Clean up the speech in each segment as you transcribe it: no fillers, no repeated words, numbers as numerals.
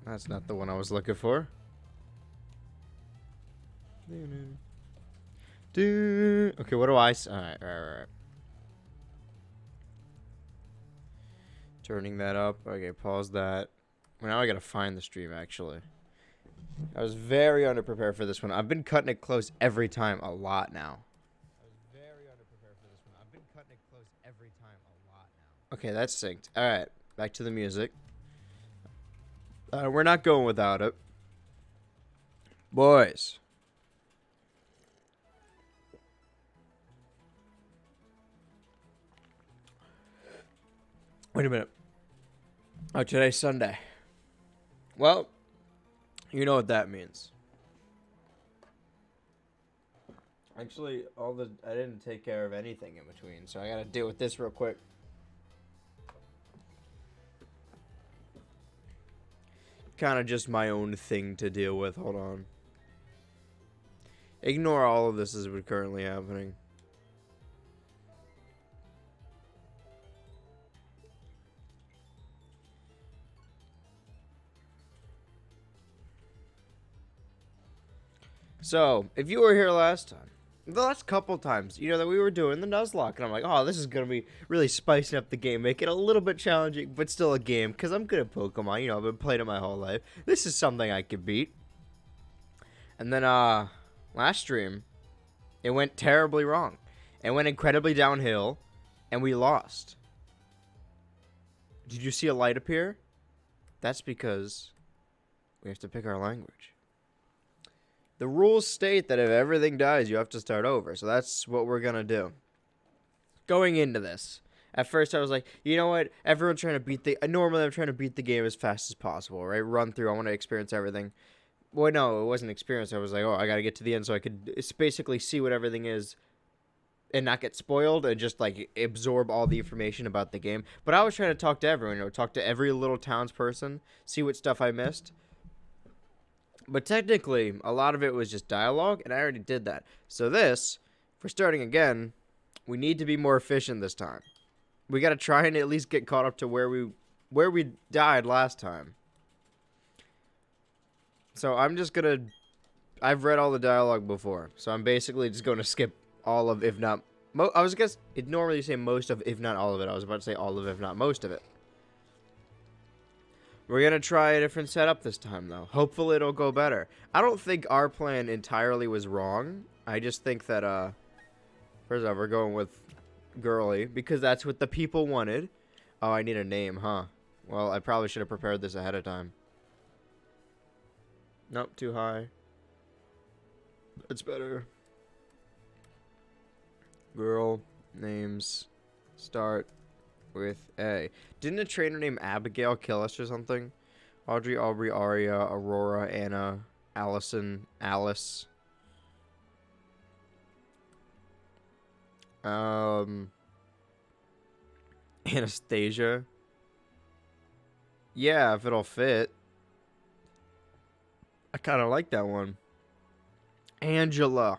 That's not the one I was looking for. Okay, what do I... Alright. Turning that up. Okay, pause that. Well, now I gotta find the stream, actually. I was very underprepared for this one. I've been cutting it close every time a lot now. Okay, that's synced. Alright, back to the music. We're not going without it. Boys. Wait a minute. Oh, today's Sunday. Well, you know what that means. Actually, I didn't take care of anything in between, so I gotta deal with this real quick. Kind of just my own thing to deal with. Hold on. Ignore all of this as what's currently happening. So, if you were here last time, the last couple times, you know, that we were doing the Nuzlocke, and I'm like, oh, this is going to be really spicing up the game, make it a little bit challenging, but still a game, because I'm good at Pokemon, you know, I've been playing it my whole life. This is something I could beat. And then, last stream, it went terribly wrong. It went incredibly downhill, and we lost. Did you see a light appear? That's because we have to pick our language. The rules state that if everything dies, you have to start over. So that's what we're going to do. Going into this, at first I was like, you know what? Everyone's trying to beat normally I'm trying to beat the game as fast as possible, right? Run through. I want to experience everything. Well, no, it wasn't experience. I was like, oh, I got to get to the end so I could basically see what everything is and not get spoiled and just like absorb all the information about the game. But I was trying to talk to everyone, you know, talk to every little townsperson, see what stuff I missed. But technically, a lot of it was just dialogue, and I already did that. So this, for starting again, we need to be more efficient this time. We got to try and at least get caught up to where we died last time. So I'm just going to... I've read all the dialogue before, so I'm basically just going to skip all of, if not... I was going to... It'd normally say most of, if not all of it. I was about to say all of, if not most of it. We're going to try a different setup this time, though. Hopefully it'll go better. I don't think our plan entirely was wrong. I just think that, first off, we're going with girly, because that's what the people wanted. Oh, I need a name, huh? Well, I probably should have prepared this ahead of time. Nope, too high. It's better. Girl names start with A. Didn't a trainer named Abigail kill us or something? Audrey, Aubrey, Aria, Aurora, Anna, Allison, Alice. Anastasia. Yeah, if it'll fit. I kind of like that one. Angela.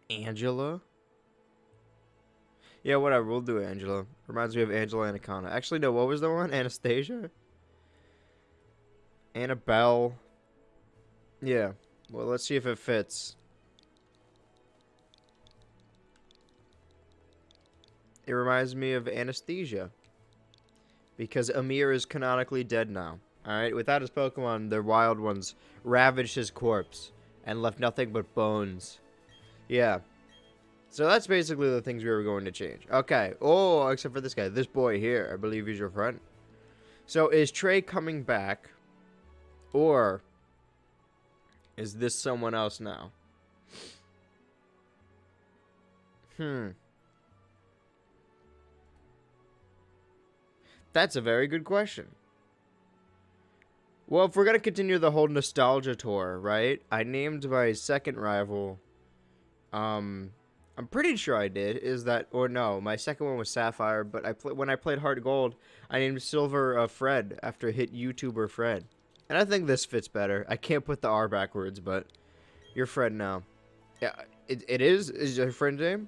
Angela? Yeah, whatever. We'll do Angela. Reminds me of Angela Anaconda. Actually, no. What was the one? Anastasia? Annabelle. Yeah. Well, let's see if it fits. It reminds me of Anesthesia. Because Amir is canonically dead now. Alright? Without his Pokemon, the wild ones ravaged his corpse and left nothing but bones. Yeah. So that's basically the things we were going to change. Okay. Oh, except for this guy. This boy here. I believe he's your friend. So is Trey coming back? Or is this someone else now? That's a very good question. Well, if we're going to continue the whole nostalgia tour, right? I named my second rival... I'm pretty sure I did. Is that... Or no, my second one was Sapphire, but when I played Heart Gold, I named Silver Fred after hit YouTuber Fred. And I think this fits better. I can't put the R backwards, but you're Fred now. Yeah, it is? Is your friend's name?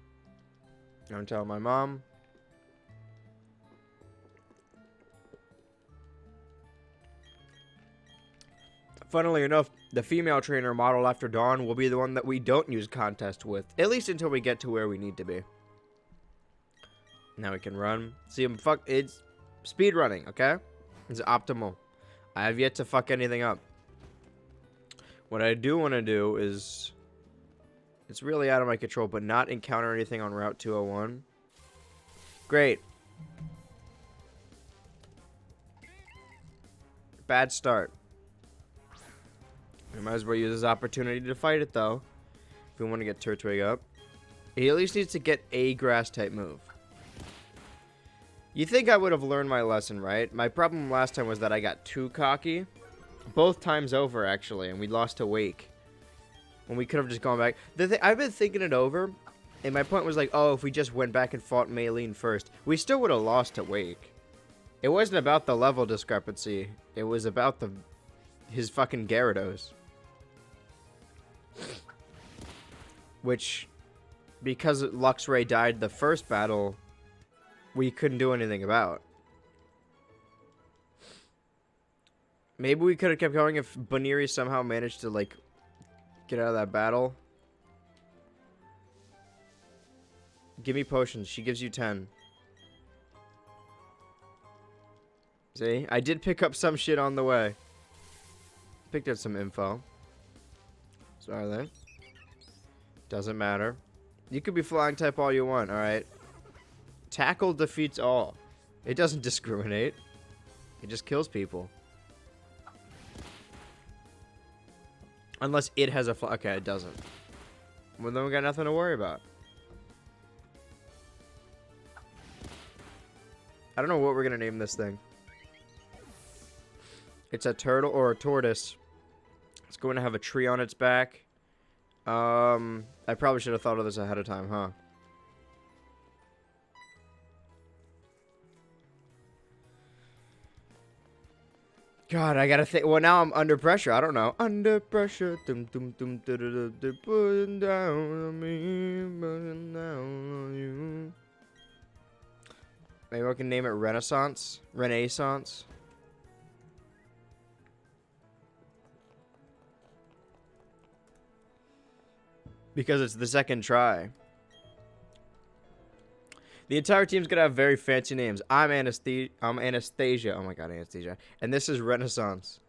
I'm telling my mom. Funnily enough, the female trainer modeled after Dawn will be the one that we don't use contest with. At least until we get to where we need to be. Now we can run. See, it's speed running, okay? It's optimal. I have yet to fuck anything up. What I do want to do is... It's really out of my control, but not encounter anything on Route 201. Great. Bad start. We might as well use this opportunity to fight it, though. If we want to get Turtwig up. He at least needs to get a grass-type move. You think I would have learned my lesson, right? My problem last time was that I got too cocky. Both times over, actually, and we lost to Wake. When we could have just gone back. I've been thinking it over, and my point was like, oh, if we just went back and fought Maylene first, we still would have lost to Wake. It wasn't about the level discrepancy. It was about his fucking Gyarados. Which, because Luxray died the first battle, we couldn't do anything about. Maybe we could have kept going if Baniri somehow managed to, like, get out of that battle. Give me potions. She gives you 10. See? I did pick up some shit on the way. Picked up some info. So are they? Doesn't matter. You could be flying type all you want, alright? Tackle defeats all. It doesn't discriminate. It just kills people. Unless it has a fly. Okay, it doesn't. Well, then we got nothing to worry about. I don't know what we're going to name this thing. It's a turtle or a tortoise. It's going to have a tree on its back. I probably should have thought of this ahead of time, huh? God, I gotta think. Well, now I'm under pressure. I don't know. Under pressure. Dum, dum, dum, da, da, da, da, putting down on me, putting down on you. Maybe I can name it Renaissance. Renaissance. Because it's the second try. The entire team's gonna have very fancy names. I'm Anastasia. Oh my god, Anastasia. And this is Renaissance.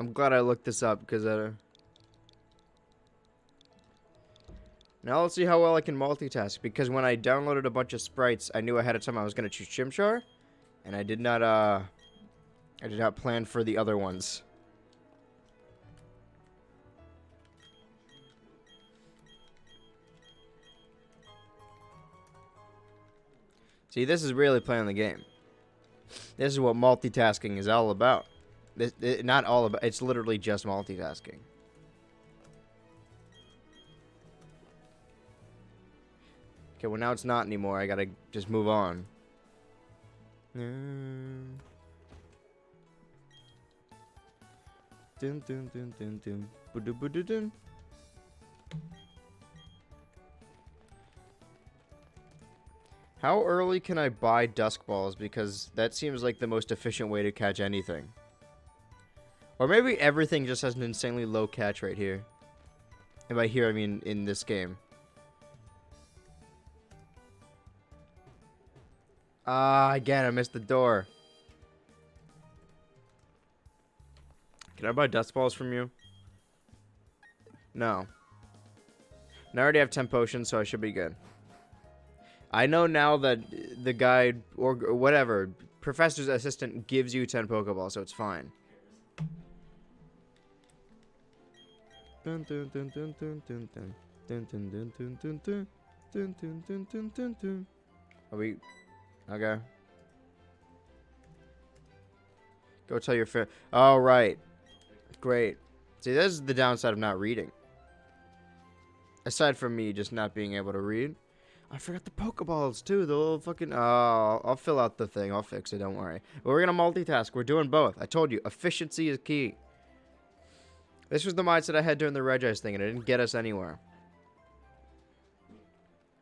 I'm glad I looked this up because now let's see how well I can multitask. Because when I downloaded a bunch of sprites, I knew ahead of time I was gonna choose Chimchar, and I did not plan for the other ones. See, this is really playing the game. This is what multitasking is all about. Not all about. It's literally just multitasking. Okay, well now it's not anymore. I gotta just move on. Dun, dun, dun, dun, dun. Ba-da-ba-da-dun. How early can I buy Dusk Balls? Because that seems like the most efficient way to catch anything. Or maybe everything just has an insanely low catch rate here. And by here, I mean in this game. Ah, again, I missed the door. Can I buy Dust Balls from you? No. And I already have 10 potions, so I should be good. I know now that the guide, or whatever, Professor's assistant gives you 10 Pokeballs, so it's fine. Are we... Okay. Go tell your friend. Oh, right. Great. See, this is the downside of not reading. Aside from me just not being able to read. I forgot the Pokeballs, too. The little fucking... Oh, I'll fill out the thing. I'll fix it. Don't worry. But we're going to multitask. We're doing both. I told you. Efficiency is key. This was the mindset I had during the Regice thing, and it didn't get us anywhere.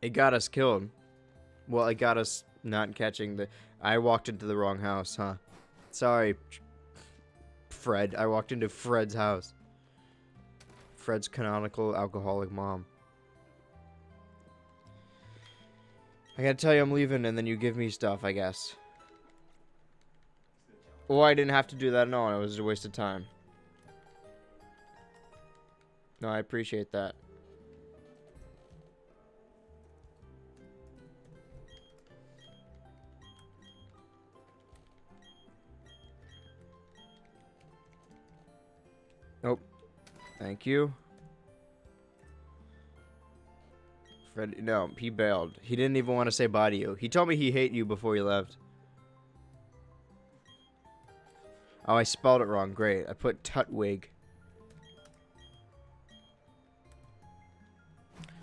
It got us killed. Well, it got us not catching the... I walked into the wrong house, huh? Sorry, Fred. I walked into Fred's house. Fred's canonical alcoholic mom. I gotta tell you I'm leaving, and then you give me stuff, I guess. Oh, I didn't have to do that. No, it was a waste of time. No, I appreciate that. Nope. Thank you. Fred, no, he bailed. He didn't even want to say bye to you. He told me he hated you before he left. Oh, I spelled it wrong. Great. I put Tutwig.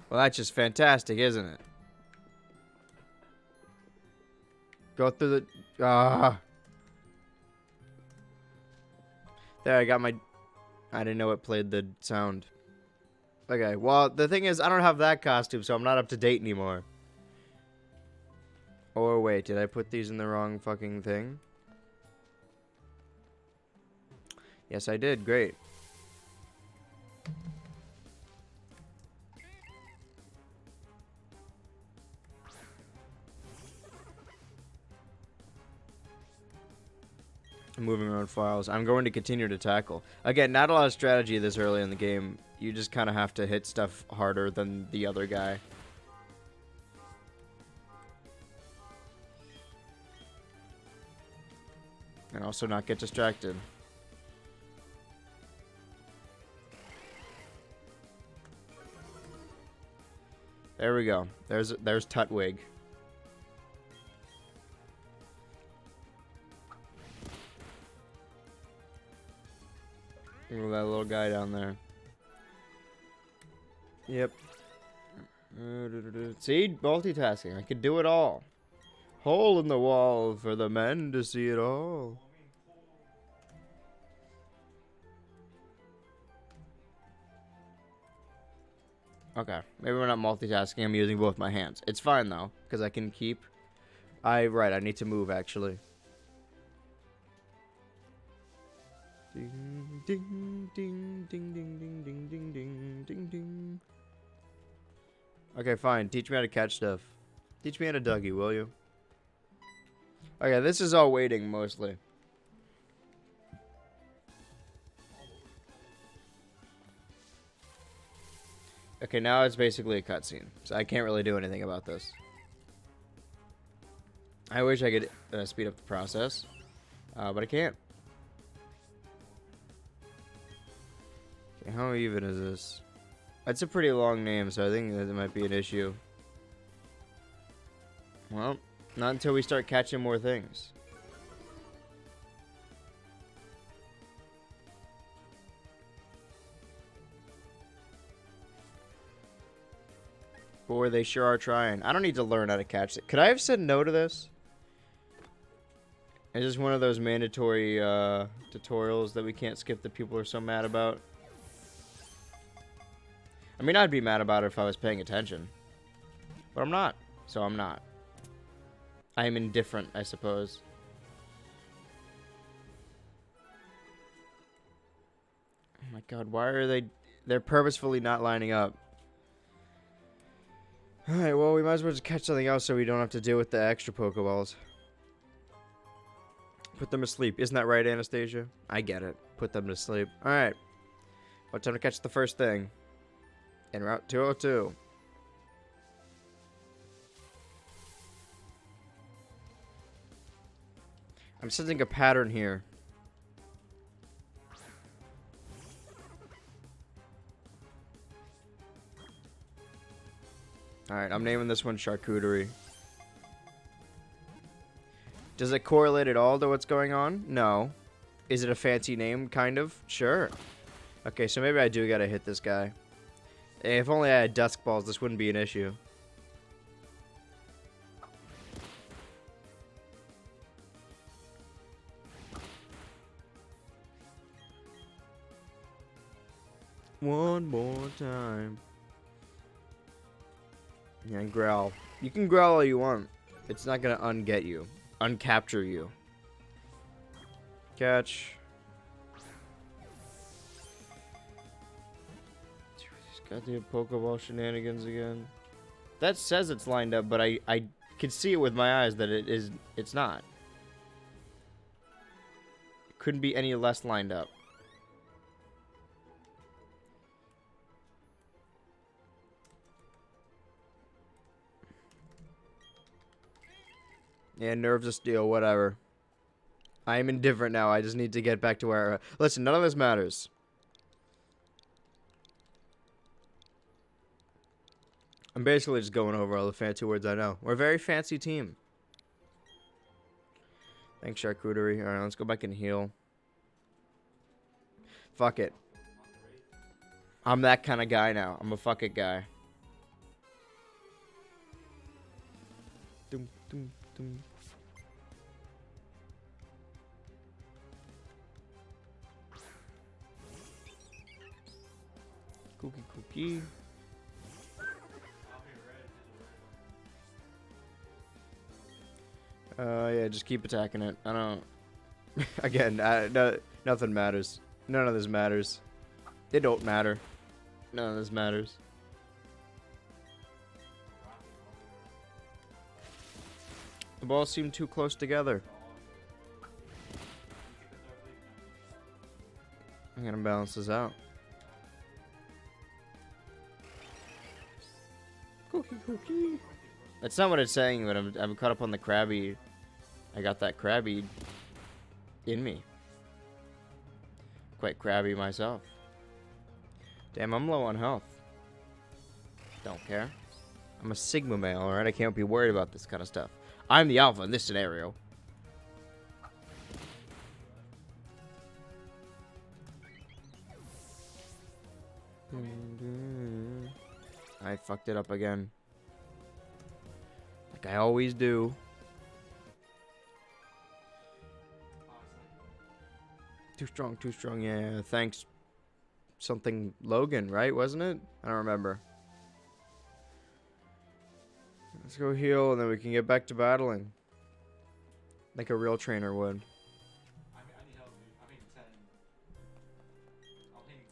Well, that's just fantastic, isn't it? Go through the... There, I got my... I didn't know it played the sound. Okay, well, the thing is, I don't have that costume, so I'm not up to date anymore. Or wait, did I put these in the wrong fucking thing? Yes, I did. Great. I'm moving around files. I'm going to continue to tackle. Again, not a lot of strategy this early in the game. You just kind of have to hit stuff harder than the other guy. And also not get distracted. There we go. There's Tutwig. Look at that little guy down there. Yep. See? Multitasking. I could do it all. Hole in the wall for the men to see it all. Okay. Maybe we're not multitasking. I'm using both my hands. It's fine, though, because I can keep... Right, I need to move, actually. Ding, ding, ding, ding, ding, ding, ding, ding, ding, ding, ding. Okay, fine. Teach me how to catch stuff. Teach me how to Dougie, will you? Okay, this is all waiting, mostly. Okay, now it's basically a cutscene, so I can't really do anything about this. I wish I could speed up the process, but I can't. Okay, how even is this? That's a pretty long name, so I think that might be an issue. Well, not until we start catching more things. Boy, they sure are trying. I don't need to learn how to catch it. Could I have said no to this? Is this one of those mandatory tutorials that we can't skip that people are so mad about? I mean, I'd be mad about it if I was paying attention. But I'm not. So I'm not. I am indifferent, I suppose. Oh my god, why are they... They're purposefully not lining up. Alright, well, we might as well just catch something else so we don't have to deal with the extra Pokeballs. Put them to sleep. Isn't that right, Anastasia? I get it. Put them to sleep. Alright. Well, time to catch the first thing. In Route 202. I'm sensing a pattern here. Alright, I'm naming this one Charcuterie. Does it correlate at all to what's going on? No. Is it a fancy name? Kind of? Sure. Okay, so maybe I do gotta hit this guy. If only I had Dusk Balls, this wouldn't be an issue. One more time. Yeah, growl. You can growl all you want. It's not gonna unget you. Uncapture you. Catch. These goddamn Pokeball shenanigans again. That says it's lined up, but I can see it with my eyes that it's not. It couldn't be any less lined up. Yeah, nerves of steel, whatever. I am indifferent now. I just need to get back to where... Listen, none of this matters. I'm basically just going over all the fancy words I know. We're a very fancy team. Thanks, charcuterie. Alright, let's go back and heal. Fuck it. I'm that kind of guy now. I'm a fuck it guy. Dum, dum, dum. Cookie. Yeah, just keep attacking it. I don't... Again, nothing matters. None of this matters. It don't matter. None of this matters. The balls seem too close together. I'm gonna balance this out. Cookie. That's not what it's saying, but I'm caught up on the Krabby. I got that Krabby in me. Quite crabby myself. Damn, I'm low on health. Don't care. I'm a Sigma male, alright? I can't be worried about this kind of stuff. I'm the alpha in this scenario. I fucked it up again. Like I always do. Too strong, yeah. Thanks. Something Logan, right? Wasn't it? I don't remember. Let's go heal and then we can get back to battling. Like a real trainer would. I need help, dude. I'm hitting 10. I'm hitting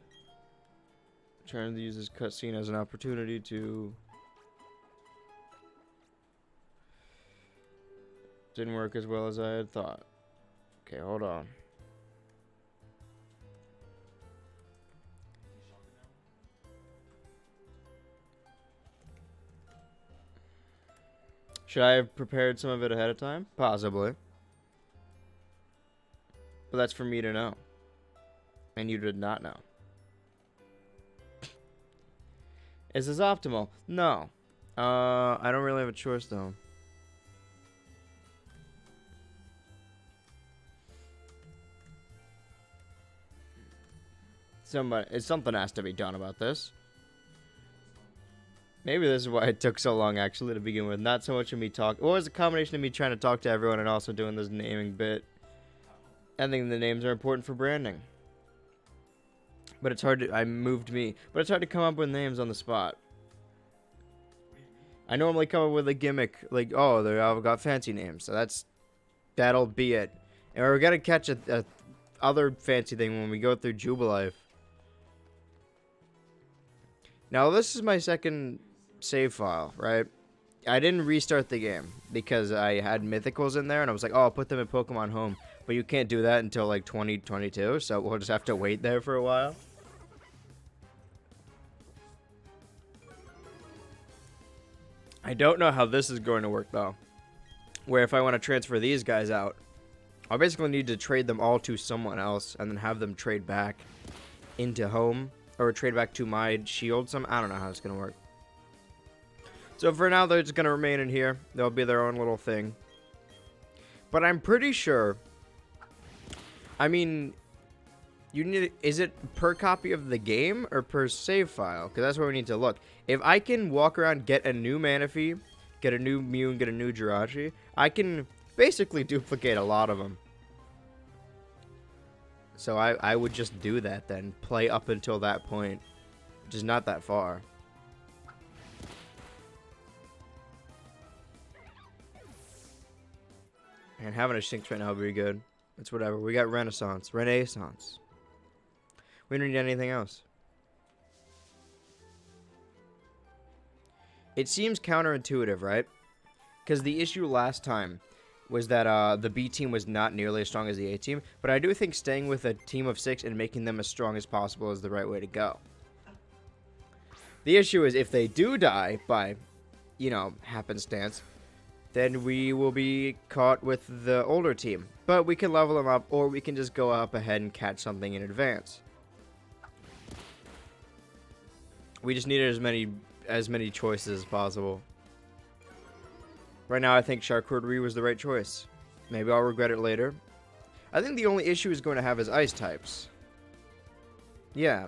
10. Trying to use this cutscene as an opportunity to... Didn't work as well as I had thought. Okay, hold on. Should I have prepared some of it ahead of time? Possibly. But that's for me to know. And you did not know. Is this optimal? No. I don't really have a choice though. Something has to be done about this. Maybe this is why it took so long actually to begin with. Not so much of me talking. Well, it was a combination of me trying to talk to everyone and also doing this naming bit. I think the names are important for branding. But it's hard to... But it's hard to come up with names on the spot. I normally come up with a gimmick. Like, oh, I've got fancy names. So that'll be it. And we're going to catch a other fancy thing when we go through Jubilife. Now, this is my second save file, right? I didn't restart the game because I had mythicals in there, and I was like, oh, I'll put them in Pokemon Home. But you can't do that until, like, 2022, so we'll just have to wait there for a while. I don't know how this is going to work, though. Where if I want to transfer these guys out, I'll basically need to trade them all to someone else and then have them trade back into Home. Or trade back to my shield. I don't know how it's going to work. So for now, they're just going to remain in here. They'll be their own little thing. But I'm pretty sure... I mean... Is it per copy of the game or per save file? Because that's where we need to look. If I can walk around, get a new Manaphy, get a new Mew, and get a new Jirachi, I can basically duplicate a lot of them. So I would just do that then. Play up until that point. Which is not that far. And having a Shinx right now would be good. It's whatever. We got Renaissance. Renaissance. We don't need anything else. It seems counterintuitive, right? Because the issue last time was that the B team was not nearly as strong as the A team. But I do think staying with a team of 6 and making them as strong as possible is the right way to go. The issue is if they do die by, you know, happenstance, then we will be caught with the older team. But we can level them up, or we can just go up ahead and catch something in advance. We just needed as many choices as possible. Right now, I think Charcuterie was the right choice. Maybe I'll regret it later. I think the only issue is going to have is ice types. Yeah.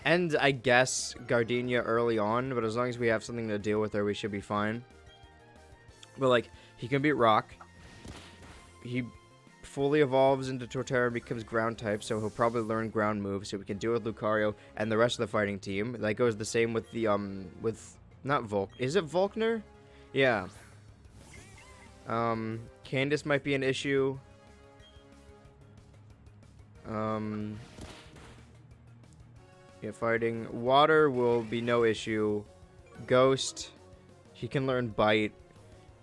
And I guess Gardenia early on, but as long as we have something to deal with there, we should be fine. But, like, he can beat Rock. He fully evolves into Torterra and becomes ground type, so he'll probably learn ground moves, so we can deal with Lucario and the rest of the fighting team. That goes the same with the, not Volk. Is it Volkner? Yeah. Candace might be an issue. Yeah, fighting. Water will be no issue. Ghost. He can learn Bite.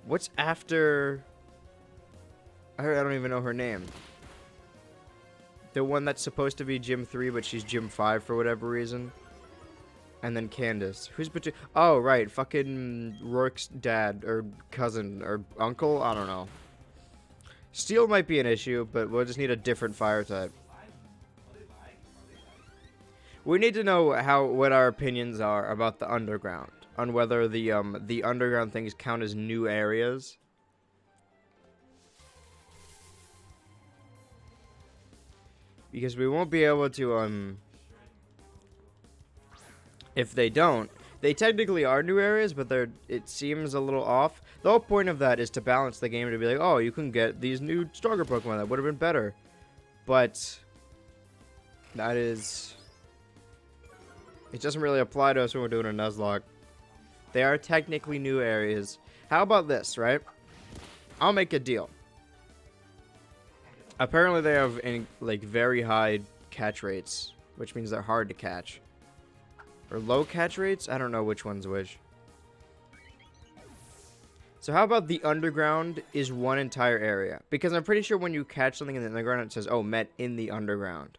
What's after... I don't even know her name. The one that's supposed to be Gym 3, but she's Gym 5 for whatever reason. And then Candace. Who's between... Oh, right. Fucking Rourke's dad, or cousin, or uncle? I don't know. Steel might be an issue, but we'll just need a different fire type. We need to know what our opinions are about the underground. On whether the underground things count as new areas. Because we won't be able to, if they don't, they technically are new areas, but it seems a little off. The whole point of that is to balance the game, to be like, oh, you can get these new stronger Pokemon that would have been better. But that is... It doesn't really apply to us when we're doing a Nuzlocke. They are technically new areas. How about this, right? I'll make a deal. Apparently they have like very high catch rates, which means they're hard to catch. Or low catch rates? I don't know which one's which. So how about the underground is one entire area? Because I'm pretty sure when you catch something in the underground, it says, oh, met in the underground.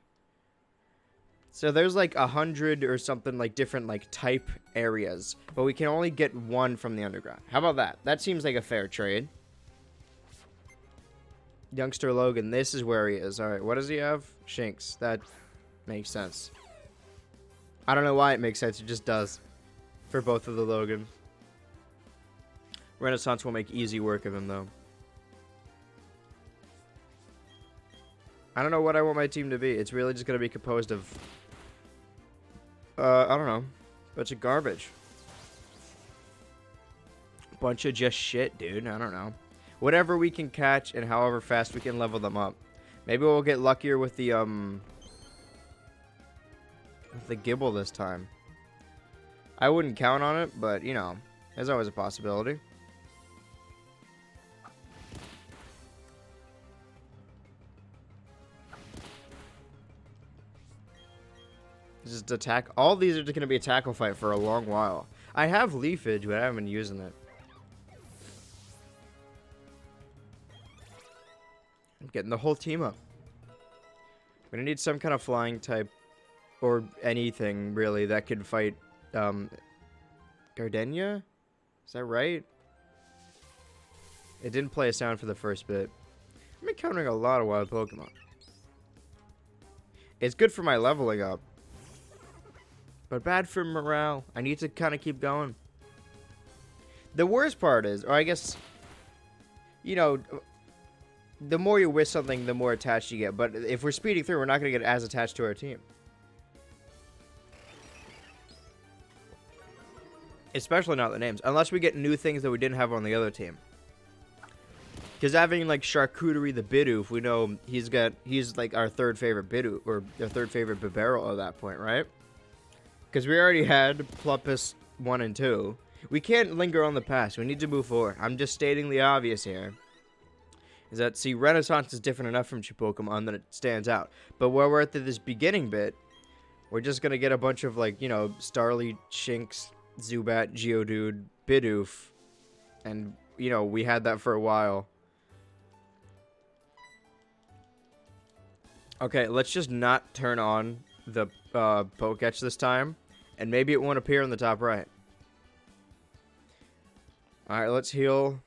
So there's like 100 or something like different like type areas, but we can only get one from the underground. How about that? That seems like a fair trade. Youngster Logan, this is where he is. All right, what does he have? Shinx. That makes sense. I don't know why it makes sense. It just does for both of the Logan. Renaissance will make easy work of him though. I don't know what I want my team to be. It's really just going to be composed of... I don't know. Bunch of garbage. Bunch of just shit, dude. I don't know. Whatever we can catch and however fast we can level them up. Maybe we'll get luckier with the Gibble this time. I wouldn't count on it, but, you know, there's always a possibility. Just attack. All these are just going to be a tackle fight for a long while. I have Leafage, but I haven't been using it. I'm getting the whole team up. I'm going to need some kind of flying type. Or anything, really, that could fight Gardenia? Is that right? It didn't play a sound for the first bit. I'm encountering a lot of wild Pokemon. It's good for my leveling up. But bad for morale. I need to kind of keep going. The worst part is, or I guess, you know, the more you wish something, the more attached you get. But if we're speeding through, we're not going to get as attached to our team. Especially not the names. Unless we get new things that we didn't have on the other team. Because having like Charcuterie the Bidoof, we know he's like our third favorite Bidoof, or our third favorite Bibarel at that point, right? Because we already had Plumpus 1 and 2. We can't linger on the past. We need to move forward. I'm just stating the obvious here. Is that, see, Renaissance is different enough from Pokemon that it stands out. But where we're at this beginning bit, we're just going to get a bunch of, like, you know, Starly, Shinx, Zubat, Geodude, Bidoof. And, you know, we had that for a while. Okay, let's just not turn on the Poketch this time. And maybe it won't appear in the top right. Alright, let's heal.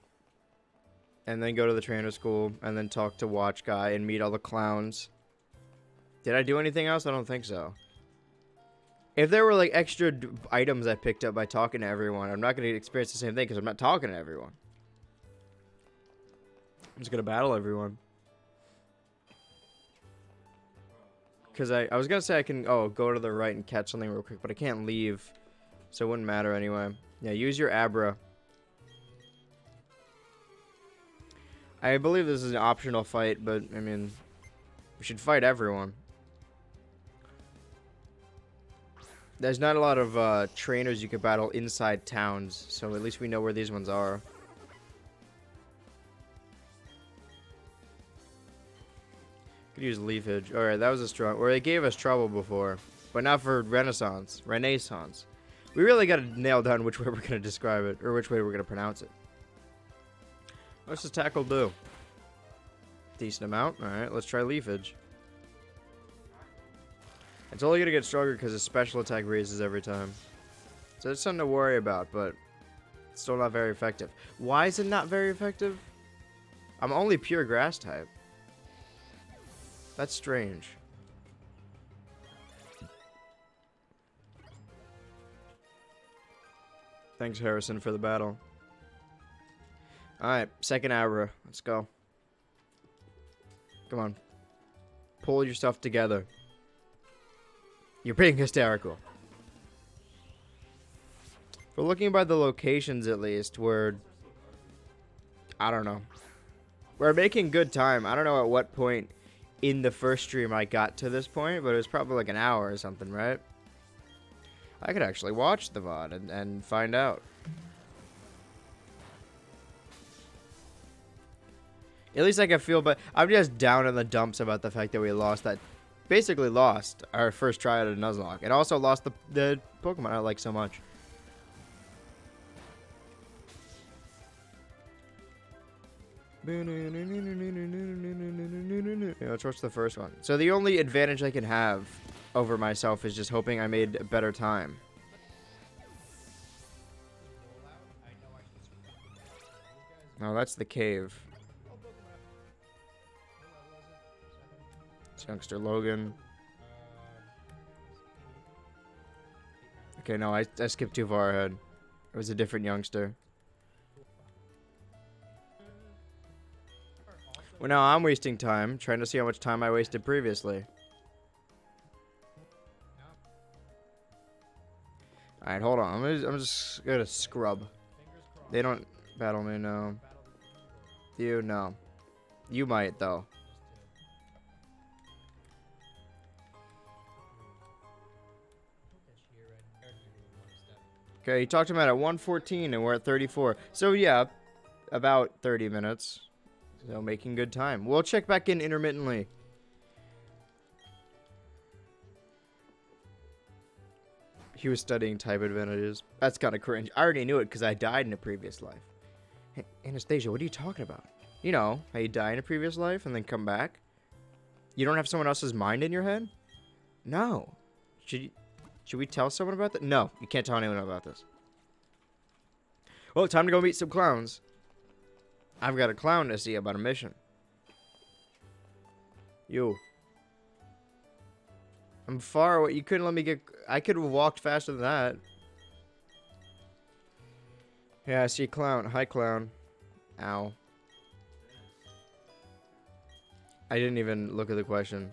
And then go to the trainer school. And then talk to Watch Guy and meet all the clowns. Did I do anything else? I don't think so. If there were like extra items I picked up by talking to everyone, I'm not going to experience the same thing because I'm not talking to everyone. I'm just going to battle everyone. Because I was going to say I can go to the right and catch something real quick, but I can't leave. So it wouldn't matter anyway. Yeah, use your Abra. I believe this is an optional fight, but, I mean, we should fight everyone. There's not a lot of trainers you could battle inside towns, so at least we know where these ones are. Could use Leafage. Alright, that was a strong... Or they gave us trouble before, but not for Renaissance. Renaissance. We really got to nail down which way we're going to describe it, or which way we're going to pronounce it. What's this tackle do? Decent amount. Alright, let's try Leafage. It's only going to get stronger because his special attack raises every time. So it's something to worry about, but it's still not very effective. Why is it not very effective? I'm only pure grass type. That's strange. Thanks, Harrison, for the battle. Alright, second Abra. Let's go. Come on. Pull your stuff together. You're being hysterical. If we're looking by the locations, at least, we're... I don't know. We're making good time. I don't know at what point in the first stream I got to this point, but it was probably like an hour or something, right? I could actually watch the VOD and find out. At least I can feel, but I'm just down in the dumps about the fact that we basically lost our first try at a Nuzlocke. And also lost the Pokemon I like so much. Yeah, let's watch the first one. So the only advantage I can have over myself is just hoping I made a better time. Oh, that's the cave. It's youngster Logan. Okay, no, I skipped too far ahead. It was a different youngster. Well, now I'm wasting time trying to see how much time I wasted previously. Alright, hold on. I'm just gonna scrub. They don't battle me, no. You, no. You might, though. Okay, you talked about at 1:14 and we're at 34. So, yeah, about 30 minutes. So, making good time. We'll check back in intermittently. He was studying type advantages. That's kind of cringe. I already knew it because I died in a previous life. Hey, Anastasia, what are you talking about? You know, how you die in a previous life and then come back? You don't have someone else's mind in your head? No. Should we tell someone about that? No, you can't tell anyone about this. Well, time to go meet some clowns. I've got a clown to see about a mission. You. I'm far away. You couldn't let me get... I could have walked faster than that. Yeah, I see a clown. Hi, clown. Ow. I didn't even look at the question.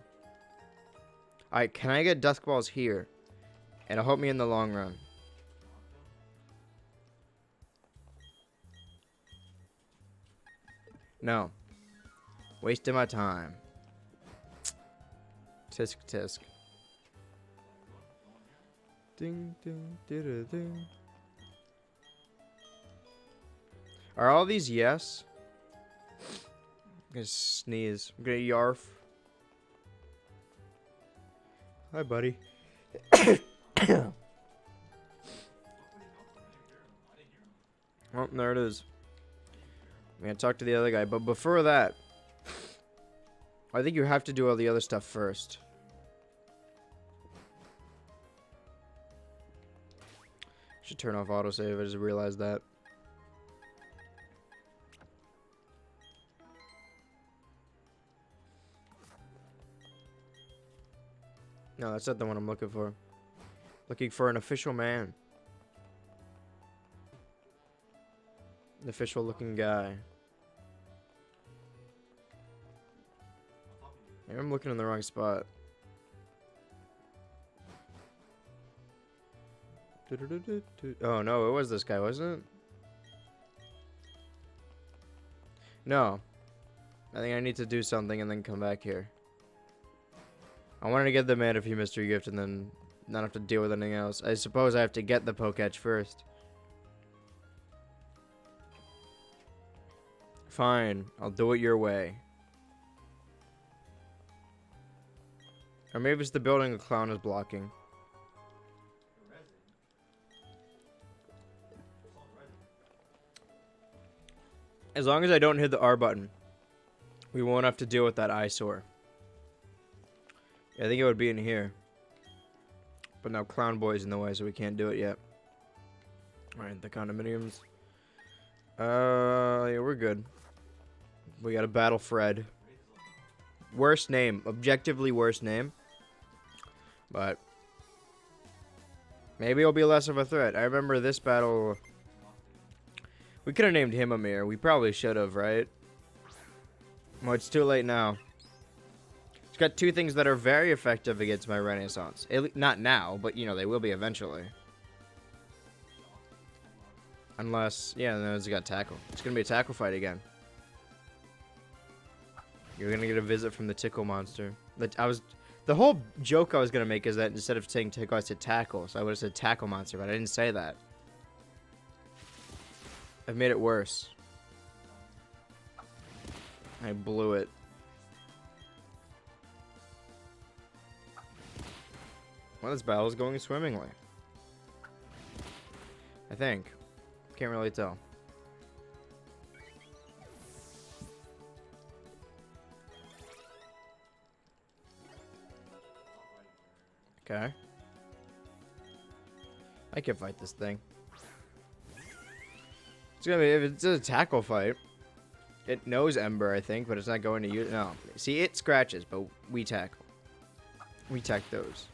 Alright, can I get Dusk Balls here? And it'll help me in the long run. No. Wasting my time. Tisk tisk. Ding ding ding ding. Are all these yes? I'm gonna sneeze. I'm gonna yarf. Hi, buddy. Oh, there it is. I'm gonna talk to the other guy, but before that, I think you have to do all the other stuff first. Should turn off autosave. I just realized that. No, that's not the one I'm looking for. Looking for an official man. An official looking guy. Maybe I'm looking in the wrong spot. Oh no, it was this guy, wasn't it? No. I think I need to do something and then come back here. I wanted to get the man a few mystery gift and then not have to deal with anything else. I suppose I have to get the Poketch first. Fine, I'll do it your way. Or maybe it's the building the clown is blocking. As long as I don't hit the R button, we won't have to deal with that eyesore. I think it would be in here. But now Clown Boy's in the way, so we can't do it yet. Alright, the condominiums. Yeah, we're good. We gotta battle Fred. Worst name. Objectively worst name. But maybe it'll be less of a threat. I remember this battle. We could have named him Amir. We probably should have, right? Well, it's too late now. It's got two things that are very effective against my Renaissance. Not now, but, you know, they will be eventually. Unless, yeah, no, it's got tackle. It's going to be a tackle fight again. You're going to get a visit from the tickle monster. The whole joke I was going to make is that instead of saying tickle, I said tackle. So I would have said tackle monster, but I didn't say that. I've made it worse. I blew it. Well, this battle is going swimmingly. I think. Can't really tell. Okay. I can fight this thing. It's gonna be, if it's a tackle fight, it knows Ember, I think, but it's not going to use. No. See, it scratches, but we tackle. We tack those.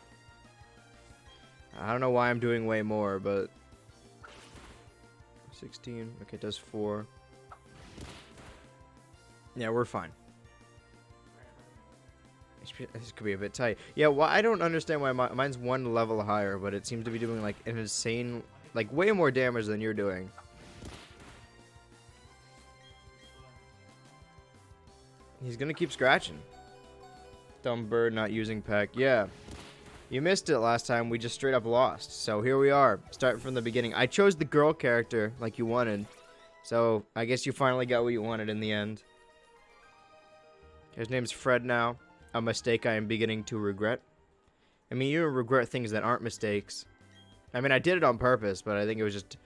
I don't know why I'm doing way more, but 16. Okay, it does 4. Yeah, we're fine. This could be a bit tight. Yeah, well, I don't understand why mine's one level higher, but it seems to be doing like an insane, like way more damage than you're doing. He's gonna keep scratching. Dumb bird not using peck. Yeah. You missed it last time. We just straight up lost. So here we are. Starting from the beginning. I chose the girl character like you wanted. So I guess you finally got what you wanted in the end. His name's Fred now. A mistake I am beginning to regret. I mean, you regret things that aren't mistakes. I mean, I did it on purpose, but I think it was just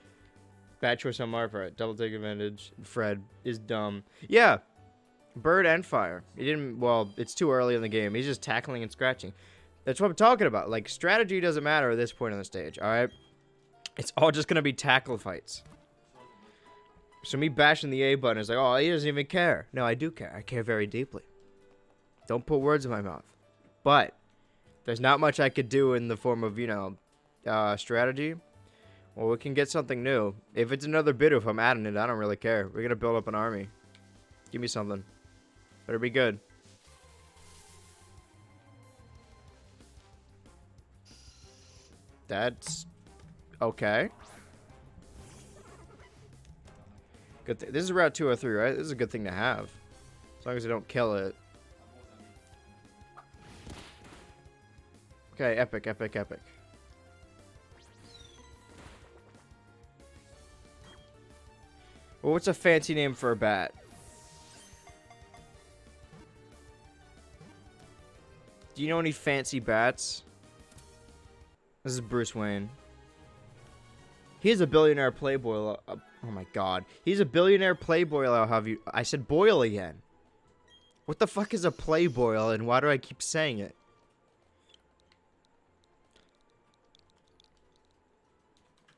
bad choice on my part. Double take advantage. Fred is dumb. Yeah. Bird and fire. He didn't, well, it's too early in the game. He's just tackling and scratching. That's what I'm talking about. Like, strategy doesn't matter at this point in the stage, alright? It's all just gonna be tackle fights. So me bashing the A button is like, oh, he doesn't even care. No, I do care. I care very deeply. Don't put words in my mouth. But there's not much I could do in the form of, you know, strategy. Well, we can get something new. If it's another Bidoof, I'm adding it. I don't really care. We're gonna build up an army. Give me something. Better be good. That's okay. Good. This is Route 203, right? This is a good thing to have. As long as I don't kill it. Okay, epic, epic, epic. Well, what's a fancy name for a bat? Do you know any fancy bats? This is Bruce Wayne. He's a billionaire playboy. Oh my god. He's a billionaire playboy. I'll have you. I said boil again. What the fuck is a playboy and why do I keep saying it?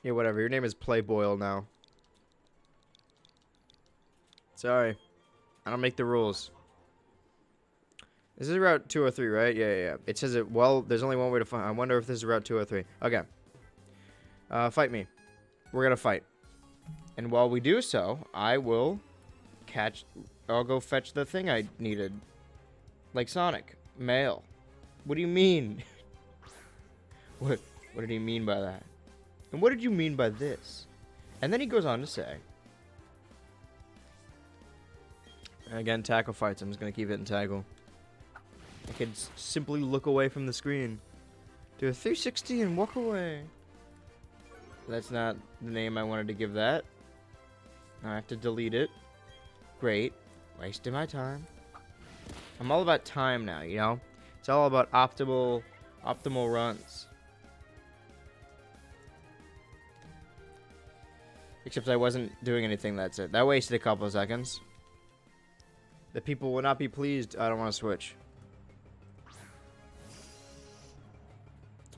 Yeah, whatever. Your name is Playboy now. Sorry. I don't make the rules. This is Route 203, right? Yeah. It says it. Well, there's only one way to find. I wonder if this is Route 203. Okay. Fight me. We're gonna fight. And while we do so, I will I'll go fetch the thing I needed. Like Sonic. Mail. What do you mean? What did he mean by that? And what did you mean by this? And then he goes on to say. And again, tackle fights. I'm just gonna keep hitting tackle. I could simply look away from the screen. Do a 360 and walk away. That's not the name I wanted to give that. I have to delete it. Great. Wasting my time. I'm all about time now, you know? It's all about optimal runs. Except I wasn't doing anything, that's it. That wasted a couple of seconds. The people will not be pleased. I don't want to switch.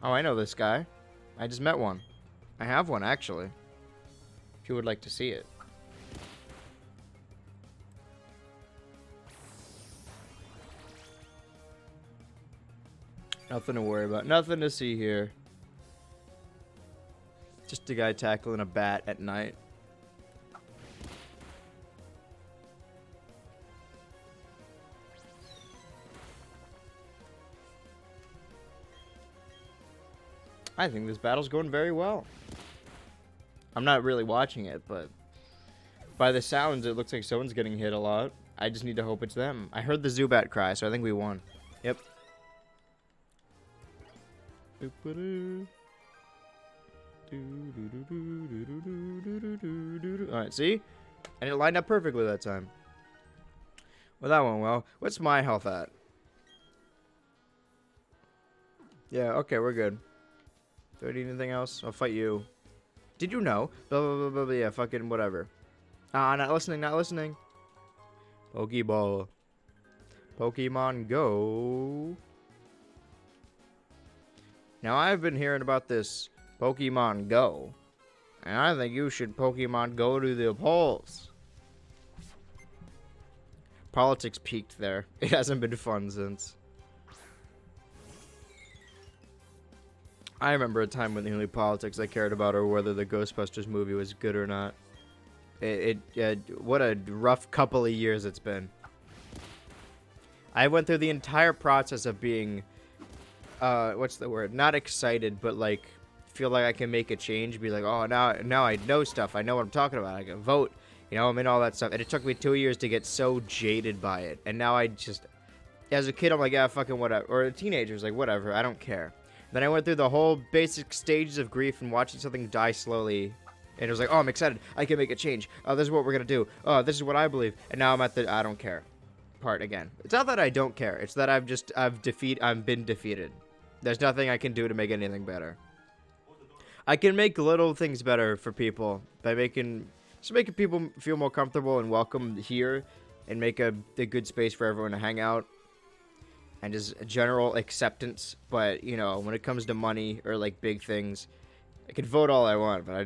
Oh, I know this guy. I just met one. I have one, actually. If you would like to see it. Nothing to worry about. Nothing to see here. Just a guy tackling a bat at night. I think this battle's going very well. I'm not really watching it, but by the sounds, it looks like someone's getting hit a lot. I just need to hope it's them. I heard the Zubat cry, so I think we won. Yep. Alright, see? And it lined up perfectly that time. Well, that went well. What's my health at? Yeah, okay, we're good. Do I need anything else? I'll fight you. Did you know? Blah, blah, blah, blah, blah. Yeah, fucking whatever. Not listening, not listening. Pokeball. Pokemon Go. Now, I've been hearing about this Pokemon Go. And I think you should Pokemon Go to the polls. Politics peaked there. It hasn't been fun since. I remember a time when the only politics I cared about are whether the Ghostbusters movie was good or not. What a rough couple of years it's been. I went through the entire process of being, what's the word? Not excited, but like, feel like I can make a change. Be like, oh, now I know stuff. I know what I'm talking about. I can vote. You know, I'm in all that stuff. And it took me 2 years to get so jaded by it. And now I just, as a kid, I'm like, yeah, fucking whatever. Or a teenager's like, whatever, I don't care. Then I went through the whole basic stages of grief and watching something die slowly. And it was like, oh, I'm excited. I can make a change. Oh, this is what we're going to do. Oh, this is what I believe. And now I'm at the I don't care part again. It's not that I don't care. It's that I've been defeated. There's nothing I can do to make anything better. I can make little things better for people by making people feel more comfortable and welcome here and make a good space for everyone to hang out. And just general acceptance, but you know, when it comes to money or like big things, I can vote all I want, but I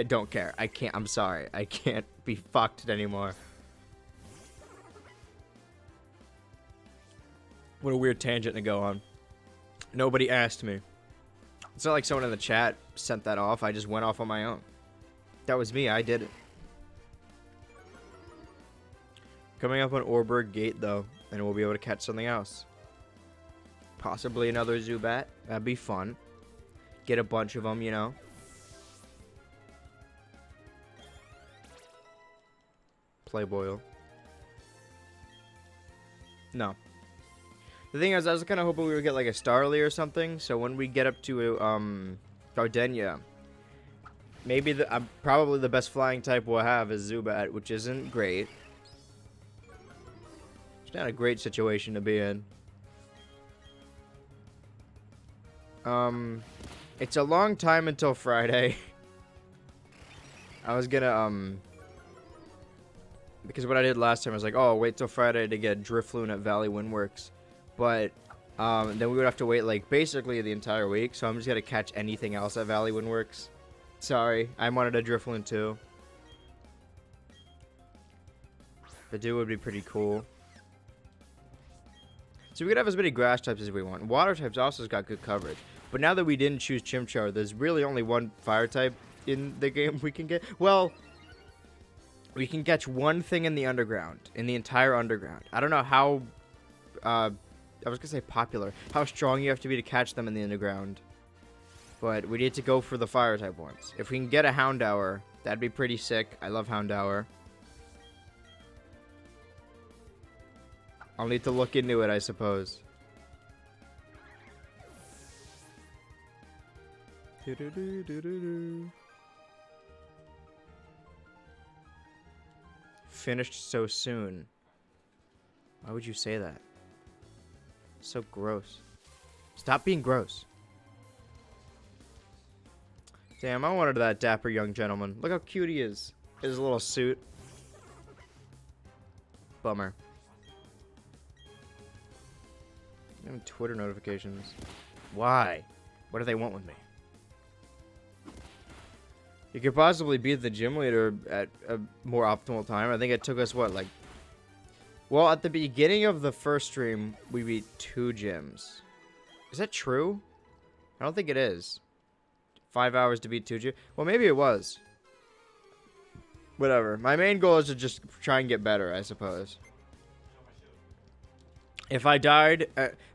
don't care. I can't. I'm sorry. I can't be fucked anymore. What a weird tangent to go on. Nobody asked me. It's not like someone in the chat sent that off. I just went off on my own. That was me. I did it. Coming up on Orberg Gate though. And we'll be able to catch something else. Possibly another Zubat. That'd be fun. Get a bunch of them, you know. Playboy. No. The thing is, I was kind of hoping we would get like a Starly or something. So when we get up to Gardenia, maybe probably the best flying type we'll have is Zubat, which isn't great. It's not a great situation to be in. It's a long time until Friday. I was gonna because what I did last time I was like, oh, I'll wait till Friday to get Drifloon at Valley Windworks. But then we would have to wait like basically the entire week, so I'm just gonna catch anything else at Valley Windworks. Sorry, I wanted a Drifloon too. The dude would be pretty cool. So we could have as many grass types as we want. Water types also got good coverage. But now that we didn't choose Chimchar, there's really only one fire type in the game we can get. Well, we can catch one thing in the underground, in the entire underground. I don't know how, I was going to say popular, how strong you have to be to catch them in the underground. But we need to go for the fire type ones. If we can get a Houndour, that'd be pretty sick. I love Houndour. I'll need to look into it, I suppose. Finished so soon. Why would you say that? So gross. Stop being gross. Damn, I wanted that dapper young gentleman. Look how cute he is. His little suit. Bummer. Twitter notifications. Why? What do they want with me? You could possibly beat the gym leader at a more optimal time. I think it took us, what, like... Well, at the beginning of the first stream, we beat 2 gyms. Is that true? I don't think it is. 5 hours to beat 2 gyms? Well, maybe it was. Whatever. My main goal is to just try and get better, I suppose. If I died,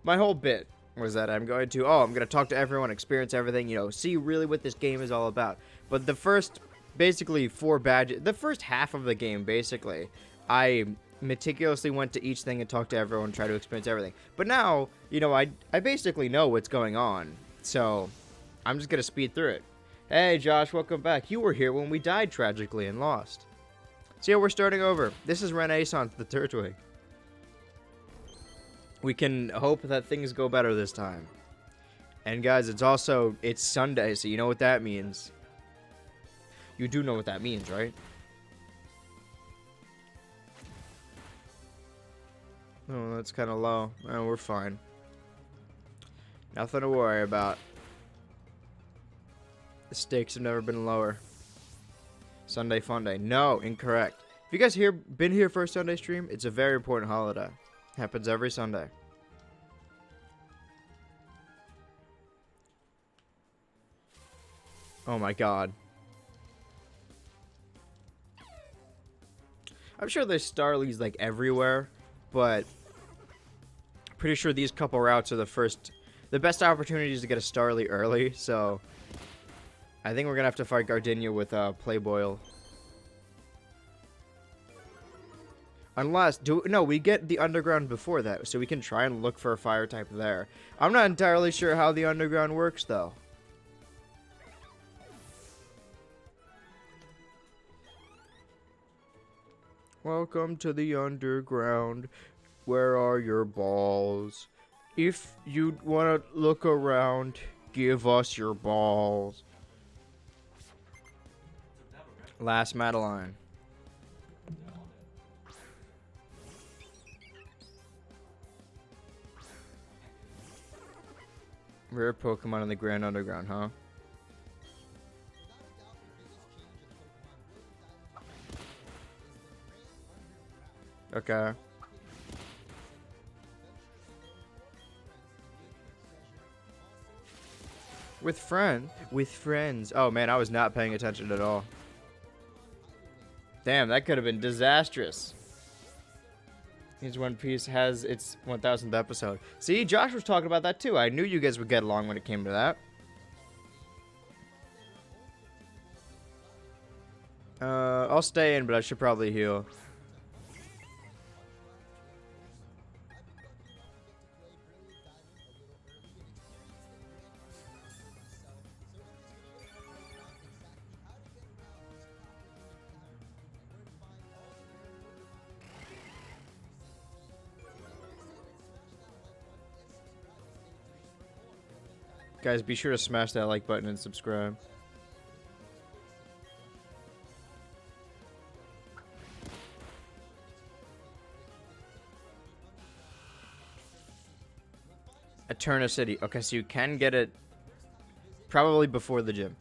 my whole bit was that I'm going to talk to everyone, experience everything, you know, see really what this game is all about. But the first, basically, 4 badges, the first half of the game, basically, I meticulously went to each thing and talked to everyone, try to experience everything. But now, you know, I basically know what's going on, so I'm just going to speed through it. Hey, Josh, welcome back. You were here when we died tragically and lost. So yeah, we're starting over. This is Renaissance, the Turtwig. We can hope that things go better this time. And guys, it's Sunday, so you know what that means. You do know what that means, right? Oh, that's kind of low. Oh, we're fine. Nothing to worry about. The stakes have never been lower. Sunday fun day. No, incorrect. If you guys been here for a Sunday stream, it's a very important holiday. Happens every Sunday. Oh my god. I'm sure there's Starlies like everywhere, but pretty sure these couple routes are the best opportunities to get a Starly early, so I think we're gonna have to fight Gardenia with Playboyle. Unless, we get the underground before that, so we can try and look for a fire type there. I'm not entirely sure how the underground works, though. Welcome to the underground. Where are your balls? If you want to look around, give us your balls. Last Madeline. Rare Pokemon in the Grand Underground, huh? Okay. With friends. Oh man, I was not paying attention at all. Damn, that could have been disastrous. Means One Piece has its 1000th episode. See, Josh was talking about that too. I knew you guys would get along when it came to that. I'll stay in, but I should probably heal. Guys, be sure to smash that like button and subscribe. Eterna City. Okay, so you can get it probably before the gym.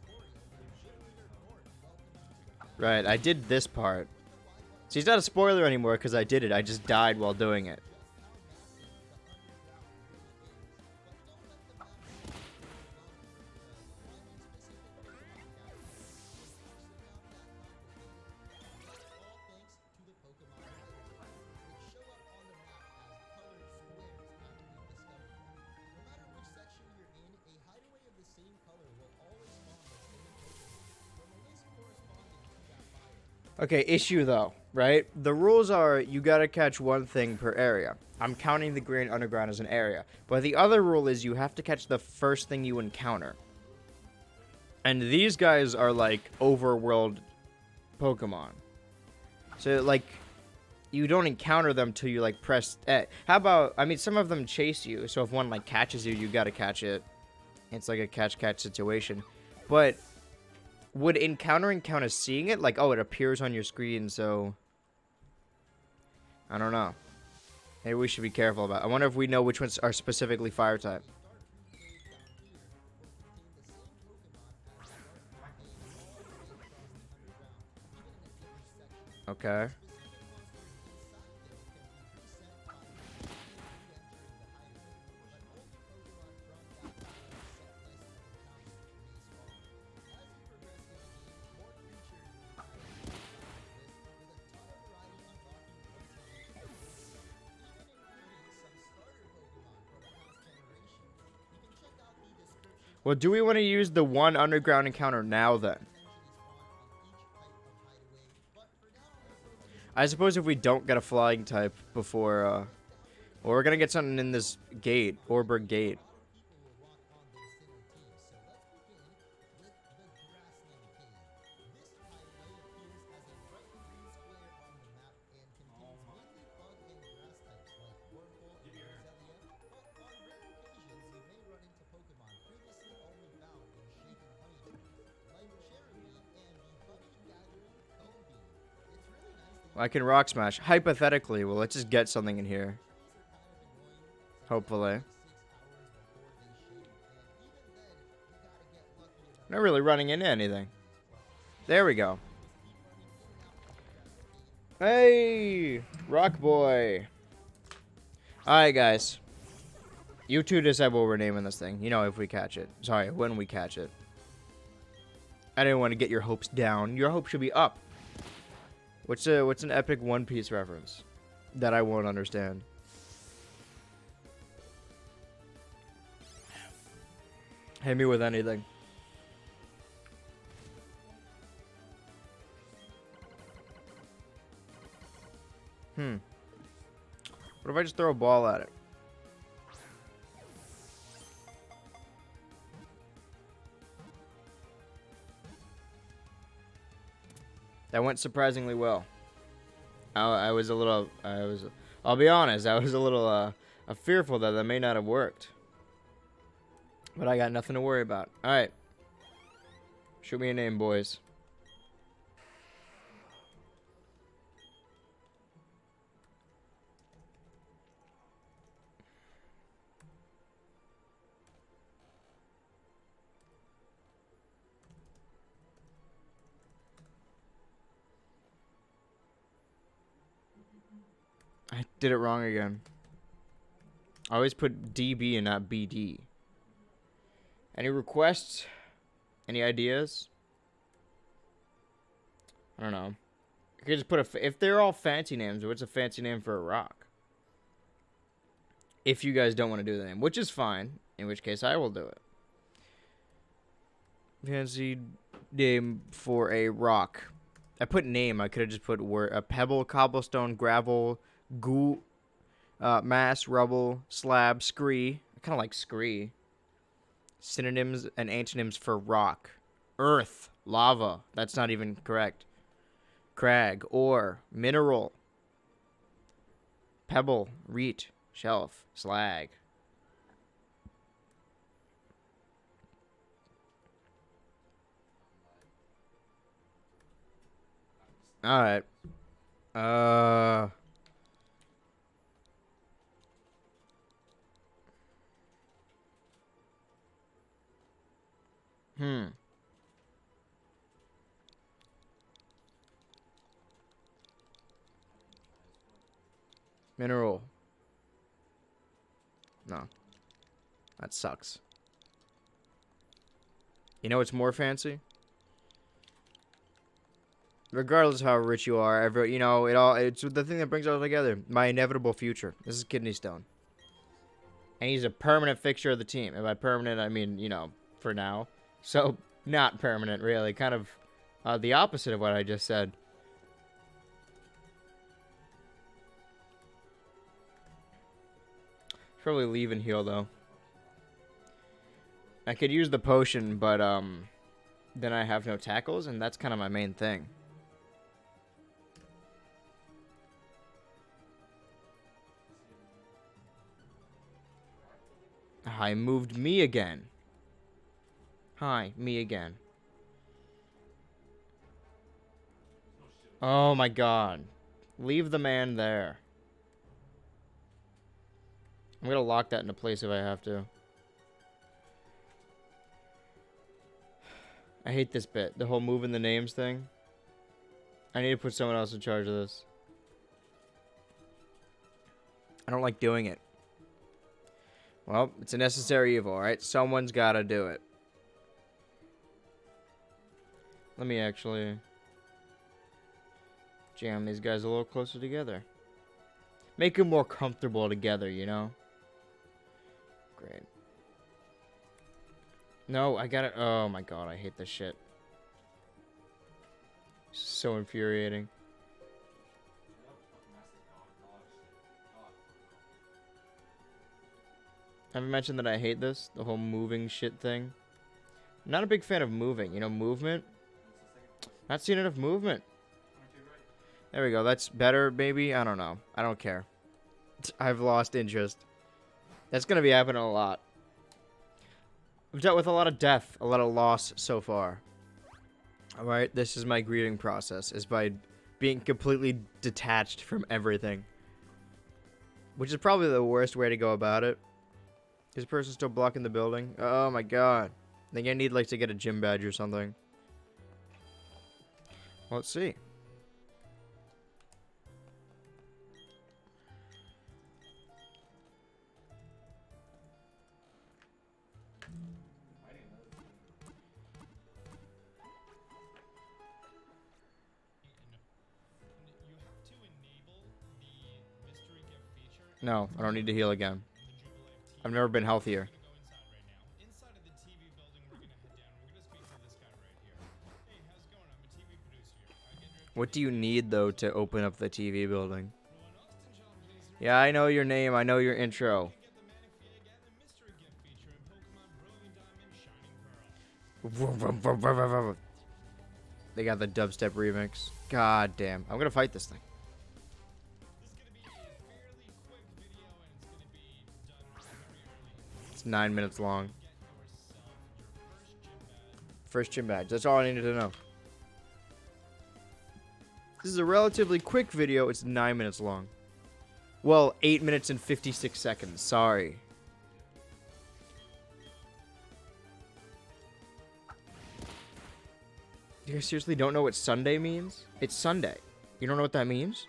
Right, I did this part. So it's not a spoiler anymore because I did it. I just died while doing it. Okay, issue though, right? The rules are you gotta catch one thing per area. I'm counting the Green Underground as an area. But the other rule is you have to catch the first thing you encounter. And these guys are like overworld Pokemon. So like you don't encounter them till you like press A. How about, I mean, some of them chase you. So if one like catches you gotta catch it. It's like a catch-catch situation. But would encountering count as seeing it? Like, oh, it appears on your screen, so I don't know. Maybe we should be careful about it. I wonder if we know which ones are specifically fire type. Okay. Well, do we want to use the one underground encounter now then? I suppose if we don't get a flying type before, well, we're gonna get something in this gate, Orberg Gate. I can rock smash. Hypothetically, well, let's just get something in here. Hopefully. Not really running into anything. There we go. Hey! Rock Boy. Alright, guys. You two decide what we're naming this thing. You know, if we catch it. Sorry, when we catch it. I didn't want to get your hopes down. Your hopes should be up. What's an epic One Piece reference that I won't understand? Hit me with anything. What if I just throw a ball at it? That went surprisingly well. I'll be honest, I was a little fearful that may not have worked. But I got nothing to worry about. Alright. Shoot me a name, boys. I did it wrong again. I always put DB and not BD. Any requests? Any ideas? I don't know. You could just put if they're all fancy names, what's a fancy name for a rock? If you guys don't want to do the name, which is fine. In which case, I will do it. Fancy name for a rock. I put name. I could have just put word. A pebble, cobblestone, gravel, goo, mass, rubble, slab, scree. I kind of like scree. Synonyms and antonyms for rock. Earth, lava. That's not even correct. Crag, ore, mineral. Pebble, reet, shelf, slag. Alright. Uh... Hmm. Mineral. No. That sucks. You know what's more fancy? Regardless of how rich you are, you know, it's the thing that brings it all together. My inevitable future. This is kidney stone. And he's a permanent fixture of the team. And by permanent, I mean, you know, for now. So, not permanent, really. Kind of the opposite of what I just said. Probably leave and heal, though. I could use the potion, but, then I have no tackles, and that's kind of my main thing. Hi, moved me again. Hi, me again. Oh my god. Leave the man there. I'm gonna lock that into place if I have to. I hate this bit. The whole moving the names thing. I need to put someone else in charge of this. I don't like doing it. Well, it's a necessary evil, alright? Someone's gotta do it. Let me actually jam these guys a little closer together. Make them more comfortable together, you know? Great. No, I gotta... Oh my god, I hate this shit. So infuriating. Haven't mentioned that I hate this, the whole moving shit thing. I'm not a big fan of moving, you know, movement. Not seeing enough movement. There we go, that's better, maybe? I don't know. I don't care. I've lost interest. That's gonna be happening a lot. I've dealt with a lot of death, a lot of loss so far. Alright, this is my grieving process, is by being completely detached from everything. Which is probably the worst way to go about it. Is this person still blocking the building? Oh my god. I think I need like to get a gym badge or something. Well, let's see. No, I don't need to heal again. I've never been healthier. What do you need, though, to open up the TV building? Yeah, I know your name. I know your intro. They got the dubstep remix. God damn. I'm gonna fight this thing. It's 9 minutes long. First gym badge. That's all I needed to know. This is a relatively quick video. It's 9 minutes long. Well, 8 minutes and 56 seconds. Sorry. You guys seriously don't know what Sunday means? It's Sunday. You don't know what that means?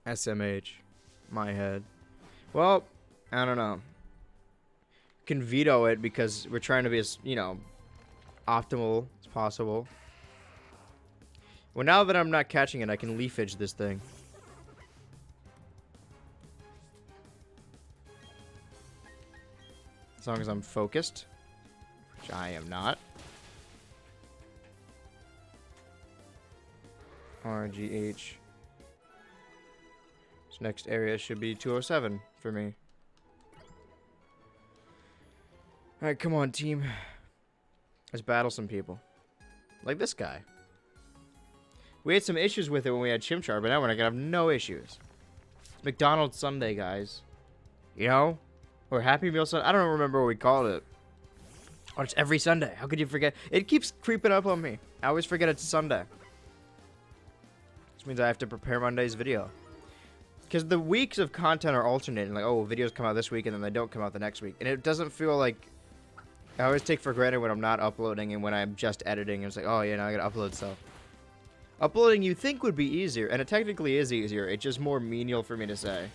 SMH. My head. Well, I don't know. Can veto it because we're trying to be as, you know, optimal as possible. Well, now that I'm not catching it, I can leafage this thing. As long as I'm focused. Which I am not. RGH. This next area should be 207 for me. Alright, come on, team. Let's battle some people. Like this guy. We had some issues with it when we had Chimchar, but now we're not gonna have no issues. It's McDonald's Sunday, guys. You know? Or Happy Meal Sunday. I don't remember what we called it. Oh, it's every Sunday. How could you forget? It keeps creeping up on me. I always forget it's Sunday. Which means I have to prepare Monday's video. Because the weeks of content are alternating. Like, oh, videos come out this week and then they don't come out the next week. And it doesn't feel like... I always take for granted when I'm not uploading and when I'm just editing. It's like, oh, yeah, now I gotta upload stuff. Uploading you think would be easier. And it technically is easier. It's just more menial for me to say.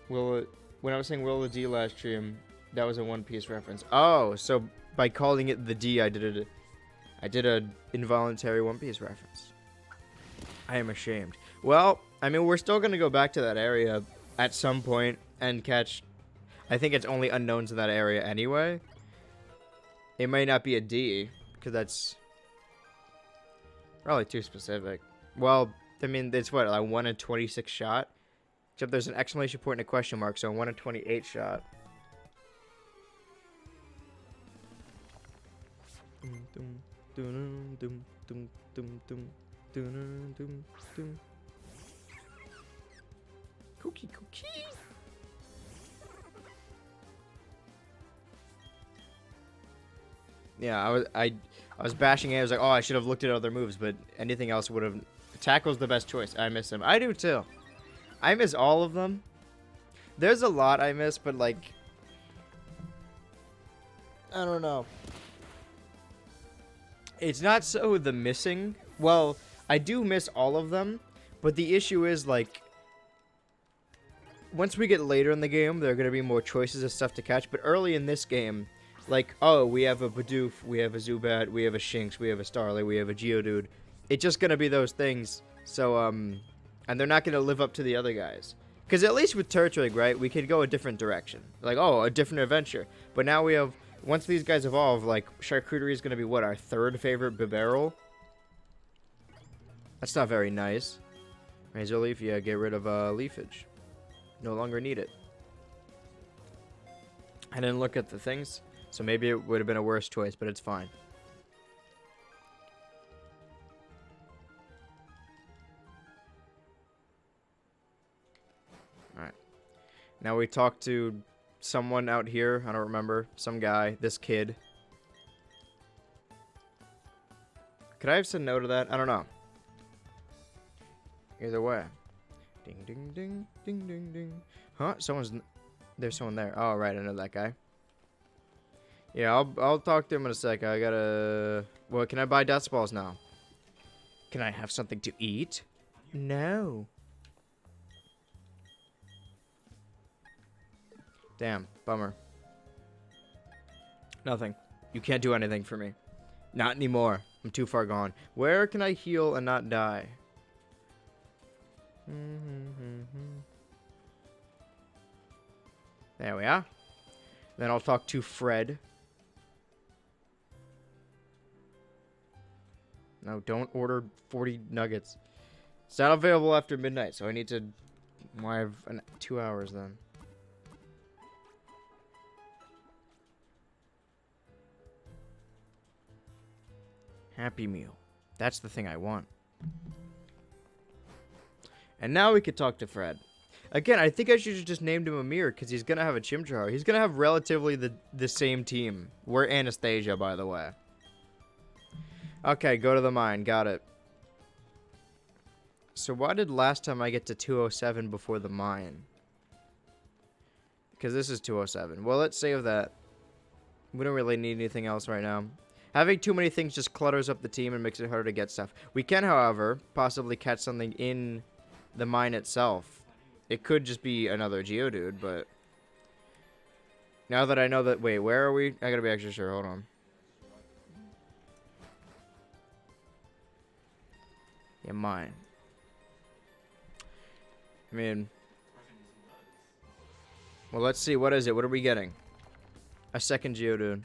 When I was saying Will the D last stream, that was a One Piece reference. Oh, so by calling it the D, I did a involuntary One Piece reference. I am ashamed. Well, I mean, we're still going to go back to that area at some point and catch... I think it's only unknowns in that area anyway. It may not be a D, because that's probably too specific. Well, I mean, it's what, like 1 in 26 shot? Except there's an exclamation point and a question mark, so 1 in 28 shot. Cookie. Yeah, I was bashing it. I was like, oh, I should have looked at other moves, but anything else would have. Tackle's the best choice. I miss him. I do too. I miss all of them. There's a lot I miss, but like, I don't know. It's not so the missing. Well, I do miss all of them, but the issue is like, once we get later in the game, there are going to be more choices of stuff to catch. But early in this game, like, oh, we have a Bidoof, we have a Zubat, we have a Shinx, we have a Starly, we have a Geodude. It's just going to be those things. So, and they're not going to live up to the other guys. Because at least with Turtwig, right, we could go a different direction. Like, oh, a different adventure. But now we have, once these guys evolve, like, Charcuterie is going to be, what, our third favorite Bibarel? That's not very nice. Razor Leaf, yeah, get rid of leafage. No longer need it. I didn't look at the things, so maybe it would have been a worse choice, but it's fine. Alright. Now we talk to someone out here. I don't remember. Some guy. This kid. Could I have said no to that? I don't know. Either way. Ding, ding, ding, ding, ding, ding. Huh? There's someone there. Oh, right. I know that guy. Yeah, I'll talk to him in a sec. I gotta... Well, can I buy Death Balls now? Can I have something to eat? No. Damn. Bummer. Nothing. You can't do anything for me. Not anymore. I'm too far gone. Where can I heal and not die? There we are. Then I'll talk to Fred. No, don't order 40 nuggets. It's not available after midnight, so I need to... Well, I have 2 hours then. Happy Meal. That's the thing I want. And now we could talk to Fred. Again, I think I should have just named him Amir, because he's going to have a Chimchar. He's going to have relatively the same team. We're Anastasia, by the way. Okay, go to the mine. Got it. So why did last time I get to 207 before the mine? Because this is 207. Well, let's save that. We don't really need anything else right now. Having too many things just clutters up the team and makes it harder to get stuff. We can, however, possibly catch something in the mine itself. It could just be another Geodude, but... Now that I know that... Wait, where are we? I gotta be extra sure. Hold on. Yeah, mine. I mean... Well, let's see. What is it? What are we getting? A second Geodude.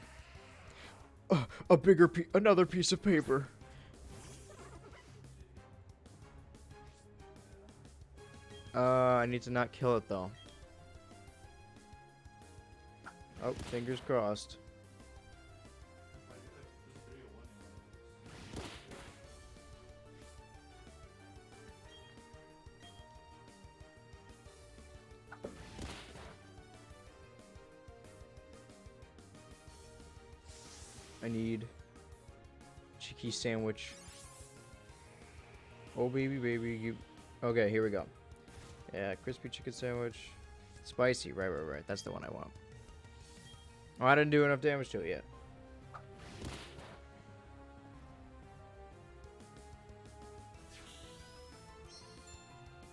A bigger another piece of paper. I need to not kill it, though. Oh, fingers crossed. I need cheeky sandwich. Oh baby, baby, you. Okay, here we go. Yeah, crispy chicken sandwich, spicy. Right, right, right. That's the one I want. Oh, I didn't do enough damage to it yet.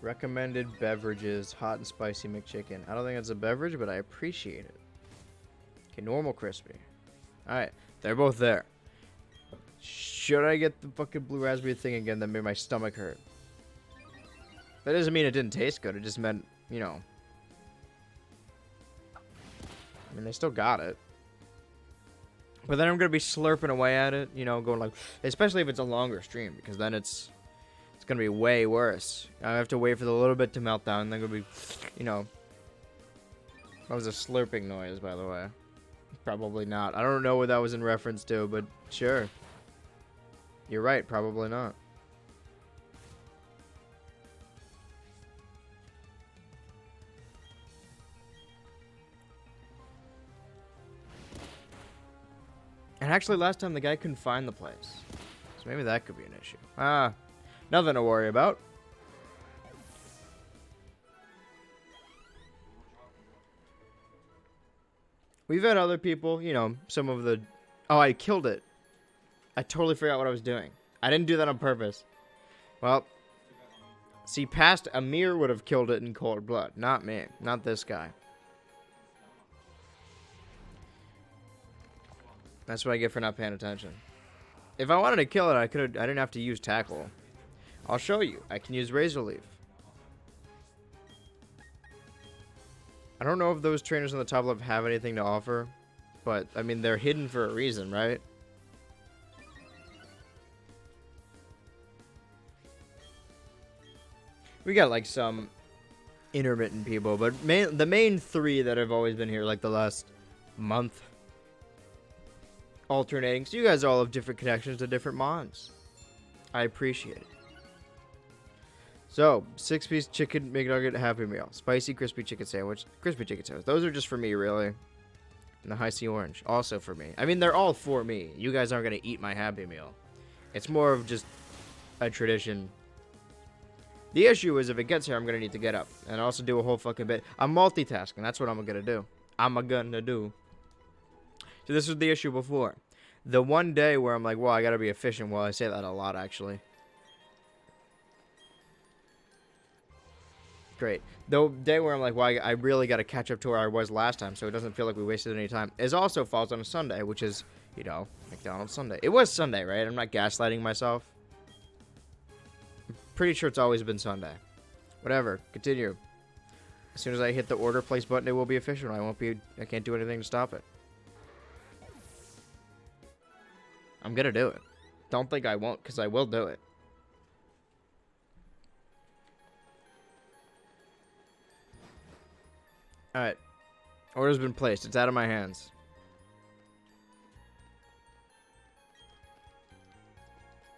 Recommended beverages, hot and spicy McChicken. I don't think it's a beverage, but I appreciate it. Okay, normal crispy. Alright, they're both there. Should I get the fucking blue raspberry thing again that made my stomach hurt? That doesn't mean it didn't taste good. It just meant, you know. I mean, they still got it. But then I'm going to be slurping away at it, you know, going like, especially if it's a longer stream, because then it's going to be way worse. I have to wait for the little bit to melt down, and then going to be, you know. That was a slurping noise, by the way. Probably not. I don't know what that was in reference to, but sure. You're right, probably not. And actually, last time the guy couldn't find the place. So maybe that could be an issue. Ah, nothing to worry about. We've had other people, you know, some of the... Oh, I killed it. I totally forgot what I was doing. I didn't do that on purpose. Well, see, past Amir would have killed it in cold blood. Not me. Not this guy. That's what I get for not paying attention. If I wanted to kill it, I didn't have to use tackle. I'll show you. I can use razor leaf. I don't know if those trainers on the top left have anything to offer, but I mean they're hidden for a reason, right? We got like some intermittent people, but the main three that have always been here like the last month, alternating. So you guys all have different connections to different mods. I appreciate it. So, 6-piece chicken McNugget Happy Meal. Spicy crispy chicken sandwich. Crispy chicken sandwich. Those are just for me, really. And the High C Orange. Also for me. I mean, they're all for me. You guys aren't going to eat my Happy Meal. It's more of just a tradition. The issue is if it gets here, I'm going to need to get up. And also do a whole fucking bit. I'm multitasking. That's what I'm going to do. So this was the issue before. The one day where I'm like, well, I got to be efficient. Well, I say that a lot, actually. Great. The day where I'm like, well, I really got to catch up to where I was last time so it doesn't feel like we wasted any time, is also falls on a Sunday, which is, you know, McDonald's Sunday. It was Sunday, right? I'm not gaslighting myself. I'm pretty sure it's always been Sunday. Whatever. Continue. As soon as I hit the order place button, it will be official. I can't do anything to stop it. I'm going to do it. Don't think I won't, because I will do it. Alright. Order's been placed. It's out of my hands.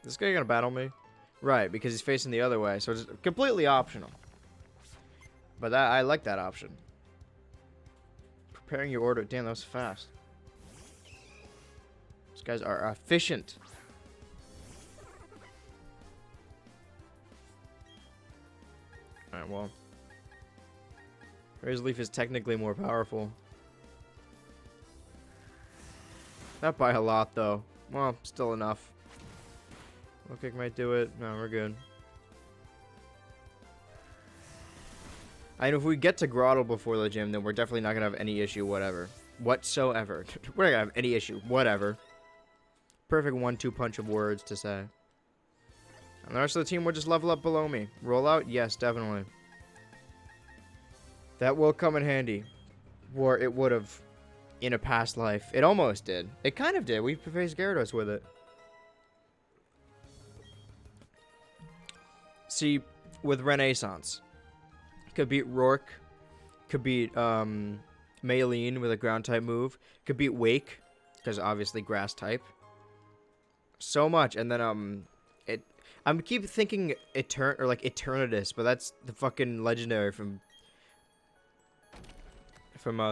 Is this guy gonna battle me? Right, because he's facing the other way, so it's completely optional. But I like that option. Preparing your order. Damn, that was fast. These guys are efficient. Alright, well. Razor Leaf is technically more powerful. Not by a lot, though. Well, still enough. Low kick might do it. No, we're good. And if we get to Grotto before the gym, then we're definitely not going to have any issue whatsoever. We're not going to have any issue. Whatever. Perfect 1-2 punch of words to say. And the rest of the team will just level up below me. Roll out? Yes, definitely. That will come in handy. Or it would have in a past life. It almost did. It kind of did. We faced Gyarados with it. See, with Renaissance. Could beat Rourke. Could beat Maylene with a ground type move. Could beat Wake. Because obviously grass type. So much. And then I keep thinking Eternatus. But that's the fucking legendary from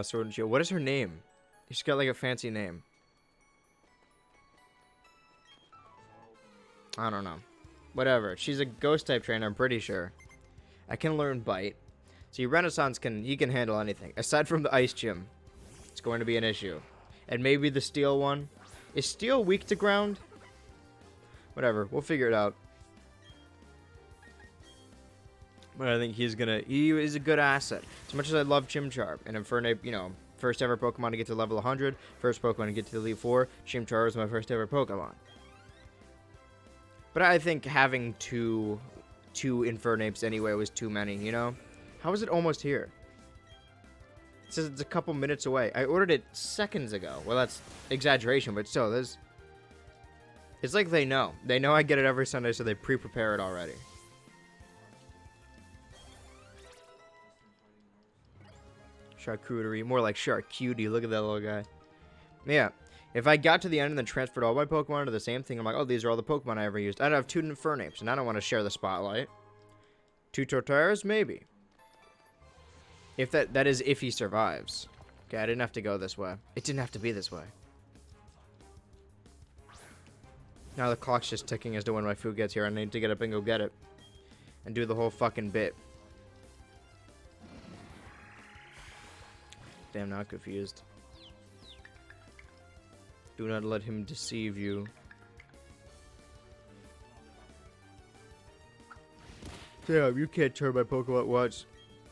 Sword and Shield. What is her name? She's got like a fancy name. I don't know. Whatever. She's a ghost type trainer, I'm pretty sure. I can learn bite. See, Renaissance can handle anything. Aside from the ice gym. It's going to be an issue. And maybe the steel one. Is steel weak to ground? Whatever. We'll figure it out. But I think he is a good asset. As much as I love Chimchar and Infernape, you know, first ever Pokemon to get to level 100, first Pokemon to get to the Elite 4, Chimchar is my first ever Pokemon. But I think having two Infernapes anyway was too many, you know? How is it almost here? It says it's a couple minutes away. I ordered it seconds ago. Well, that's exaggeration, but still, it's like they know. They know I get it every Sunday, so they pre-prepare it already. Charcuterie. More like Charcutie. Look at that little guy. Yeah. If I got to the end and then transferred all my Pokemon to the same thing, I'm like, oh, these are all the Pokemon I ever used. I'd have 2 Infernapes, and I don't want to share the spotlight. 2 Torterras? Maybe. If that is if he survives. Okay, I didn't have to go this way. It didn't have to be this way. Now the clock's just ticking as to when my food gets here. I need to get up and go get it. And do the whole fucking bit. Damn, now I'm confused. Do not let him deceive you. Damn, you can't turn my Pokemon at once.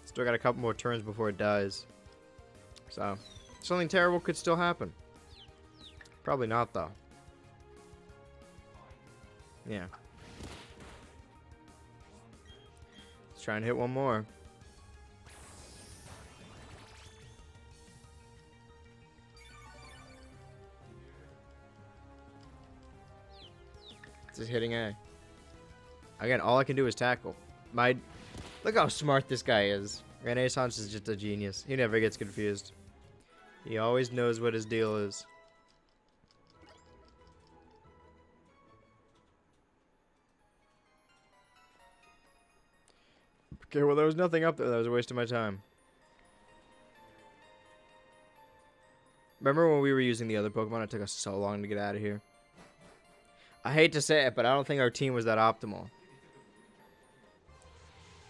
Still got a couple more turns before it dies. So, something terrible could still happen. Probably not, though. Yeah. Let's try and hit one more. Just hitting A. Again, all I can do is tackle. Look how smart this guy is. Renaissance is just a genius. He never gets confused. He always knows what his deal is. Okay, well, there was nothing up there. That was a waste of my time. Remember when we were using the other Pokemon? It took us so long to get out of here. I hate to say it, but I don't think our team was that optimal.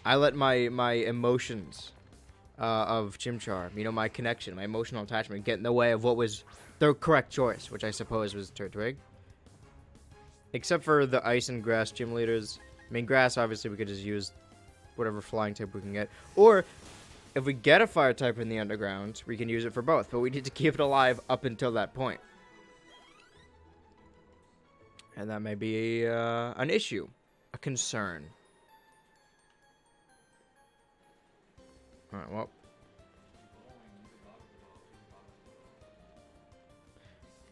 I let my emotions of Chimchar, you know, my connection, my emotional attachment, get in the way of what was the correct choice, which I suppose was Turtwig. Except for the ice and grass gym leaders. I mean, grass, obviously, we could just use whatever flying type we can get. Or, if we get a fire type in the underground, we can use it for both. But we need to keep it alive up until that point. And that may be an issue, a concern. Alright, well.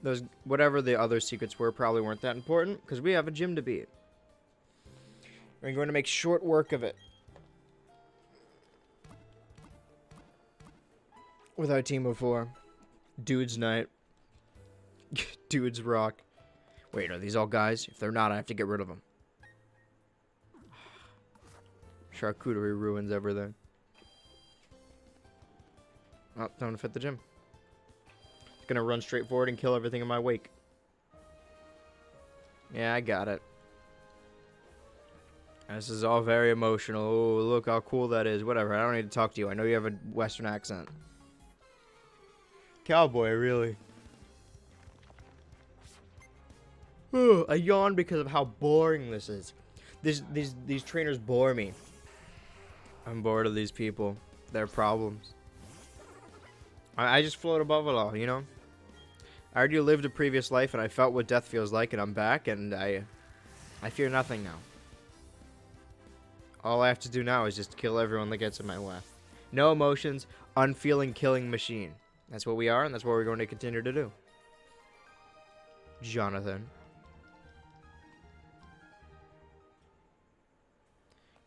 Those, whatever the other secrets were, probably weren't that important, because we have a gym to beat. We're going to make short work of it. With our team of 4. Dude's night. Dude's rock. Wait, are these all guys? If they're not, I have to get rid of them. Charcuterie ruins everything. Oh, time to fit the gym. It's gonna run straight forward and kill everything in my wake. Yeah, I got it. This is all very emotional. Oh, look how cool that is. Whatever, I don't need to talk to you. I know you have a Western accent. Cowboy, really. Oh, I yawn because of how boring this is. These trainers bore me. I'm bored of these people. Their problems. I just float above it all, you know? I already lived a previous life and I felt what death feels like and I'm back and I fear nothing now. All I have to do now is just kill everyone that gets in my way. No emotions, unfeeling killing machine. That's what we are and that's what we're going to continue to do. Jonathan.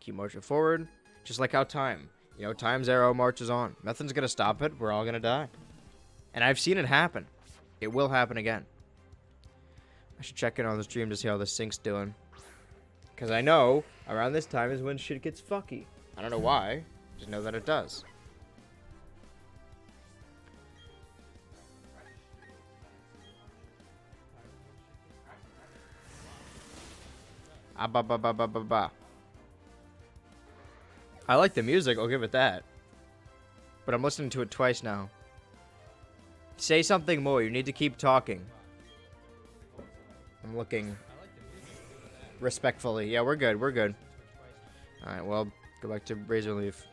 Keep marching forward. Just like how time. You know, time's arrow marches on. Nothing's gonna stop it. We're all gonna die. And I've seen it happen. It will happen again. I should check in on the stream to see how the sync's doing. Because I know around this time is when shit gets fucky. I don't know why. Just know that it does. Ah, ba, ba, ba, ba, ba, ba. I like the music, I'll give it that. But I'm listening to it twice now. Say something more, you need to keep talking. I'm looking respectfully. Yeah, we're good, we're good. Alright, well, go back to Razor Leaf.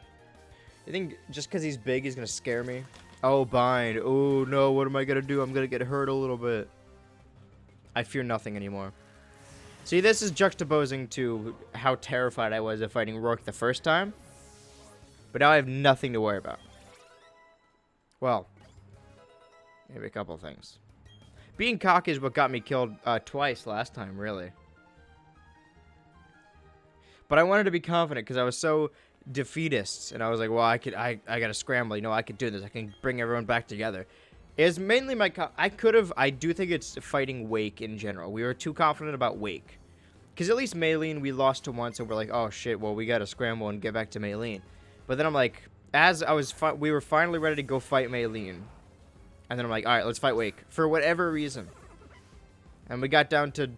You think just because he's big, he's gonna scare me? Oh, bind. Oh, no, what am I gonna do? I'm gonna get hurt a little bit. I fear nothing anymore. See, this is juxtaposing to how terrified I was of fighting Rourke the first time. But now I have nothing to worry about. Well, maybe a couple things. Being cocky is what got me killed twice last time, really. But I wanted to be confident because I was so defeatist, and I was like, well, I gotta scramble. You know, I could do this. I can bring everyone back together. It's mainly my... I do think it's fighting Wake in general. We were too confident about Wake. Because at least Maylene, we lost to once, and we're like, oh, shit, well, we gotta scramble and get back to Maylene. But then I'm like, we were finally ready to go fight Maylene. And then I'm like, alright, let's fight Wake. For whatever reason. And we got down to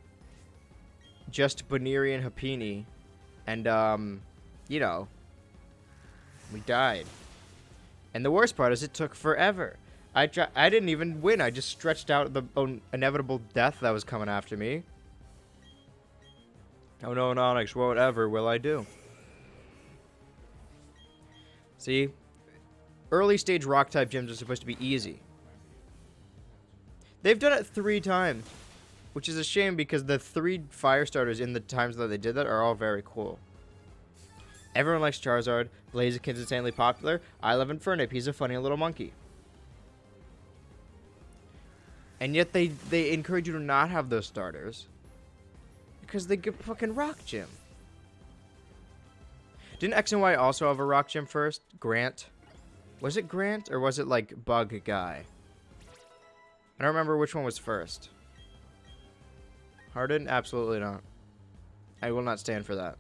just Baniri and Hapini. And, you know, we died. And the worst part is it took forever. I didn't even win. I just stretched out the inevitable death that was coming after me. Oh no, Nonix, whatever will I do? See? Early stage rock type gyms are supposed to be easy. They've done it 3 times. Which is a shame because the 3 fire starters in the times that they did that are all very cool. Everyone likes Charizard. Blaziken's insanely popular. I love Infernape. He's a funny little monkey. And yet they encourage you to not have those starters. Because they get fucking Rock Gym. Didn't X and Y also have a Rock Gym first? Grant? Was it Grant or was it like Bug Guy? I don't remember which one was first. Harden? Absolutely not. I will not stand for that.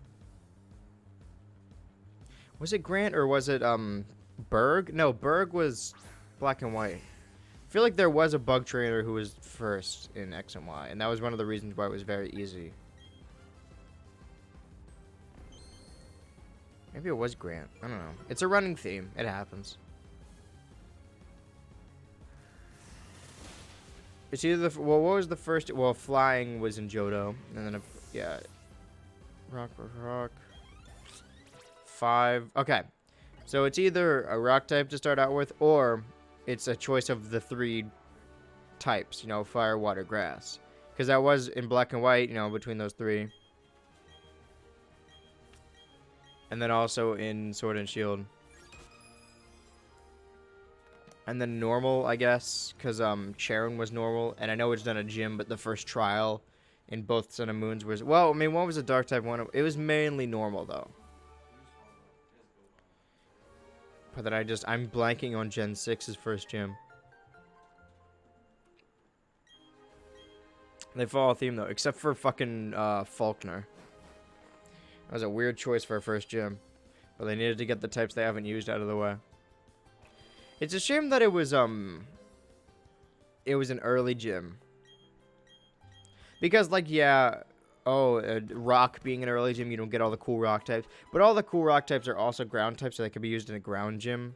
Was it Grant or was it Berg? No, Berg was Black and White. I feel like there was a bug trainer who was first in X and Y, and that was one of the reasons why it was very easy. Maybe it was Grant. I don't know. It's a running theme. It happens. It's either the... Well, what was the first... Well, flying was in Johto. And then, yeah. Rock. 5. Okay. So it's either a rock type to start out with, or it's a choice of the 3 types. You know, fire, water, grass. Because that was in Black and White, you know, between those 3. And then also in Sword and Shield. And then normal, I guess, because Sharon was normal. And I know it's done a gym, but the first trial in both Sun and Moons was... Well, I mean, one was a dark type, one... It was mainly normal, though. But then I'm blanking on Gen 6's first gym. They follow a theme, though, except for fucking Faulkner. That was a weird choice for a first gym. But they needed to get the types they haven't used out of the way. It's a shame that it was an early gym. Because, like, yeah, rock being an early gym, you don't get all the cool rock types. But all the cool rock types are also ground types, so they can be used in a ground gym.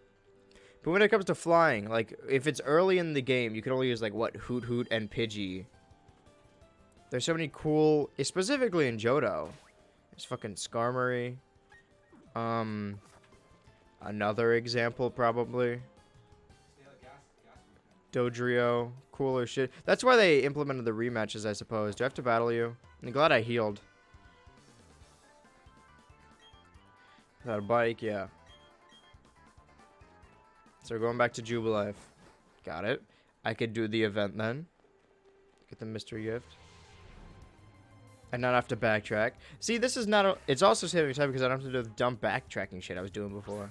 But when it comes to flying, like, if it's early in the game, you can only use, like, what, Hoot Hoot and Pidgey. There's so many cool, specifically in Johto. There's fucking Skarmory. Another example, probably. Dodrio. Cooler shit. That's why they implemented the rematches, I suppose. Do I have to battle you? I'm glad I healed. Without a bike, yeah. So we're going back to Jubilife. Got it. I could do the event then. Get the mystery gift. And not have to backtrack. See, this is not... It's also saving time because I don't have to do the dumb backtracking shit I was doing before.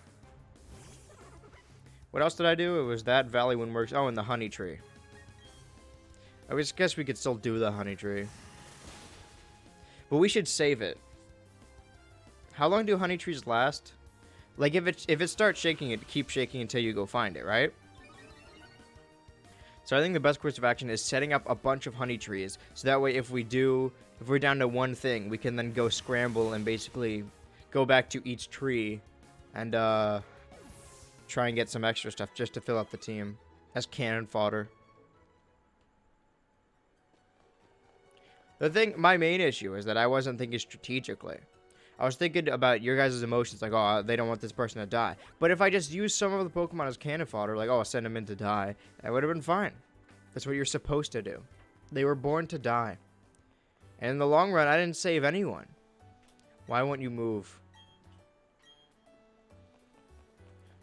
What else did I do? It was that Valley Wind Works. Oh, and the Honey Tree. I guess we could still do the Honey Tree. But we should save it. How long do honey trees last? Like, if it starts shaking, it keeps shaking until you go find it, right? So I think the best course of action is setting up a bunch of honey trees. So that way if we're down to one thing, we can then go scramble and basically go back to each tree and try and get some extra stuff just to fill up the team as cannon fodder. My main issue is that I wasn't thinking strategically. I was thinking about your guys' emotions, like, oh, they don't want this person to die. But if I just use some of the Pokemon as cannon fodder, like, oh, send them in to die, that would have been fine. That's what you're supposed to do. They were born to die. And in the long run, I didn't save anyone. Why won't you move?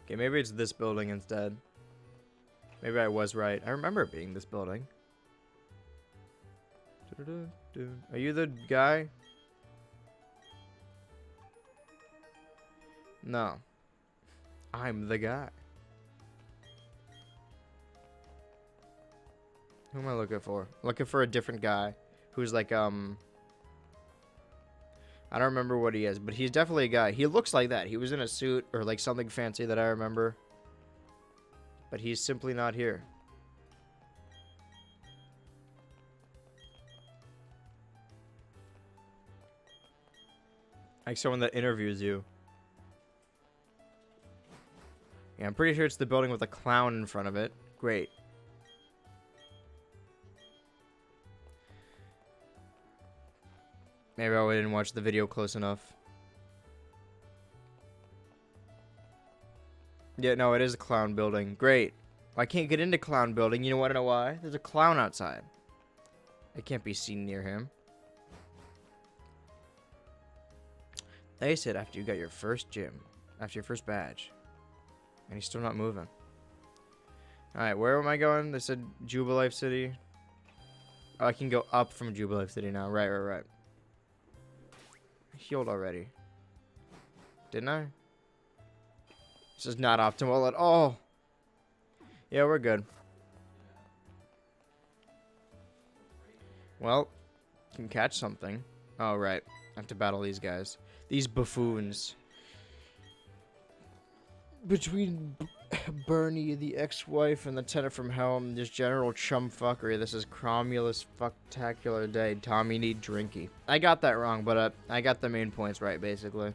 Okay, maybe it's this building instead. Maybe I was right. I remember it being this building. Are you the guy? No. I'm the guy. Who am I looking for? Looking for a different guy. Who's like, I don't remember what he is, but he's definitely a guy. He looks like that. He was in a suit or like something fancy that I remember. But he's simply not here. Like someone that interviews you. Yeah, I'm pretty sure it's the building with a clown in front of it. Great. Maybe I didn't watch the video close enough. Yeah, no, it is a clown building. Great. I can't get into clown building. You want to know why? There's a clown outside. I can't be seen near him. They said after you got your first gym, after your first badge, and he's still not moving. Alright, where am I going? They said Jubilife City. Oh, I can go up from Jubilife City now. Right. I healed already. Didn't I? This is not optimal at all. Yeah, we're good. Well, can catch something. Oh, right. I have to battle these guys. These buffoons. Between Bernie, the ex-wife, and the tenant from Helm, this general chumfuckery. This is Cromulus fucktacular day. Tommy need drinky. I got that wrong, but I got the main points right, basically.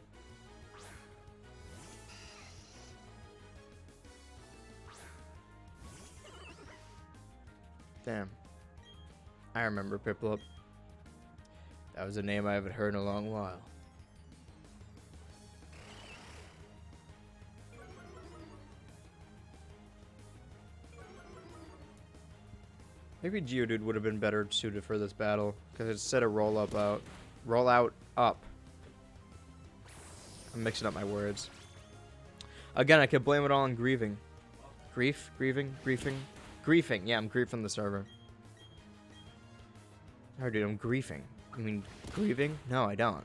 Damn. I remember Piplup. That was a name I haven't heard in a long while. Maybe Geodude would have been better suited for this battle, because it said a roll out up. I'm mixing up my words. Again, I could blame it all on grieving. Griefing? Yeah, I'm griefing the server. Oh, dude, I'm griefing. You mean grieving? No, I don't.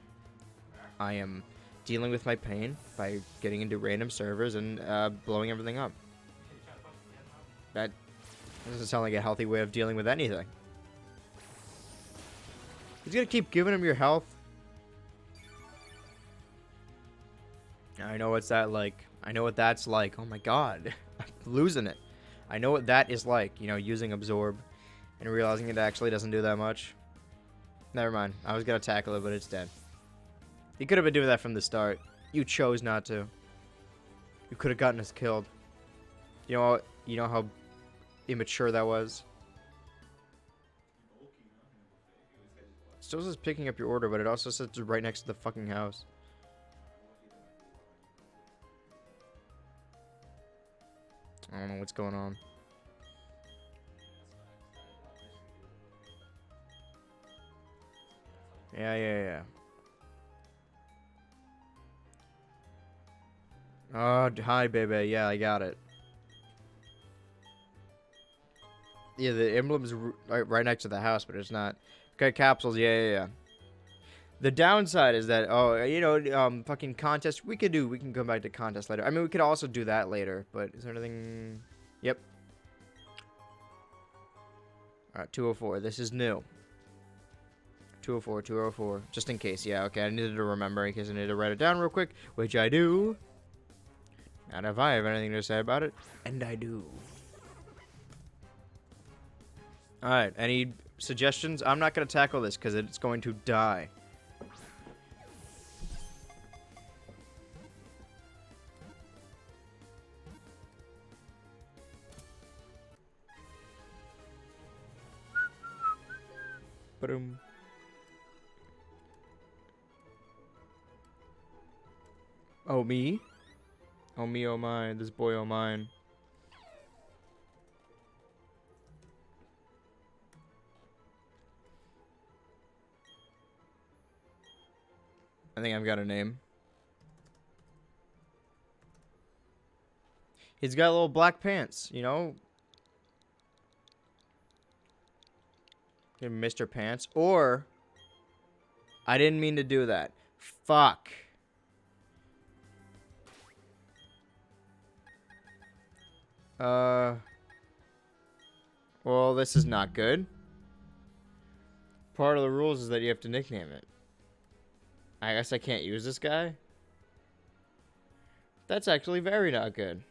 I am dealing with my pain by getting into random servers and blowing everything up. That doesn't sound like a healthy way of dealing with anything. He's gonna keep giving him your health. I know what's that like. I know what that's like. Oh my god. I'm losing it. I know what that is like, you know, using Absorb and realizing it actually doesn't do that much. Never mind. I was gonna tackle it, but it's dead. You could have been doing that from the start. You chose not to. You could have gotten us killed. You know how immature that was. It still says picking up your order, but it also says it's right next to the fucking house. I don't know what's going on. Yeah. Oh, hi, baby. Yeah, I got it. Yeah, the emblem's right next to the house, but it's not. Okay, capsules. Yeah. The downside is that, fucking contest. We can come back to contest later. I mean, we could also do that later, but is there anything? Yep. Alright, 204. This is new. 204. Just in case. Yeah, okay. I needed to remember in case I needed to write it down real quick, which I do. Not if I have anything to say about it. And I do. All right. Any suggestions? I'm not gonna tackle this because it's going to die. Boom. Oh, me? Oh, me, oh, mine. This boy, oh, mine. I think I've got a name. He's got little black pants, you know? Mr. Pants. Or, I didn't mean to do that. Fuck. Well, this is not good. Part of the rules is that you have to nickname it. I guess I can't use this guy? That's actually very not good.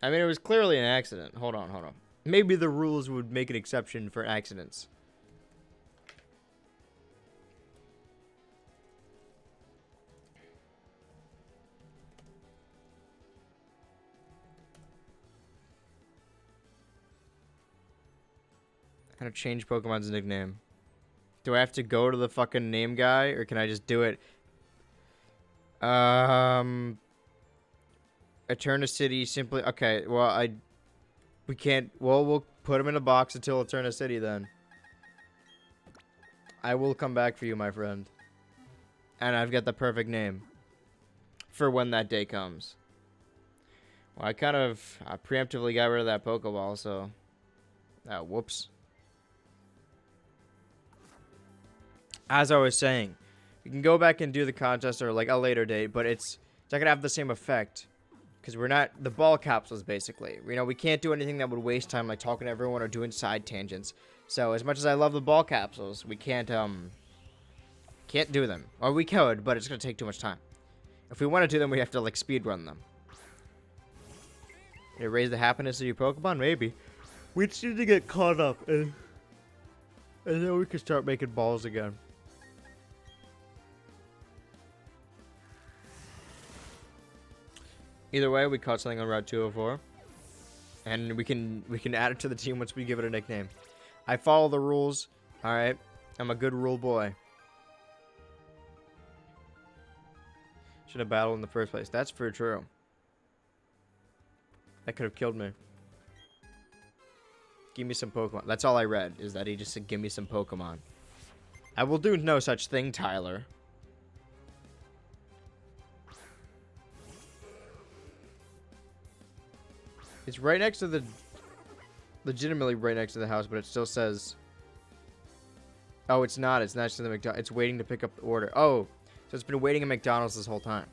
I mean, it was clearly an accident. Hold on, hold on. Maybe the rules would make an exception for accidents. How to change Pokemon's nickname. Do I have to go to the fucking name guy, or can I just do it? Eternity simply... Okay, well, we can't... Well, we'll put him in a box until Eternity then. I will come back for you, my friend. And I've got the perfect name. For when that day comes. Well, I kind of preemptively got rid of that Pokeball, so... whoops. As I was saying, you can go back and do the contest or like a later date, but it's not gonna have the same effect because we're not the ball capsules basically. You know, we can't do anything that would waste time like talking to everyone or doing side tangents. So as much as I love the ball capsules, we can't do them. Or we could, but it's gonna take too much time. If we want to do them, we have to like speed run them. Did it raise the happiness of your Pokemon? Maybe. We just need to get caught up and then we can start making balls again. Either way, we caught something on Route 204. And we can add it to the team once we give it a nickname. I follow the rules. Alright. I'm a good rule boy. Should have battled in the first place. That's for true. That could have killed me. Give me some Pokemon. That's all I read, is that he just said, give me some Pokemon. I will do no such thing, Tyler. It's right next to the... Legitimately right next to the house, but it still says... Oh, it's not. It's next to the McDonald's. It's waiting to pick up the order. Oh, so it's been waiting at McDonald's this whole time.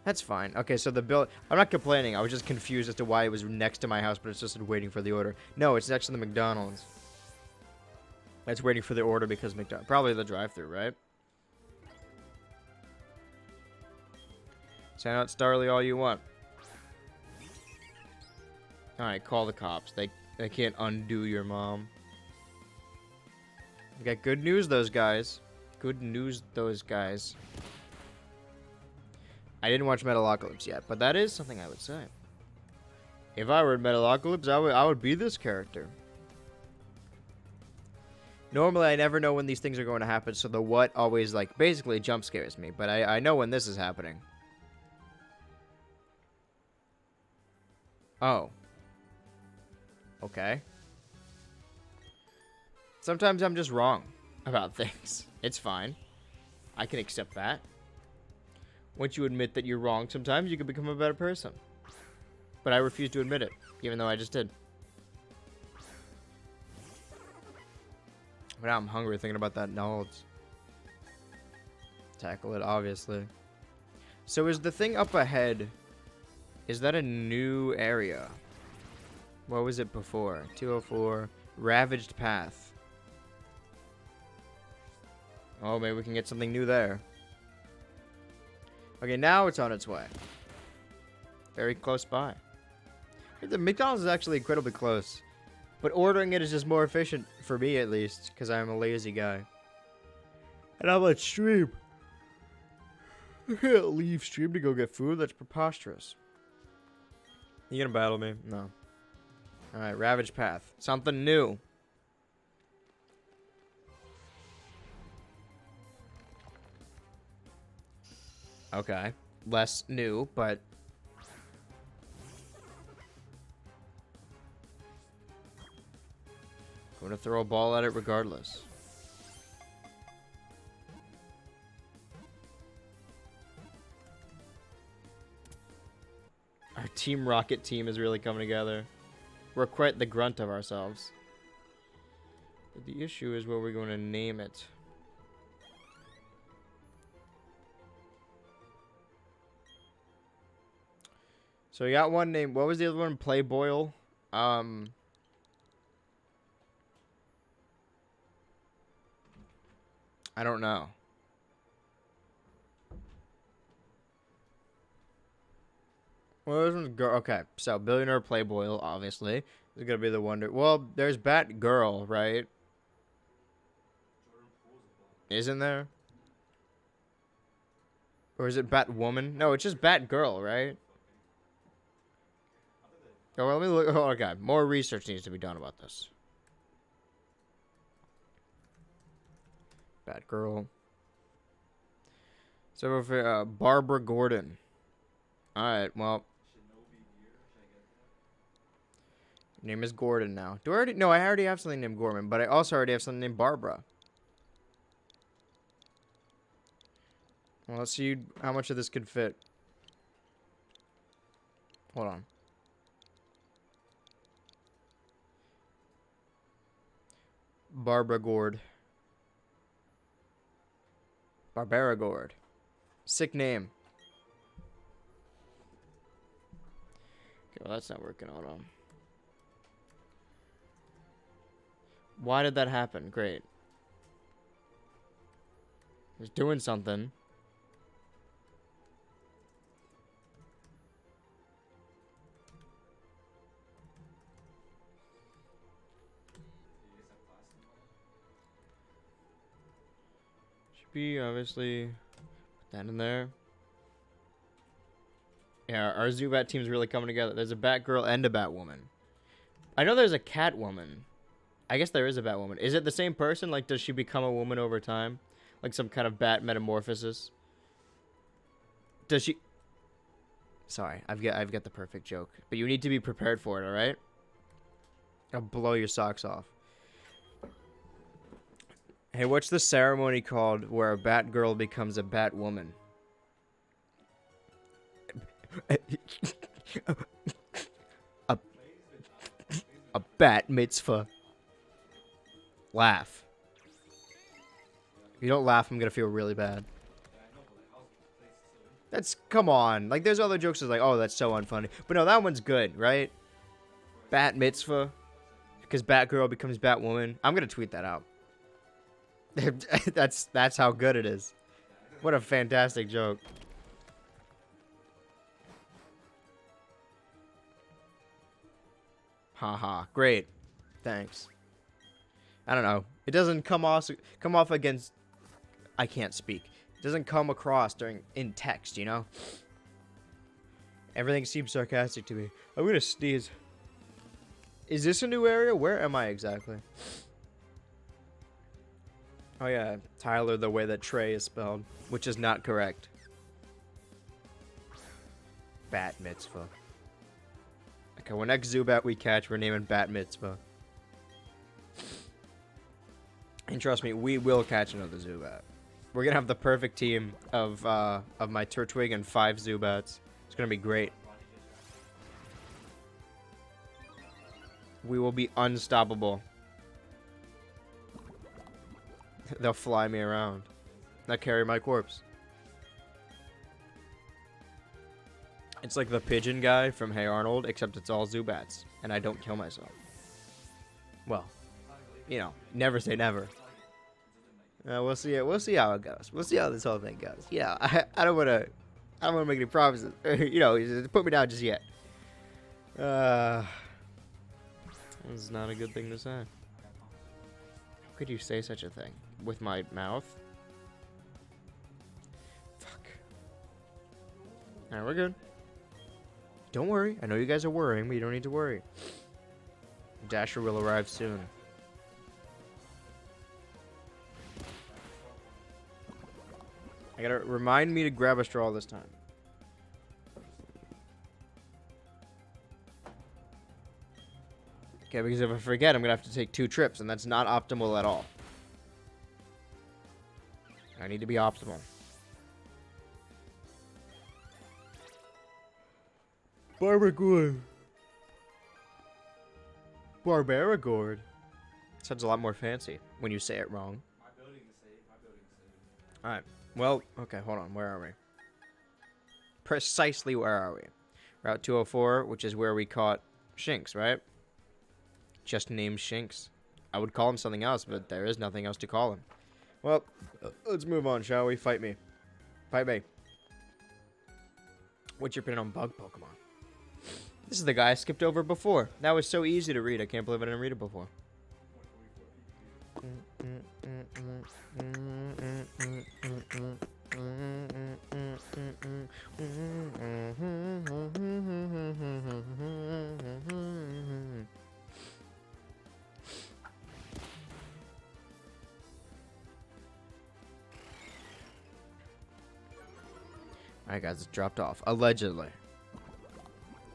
That's fine. Okay, so the bill... I'm not complaining. I was just confused as to why it was next to my house, but it's just waiting for the order. No, it's next to the McDonald's. It's waiting for the order because McDonald's... Probably the drive-thru, right? Sound out Starly all you want. Alright, call the cops. They can't undo your mom. We got good news, those guys. Good news, those guys. I didn't watch Metalocalypse yet, but that is something I would say. If I were in Metalocalypse, I would be this character. Normally, I never know when these things are going to happen, so the what always, like, basically jump scares me. But I know when this is happening. Oh. Okay. Sometimes I'm just wrong about things. It's fine. I can accept that. Once you admit that you're wrong, sometimes you can become a better person. But I refuse to admit it, even though I just did. But now I'm hungry thinking about that knowledge. Tackle it, obviously. So is the thing up ahead... Is that a new area? What was it before? 204. Ravaged Path. Oh, maybe we can get something new there. Okay, now it's on its way. Very close by. The McDonald's is actually incredibly close. But ordering it is just more efficient for me, at least, because I'm a lazy guy. And I'm on stream. I can't leave stream to go get food. That's preposterous. You gonna battle me? No. Alright, Ravage Path. Something new. Okay. Less new, but... going to throw a ball at it regardless. Our Team Rocket team is really coming together. We're quite the grunt of ourselves. But the issue is what we're going to name it. So we got one name. What was the other one? Playboyle. I don't know. Well, this one's girl. Okay, so billionaire Playboyle, obviously, is gonna be the wonder. Well, there's Batgirl, right? Isn't there? Or is it Batwoman? No, it's just Batgirl, right? Oh, well, let me look. Oh, okay, more research needs to be done about this. Batgirl. So for Barbara Gordon. All right, well. Name is Gordon now. Do I already? No, I already have something named Gorman, but I also already have something named Barbara. Well, let's see how much of this could fit. Hold on. Barbara Gord. Barbara Gord. Sick name. Okay, well, that's not working out on. Why did that happen? Great. He's doing something. Should be obviously put that in there. Yeah, our Zubat team's really coming together. There's a Batgirl and a Batwoman. I know there's a Catwoman. I guess there is a Batwoman. Is it the same person? Like, does she become a woman over time? Like some kind of bat metamorphosis? Does she... Sorry, I've got the perfect joke. But you need to be prepared for it, alright? I'll blow your socks off. Hey, what's the ceremony called where a Batgirl becomes a Batwoman? A bat mitzvah. Laugh. If you don't laugh, I'm gonna feel really bad. That's, come on. Like, there's other jokes that's like, oh, that's so unfunny. But no, that one's good, right? Bat mitzvah. Because Batgirl becomes Batwoman. I'm gonna tweet that out. that's how good it is. What a fantastic joke. Haha, great. Thanks. I don't know. It doesn't come off against... I can't speak. It doesn't come across in text, you know? Everything seems sarcastic to me. I'm gonna sneeze. Is this a new area? Where am I exactly? Oh yeah, Tyler, the way that Trey is spelled, which is not correct. Bat mitzvah. Okay, well, next Zubat we catch, we're naming Bat Mitzvah. And trust me, we will catch another Zubat. We're gonna have the perfect team of my Turtwig and 5 Zubats. It's gonna be great. We will be unstoppable. They'll fly me around. They'll carry my corpse. It's like the pigeon guy from Hey Arnold, except it's all Zubats, and I don't kill myself. Well, you know, never say never. We'll see. We'll see how it goes. We'll see how this whole thing goes. You know, I don't want to make any promises. You know, put me down just yet. That's not a good thing to say. How could you say such a thing? With my mouth? Fuck. Alright, we're good. Don't worry. I know you guys are worrying, but you don't need to worry. Dasher will arrive soon. I gotta remind me to grab a straw this time. Okay, because if I forget, I'm gonna have to take 2 trips, and that's not optimal at all. I need to be optimal. Barbaragord. Barbaragord. Sounds a lot more fancy when you say it wrong. My building is safe. My building is safe. Alright. Well, okay, hold on. Where are we? Precisely where are we? Route 204, which is where we caught Shinx, right? Just named Shinx. I would call him something else, but there is nothing else to call him. Well, let's move on, shall we? Fight me. Fight me. What's your opinion on bug Pokemon? This is the guy I skipped over before. That was so easy to read. I can't believe I didn't read it before. Alright guys, it's dropped off. Allegedly.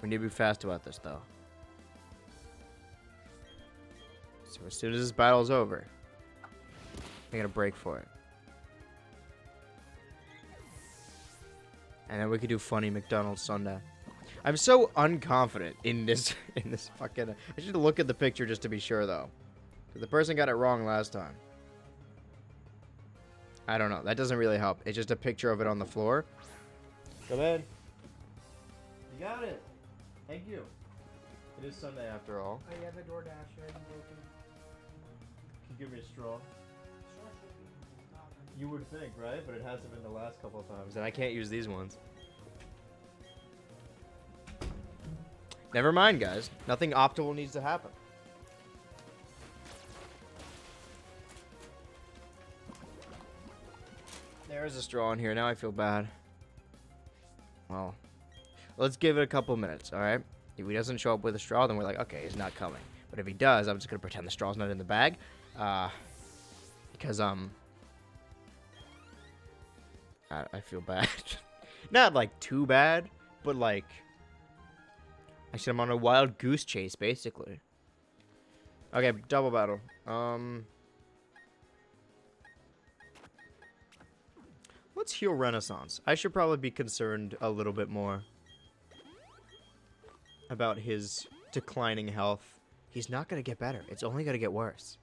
We need to be fast about this though. So as soon as this battle's over, I gotta break for it. And then we could do funny McDonald's Sunday. I'm so unconfident in this fucking... I should look at the picture just to be sure though. 'Cause the person got it wrong last time. I don't know. That doesn't really help. It's just a picture of it on the floor. Come in. You got it. Thank you. It is Sunday after all. Oh, yeah, the DoorDash already broken. Can you give me a straw? You would think, right? But it hasn't been the last couple of times, and I can't use these ones. Never mind, guys. Nothing optimal needs to happen. There is a straw in here. Now I feel bad. Well, let's give it a couple minutes, alright? If he doesn't show up with a straw, then we're like, okay, he's not coming. But if he does, I'm just going to pretend the straw's not in the bag. Because, I feel bad. Not, like, too bad, but, like, I said I'm on a wild goose chase, basically. Okay, double battle. Let's heal Renaissance. I should probably be concerned a little bit more about his declining health. He's not going to get better. It's only going to get worse.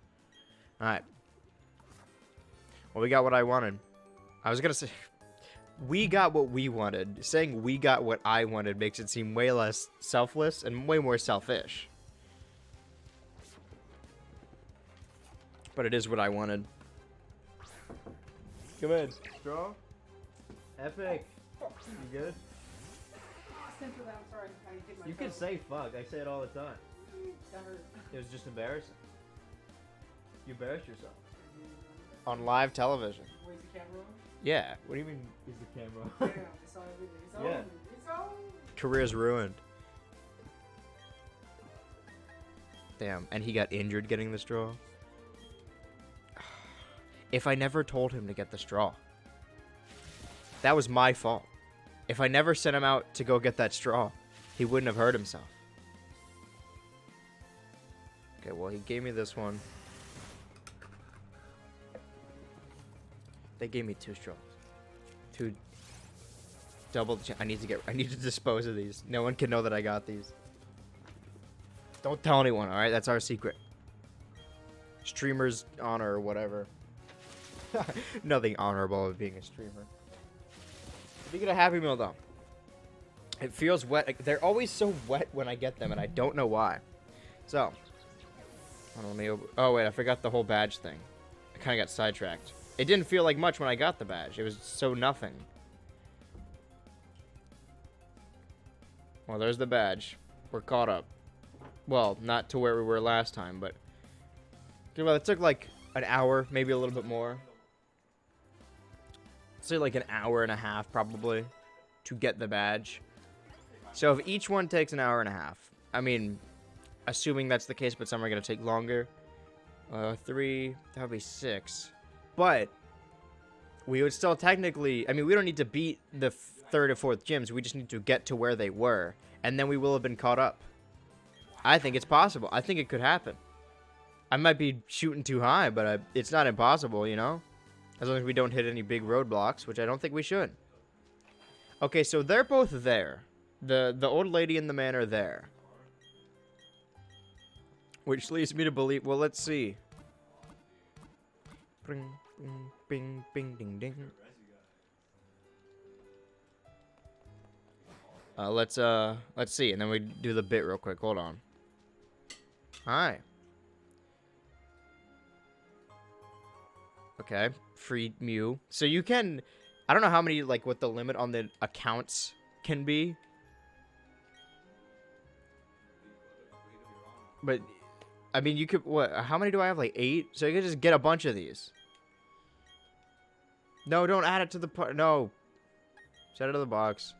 Alright. Well, we got what I wanted. I was going to say... We got what we wanted. Saying we got what I wanted makes it seem way less selfless and way more selfish. But it is what I wanted. Come in. Straw? Epic. You good? You can say fuck. I say it all the time. It was just embarrassing. You embarrassed yourself. On live television. Where's the camera on? Yeah. What do you mean, is the camera on? Yeah, it's on everything. It's on. Yeah. It's on. Career's ruined. Damn. And he got injured getting the straw. If I never told him to get the straw. That was my fault. If I never sent him out to go get that straw, he wouldn't have hurt himself. Okay, well, he gave me this one. They gave me 2 straws. 2 double. I need to dispose of these. No one can know that I got these. Don't tell anyone, all right? That's our secret. Streamer's honor or whatever. Nothing honorable of being a streamer. If you get a Happy Meal, though, it feels wet. They're always so wet when I get them, and I don't know why. So, let me oh wait, I forgot the whole badge thing. I kind of got sidetracked. It didn't feel like much when I got the badge. It was so nothing. Well, there's the badge. We're caught up. Well, not to where we were last time, but well, it took like an hour, maybe a little bit more. Say like an hour and a half probably to get the badge. So if each one takes an hour and a half, I mean, assuming that's the case, but some are gonna take longer. 3, that would be 6. But we would still technically, I mean, we don't need to beat the 3rd or 4th gyms. We just need to get to where they were, and then we will have been caught up. I think it's possible. I think it could happen. I might be shooting too high, but it's not impossible, you know? As long as we don't hit any big roadblocks, which I don't think we should. Okay, so they're both there. The old lady and the man are there. Which leads me to believe, well, let's see. Bing, bing, bing, bing, ding, ding. Let's see, and then we do the bit real quick. Hold on. Hi. Okay, free Mew. So you can, I don't know how many, like, what the limit on the accounts can be. But, I mean, you could, what, how many do I have? Like 8? So you could just get a bunch of these. No, don't add it to the part. No. Set it to the box.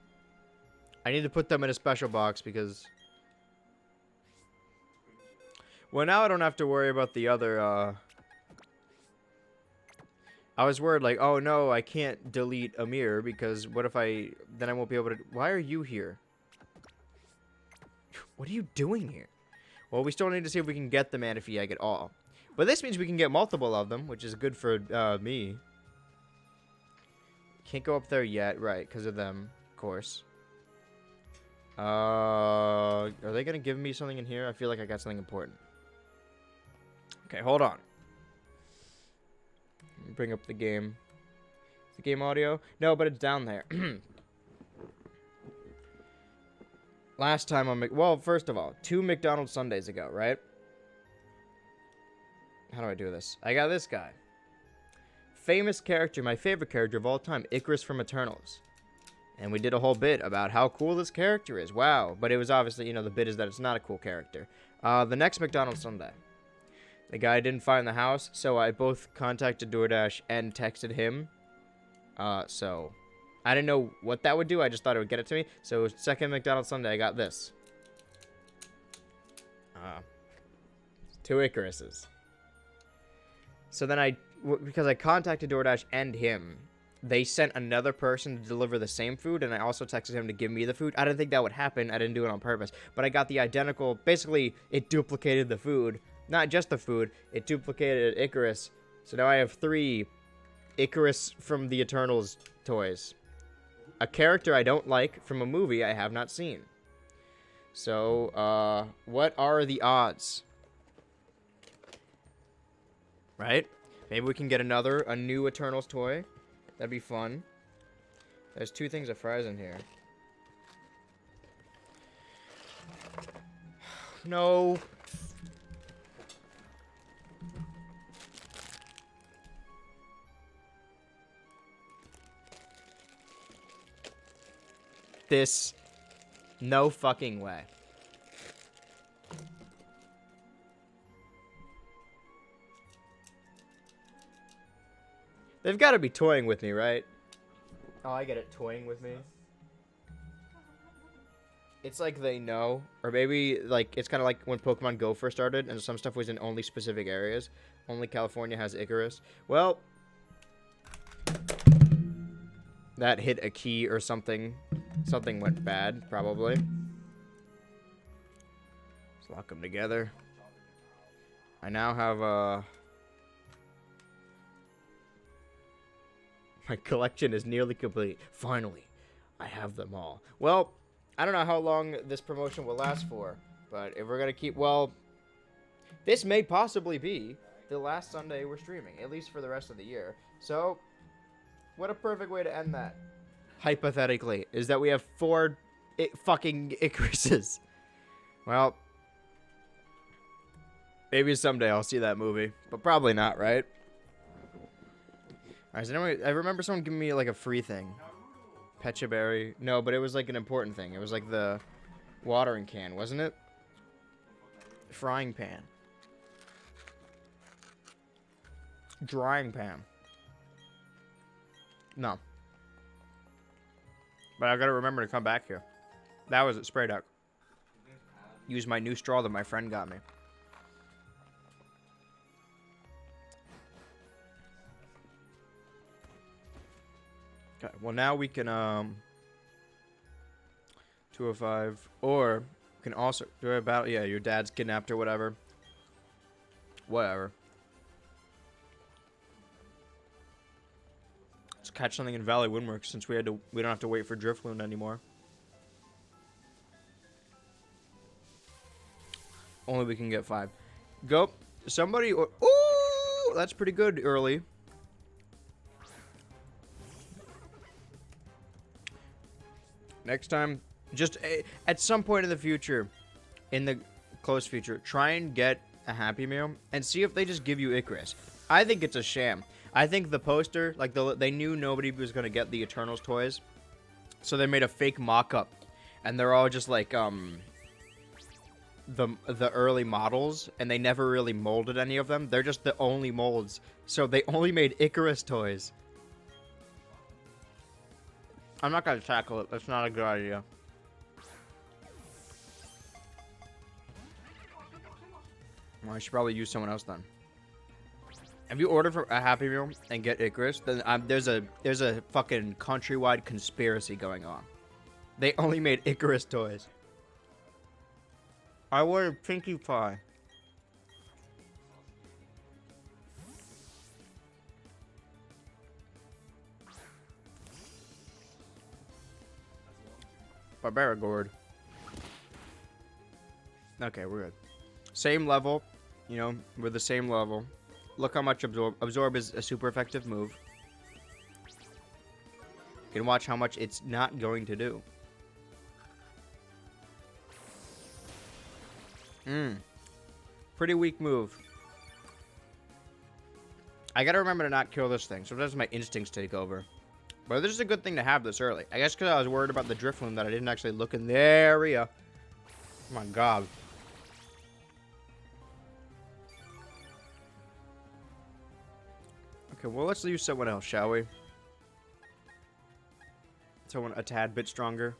I need to put them in a special box because... Well, now I don't have to worry about the other, I was worried, like, oh no, I can't delete Amir because what if then I won't be able to... Why are you here? What are you doing here? Well, we still need to see if we can get the Manaphy egg at all. But this means we can get multiple of them, which is good for me. Can't go up there yet, right, because of them, of course. Are they going to give me something in here? I feel like I got something important. Okay, hold on. Bring up the game. Is the game audio? No, but it's down there. Last time on well, first of all, 2 McDonald's Sundays ago, right? How do I do this? I got this guy. Famous character, my favorite character of all time, Icarus from Eternals. And we did a whole bit about how cool this character is. Wow. But it was obviously, you know, the bit is that it's not a cool character. The next McDonald's Sunday. The guy didn't find the house, so I both contacted DoorDash and texted him. So I didn't know what that would do. I just thought it would get it to me. So second McDonald's Sunday, I got this. 2 Icaruses. So then because I contacted DoorDash and him, they sent another person to deliver the same food, and I also texted him to give me the food. I didn't think that would happen. I didn't do it on purpose. But I got the identical, basically, it duplicated the food. Not just the food, it duplicated Icarus. So now I have 3 Icarus from the Eternals toys. A character I don't like from a movie I have not seen. So, what are the odds? Right? Maybe we can get a new Eternals toy. That'd be fun. There's 2 things of fries in here. No. This, no fucking way. They've got to be toying with me, right? Oh, I get it, toying with me. It's like they know, or maybe like it's kind of like when Pokemon Go first started, and some stuff was in only specific areas. Only California has Icarus. Well, that hit a key or something. Something went bad, probably. Let's lock them together. I now have my collection is nearly complete. Finally, I have them all. Well, I don't know how long this promotion will last for, but if we're gonna keep, well, this may possibly be the last Sunday we're streaming, at least for the rest of the year. So, what a perfect way to end that. Hypothetically, is that we have 4 fucking Icaruses. Well, maybe someday I'll see that movie, but probably not, right? Alright, so anyway, I remember someone giving me like a free thing. Pecha berry. No, but it was like an important thing. It was like the watering can, wasn't it? frying pan. Drying pan. No. But I gotta remember to come back here. That was at Spray Duck. Use my new straw that my friend got me. Okay, well now we can 205, or we can also do a battle. Yeah, your dad's kidnapped or whatever. Whatever. Let's catch something in Valley Windworks since we don't have to wait for Driftloon anymore. Only we can get 5. Go. Somebody. Ooh, that's pretty good early. Next time, just at some point in the future, in the close future, try and get a Happy Meal and see if they just give you Icarus. I think it's a sham. I think the poster, like they knew nobody was gonna get the Eternals toys, so they made a fake mock-up, and they're all just like the early models, and they never really molded any of them. They're just the only molds, so they only made Icarus toys. I'm not gonna tackle it. That's not a good idea. Well, I should probably use someone else then. If you order for a Happy Meal and get Icarus, then there's a fucking countrywide conspiracy going on. They only made Icarus toys. I wanted Pinkie Pie. Barbaragord. Okay, we're good. Same level. You know, we're the same level. Look how much Absorb. Absorb is a super effective move. You can watch how much it's not going to do. Pretty weak move. I gotta remember to not kill this thing. Sometimes my instincts take over. But this is a good thing to have this early. I guess because I was worried about the Driftloon that I didn't actually look in the area. Oh my god. Okay, well, let's use someone else, shall we? Someone a tad bit stronger.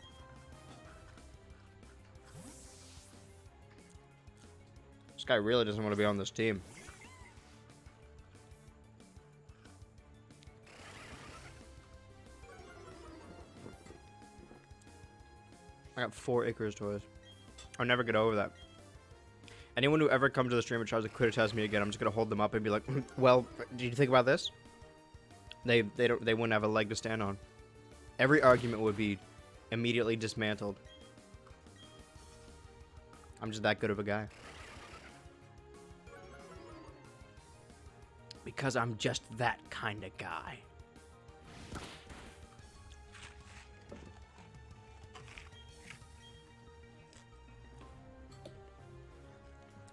This guy really doesn't want to be on this team. I got 4 Icarus toys. I'll never get over that. Anyone who ever comes to the stream and tries to criticize me again, I'm just gonna hold them up and be like, "Well, did you think about this?" They wouldn't have a leg to stand on. Every argument would be immediately dismantled. I'm just that good of a guy. Because I'm just that kind of guy.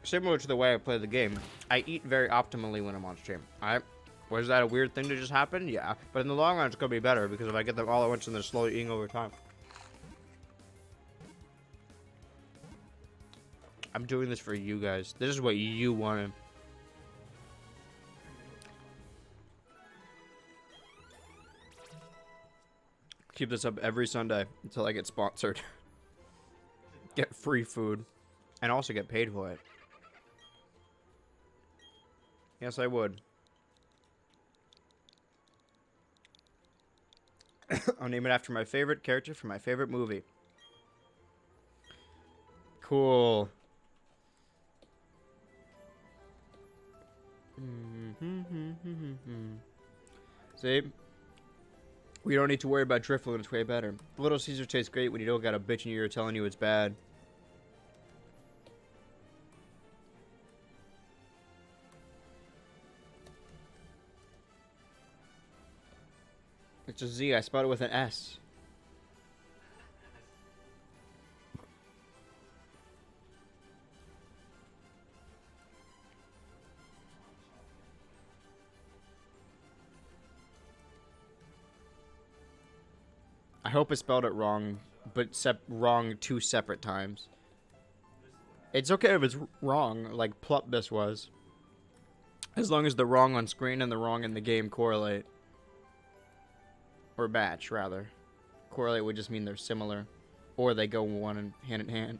Similar to the way I play the game, I eat very optimally when I'm on stream. Alright? Was that a weird thing to just happen? Yeah. But in the long run, it's going to be better because if I get them all at once and they're slowly eating over time. I'm doing this for you guys. This is what you wanted. Keep this up every Sunday until I get sponsored. Get free food. And also get paid for it. Yes, I would. I'll name it after my favorite character from my favorite movie. Cool. See? We don't need to worry about Driftloon, it's way better. Little Caesar tastes great when you don't got a bitch in your ear telling you it's bad. It's a Z. I spelled it with an S. I hope I spelled it wrong, but wrong 2 separate times. It's okay if it's wrong, like Plupbus was. As long as the wrong on screen and the wrong in the game correlate. Or match, rather. Correlate would just mean they're similar. Or they go hand in hand.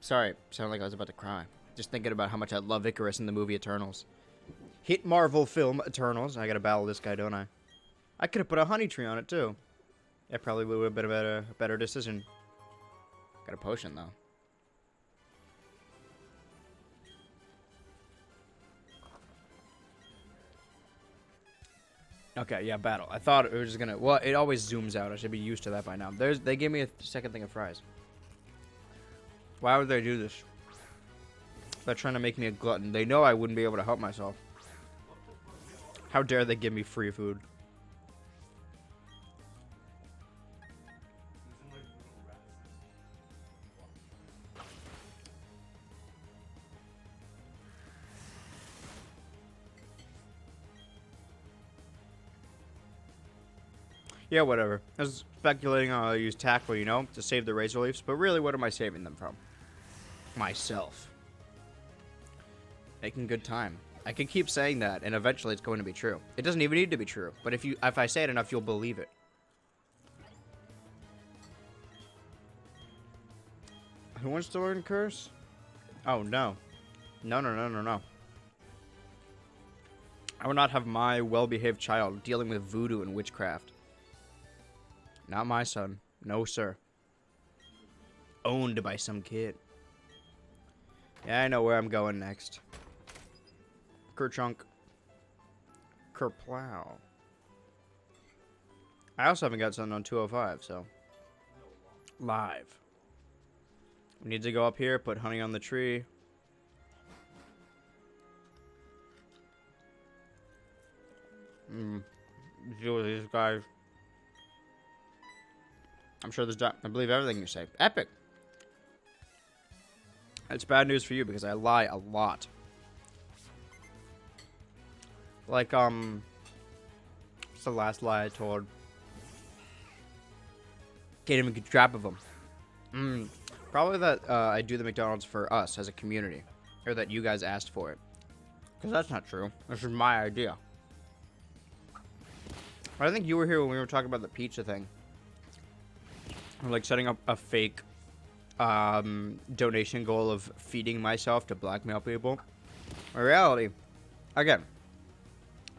Sorry, sounded like I was about to cry. Just thinking about how much I love Icarus in the movie Eternals. Hit Marvel film Eternals. I gotta battle this guy, don't I? I could have put a honey tree on it, too. That probably would have been a better decision. Got a potion, though. Okay, yeah, battle. I thought it was just gonna... Well, it always zooms out. I should be used to that by now. They gave me a second thing of fries. Why would they do this? They're trying to make me a glutton. They know I wouldn't be able to help myself. How dare they give me free food? Yeah, whatever. I was speculating I'll use tackle, you know, to save the razor leaves, but really, what am I saving them from? Myself. Making good time. I can keep saying that, and eventually it's going to be true. It doesn't even need to be true, but if I say it enough, you'll believe it. Who wants to learn curse? Oh, no. No. I will not have my well-behaved child dealing with voodoo and witchcraft. Not my son. No, sir. Owned by some kid. Yeah, I know where I'm going next. Kerchunk. Kerplow. I also haven't got something on 205, so. Live. We need to go up here, put honey on the tree. Deal with these guys. I'm sure there's... I believe everything you say. Epic! It's bad news for you because I lie a lot. Like, what's the last lie I told? Can't even keep track of them. Probably that I do the McDonald's for us as a community. Or that you guys asked for it. Because that's not true. This is my idea. I think you were here when we were talking about the pizza thing. Like setting up a fake donation goal of feeding myself to blackmail people. In reality, again,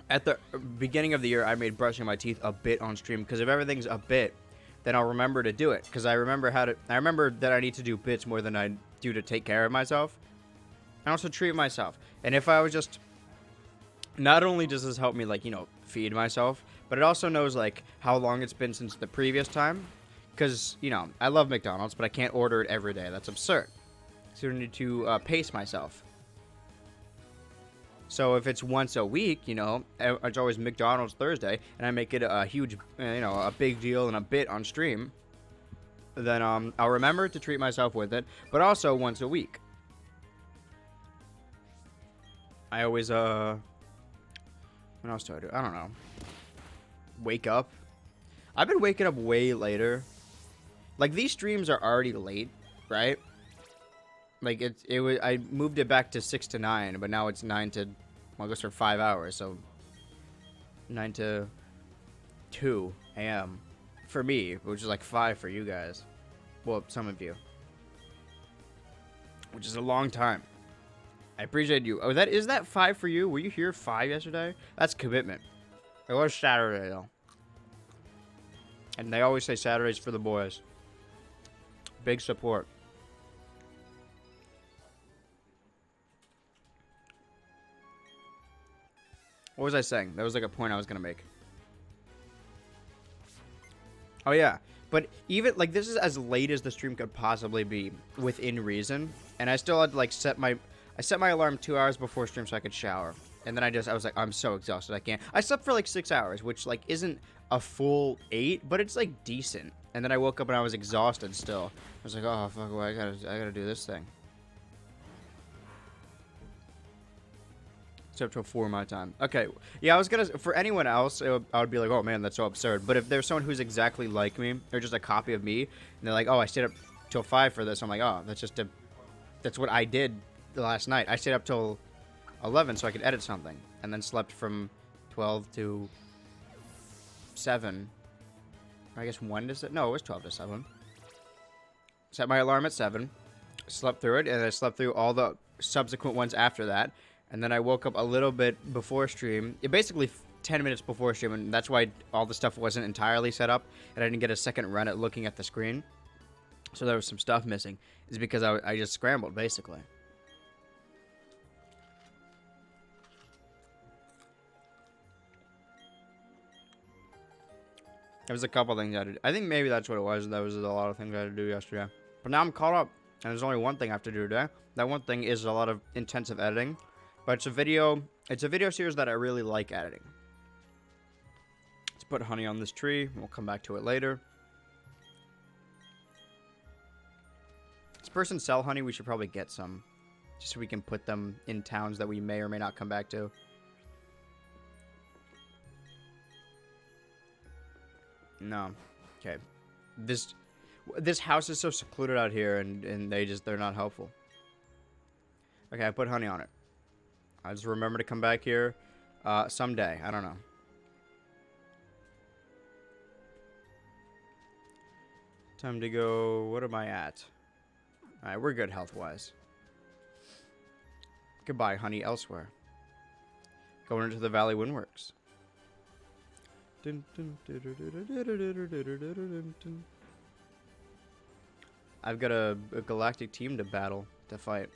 at the beginning of the year, I made brushing my teeth a bit on stream because if everything's a bit, then I'll remember to do it because I remember that I need to do bits more than I do to take care of myself and also treat myself. And if I was just, not only does this help me like, you know, feed myself, but it also knows like how long it's been since the previous time. Because, you know, I love McDonald's, but I can't order it every day. That's absurd. So I need to pace myself. So if it's once a week, you know, it's always McDonald's Thursday, and I make it a huge, you know, a big deal and a bit on stream, then I'll remember to treat myself with it, but also once a week. I always, what else do I do? I don't know. Wake up. I've been waking up way later. Like, these streams are already late, right? Like, I moved it back to 6 to 9, but now it's 9 to, well, I guess for 5 hours, so 9 to 2 a.m. for me, which is like 5 for you guys. Well, some of you. Which is a long time. I appreciate you. Oh, is that 5 for you? Were you here 5 yesterday? That's commitment. It was Saturday, though. And they always say Saturdays for the boys. Big support. What was I saying? That was like a point I was going to make. Oh, yeah. But even, like, this is as late as the stream could possibly be within reason. And I still had to, like, set my alarm 2 hours before stream so I could shower. And then I was like, I'm so exhausted, I can't. I slept for, like, 6 hours, which, like, isn't a full 8, but it's, like, decent. And then I woke up and I was exhausted still. I was like, oh, fuck, well, I gotta do this thing. It's up till 4 my time. Okay, yeah, I was gonna, for anyone else, I would be like, oh, man, that's so absurd. But if there's someone who's exactly like me, or just a copy of me, and they're like, oh, I stayed up till 5 for this. I'm like, oh, that's what I did the last night. I stayed up till 11 so I could edit something, and then slept from 12 to 7. I guess 1 to 7. No, it was 12 to 7. Set my alarm at 7, slept through it, and I slept through all the subsequent ones after that. And then I woke up a little bit before stream. It basically 10 minutes before stream, and that's why all the stuff wasn't entirely set up, and I didn't get a second run at looking at the screen. So there was some stuff missing. It's because I just scrambled, basically. There was a couple things I had to do. I think maybe that's what it was. There was a lot of things I had to do yesterday. But now I'm caught up, and there's only one thing I have to do today. That one thing is a lot of intensive editing. But it's a video series that I really like editing. Let's put honey on this tree. We'll come back to it later. Does this person sell honey? We should probably get some. Just so we can put them in towns that we may or may not come back to. No. Okay. This house is so secluded out here, and they're not helpful. Okay, I put honey on it. I just remember to come back here someday. I don't know. Time to go. What am I at? Alright, we're good health-wise. Goodbye, honey, elsewhere. Going into the Valley Windworks. I've got a galactic team to fight.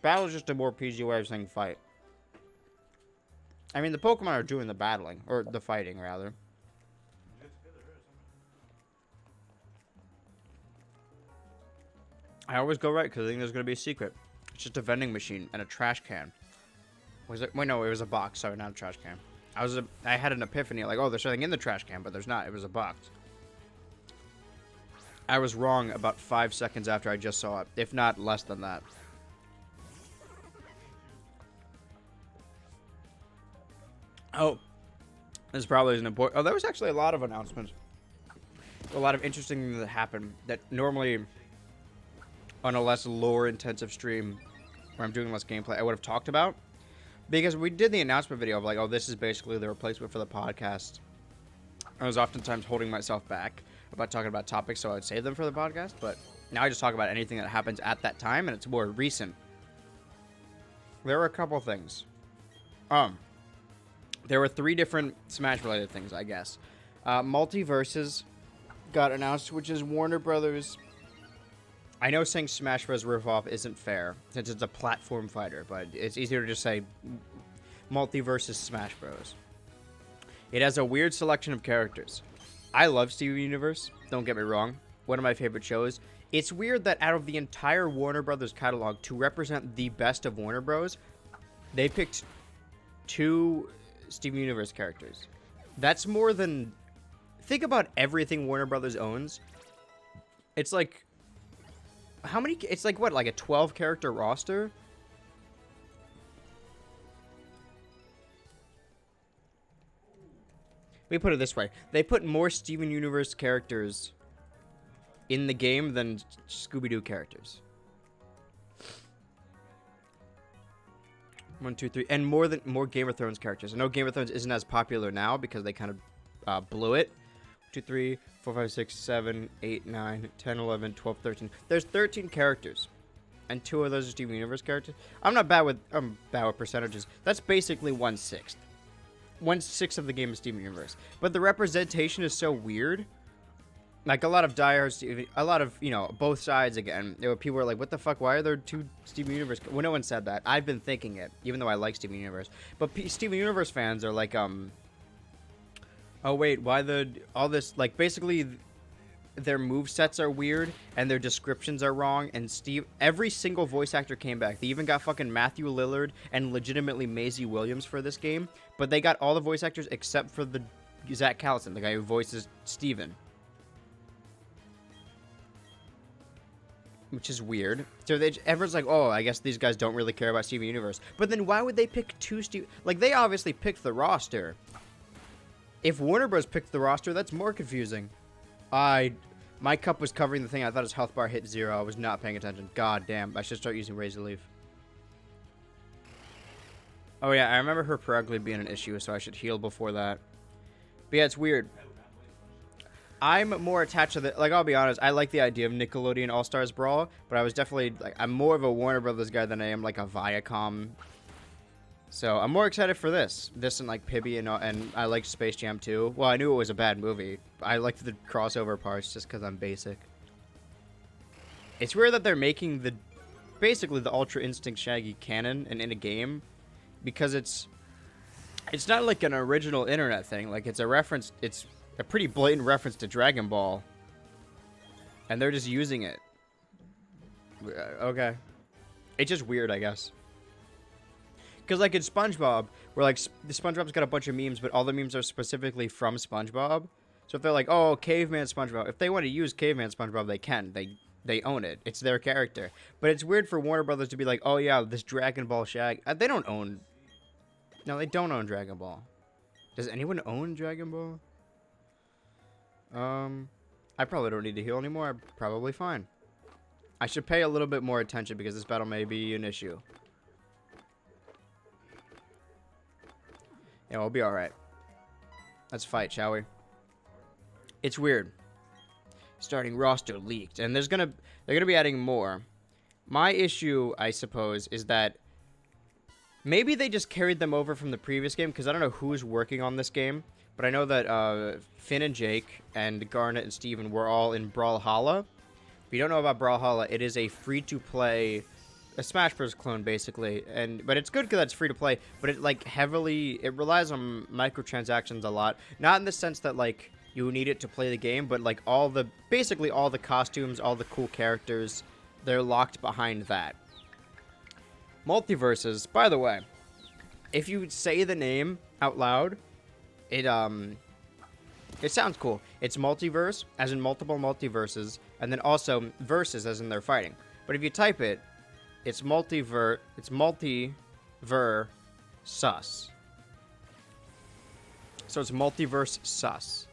Battle is just a more PG way of saying fight. I mean, the Pokemon are doing the battling, or the fighting, rather. I always go right because I think there's going to be a secret. It's just a vending machine and a trash can. Was it? Wait, no, it was a box. Sorry, not a trash can. I had an epiphany, like, oh, there's something in the trash can, but there's not. It was a box. I was wrong about 5 seconds after I just saw it, if not less than that. Oh, this probably isn't important. Oh, there was actually a lot of announcements. A lot of interesting things that happened that normally on a less lore-intensive stream where I'm doing less gameplay, I would have talked about. Because we did the announcement video of like, oh, this is basically the replacement for the podcast. I was oftentimes holding myself back about talking about topics, so I would save them for the podcast. But now I just talk about anything that happens at that time, and it's more recent. There were a couple things. There were 3 different Smash-related things, I guess. Multiverses got announced, which is Warner Brothers. I know saying Smash Bros. Ripoff isn't fair, since it's a platform fighter, but it's easier to just say Multiverses Smash Bros. It has a weird selection of characters. I love Steven Universe, don't get me wrong. One of my favorite shows. It's weird that out of the entire Warner Brothers catalog, to represent the best of Warner Bros., they picked 2 Steven Universe characters. That's more than... Think about everything Warner Brothers owns. It's like... How many... It's like, what, like a 12-character roster? Let me put it this way. They put more Steven Universe characters in the game than Scooby-Doo characters. 1, 2, 3, and more Game of Thrones characters. I know Game of Thrones isn't as popular now because they kind of blew it. 2, 3, 4, 5, 6, 7, 8, 9, 10, 11, 12, 13. There's 13 characters, and 2 of those are Steven Universe characters. I'm bad with percentages. That's basically 1/6. 1/6 of the game is Steven Universe, but the representation is so weird. Like a lot of both sides again. There were people who were like, "What the fuck? Why are there 2 Steven Universe?" Well, no one said that. I've been thinking it, even though I like Steven Universe. But Steven Universe fans are like, oh wait, why all this? Like basically, their movesets are weird and their descriptions are wrong. And every single voice actor came back. They even got fucking Matthew Lillard and legitimately Maisie Williams for this game. But they got all the voice actors except for the Zach Callison, the guy who voices Steven. which is weird. So everyone's like, oh, I guess these guys don't really care about Steven Universe. But then why would they pick two Steve? Like, they obviously picked the roster. If Warner Bros. Picked the roster, that's more confusing. My cup was covering the thing. I thought his health bar hit 0. I was not paying attention. God damn. I should start using Razor Leaf. Oh, yeah. I remember her Perugly being an issue, so I should heal before that. But yeah, it's weird. I'm more attached to the... Like, I'll be honest. I like the idea of Nickelodeon All-Stars Brawl, but I was definitely... Like, I'm more of a Warner Brothers guy than I am, like, a Viacom. So, I'm more excited for this. This and, like, Pibby and I liked Space Jam, too. Well, I knew it was a bad movie. I liked the crossover parts just because I'm basic. It's weird that they're making the... Basically, the Ultra Instinct Shaggy canon and in a game. Because it's not, like, an original internet thing. Like, it's a reference... It's a pretty blatant reference to Dragon Ball. And they're just using it. Okay. It's just weird, I guess. Because, like, in SpongeBob, where, like, the SpongeBob's got a bunch of memes, but all the memes are specifically from SpongeBob. So if they're like, oh, Caveman SpongeBob, if they want to use Caveman SpongeBob, they can. They own it. It's their character. But it's weird for Warner Brothers to be like, oh, yeah, this Dragon Ball Shag. They don't own... No, they don't own Dragon Ball. Does anyone own Dragon Ball? I probably don't need to heal anymore. I'm probably fine. I should pay a little bit more attention because this battle may be an issue. Yeah, we'll be alright. Let's fight, shall we? It's weird. Starting roster leaked. And they're gonna be adding more. My issue, I suppose, is that maybe they just carried them over from the previous game, because I don't know who's working on this game. But I know that Finn and Jake and Garnet and Steven were all in Brawlhalla. If you don't know about Brawlhalla, it is a free-to-play... A Smash Bros. Clone, basically, but it's good because it's free to play. But it it relies on microtransactions a lot. Not in the sense that like you need it to play the game, but like basically all the costumes, all the cool characters, they're locked behind that. Multiverses, by the way, if you say the name out loud, it sounds cool. It's multiverse, as in multiple multiverses, and then also verses, as in they're fighting. But if you type it. It's multiver sus. So it's multiverse sus.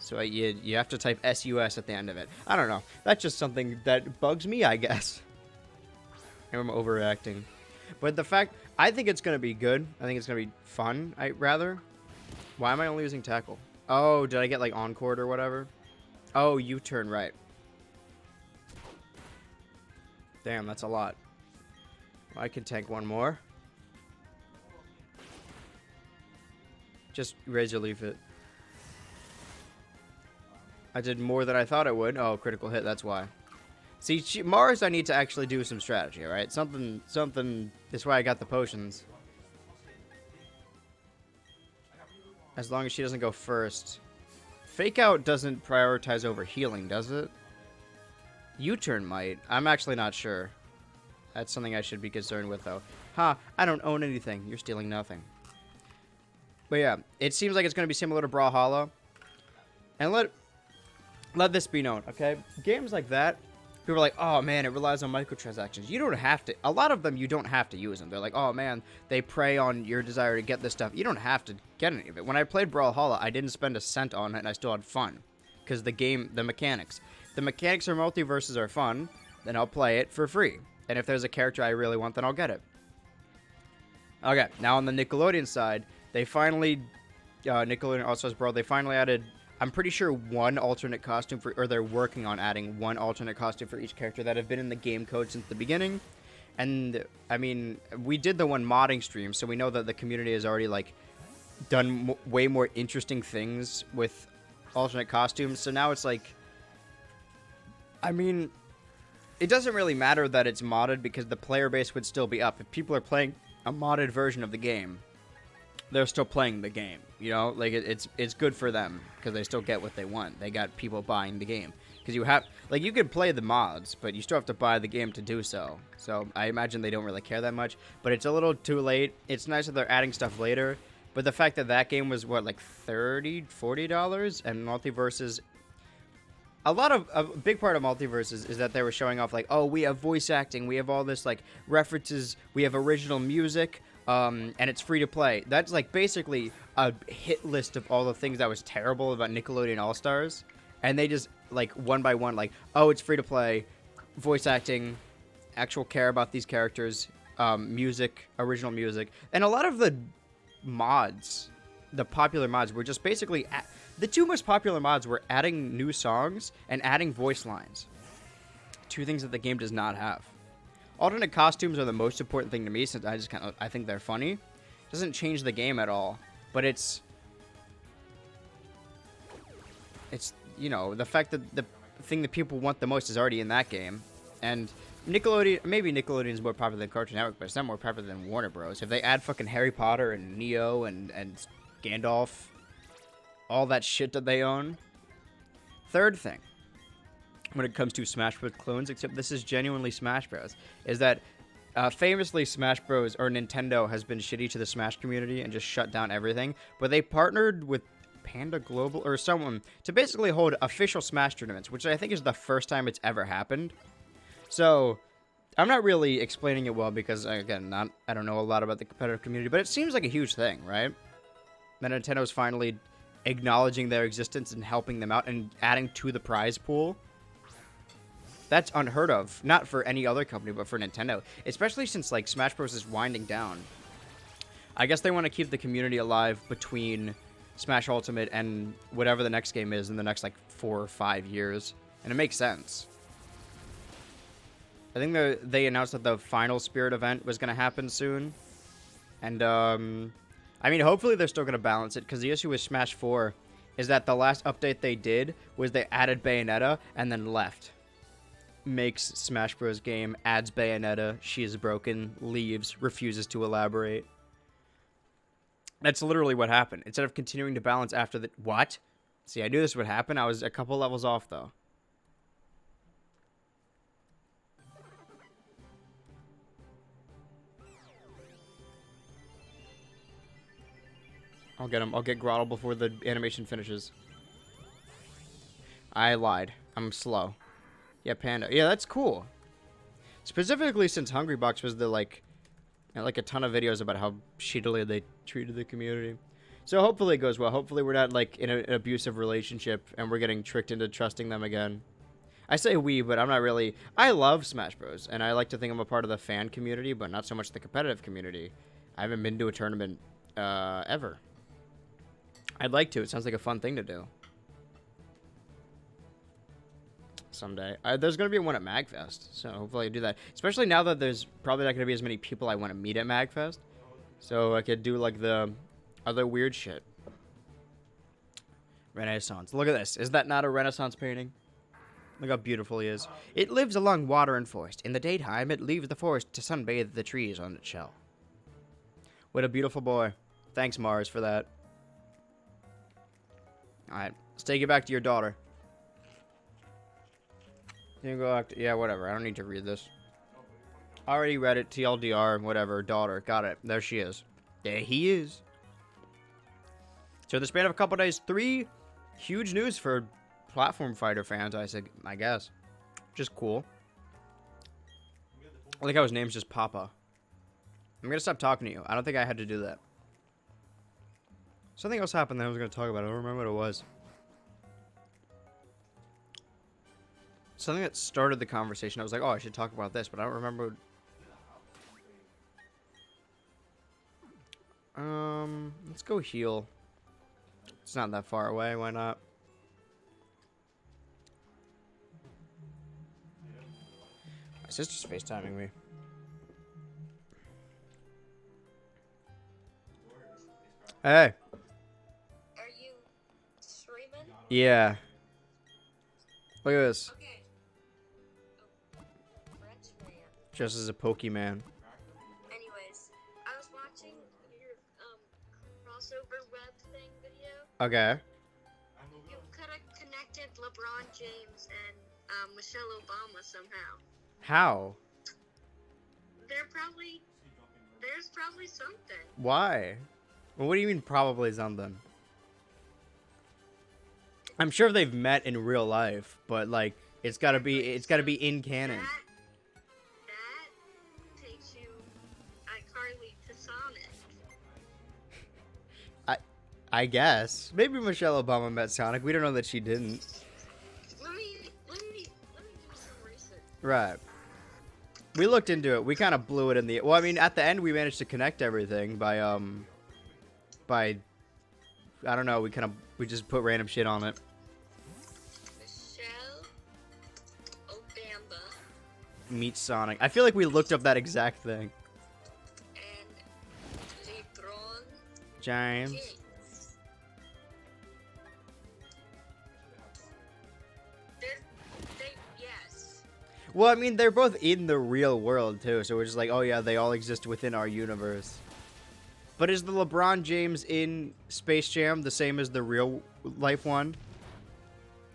So you have to type SUS at the end of it. I don't know. That's just something that bugs me, I guess. I'm overreacting. But the fact... I think it's going to be good. I think it's going to be fun, rather. Why am I only using tackle? Oh, did I get, like, Encored or whatever? Oh, U-turn, right. Damn, that's a lot. I can tank one more. Just Razor Leaf it. I did more than I thought I would. Oh, critical hit, that's why. See, Mars, I need to actually do some strategy, alright? Something, that's why I got the potions. As long as she doesn't go first. Fake Out doesn't prioritize over healing, does it? U-turn might. I'm actually not sure. That's something I should be concerned with, though. Ha! I don't own anything. You're stealing nothing. But yeah, it seems like it's going to be similar to Brawlhalla. And let this be known, okay? Games like that, people are like, oh man, it relies on microtransactions. You don't have to. A lot of them, you don't have to use them. They're like, oh man, they prey on your desire to get this stuff. You don't have to get any of it. When I played Brawlhalla, I didn't spend a cent on it, and I still had fun. Because the mechanics. The mechanics or multiverses are fun, then I'll play it for free. And if there's a character I really want, then I'll get it. Okay, now on the Nickelodeon side, they finally, Nickelodeon All-Stars Brawl, they finally added, I'm pretty sure one alternate costume or they're working on adding one alternate costume for each character that have been in the game code since the beginning. And, I mean, we did the one modding stream, so we know that the community has already, like, done way more interesting things with alternate costumes. So now it's like, I mean... It doesn't really matter that it's modded because the player base would still be up. If people are playing a modded version of the game, they're still playing the game. You know, like it's good for them because they still get what they want. They got people buying the game because you could play the mods, but you still have to buy the game to do so. So I imagine they don't really care that much. But it's a little too late. It's nice that they're adding stuff later. But the fact that game was what, like $30, $40, and Multiverses a big part of multiverses is that they were showing off like, oh, we have voice acting, we have all this like references, we have original music, and it's free to play. That's like basically a hit list of all the things that was terrible about Nickelodeon All Stars, and they just like one by one like, oh, it's free to play, voice acting, actual care about these characters, music, original music, and a lot of the mods, the popular mods were just basically the two most popular mods were adding new songs and adding voice lines. Two things that the game does not have. Alternate costumes are the most important thing to me since I think they're funny. It doesn't change the game at all, but it's you know, the fact that the thing that people want the most is already in that game. And Nickelodeon, maybe Nickelodeon is more popular than Cartoon Network, but it's not more popular than Warner Bros. If they add fucking Harry Potter and Neo and Gandalf, all that shit that they own. Third thing, when it comes to Smash Bros. Clones, except this is genuinely Smash Bros., is that famously Smash Bros. Or Nintendo has been shitty to the Smash community and just shut down everything, but they partnered with Panda Global or someone to basically hold official Smash tournaments, which I think is the first time it's ever happened. So I'm not really explaining it well because, again, I don't know a lot about the competitive community, but it seems like a huge thing, right? That Nintendo's finally acknowledging their existence and helping them out and adding to the prize pool. That's unheard of, not for any other company, but for Nintendo, especially since like Smash Bros. Is winding down. I guess they want to keep the community alive between Smash Ultimate and whatever the next game is in the next like 4 or 5 years, and it makes sense. I think they announced that the final Spirit event was going to happen soon, and I mean, hopefully they're still going to balance it, because the issue with Smash 4 is that the last update they did was they added Bayonetta and then left. Makes Smash Bros. Game, adds Bayonetta, she is broken, leaves, refuses to elaborate. That's literally what happened. Instead of continuing to balance after the... What? See, I knew this would happen. I was a couple levels off, though. I'll get him. I'll get Grottle before the animation finishes. I lied. I'm slow. Yeah, Panda. Yeah, that's cool. Specifically since Hungrybox was the, like a ton of videos about how shittily they treated the community. So hopefully it goes well. Hopefully we're not, like, in an abusive relationship and we're getting tricked into trusting them again. I say we, but I'm not really... I love Smash Bros. And I like to think I'm a part of the fan community, but not so much the competitive community. I haven't been to a tournament, ever. I'd like to. It sounds like a fun thing to do. Someday. There's going to be one at MagFest, so hopefully I do that. Especially now that there's probably not going to be as many people I want to meet at MagFest. So I could do, like, the other weird shit. Renaissance. Look at this. Is that not a Renaissance painting? Look how beautiful he is. It lives along water and forest. In the daytime, it leaves the forest to sunbathe the trees on its shell. What a beautiful boy. Thanks, Mars, for that. Alright, let's take it back to your daughter. You can go back to, yeah, whatever. I don't need to read this. Already read it. TLDR, whatever. Daughter. Got it. There she is. There he is. So in the span of a couple days, 3 huge news for platform fighter fans, I guess. Just cool. I like how his name's just Papa. I'm gonna stop talking to you. I don't think I had to do that. Something else happened that I was gonna talk about. I don't remember what it was. Something that started the conversation. I was like, oh, I should talk about this, but I don't remember. Let's go heal. It's not that far away. Why not? My sister's FaceTiming me. Hey. Are you streaming? Yeah. Look at this. Okay. Oh, French man. Just as a Pokemon. Anyways, I was watching your crossover web thing video. Okay. You could have connected LeBron James and Michelle Obama somehow. How? There's probably something. Why? Well, what do you mean probably something? I'm sure they've met in real life, but like it's gotta be in canon. That takes you iCarly to Sonic. I guess maybe Michelle Obama met Sonic. We don't know that she didn't. Let me do some research. Right. We looked into it. We kind of blew it in the. Well, I mean, at the end we managed to connect everything by I don't know. We just put random shit on it. Michelle Obama Meet Sonic. I feel like we looked up that exact thing. and LeBron James. James. Yes. Well, I mean, they're both in the real world too, so we're just like, oh yeah, they all exist within our universe. But is the LeBron James in Space Jam the same as the real life one?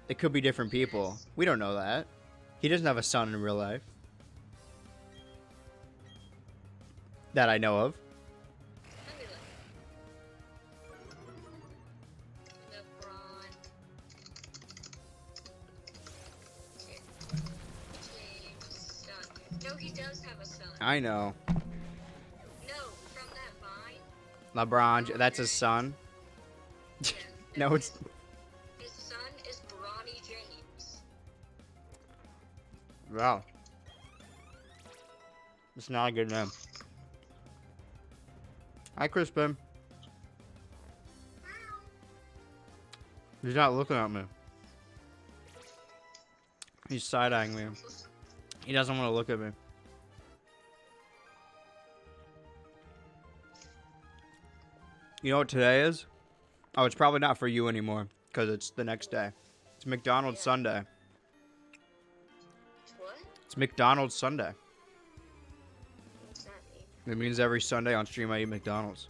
It could be different people. We don't know that. He doesn't have a son in real life. That I know of. Let me look. LeBron James' son. No, he does have a son. I know. No, from that vine. LeBron, that's his son. Yeah, No, it's... his son is Bronny James. Wow. It's not a good name. Hi, Crispin. He's not looking at me. He's side-eyeing me. He doesn't want to look at me. You know what today is? Oh, it's probably not for you anymore, because it's the next day. It's McDonald's Sunday. What? It's McDonald's Sunday. What's that mean? It means every Sunday on stream I eat McDonald's.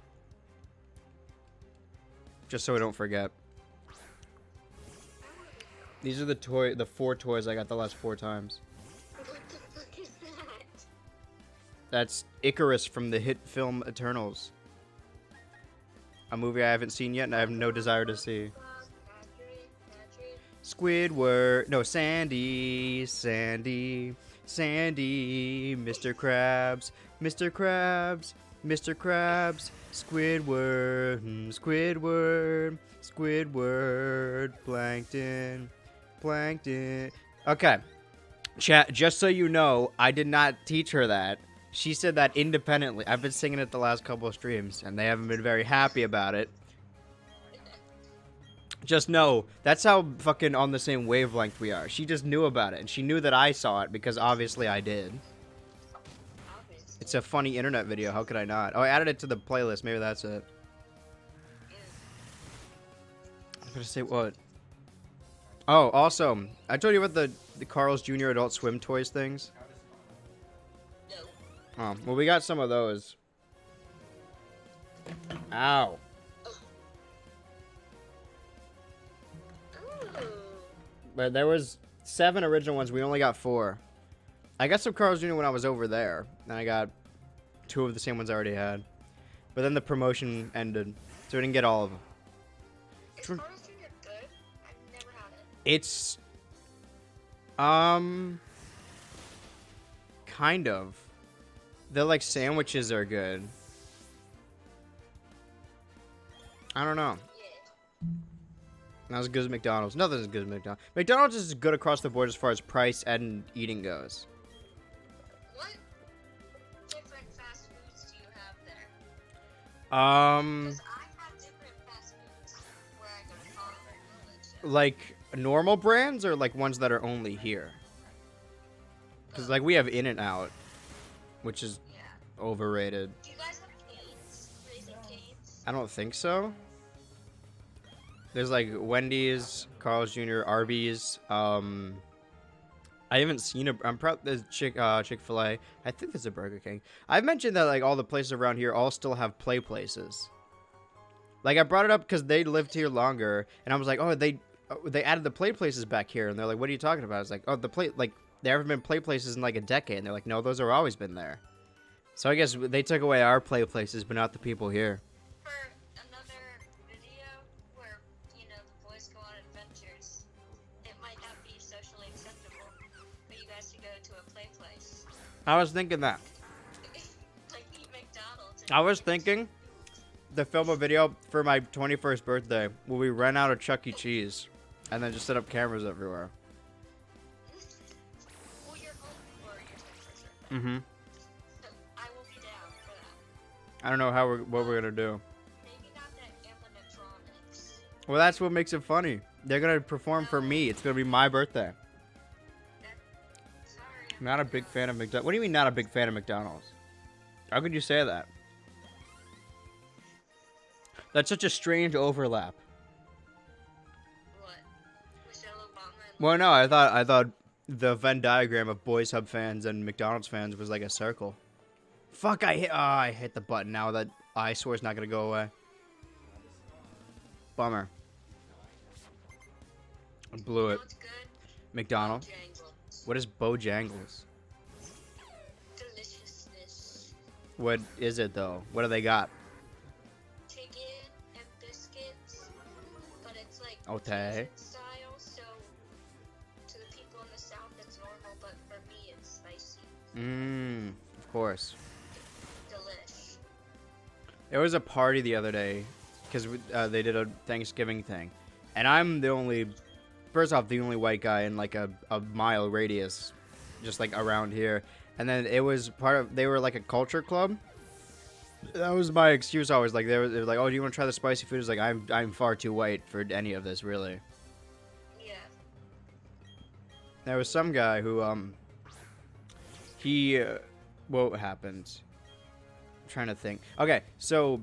Just so I don't forget. These are the 4 toys I got the last 4 times. What the fuck is that? That's Icarus from the hit film Eternals. A movie I haven't seen yet and I have no desire to see. Patrick. Squidward. No, Sandy. Sandy. Sandy. Mr. Krabs. Mr. Krabs. Mr. Krabs. Squidward. Squidward. Squidward. Plankton. Plankton. Okay. Chat, just so you know, I did not teach her that. She said that independently. I've been singing it the last couple of streams, and they haven't been very happy about it. Just know, that's how fucking on the same wavelength we are. She just knew about it, and she knew that I saw it, because obviously I did. Obviously. It's a funny internet video, how could I not? Oh, I added it to the playlist, maybe that's it. I was gonna say what? Oh, also, I told you about the Carl's Jr. Adult Swim Toys things. No. Oh, well, we got some of those. Ow. Ooh. But there was 7 original ones. We only got 4. I got some Carl's Jr. when I was over there. And I got 2 of the same ones I already had. But then the promotion ended. So we didn't get all of them. Is Carl's Jr. good? I've never had it. It's... Kind of. The, like, sandwiches are good. I don't know. Yeah. Not as good as McDonald's. Nothing's as good as McDonald's. McDonald's is good across the board as far as price and eating goes. What different fast foods do you have there? Because I have different fast foods where I go to college or college. Like normal brands or like ones that are only here? Because like we have In-N-Out, which is Yeah. overrated. Do you guys have Cane's? Raising Cane's? I don't think so. There's like Wendy's, Carl's Jr., Arby's. I haven't seen a. I'm proud. There's Chick-fil-A. I think there's a Burger King. I've mentioned that like all the places around here all still have play places. Like I brought it up because they lived here longer, and I was like, oh, they added the play places back here, and they're like, what are you talking about? I was like, oh, the play like there haven't been play places in like a decade, and they're like, no, those have always been there. So I guess they took away our play places, but not the people here. For another video where, you know, the boys go on adventures, I was thinking that. Like eat McDonald's. I was thinking to film a video for my 21st birthday where we rent out a Chuck E. Cheese and then just set up cameras everywhere. Well, you're home for your 21st. Mm-hmm. So I will be down for that. I don't know what we're gonna do. Maybe not that animatronics. Well, that's what makes it funny. They're gonna perform for me. It's gonna be my birthday. Sorry. I'm not a big fan of McDonald's. What do you mean not a big fan of McDonald's? How could you say that? That's such a strange overlap. What? Michelle Obama and Well, no, I thought the Venn diagram of Boys Hub fans and McDonald's fans was like a circle. Fuck! I hit the button. Now that eyesore's not gonna go away. Bummer. I blew it. what's good? McDonald's. Bojangles. What is Bojangles? Deliciousness. What is it though? What do they got? Chicken and biscuits, but it's like Okay. Cajun style. So to the people in the South, it's normal, but for me, it's spicy. Of course. Delish. There was a party the other day because they did a Thanksgiving thing, and I'm the only, first off, the only white guy in like a mile radius, just like around here. And then it was they were like a culture club. That was my excuse always. Like they were like, oh, do you want to try the spicy food? It's like I'm far too white for any of this, really. Yeah. There was some guy who what happened? I'm trying to think. Okay, so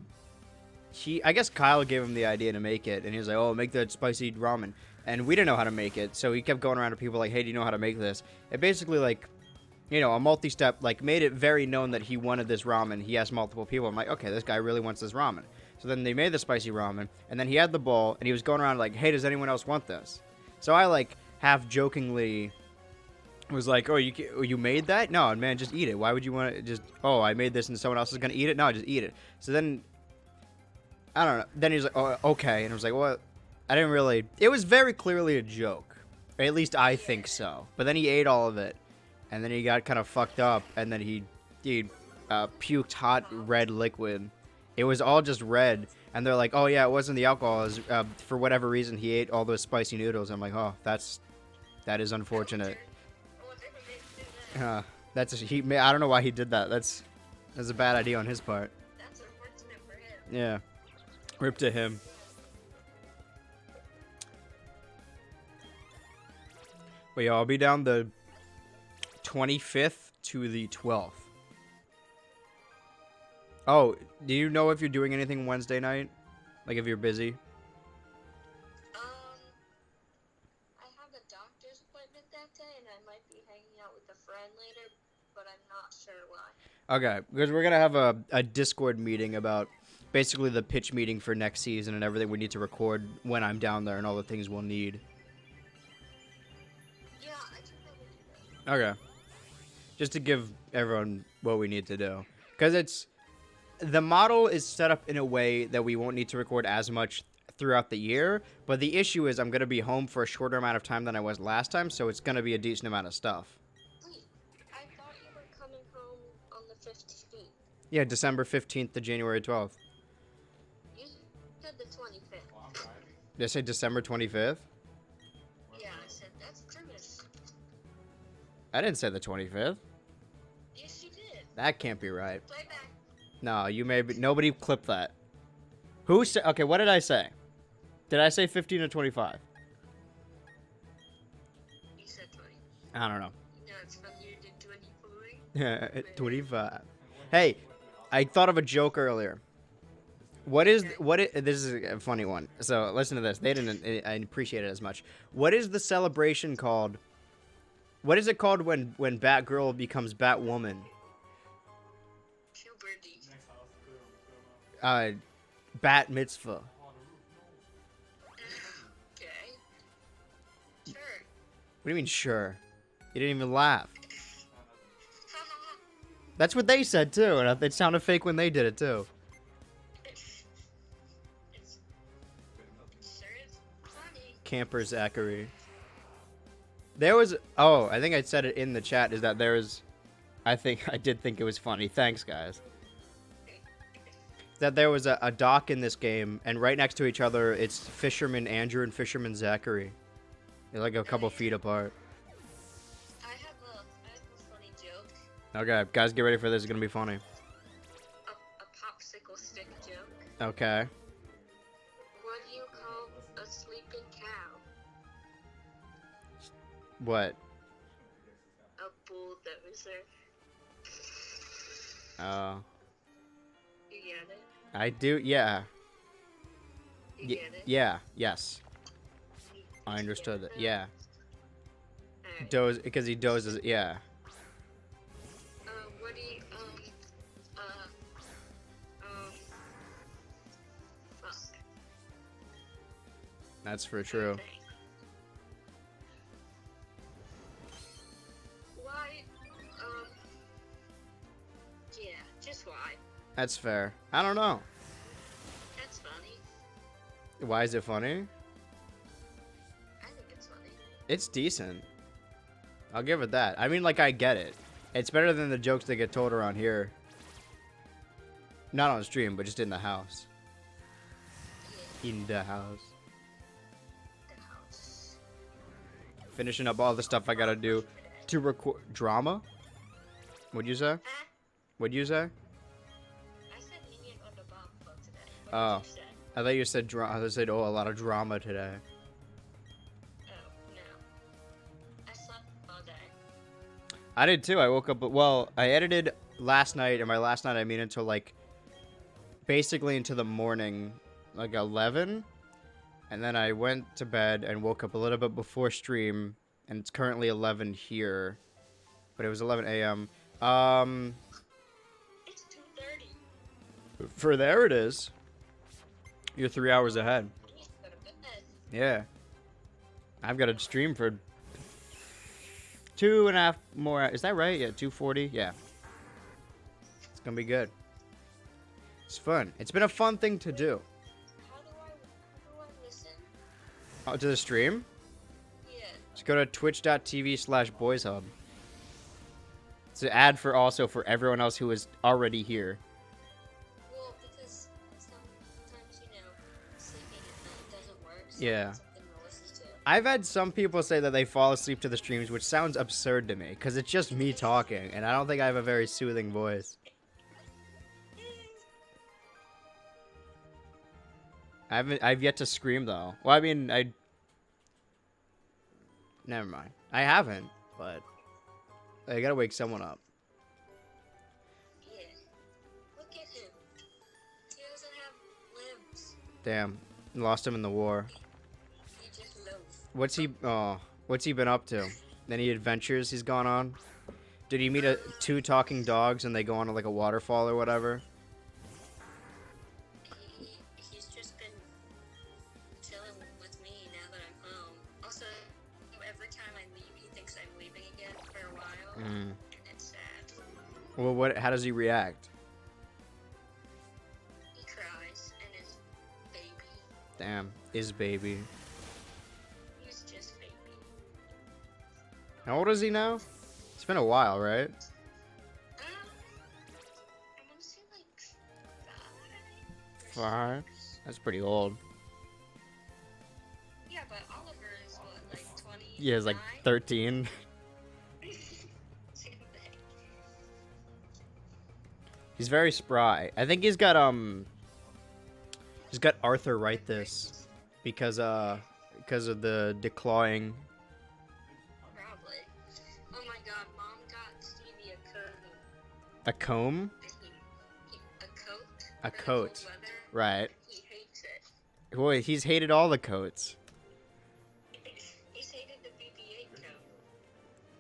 I guess Kyle gave him the idea to make it, and he was like, oh, make that spicy ramen. And we didn't know how to make it, so he kept going around to people like, hey, do you know how to make this? It basically, like, you know, a multi-step, like, made it very known that he wanted this ramen. He asked multiple people. I'm like, okay, this guy really wants this ramen. So then they made the spicy ramen, and then he had the bowl, and he was going around like, hey, does anyone else want this? So I, like, half-jokingly was like, oh, you made that? No, man, just eat it. Why would you want to just, oh, I made this and someone else is going to eat it? No, just eat it. So then, I don't know. Then he was like, oh, okay. And I was like, well, I didn't really, it was very clearly a joke. Or at least I think so. But then he ate all of it. And then he got kind of fucked up. And then he puked hot red liquid. It was all just red. And they're like, oh, yeah, it wasn't the alcohol. It was, for whatever reason, he ate all those spicy noodles. I'm like, oh, that is unfortunate. I wonder who made do that. I don't know why he did that. That's a bad idea on his part. That's unfortunate for him. Yeah. Rip to him. But yeah, I'll be down the 25th to the 12th. Oh, do you know if you're doing anything Wednesday night? Like if you're busy? I have a doctor's appointment that day, and I might be hanging out with a friend later, but I'm not sure why. Okay, because we're going to have a Discord meeting about basically the pitch meeting for next season and everything we need to record when I'm down there and all the things we'll need. Yeah, I think I will do that. Okay. Just to give everyone what we need to do. Because the model is set up in a way that we won't need to record as much throughout the year. But the issue is I'm going to be home for a shorter amount of time than I was last time. So it's going to be a decent amount of stuff. Wait, I thought you were coming home on the 15th. Yeah, December 15th to January 12th. You said the 25th. Well, I'm driving. Did I say December 25th? Yeah, I said that's Christmas. I didn't say the 25th. Yes, you did. That can't be right. Play back. No, you may be. Nobody clipped that. Who said? Okay, what did I say? Did I say 15 or 25? You said 20. I don't know. No, it's from you did 20. 25. Hey, I thought of a joke earlier. This is a funny one. So listen to this. They didn't appreciate it as much. What is the celebration called? What is it called when Batgirl becomes Batwoman? Puberty. Next house, clear 'em Bat mitzvah. on the roof. Okay. Sure. What do you mean, sure? You didn't even laugh. No. That's what they said too, and it sounded fake when they did it too. It's sure is funny. Camper Zachary. There was, I think I said it in the chat, is that there was I did think it was funny. Thanks, guys. That there was a dock in this game, and right next to each other, it's Fisherman Andrew and Fisherman Zachary. They're like a couple feet apart. I have a funny joke. Okay, guys, get ready for this. It's gonna be funny. A popsicle stick joke. Okay. What do you call a sleeping cow? What? A bulldozer. Oh. You get it? I do. Yeah. You Y- get it? yeah. Yes. You I get understood it it. now? Yeah. Alright. Doze because he dozes. Yeah. What do you, fuck. That's for true. Thing. Why, yeah, just why? That's fair. I don't know. That's funny. Why is it funny? I think it's funny. It's decent. I'll give it that. I mean, like, I get it. It's better than the jokes that get told around here. Not on stream, but just in the house. Yeah, In the house. the house. Finishing up all the stuff I gotta do to record drama. What'd you say? Huh? What'd you say? I said Indian on the bomb club today. What Oh. did you say? I thought you said drama. I said, oh, a lot of drama today. Oh, no. I slept all day. I did too. I woke up. Well, I edited last night, and by last night I mean until like basically into the morning, like 11, and then I went to bed and woke up a little bit before stream, and it's currently 11 here, but it was 11 a.m. It's 2:30. For there it is. You're 3 hours ahead. You need to go to bed. Yeah. I've got a stream for 2.5 more. Is that right? Yeah, 2:40. Yeah. It's gonna be good. It's fun. It's been a fun thing to do. How do I listen? Oh, to the stream? Yeah. Just go to twitch.tv/boyshub. It's an ad for also for everyone else who is already here. Well, because sometimes, sleeping at night doesn't work. So Yeah. it's something to listen to. I've had some people say that they fall asleep to the streams, which sounds absurd to me, because it's just me talking, and I don't think I have a very soothing voice. I've yet to scream though. Well, I mean, never mind. I haven't, but I gotta wake someone up. Yeah. Look at him. He doesn't have limbs. Damn, lost him in the war. He just loafs. What's he been up to? Any adventures he's gone on? Did he meet two talking dogs and they go on to like a waterfall or whatever? He's just been chilling with me now that I'm home. Also, every time I leave, he thinks I'm leaving again for a while. Mm. And it's sad. Well, how does he react? He cries and his baby. Damn, is baby. He's just baby. How old is he now? It's been a while, right? I want to say like 5. 5. That's pretty old. Yeah, but Oliver is what, like 20? Yeah, it's like 13. Same thing. He's very spry. I think he's got Arthur write this because of the declawing. Probably. Oh my god, Mom got Stevie A comb? a coat. A for the coat. cold weather. Right. He hates it. Boy, he's hated all the coats. He's hated the BB-8 coat.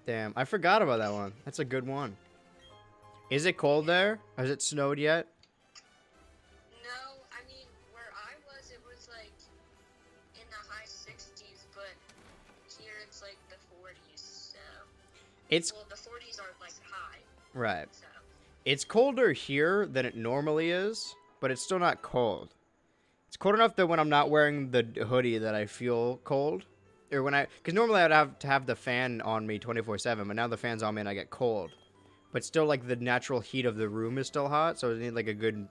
Damn, I forgot about that one. That's a good one. Is it cold there? Has it snowed yet? No, I mean, where I was, it was like in the high 60s, but here it's like the 40s, so. It's Well, the 40s are like high, right. so. It's colder here than it normally is, but it's still not cold. It's cold enough that when I'm not wearing the hoodie that I feel cold. Or because normally I'd have to have the fan on me 24/7, but now the fan's on me and I get cold. but still like the natural heat of the room is still hot, so it needs like a good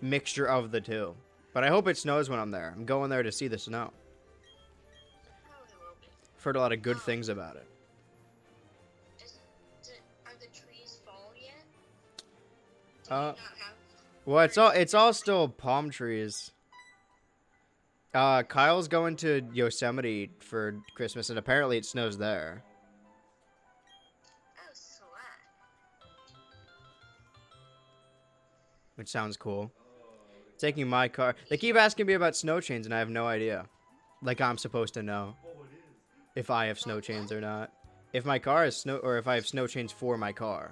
mixture of the two. But I hope it snows when I'm there. I'm going there to see the snow. Probably will be. I've heard a lot of good things about it. Are the trees fall yet? Do Uh, you not have? Well, it's all still palm trees. Kyle's going to Yosemite for Christmas, and apparently it snows there. Oh, sweat. Which sounds cool. Taking my car. They keep asking me about snow chains, and I have no idea. Like I'm supposed to know if I have snow chains or not. If my car is snow, or if I have snow chains for my car.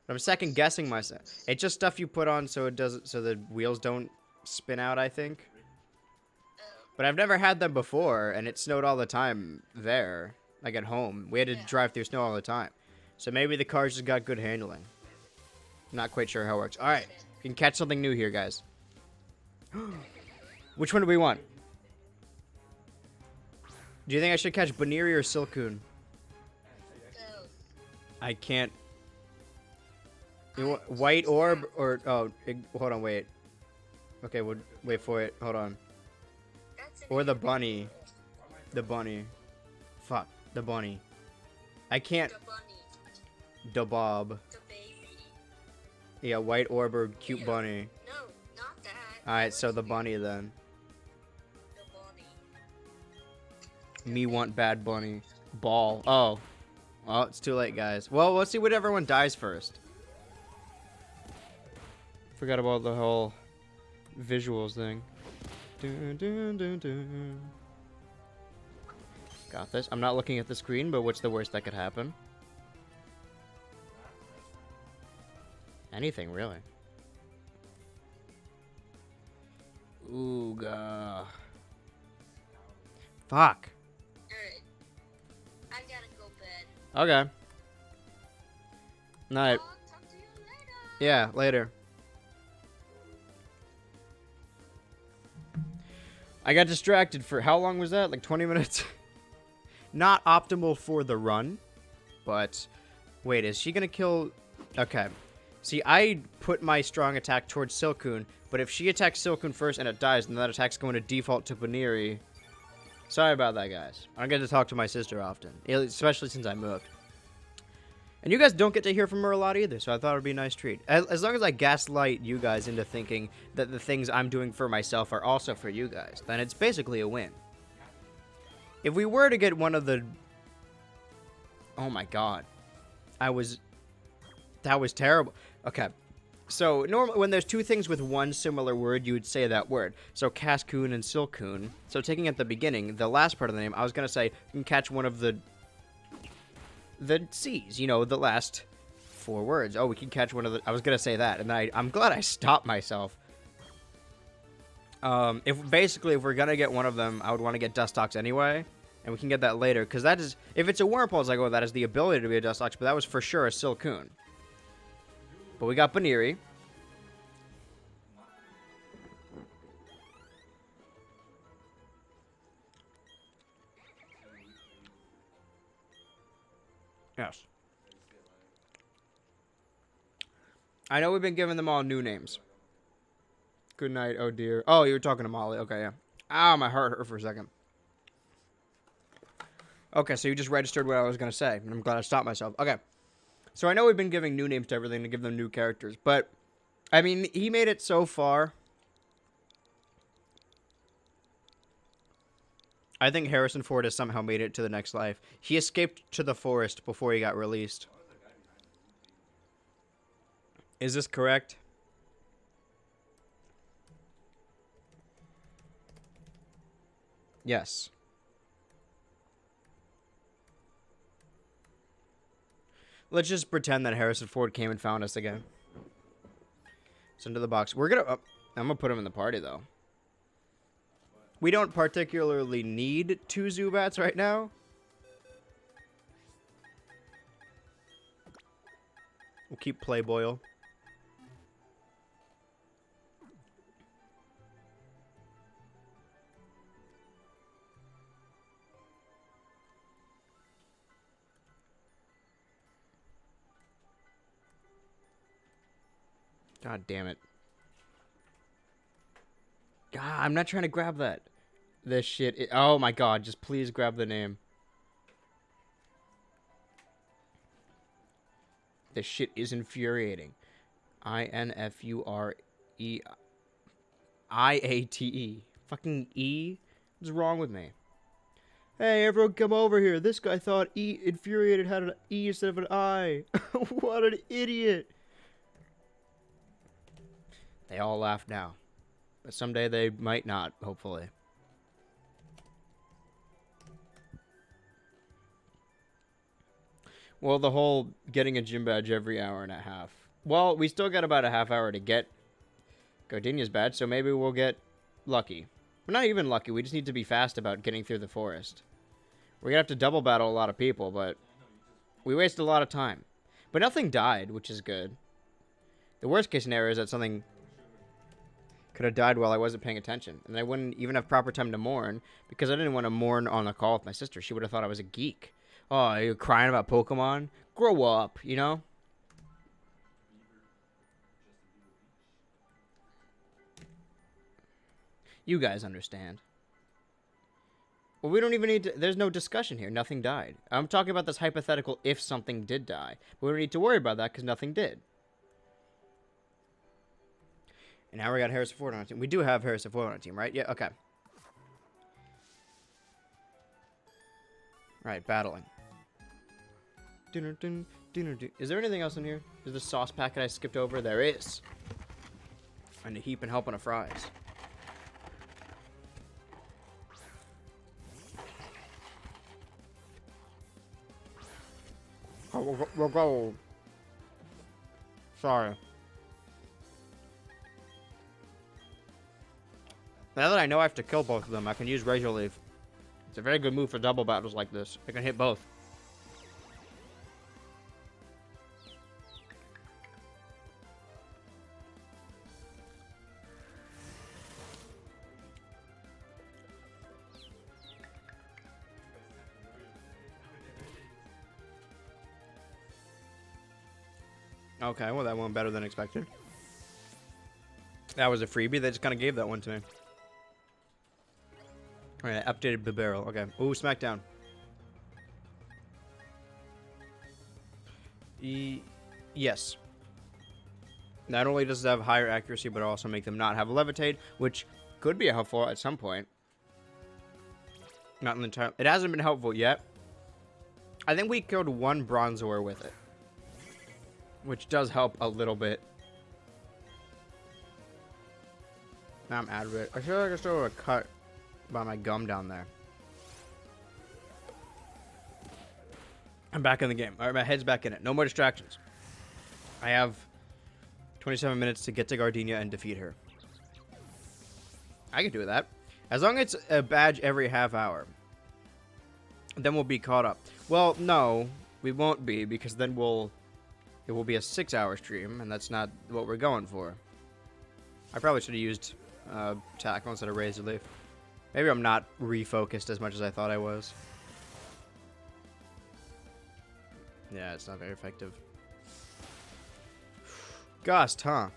But I'm second guessing myself. It's just stuff you put on so it doesn't, so the wheels don't spin out, I think. But I've never had them before, and it snowed all the time there, like at home. We had to drive through snow all the time. So maybe the cars just got good handling. Not quite sure how it works. All right, we can catch something new here, guys. Which one do we want? Do you think I should catch Baneri or Silcoon? Go. I can't. You want white orb or hold on, wait. Okay, we'll wait for it. Hold on. That's an Or the bunny. The bunny. Fuck, the bunny. I can't. The bunny. The bob. The baby. Yeah, white orb or cute Ew. bunny. No, not that. Alright, so the bunny then. The bunny. Me want bad bunny. Ball. Oh. Oh, it's too late, guys. Well, let's see what everyone dies first. Forgot about the whole visuals thing. Dun, dun, dun, dun. Got this. I'm not looking at the screen, but what's the worst that could happen? Anything, really. Ooga. Fuck. Alright. I gotta go bed. Okay. Night. I'll talk to you later. Yeah, later. I got distracted for how long was that? Like 20 minutes? Not optimal for the run, but wait, is she gonna kill? Okay. See, I put my strong attack towards Silcoon, but if she attacks Silcoon first and it dies, then that attack's going to default to Baneri. Sorry about that, guys. I don't get to talk to my sister often, especially since I moved. And you guys don't get to hear from her a lot either, so I thought it would be a nice treat. As long as I gaslight you guys into thinking that the things I'm doing for myself are also for you guys, then it's basically a win. If we were to get one of the... Oh my god. That was terrible. Okay. So, normally when there's two things with one similar word, you would say that word. So, Cascoon and Silcoon. So, taking at the beginning, the last part of the name, I was going to say, you can catch one of the C's, you know, the last four words. Oh, we can catch one of the... I was going to say that, and then I'm glad I stopped myself. If we're going to get one of them, I would want to get Dustox anyway, and we can get that later, because that is... If it's a Wurmple, it's like, oh, that is the ability to be a Dustox, but that was for sure a Silcoon. But we got Baneri. Yes. I know we've been giving them all new names. Good night, oh dear. Oh, you were talking to Molly. Okay, yeah. Ah, my heart hurt for a second. Okay, so you just registered what I was going to say, and I'm glad I stopped myself. Okay. So I know we've been giving new names to everything to give them new characters, but, I mean, he made it so far. I think Harrison Ford has somehow made it to the next life. He escaped to the forest before he got released. Is this correct? Yes. Let's just pretend that Harrison Ford came and found us again. It's into the box. We're gonna... I'm gonna put him in the party, though. We don't particularly need 2 Zubats right now. We'll keep Playboyle. God damn it. God, I'm not trying to grab that. This shit. Oh my god, just please grab the name. This shit is infuriating. INFUREIATE. Fucking E? What's wrong with me? Hey, everyone come over here. This guy thought E infuriated had an E instead of an I. What an idiot. They all laugh now. But someday they might not, hopefully. Well, the whole getting a gym badge every hour and a half. Well, we still got about a half hour to get Gardenia's badge, so maybe we'll get lucky. We're not even lucky. We just need to be fast about getting through the forest. We're going to have to double battle a lot of people, but we wasted a lot of time. But nothing died, which is good. The worst case scenario is that something could have died while I wasn't paying attention. And I wouldn't even have proper time to mourn because I didn't want to mourn on a call with my sister. She would have thought I was a geek. Oh, you're crying about Pokemon? Grow up, you know? You guys understand. Well, we don't even need to... There's no discussion here. Nothing died. I'm talking about this hypothetical if something did die. But we don't need to worry about that because nothing did. And now we got Harrison Ford on our team. We do have Harrison Ford on our team, right? Yeah, okay. Right, battling. Is there anything else in here? Is the sauce packet I skipped over? There is. And a heap and help on a fries. Oh, we'll go. Sorry. Now that I know I have to kill both of them, I can use Razor Leaf. It's a very good move for double battles like this. I can hit both. Okay, well that went better than expected. That was a freebie. They just kind of gave that one to me. Alright, updated the barrel. Okay. Ooh, Smackdown. Yes. Not only does it have higher accuracy, but also make them not have levitate, which could be helpful at some point. Not in the entire... It hasn't been helpful yet. I think we killed one Bronzor with it. Which does help a little bit. Now I'm out of it. I feel like I still have a cut by my gum down there. I'm back in the game. Alright, my head's back in it. No more distractions. I have 27 minutes to get to Gardenia and defeat her. I can do that. As long as it's a badge every half hour. Then we'll be caught up. Well, no. We won't be, because then it will be a 6-hour stream, and that's not what we're going for. I probably should have used tackle instead of Razor Leaf. Maybe I'm not refocused as much as I thought I was. Yeah, it's not very effective. Gust, huh?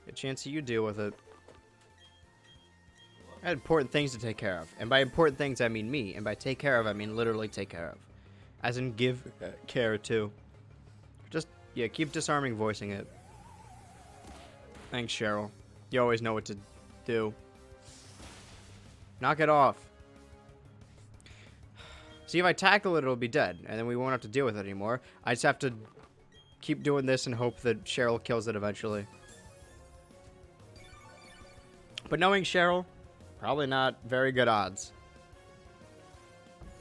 Good chance you deal with it. I had important things to take care of. And by important things, I mean me. And by take care of, I mean literally take care of. As in give care to. Just, yeah, keep disarming voicing it. Thanks, Cheryl. You always know what to do. Knock it off. See, if I tackle it, it'll be dead. And then we won't have to deal with it anymore. I just have to keep doing this and hope that Cheryl kills it eventually. But knowing Cheryl, probably not very good odds.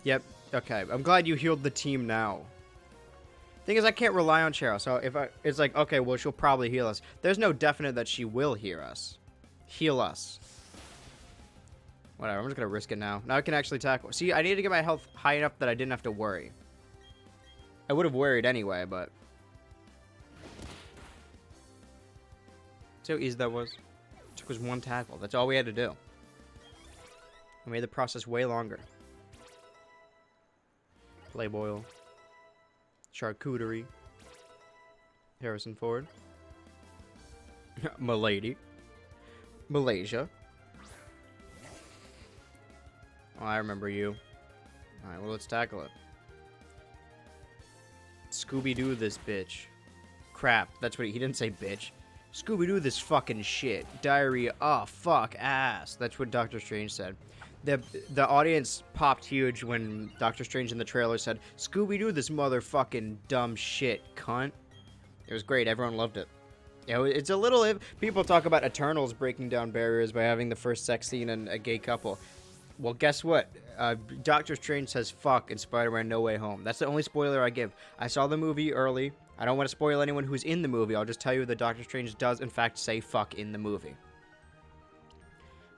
Yep. Okay, I'm glad you healed the team now. Thing is, I can't rely on Cheryl, so it's like, okay, well, she'll probably heal us. There's no definite that she will heal us. Whatever, I'm just gonna risk it now. Now I can actually tackle. See, I need to get my health high enough that I didn't have to worry. I would have worried anyway, but... See how easy that was? It took us one tackle. That's all we had to do. We made the process way longer. Flame oil. Charcuterie. Harrison Ford. Milady. Malaysia. Oh, I remember you. Alright, well, let's tackle it. Scooby-Doo this bitch. Crap, that's what he didn't say bitch. Scooby-Doo this fucking shit. Diarrhea, oh, fuck, ass. That's what Doctor Strange said. The audience popped huge when Doctor Strange in the trailer said, Scooby-Doo this motherfucking dumb shit, cunt. It was great, everyone loved it. It's a little... People talk about Eternals breaking down barriers by having the first sex scene in a gay couple. Well, guess what? Doctor Strange says fuck in Spider-Man No Way Home. That's the only spoiler I give. I saw the movie early. I don't want to spoil anyone who's in the movie. I'll just tell you that Doctor Strange does, in fact, say fuck in the movie.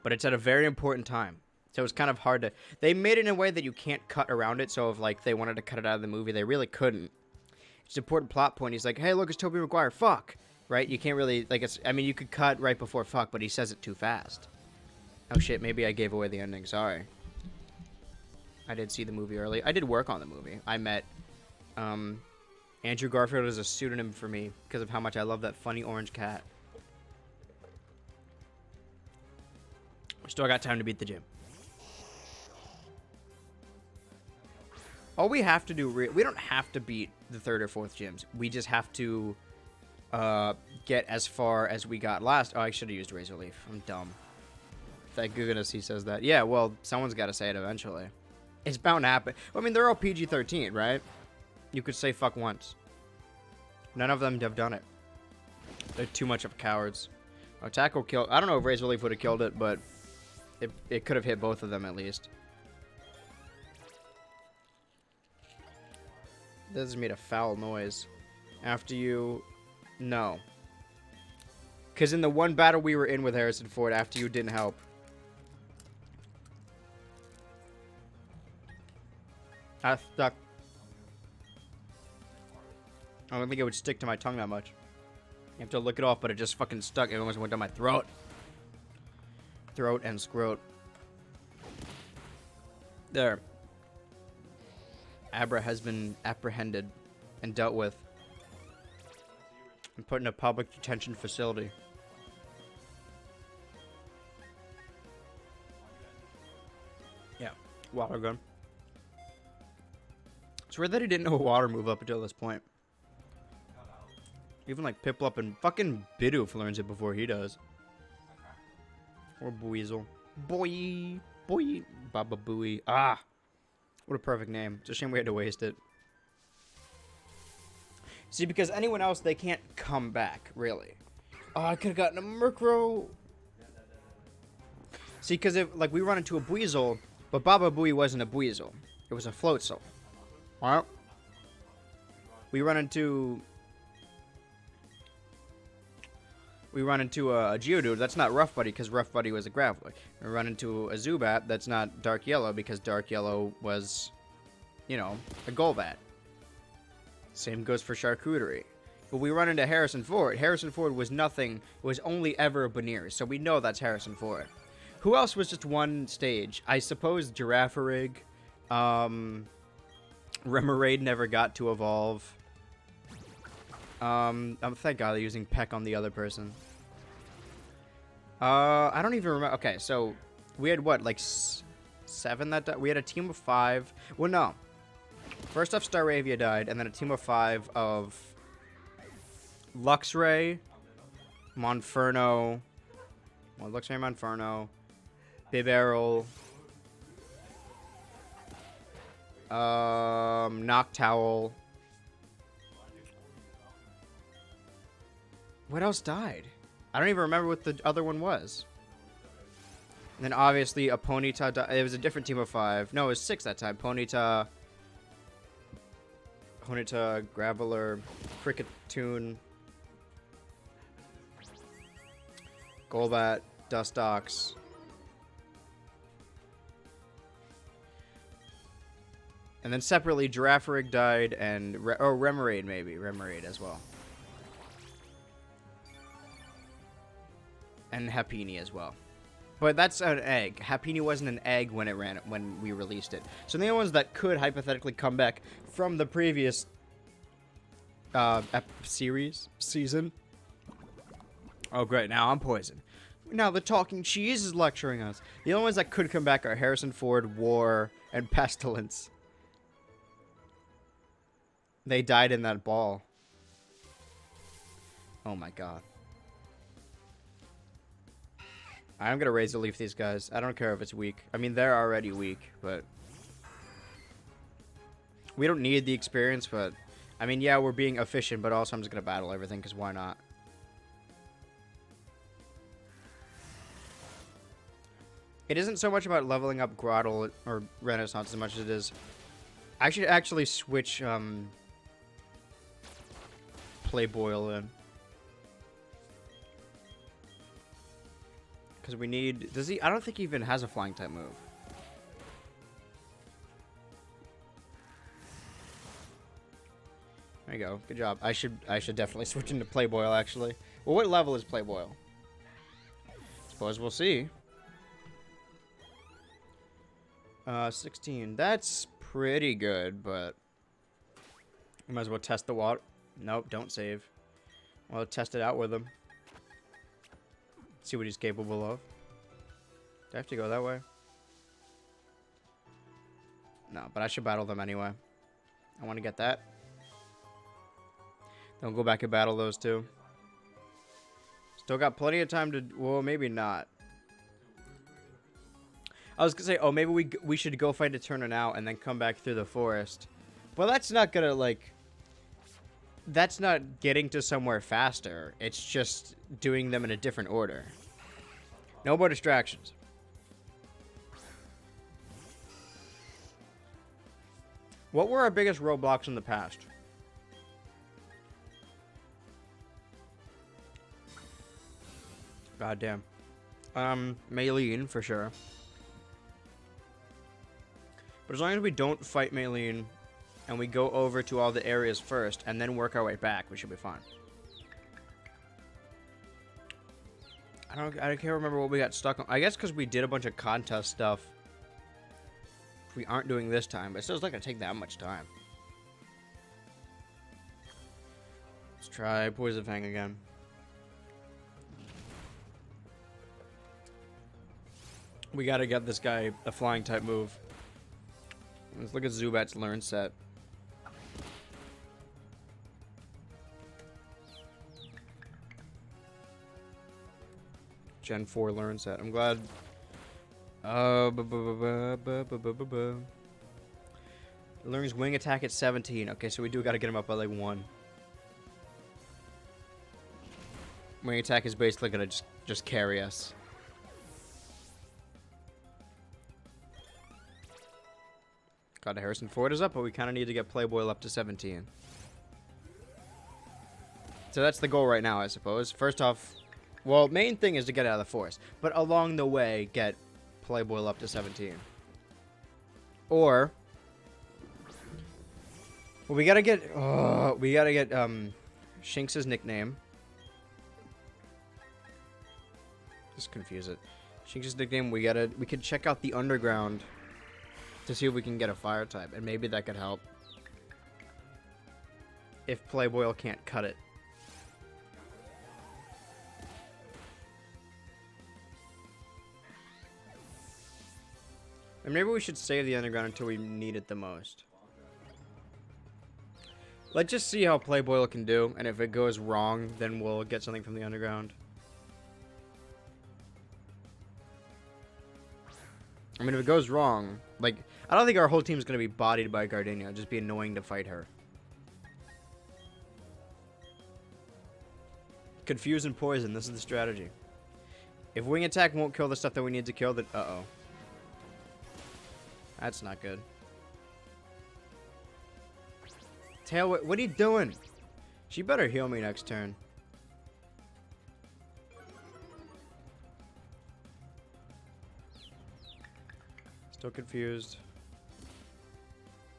But it's at a very important time. So it's kind of hard to... They made it in a way that you can't cut around it. So if, like, they wanted to cut it out of the movie, they really couldn't. It's an important plot point. He's like, hey, look, it's Tobey Maguire. Fuck. Right? You can't really... Like, it's... I mean, you could cut right before fuck, but he says it too fast. Oh, shit. Maybe I gave away the ending. Sorry. I did see the movie early. I did work on the movie. I met... Andrew Garfield is a pseudonym for me because of how much I love that funny orange cat. Still got time to beat the gym. All we have to do... we don't have to beat the 3rd or 4th gyms. We just have to get as far as we got last. Oh, I should have used Razor Leaf. I'm dumb. Thank goodness he says that. Yeah, well, someone's got to say it eventually. It's bound to happen. I mean, they're all PG-13, right? You could say fuck once. None of them have done it. They're too much of cowards. Oh, tackle kill. I don't know if Razor Leaf would have killed it, but it could have hit both of them at least. This has made a foul noise. After you... No. Because in the one battle we were in with Harrison Ford, after you didn't help. I stuck. I don't think it would stick to my tongue that much. You have to lick it off, but it just fucking stuck. It almost went down my throat. Throat and scrot. There. Abra has been apprehended and dealt with and put in a public detention facility. Yeah, water gun. It's weird that he didn't know a water move up until this point. Even like Piplup and fucking Bidoof learns it before he does. Or Buizel. Boy. Baba Booey. Ah. What a perfect name. It's a shame we had to waste it. See, because anyone else, they can't come back, really. Oh, I could have gotten a Murkrow. See, because if, like, we run into a Buizel, but Baba Booey wasn't a Buizel. It was a Floatzel. Well, we run into a Geodude. That's not Rough Buddy, because Rough Buddy was a Graveler. We run into a Zubat. That's not Dark Yellow, because Dark Yellow was, you know, a Golbat. Same goes for Charcuterie. But we run into Harrison Ford. Harrison Ford was nothing. It was only ever Banir, so we know that's Harrison Ford. Who else was just one stage? I suppose Girafarig. Remoraid never got to evolve. Thank God they're using Peck on the other person. I don't even remember. Okay, so we had what, like 7 that died? We had a team of 5. Well, no. First off, Staravia died, and then a team of 5 of Luxray, Monferno. Well, Luxray, Monferno, Bibarel, Noctowl. What else died? I don't even remember what the other one was. And then obviously a Ponyta died. It was a different team of 5. No, it was 6 that time. Ponyta, Graveler, Cricketune, Golbat, Dustox. And then separately, Girafarig died, and Remoraid maybe. Remoraid as well. And Happiny as well. But that's an egg. Happiny wasn't an egg when we released it. So the only ones that could hypothetically come back from the previous season. Oh, great. Now I'm poisoned. Now the talking cheese is lecturing us. The only ones that could come back are Harrison Ford, War, and Pestilence. They died in that ball. Oh my god. I'm gonna Razor Leaf these guys. I don't care if it's weak. I mean, they're already weak, but... We don't need the experience, but... I mean, yeah, we're being efficient, but also I'm just gonna battle everything, because why not? It isn't so much about leveling up Grottle or Renaissance as much as it is... I should actually switch, Playboil in. Because we need... Does he... I don't think he even has a flying type move. There you go. Good job. I should definitely switch into Playboil, actually. Well, what level is Playboil? Suppose we'll see. 16. That's pretty good, but... We might as well test the water. Nope, don't save. Well, test it out with him. See what he's capable of. Do I have to go that way? No, but I should battle them anyway. I want to get that. Then we'll go back and battle those two. Still got plenty of time to... Well, maybe not. I was going to say, oh, maybe we should go fight a Turner now and then come back through the forest. Well, that's not going to, like... That's not getting to somewhere faster. It's just doing them in a different order. No more distractions. What were our biggest roadblocks in the past? Goddamn. Maylene, for sure. But as long as we don't fight Maylene... and we go over to all the areas first, and then work our way back, we should be fine. I can't remember what we got stuck on. I guess because we did a bunch of contest stuff. We aren't doing this time, but it still is not going to take that much time. Let's try Poison Fang again. We got to get this guy a flying type move. Let's look at Zubat's learn set. Gen 4 learn set. I'm glad. Learns wing attack at 17. Okay, so we do got to get him up by like 1. Wing attack is basically gonna just carry us. God, Harrison Ford is up, but we kind of need to get Playboy up to 17. So that's the goal right now, I suppose. First off, well, main thing is to get out of the forest, but along the way, get Playboy up to 17. Or, well, we gotta get Shinx's nickname. Just confuse it. Shinx's nickname. We could check out the underground to see if we can get a fire type, and maybe that could help. If Playboy can't cut it. And maybe we should save the underground until we need it the most. Let's just see how Playboy can do, and if it goes wrong, then we'll get something from the underground. I mean, if it goes wrong, like, I don't think our whole team's going to be bodied by Gardenia. It'd just be annoying to fight her. Confuse and poison. This is the strategy. If wing attack won't kill the stuff that we need to kill, then... Uh-oh. That's not good. Tail, what are you doing? She better heal me next turn. Still confused.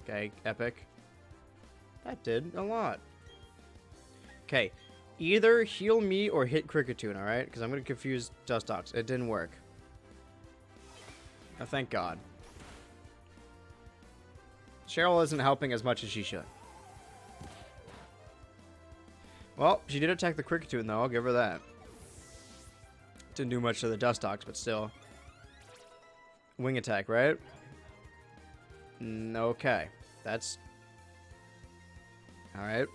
Okay, epic. That did a lot. Okay, either heal me or hit Cricketune, alright? Because I'm going to confuse Dustox. It didn't work. Oh, thank God. Cheryl isn't helping as much as she should. Well, she did attack the Cricketune, though. I'll give her that. Didn't do much to the Dustox, but still. Wing attack, right? Okay. That's... Alright.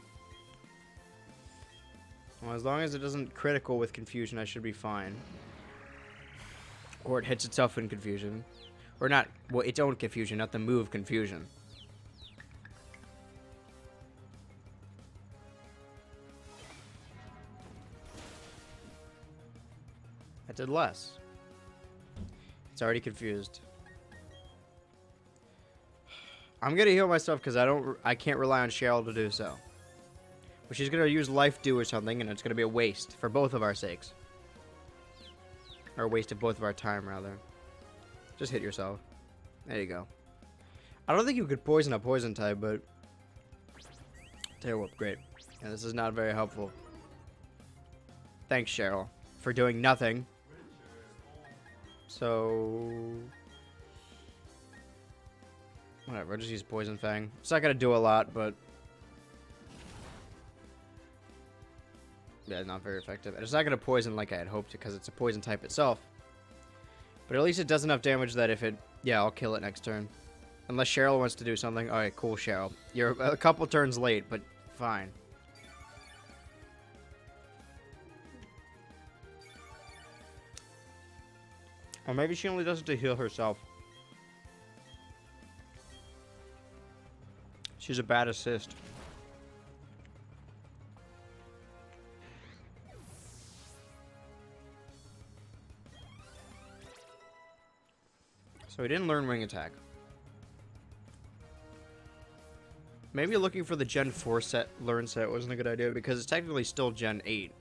Well, as long as it doesn't critical with confusion, I should be fine. Or it hits itself in confusion. Or not, well, its own confusion, not the move confusion. That did less. It's already confused. I'm gonna heal myself because I can't rely on Cheryl to do so. But she's gonna use Life Dew or something, and it's gonna be a waste for both of our sakes. Or a waste of both of our time, rather. Just hit yourself. There you go. I don't think you could poison a poison type, but... Tail Whip, great. And this is not very helpful. Thanks, Cheryl, for doing nothing. So... Whatever, I'll just use Poison Fang. It's not gonna do a lot, but... Yeah, not very effective. And it's not gonna poison like I had hoped because it's a poison type itself. But at least it does enough damage that if it... Yeah, I'll kill it next turn. Unless Cheryl wants to do something. Alright, cool, Cheryl. You're a couple turns late, but fine. Or maybe she only does it to heal herself. She's a bad assist. So he didn't learn Wing Attack. Maybe looking for the Gen 4 learn set wasn't a good idea because it's technically still Gen 8.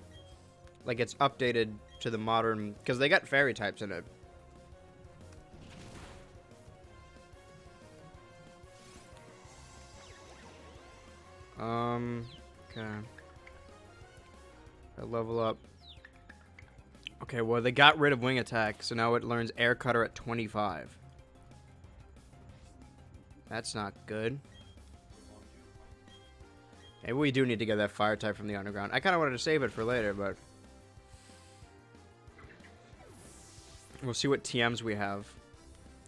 Like it's updated to the modern... Because they got fairy types in it. Okay. I level up. Okay, well, they got rid of Wing Attack, so now it learns Air Cutter at 25. That's not good. Maybe we do need to get that Fire type from the underground. I kind of wanted to save it for later, but... We'll see what TMs we have.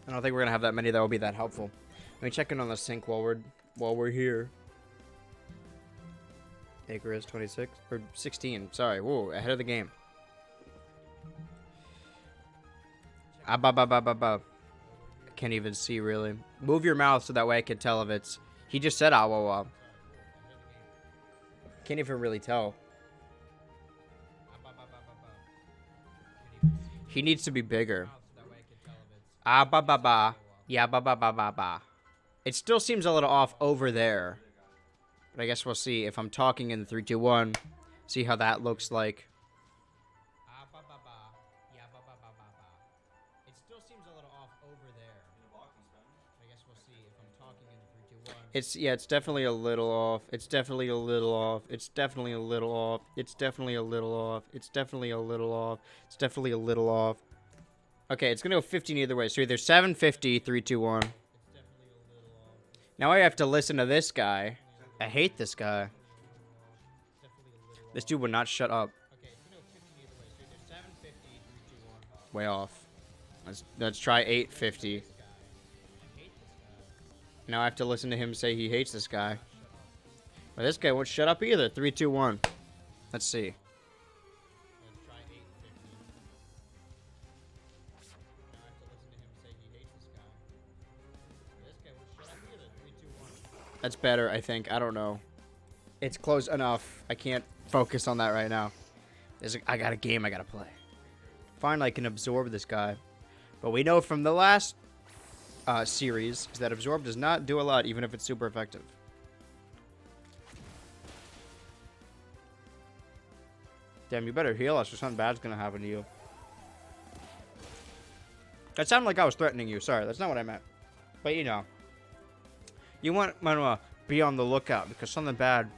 I don't think we're going to have that many that will be that helpful. Let me check in on the sync while we're here. Icarus 26 or 16. Sorry, whoa, ahead of the game. I can't even see really. Move your mouth so that way I can tell if it's. He just said ah. Can't even really tell. He needs to be bigger. Yeah, It still seems a little off over there. But I guess we'll see if I'm talking in 3, 2, 1. See how that looks like. It still seems a little off over there. I guess we'll see if I'm talking in 3, 2, 1. It's definitely a little off. It's definitely a little off. It's definitely a little off. It's definitely a little off. It's definitely a little off. It's definitely a little off. Okay, it's gonna go 15 either way. So either 750, 3, 2, 1. Now I have to listen to this guy. I hate this guy. This dude would not shut up. Way off. Let's try 850. Now I have to listen to him say he hates this guy. But this guy won't shut up either. 3, 2, 1. Let's see. That's better, I think. I don't know. It's close enough. I can't focus on that right now. I got a game I gotta play. Finally, I can absorb this guy. But we know from the last series that absorb does not do a lot, even if it's super effective. Damn, you better heal us or something bad's gonna happen to you. That sounded like I was threatening you. Sorry, that's not what I meant. But you know. You want to be on the lookout because something bad...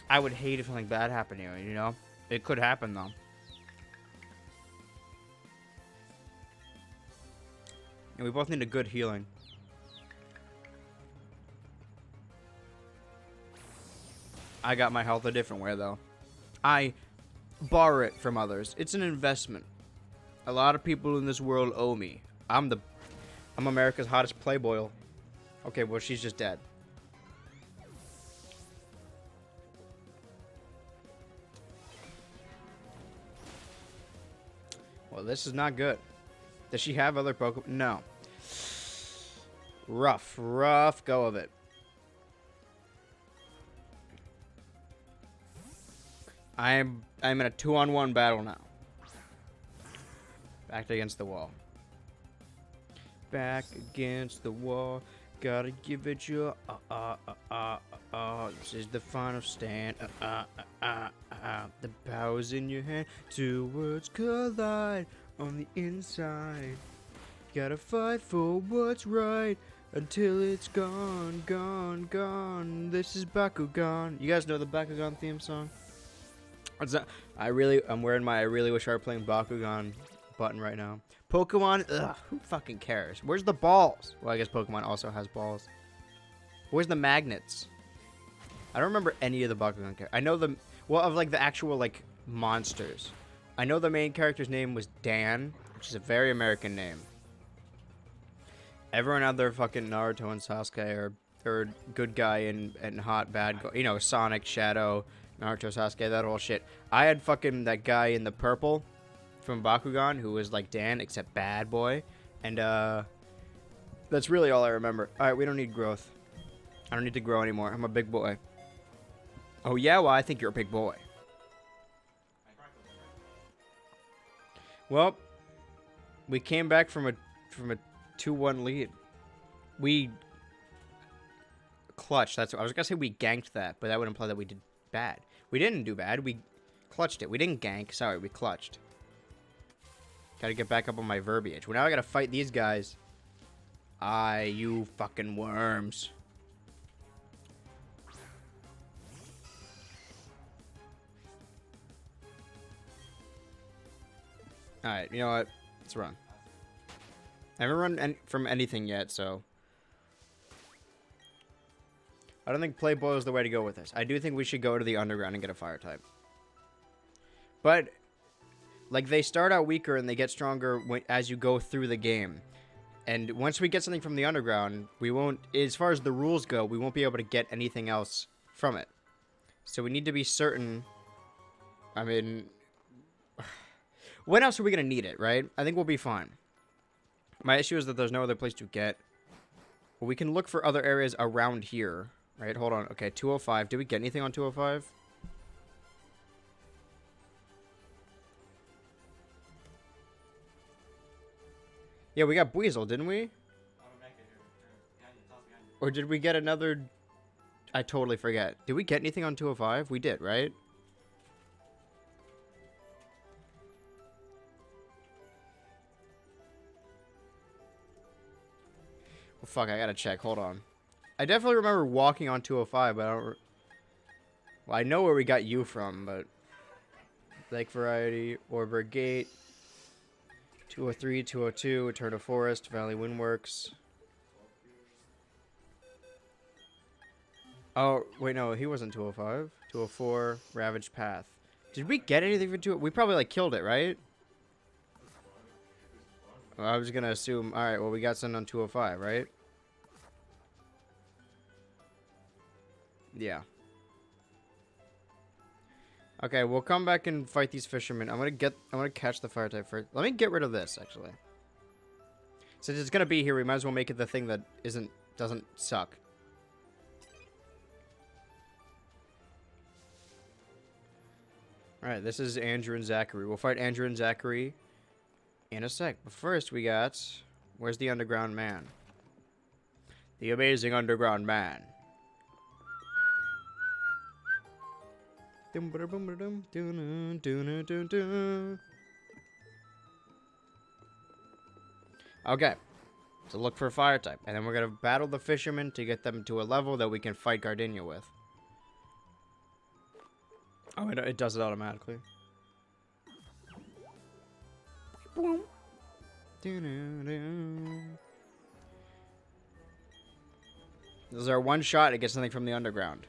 I would hate if something bad happened to you, you know? It could happen, though. And we both need a good healing. I got my health a different way, though. I borrow it from others. It's an investment. A lot of people in this world owe me. I'm America's hottest playboy. Okay, well, she's just dead. Well, this is not good. Does she have other Pokemon? No. Rough go of it. I'm in a 2-on-1 battle now. Back against the wall. Back against the wall. Gotta give it your This is the final stand. The power's in your hand. Two words collide on the inside. Gotta fight for what's right until it's gone, gone, gone. This is Bakugan. You guys know the Bakugan theme song? What's that? I'm wearing my I really wish I were playing Bakugan button right now. Pokemon, ugh, who fucking cares? Where's the balls? Well, I guess Pokemon also has balls. Where's the magnets? I don't remember any of the Bakugan characters. I know the, well, of like the actual like monsters. I know the main character's name was Dan, which is a very American name. Everyone out there fucking Naruto and Sasuke are good guy and hot bad guy. You know, Sonic, Shadow, Naruto, Sasuke, that whole shit. I had fucking that guy in the purple from Bakugan who was like Dan except bad boy. And that's really all I remember. Alright, we don't need growth. I don't need to grow anymore. I'm a big boy. Oh yeah? Well, I think you're a big boy. Well, we came back from a 2-1 lead. We clutched. That's what I was gonna say. We ganked that, but that would imply that we did bad. We didn't do bad. We clutched it. We didn't gank. Sorry, we clutched. Gotta get back up on my verbiage. Well, now I gotta fight these guys. You fucking worms. Alright, you know what? Let's run. I haven't run from anything yet, so I don't think Playboy is the way to go with this. I do think we should go to the underground and get a fire type. But, like, they start out weaker and they get stronger as you go through the game. And once we get something from the underground, we won't, as far as the rules go, we won't be able to get anything else from it. So we need to be certain. I mean, when else are we going to need it, right? I think we'll be fine. My issue is that there's no other place to get. Well, we can look for other areas around here. Right, hold on. Okay, 205. Did we get anything on 205? Yeah, we got Buizel, didn't we? Or did we get another... I totally forget. Did we get anything on 205? We did, right? Well, fuck, I gotta check. Hold on. I definitely remember walking on 205, but I don't... Well, I know where we got you from, but... Lake Variety, Orber Gate, 203, 202, Eternal Forest, Valley Windworks. Oh, wait, no, he wasn't 205. 204, Ravaged Path. Did we get anything for 205? We probably, like, killed it, right? Well, I was gonna assume... Alright, well, we got something on 205, right? Yeah. Okay, we'll come back and fight these fishermen. I'm gonna catch the fire type first. Let me get rid of this, actually. Since it's gonna be here, we might as well make it the thing that doesn't suck. Alright, this is Andrew and Zachary. We'll fight Andrew and Zachary in a sec. But first we got... Where's the underground man? The amazing underground man. Okay, so look for a fire type, and then we're gonna battle the fishermen to get them to a level that we can fight Gardenia with. Oh, it does it automatically. This is our one shot to get something from the underground.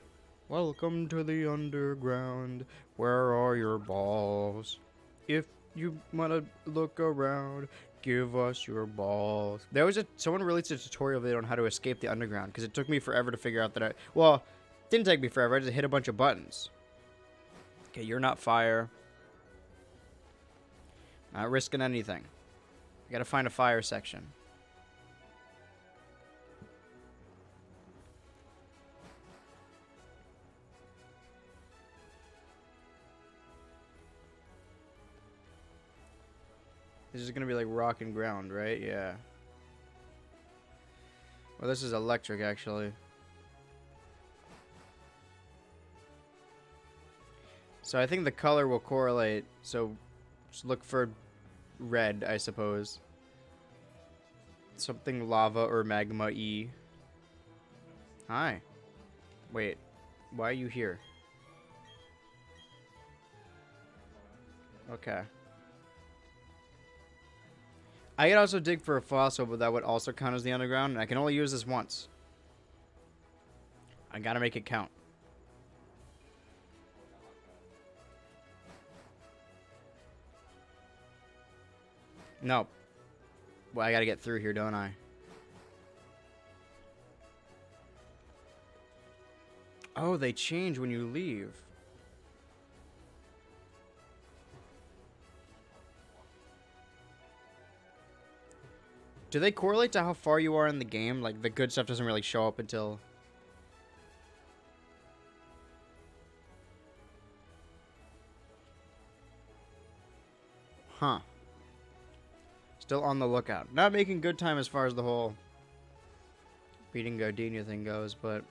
Welcome to the underground. Where are your balls? If you wanna look around, give us your balls. Someone released a tutorial video on how to escape the underground because it took me forever to figure out that didn't take me forever. I just hit a bunch of buttons. Okay, you're not fire. Not risking anything. I gotta find a fire section. This is gonna be like rock and ground, right? Yeah. Well, this is electric, actually. So I think the color will correlate. So just look for red, I suppose. Something lava or magma-y. Hi. Wait. Why are you here? Okay. I could also dig for a fossil, but that would also count as the underground, and I can only use this once. I gotta make it count. No. Well, I gotta get through here, don't I? Oh, they change when you leave. Do they correlate to how far you are in the game? Like, the good stuff doesn't really show up until... Huh. Still on the lookout. Not making good time as far as the whole beating Gardenia thing goes, but...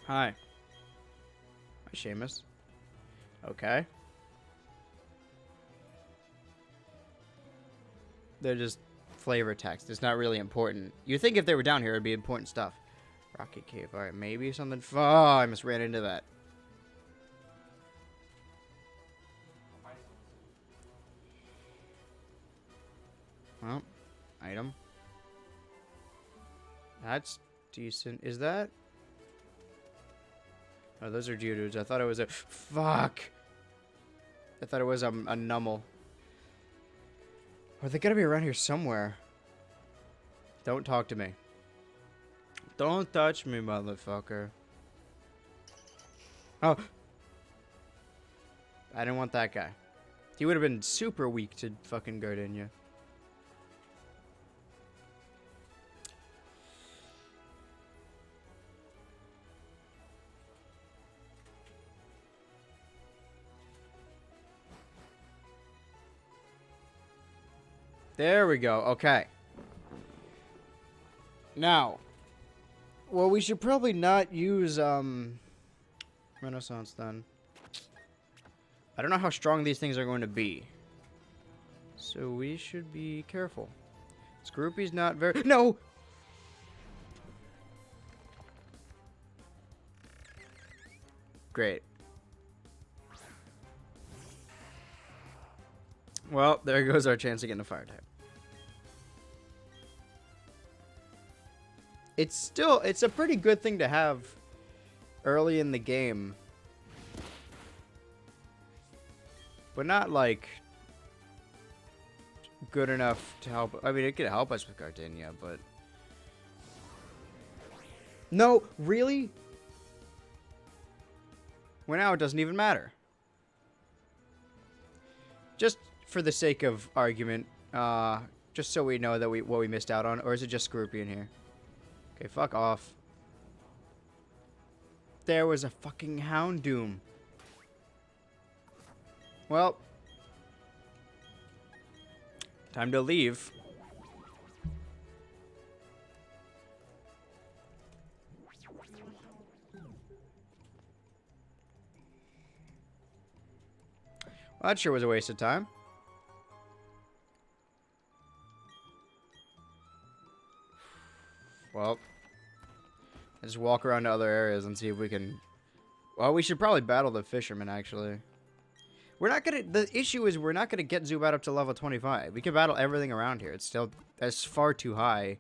Hi. Hi, Seamus. Okay. They're just flavor text. It's not really important. You'd think if they were down here, it'd be important stuff. Rocky Cave. Alright, maybe something... Oh, I almost ran into that. Well, item. That's decent. Is that... Oh, those are geodudes. I thought it was a... Fuck! I thought it was a nummel. Oh, they gotta be around here somewhere. Don't talk to me. Don't touch me, motherfucker. Oh! I didn't want that guy. He would have been super weak to fucking Gardenia. There we go. Okay. Now, well, we should probably not use Renaissance then. I don't know how strong these things are going to be, so we should be careful. Scroopy's not very... No! Great. Well, there goes our chance of getting a fire type. It's a pretty good thing to have early in the game. But not, like, good enough to help. I mean, it could help us with Gardenia, but... No, really? Well, now it doesn't even matter. Just for the sake of argument, just so we know that what we missed out on, or is it just Scroopy in here? Okay, fuck off. There was a fucking Houndoom. Well, time to leave. Well, that sure was a waste of time. Well, let's walk around to other areas and see if we can... Well, we should probably battle the fisherman, actually. We're not gonna... The issue is we're not gonna get Zubat up to level 25. We can battle everything around here. It's still... That's far too high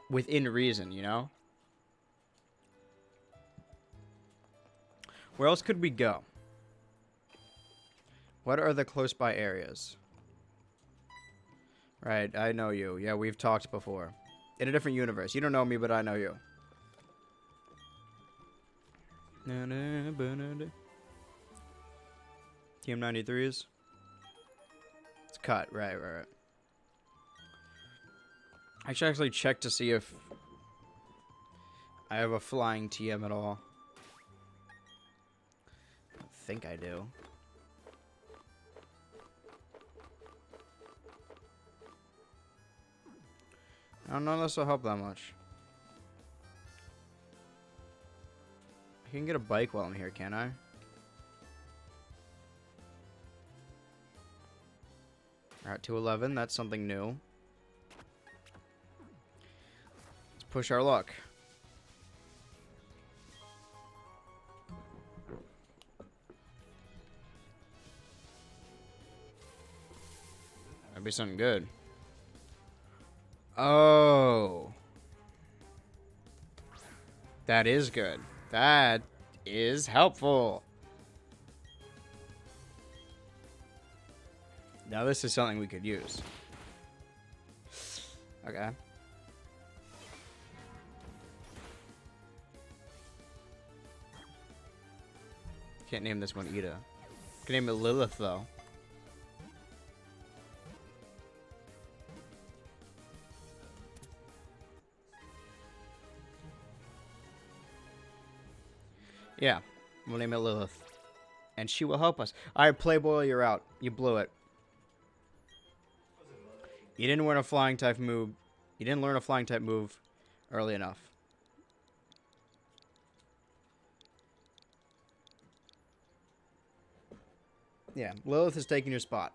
within reason, you know? Where else could we go? What are the close by areas? Right, I know you. Yeah, we've talked before. In a different universe. You don't know me, but I know you. Team 93s. It's cut. Right. I should actually check to see if I have a flying TM at all. I think I do. I don't know if this will help that much. I can get a bike while I'm here, can't I? Alright, 211. That's something new. Let's push our luck. That'd be something good. Oh. That is good. That is helpful. Now this is something we could use. Okay. Can't name this one Ida. Can name it Lilith though. Yeah, we'll name it Lilith. And she will help us. Alright, Playboy, you're out. You blew it. You didn't learn a flying type move. You didn't learn a flying type move early enough. Yeah, Lilith is taking your spot.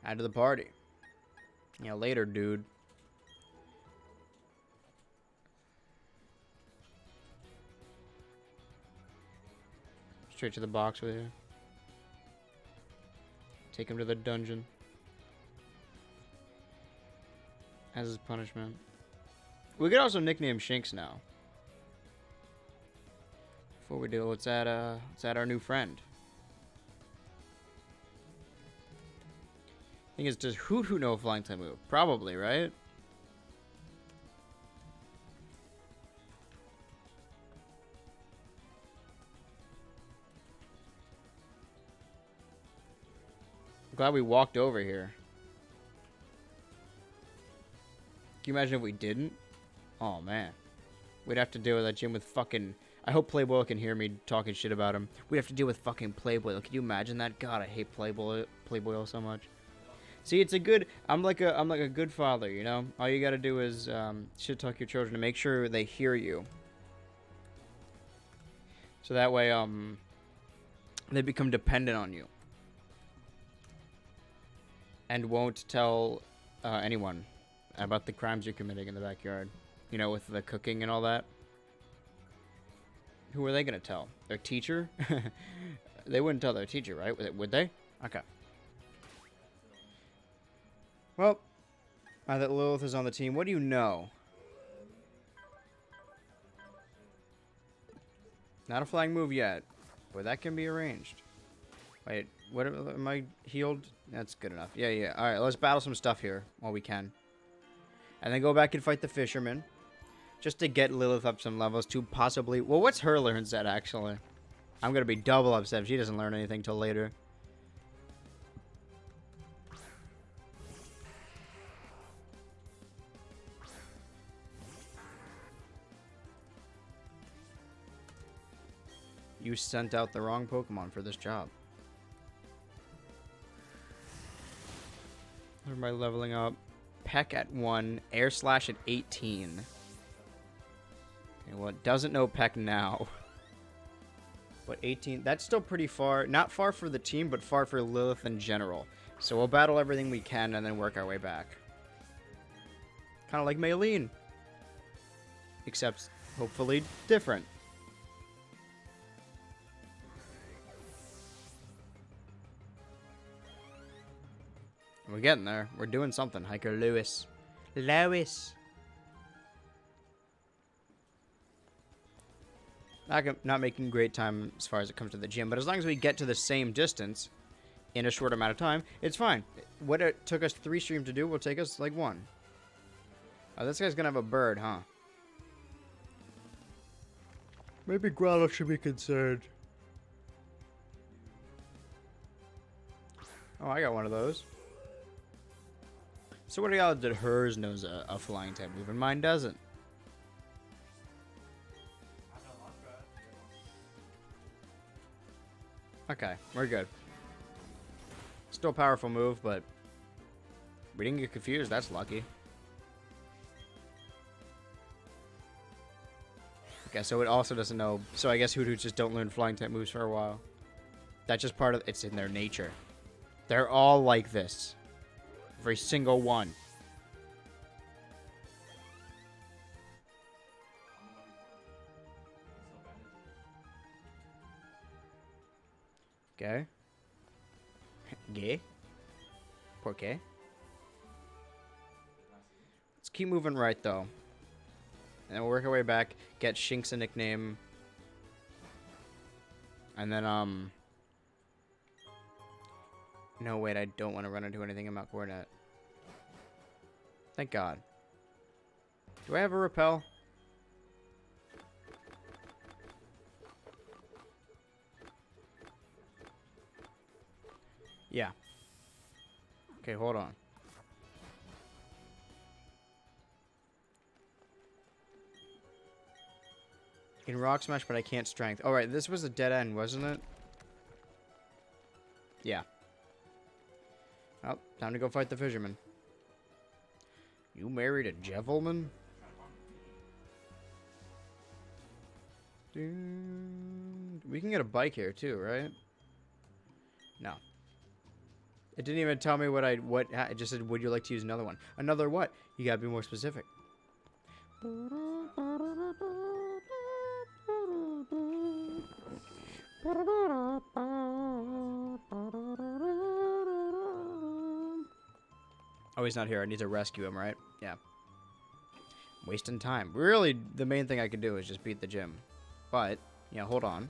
Add to the party. Yeah, later, dude. Straight to the box with you. Take him to the dungeon. As his punishment. We could also nickname Shinx now. Before we do, let's add our new friend. Thing is, does Hoot know a flying type move? Probably, right? Glad we walked over here. Can you imagine if we didn't? Oh, man. We'd have to deal with that gym with fucking... I hope Playboy can hear me talking shit about him. We'd have to deal with fucking Playboy. Can you imagine that? God, I hate Playboy so much. See, it's a good... I'm like a good father, you know? All you gotta do is shit talk your children to make sure they hear you. So that way, they become dependent on you. And won't tell anyone about the crimes you're committing in the backyard. You know, with the cooking and all that. Who are they going to tell? Their teacher? They wouldn't tell their teacher, right? Would they? Okay. Well, now that Lilith is on the team, what do you know? Not a flying move yet, but that can be arranged. Wait, what am I healed? That's good enough. Yeah. All right, let's battle some stuff here while we can. And then go back and fight the fisherman. Just to get Lilith up some levels to possibly... Well, what's her learn set, actually? I'm going to be double upset if she doesn't learn anything till later. You sent out the wrong Pokemon for this job. Everybody leveling up. Peck at 1. Air Slash at 18. Okay, well, it doesn't know Peck now. But 18. That's still pretty far. Not far for the team, but far for Lilith in general. So we'll battle everything we can and then work our way back. Kind of like Maylene. Except, hopefully, different. We're getting there. We're doing something. Hiker Lewis. Not making great time as far as it comes to the gym, but as long as we get to the same distance in a short amount of time, it's fine. What it took us 3 streams to do will take us like 1. Oh, this guy's gonna have a bird, huh? Maybe Grotto should be concerned. Oh, I got one of those. So what are y'all that hers knows a flying type move and mine doesn't? Okay, we're good. Still a powerful move, but we didn't get confused. That's lucky. Okay, so it also doesn't know. So I guess Hoodoos just don't learn flying type moves for a while. That's just part of it's in their nature. They're all like this. Every single one. Okay. Gay. Por qué? Let's keep moving right, though. And then we'll work our way back. Get Shinx a nickname. And then, no, wait, I don't want to run into anything in Mount Coronet. Thank God. Do I have a repel? Yeah. Okay, hold on. I can rock smash, but I can't strength. All right, this was a dead end, wasn't it? Yeah. Well, time to go fight the fisherman. You married a gentleman? We can get a bike here too, right? No. It didn't even tell me it just said, would you like to use another one? Another what? You gotta be more specific. Oh, he's not here. I need to rescue him, right? Yeah. Wasting time. Really, the main thing I could do is just beat the gym. But, yeah, hold on.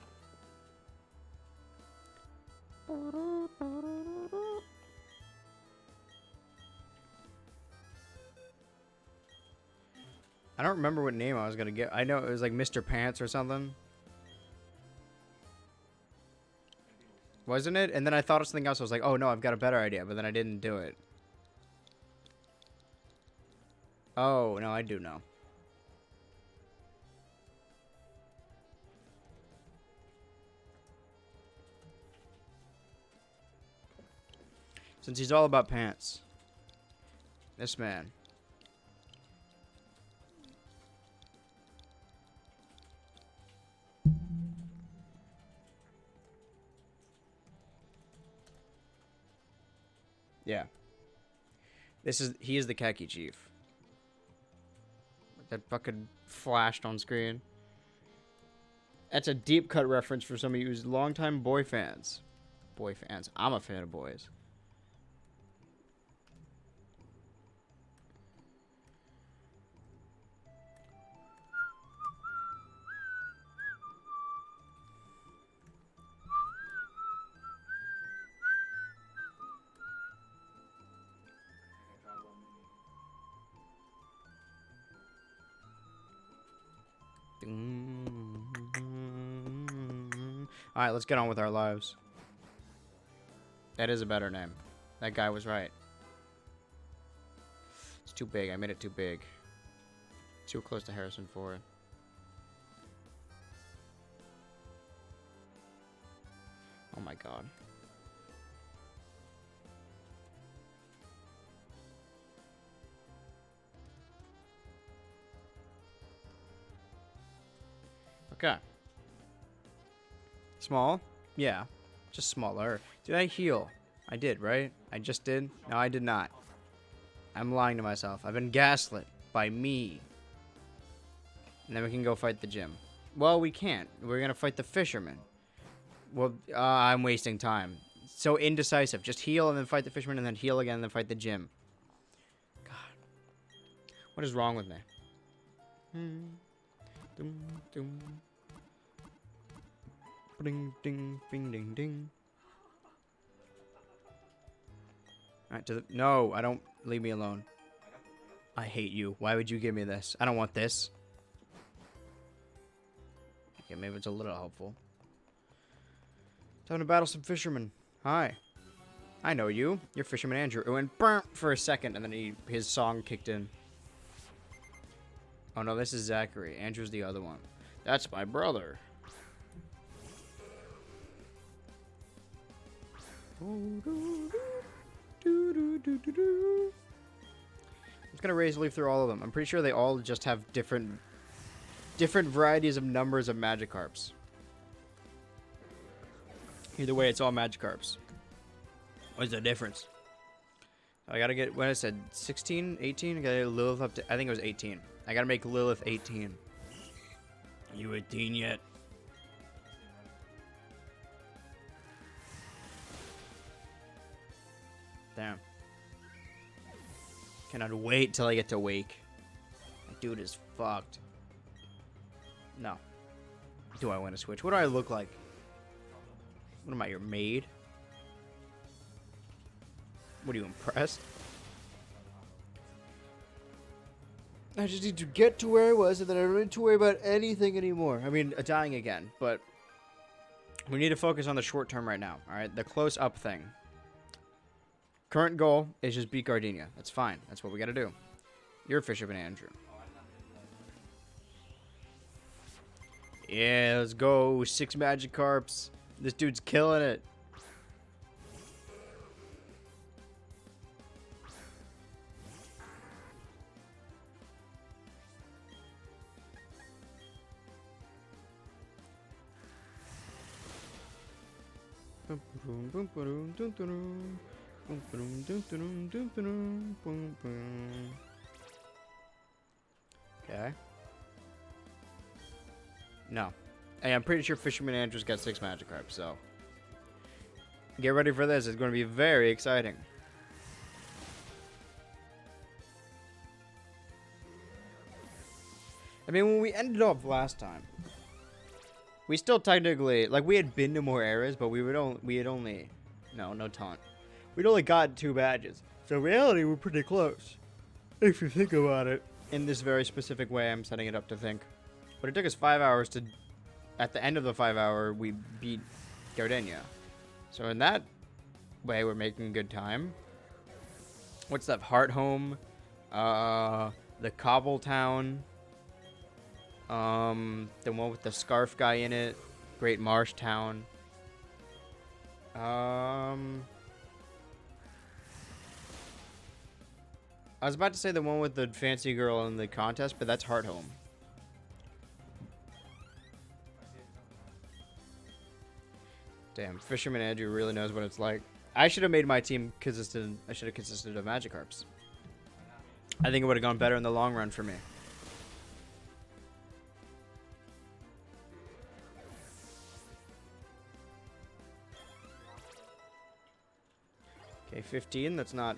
I don't remember what name I was gonna get. I know it was like Mr. Pants or something. Wasn't it? And then I thought of something else. I was like, oh no, I've got a better idea. But then I didn't do it. Oh, no, I do know. Since he's all about pants. This man. Yeah. He is the khaki chief. That fucking flashed on screen. That's a deep cut reference for somebody who's longtime boy fans. Boy fans. I'm a fan of boys. Alright, let's get on with our lives. That is a better name. That guy was right. It's too big. I made it too big. Too close to Harrison Ford. Oh my god. Okay. Small? Yeah. Just smaller. Did I heal? I did, right? I just did? No, I did not. I'm lying to myself. I've been gaslit by me. And then we can go fight the gym. Well, we can't. We're gonna fight the fisherman. Well, I'm wasting time. So indecisive. Just heal and then fight the fisherman and then heal again and then fight the gym. God. What is wrong with me? Dum, dum. Ding, ding, ding, ding, ding. Alright, no, I don't. Leave me alone. I hate you. Why would you give me this? I don't want this. Okay, maybe it's a little helpful. Time to battle some fishermen. Hi. I know you. You're Fisherman Andrew. It went burnt for a second, and then his song kicked in. Oh no, this is Zachary. Andrew's the other one. That's my brother. I'm just gonna razor leaf through all of them. I'm pretty sure they all just have different varieties of numbers of Magikarps. Either way, it's all Magikarps. What's the difference? I gotta get, what I said, 16, 18? I gotta get Lilith up to, I think it was 18. I gotta make Lilith 18. Are you 18 yet? Damn. Cannot wait till I get to Wake. That dude is fucked. No. Do I want to switch? What do I look like? What am I, your maid? What are you, impressed? I just need to get to where I was, and then I don't need to worry about anything anymore. I mean, dying again, but we need to focus on the short term right now, alright? The close-up thing. Current goal is just beat Gardenia. That's fine. That's what we gotta do. You're Fisherman Andrew. Yeah, let's go. 6 Magikarps. This dude's killing it. Okay. No. Hey, I'm pretty sure Fisherman Andrew's got 6 Magikarps, so get ready for this. It's going to be very exciting. I mean, when we ended up last time, we still technically, like, we had been to more areas, but we had only, no taunt. We'd only got 2 badges. So in reality, we're pretty close, if you think about it. In this very specific way, I'm setting it up to think. But it took us 5 hours to, at the end of the 5 hour, we beat Gardenia. So in that way, we're making good time. What's that? Hearthome, the Cobble Town, the one with the scarf guy in it, Great Marsh Town. I was about to say the one with the fancy girl in the contest, but that's Hearthome. Damn, Fisherman Andrew really knows what it's like. I should have made my team consistent. I should have consisted of Magikarps. I think it would have gone better in the long run for me. Okay, 15. That's not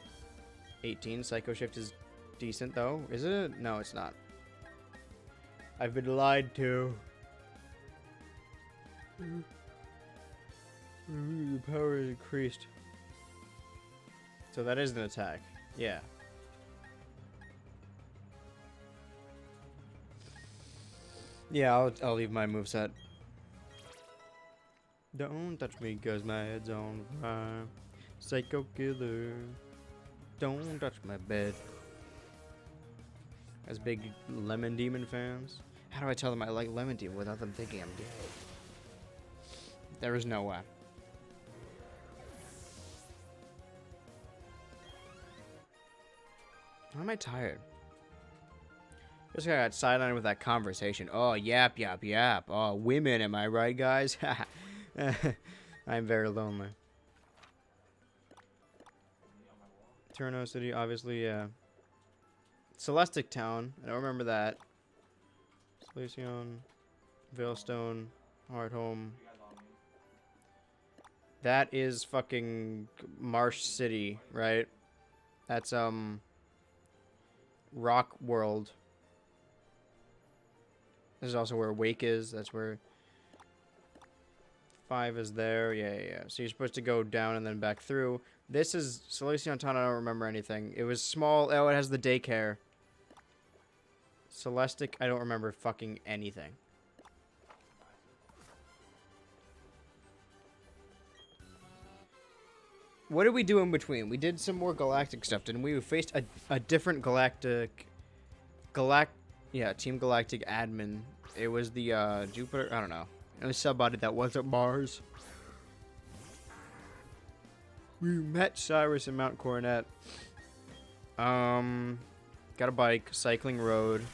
18. Psycho Shift is decent, though. Is it? No, it's not. I've been lied to. The power is increased. So that is an attack. Yeah. Yeah, I'll leave my moveset. Don't touch me, cause my head's on fire. Psycho killer. Don't touch my bed. As big Lemon Demon fans. How do I tell them I like Lemon Demon without them thinking I'm gay? There is no way. Why am I tired? Just got sidelined with that conversation. Oh, yap, yap, yap. Oh, women, am I right, guys? I'm very lonely. Turno City, obviously, yeah. Celestic Town, I don't remember that. Solution, Veilstone, Hearthome. That is fucking Marsh City, right? That's, Rock World. This is also where Wake is. That's where 5 is there. Yeah. So you're supposed to go down and then back through. This is Celestial Town. I don't remember anything. It was small. Oh, it has the daycare. Celestic. I don't remember fucking anything. What did we do in between? We did some more galactic stuff, didn't we? We faced a different galactic... Yeah, Team Galactic admin. It was the, Jupiter... I don't know. It was somebody that wasn't Mars. We met Cyrus in Mount Coronet. Got a bike. Cycling road.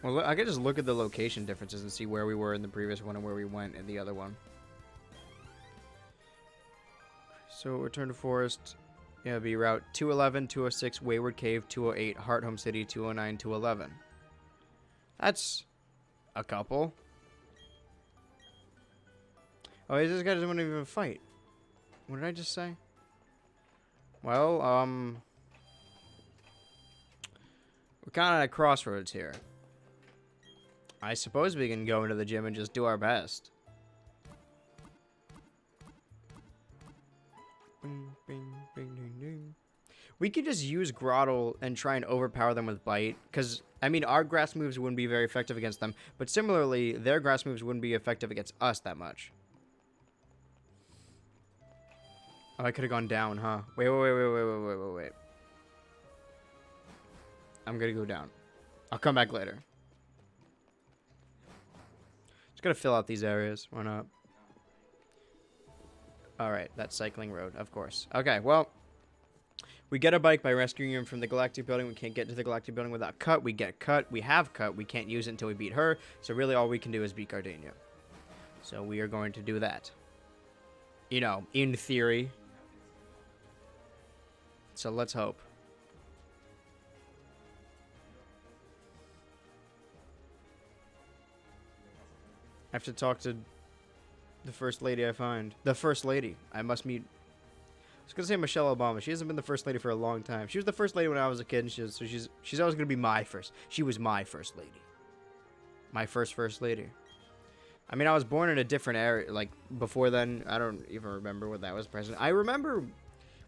Well, I could just look at the location differences and see where we were in the previous one and where we went in the other one. So, Return to Forest. Yeah, it'd be Route 211, 206, Wayward Cave, 208, Heart Home City, 209, 211. That's a couple. Oh, this guy doesn't want to even fight. What did I just say? Well, we're kind of at crossroads here. I suppose we can go into the gym and just do our best. We could just use Grottle and try and overpower them with Bite. Because, I mean, our grass moves wouldn't be very effective against them. But similarly, their grass moves wouldn't be effective against us that much. Oh, I could have gone down, huh? Wait. I'm gonna go down. I'll come back later. Just gotta fill out these areas. Why not? Alright, that's cycling road, of course. Okay, well, we get a bike by rescuing him from the Galactic Building. We can't get to the Galactic Building without Cut. We get Cut. We have Cut. We can't use it until we beat her. So really all we can do is beat Gardenia. So we are going to do that. You know, in theory. So let's hope. I have to talk to the first lady I find. The first lady. I must meet. I was gonna say Michelle Obama. She hasn't been the first lady for a long time. She was the first lady when I was a kid. And she's always gonna be my first. She was my first lady. My first lady. I mean, I was born in a different area. Like before then, I don't even remember when that was president. I remember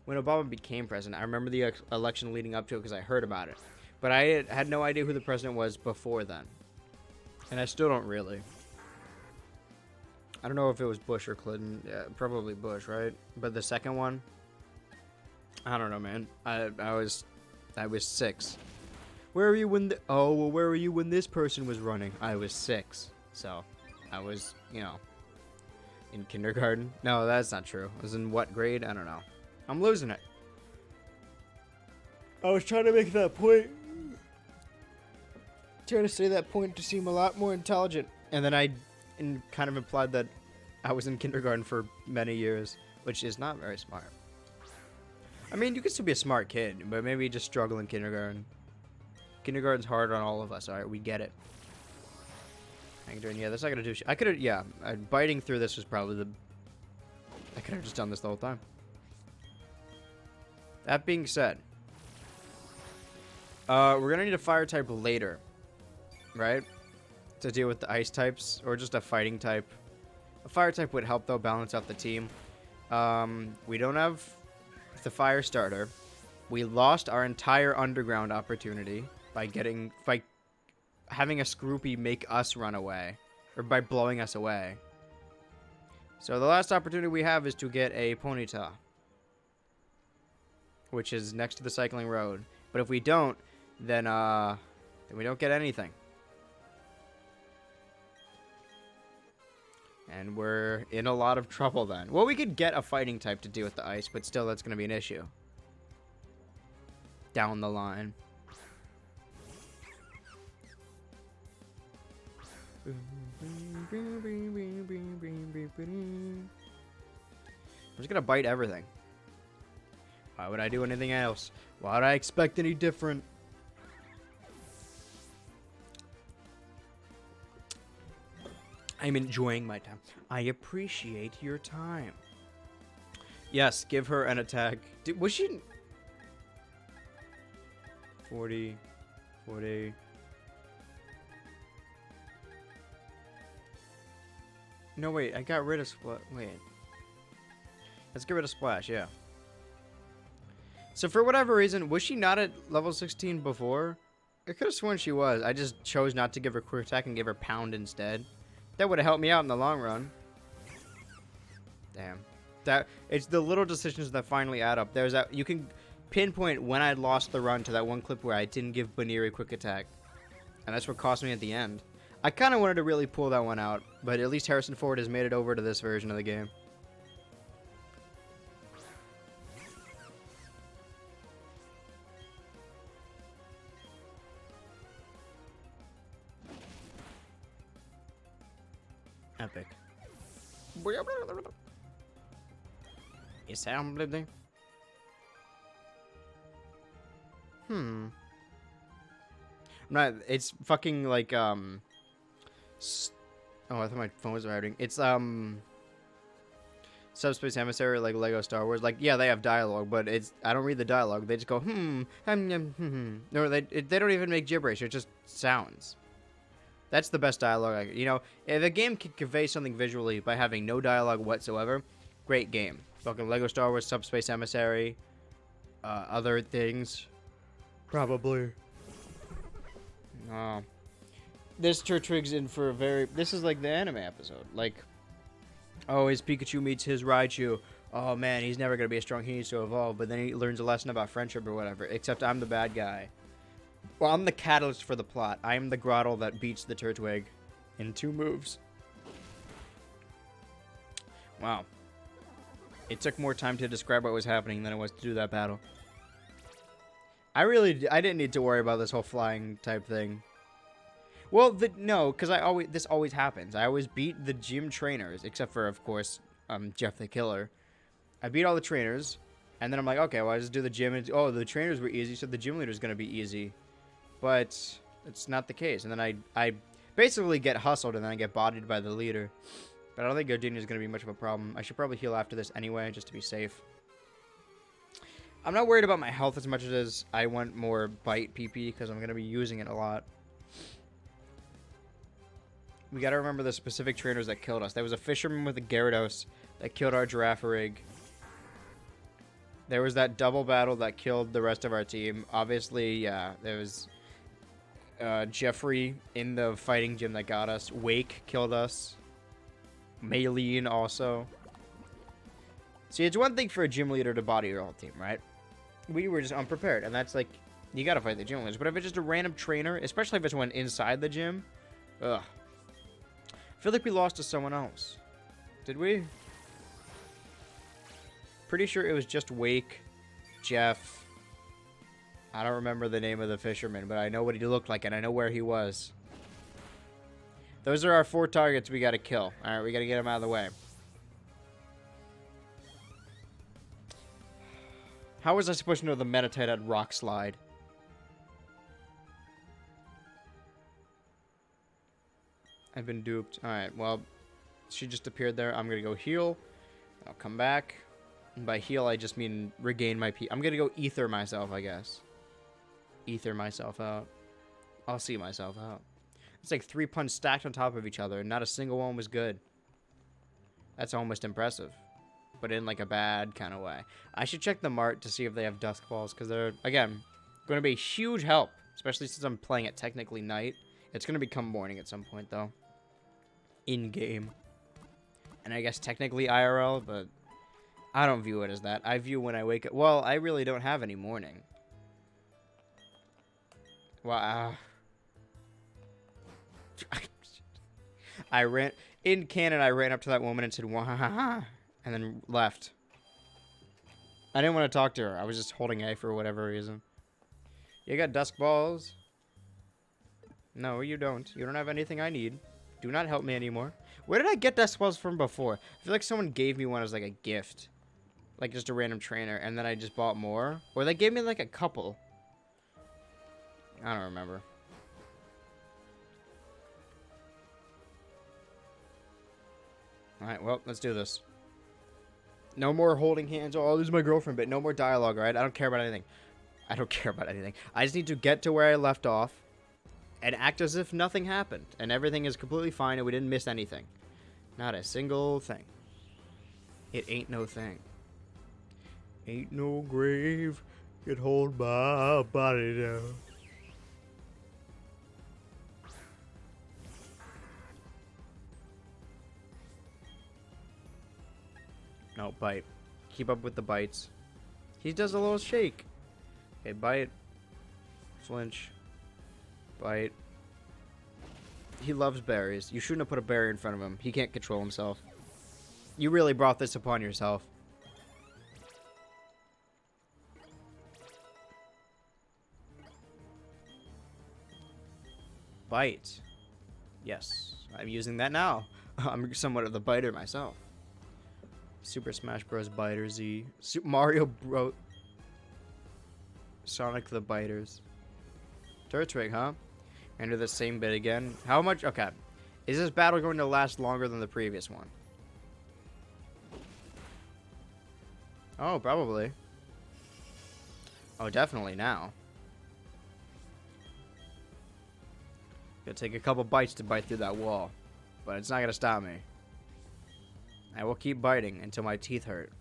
when Obama became president. I remember the election leading up to it because I heard about it. But I had no idea who the president was before then. And I still don't really. I don't know if it was Bush or Clinton. Yeah, probably Bush, right? But the second one, I don't know, man. I was 6. Where were you when where were you when this person was running? I was 6. So, I was, you know, in kindergarten. No, that's not true. I was in what grade? I don't know. I'm losing it. I was trying to make that point. Trying to say that point to seem a lot more intelligent. And then I kind of implied that I was in kindergarten for many years, which is not very smart. I mean, you can still be a smart kid, but maybe just struggle in kindergarten. Kindergarten's hard on all of us, alright? We get it. Yeah, that's not gonna do shit. I could have, yeah, biting through this was probably the... I could have just done this the whole time. That being said, we're gonna need a fire type later, right? To deal with the ice types, or just a fighting type. A fire type would help, though, balance out the team. We don't have the fire starter. We lost our entire underground opportunity by having a Scroopy make us run away, or by blowing us away. So the last opportunity we have is to get a Ponyta, which is next to the cycling road. But if we don't, then we don't get anything. And we're in a lot of trouble then. Well, we could get a fighting type to deal with the ice, but still that's going to be an issue. Down the line. I'm just going to bite everything. Why would I do anything else? Why would I expect any different? I'm enjoying my time. I appreciate your time. Yes, give her an attack. Was she... 40... No, wait, I got rid of Splash. Wait. Let's get rid of Splash, yeah. So for whatever reason, was she not at level 16 before? I could have sworn she was. I just chose not to give her quick attack and give her pound instead. That would have helped me out in the long run. Damn. It's the little decisions that finally add up. There's that you can pinpoint when I lost the run to that one clip where I didn't give Baniri quick attack. And that's what cost me at the end. I kind of wanted to really pull that one out, but at least Harrison Ford has made it over to this version of the game. Epic. You sound bleeding. Not. It's fucking like oh, I thought my phone was vibrating. It's Subspace Emissary, like Lego Star Wars. Like, yeah, they have dialogue, but it's I don't read the dialogue. They just go No, they don't even make gibberish. It just sounds. That's the best dialogue. You know, if a game can convey something visually by having no dialogue whatsoever, great game. Fucking Lego Star Wars, Subspace Emissary, other things, probably. This Turtwig's in for a very. This is like the anime episode. Like, oh, his Pikachu meets his Raichu. Oh man, he's never gonna be as strong. He needs to evolve. But then he learns a lesson about friendship or whatever. Except I'm the bad guy. Well, I'm the catalyst for the plot. I am the Grottle that beats the Turtwig in 2 moves. Wow. It took more time to describe what was happening than it was to do that battle. I didn't need to worry about this whole flying type thing. Well, no, because this always happens. I always beat the gym trainers, except for, of course, Jeff the Killer. I beat all the trainers, and then I'm like, okay, well, I just do the gym. And, oh, the trainers were easy, so the gym leader's going to be easy. But it's not the case. And then I basically get hustled, and then I get bodied by the leader. But I don't think Gardenia's going to be much of a problem. I should probably heal after this anyway, just to be safe. I'm not worried about my health as much as I want more bite PP, because I'm going to be using it a lot. We got to remember the specific trainers that killed us. There was a fisherman with a Gyarados that killed our Girafarig. There was that double battle that killed the rest of our team. Obviously, yeah, there was Jeffrey in the fighting gym that got us. Wake killed us. Maylene also. See, it's one thing for a gym leader to body your whole team, right? We were just unprepared, and that's like, you gotta fight the gym leaders. But if it's just a random trainer, especially if it's one inside the gym, ugh. I feel like we lost to someone else. Did we? Pretty sure it was just Wake, Jeff. I don't remember the name of the fisherman, but I know what he looked like, and I know where he was. Those are our 4 targets we gotta kill. Alright, we gotta get them out of the way. How was I supposed to know the Meditite had Rock Slide? I've been duped. Alright, well, she just appeared there. I'm gonna go heal. I'll come back. And by heal, I just mean regain my P. I'm gonna go ether myself, I guess. Ether myself out. I'll see myself out. It's like 3 punch stacked on top of each other, and not a single one was good. That's almost impressive. But in like a bad kind of way. I should check the mart to see if they have dusk balls, because they're, again, going to be a huge help. Especially since I'm playing it technically night. It's going to become morning at some point, though. In-game. And I guess technically IRL, but I don't view it as that. I view when I wake up. Well, I really don't have any morning. Well, I ran in canon. I ran up to that woman and said "Wah," and then left. I didn't want to talk to her. I was just holding A for whatever reason. You got dusk balls? No, you don't. You don't have anything I need. Do not help me anymore. Where did I get dusk balls from before? I feel like someone gave me one as like a gift, like just a random trainer, and then I just bought more, or they gave me like a couple. I don't remember. Alright, well, let's do this. No more holding hands. Oh, this is my girlfriend, but no more dialogue, alright? I don't care about anything. I don't care about anything. I just need to get to where I left off and act as if nothing happened and everything is completely fine and we didn't miss anything. Not a single thing. It ain't no thing. Ain't no grave can hold my body down. No, bite. Keep up with the bites. He does a little shake. Okay, bite. Flinch. Bite. He loves berries. You shouldn't have put a berry in front of him. He can't control himself. You really brought this upon yourself. Bite. Yes, I'm using that now. I'm somewhat of the biter myself. Super Smash Bros. Biter Z. Super Mario Bro. Sonic the Biters. Turtwig, huh? Enter the same bit again. How much? Okay. Is this battle going to last longer than the previous one? Oh, probably. Oh, definitely now. Gonna take a couple bites to bite through that wall. But it's not gonna stop me. I will keep biting until my teeth hurt.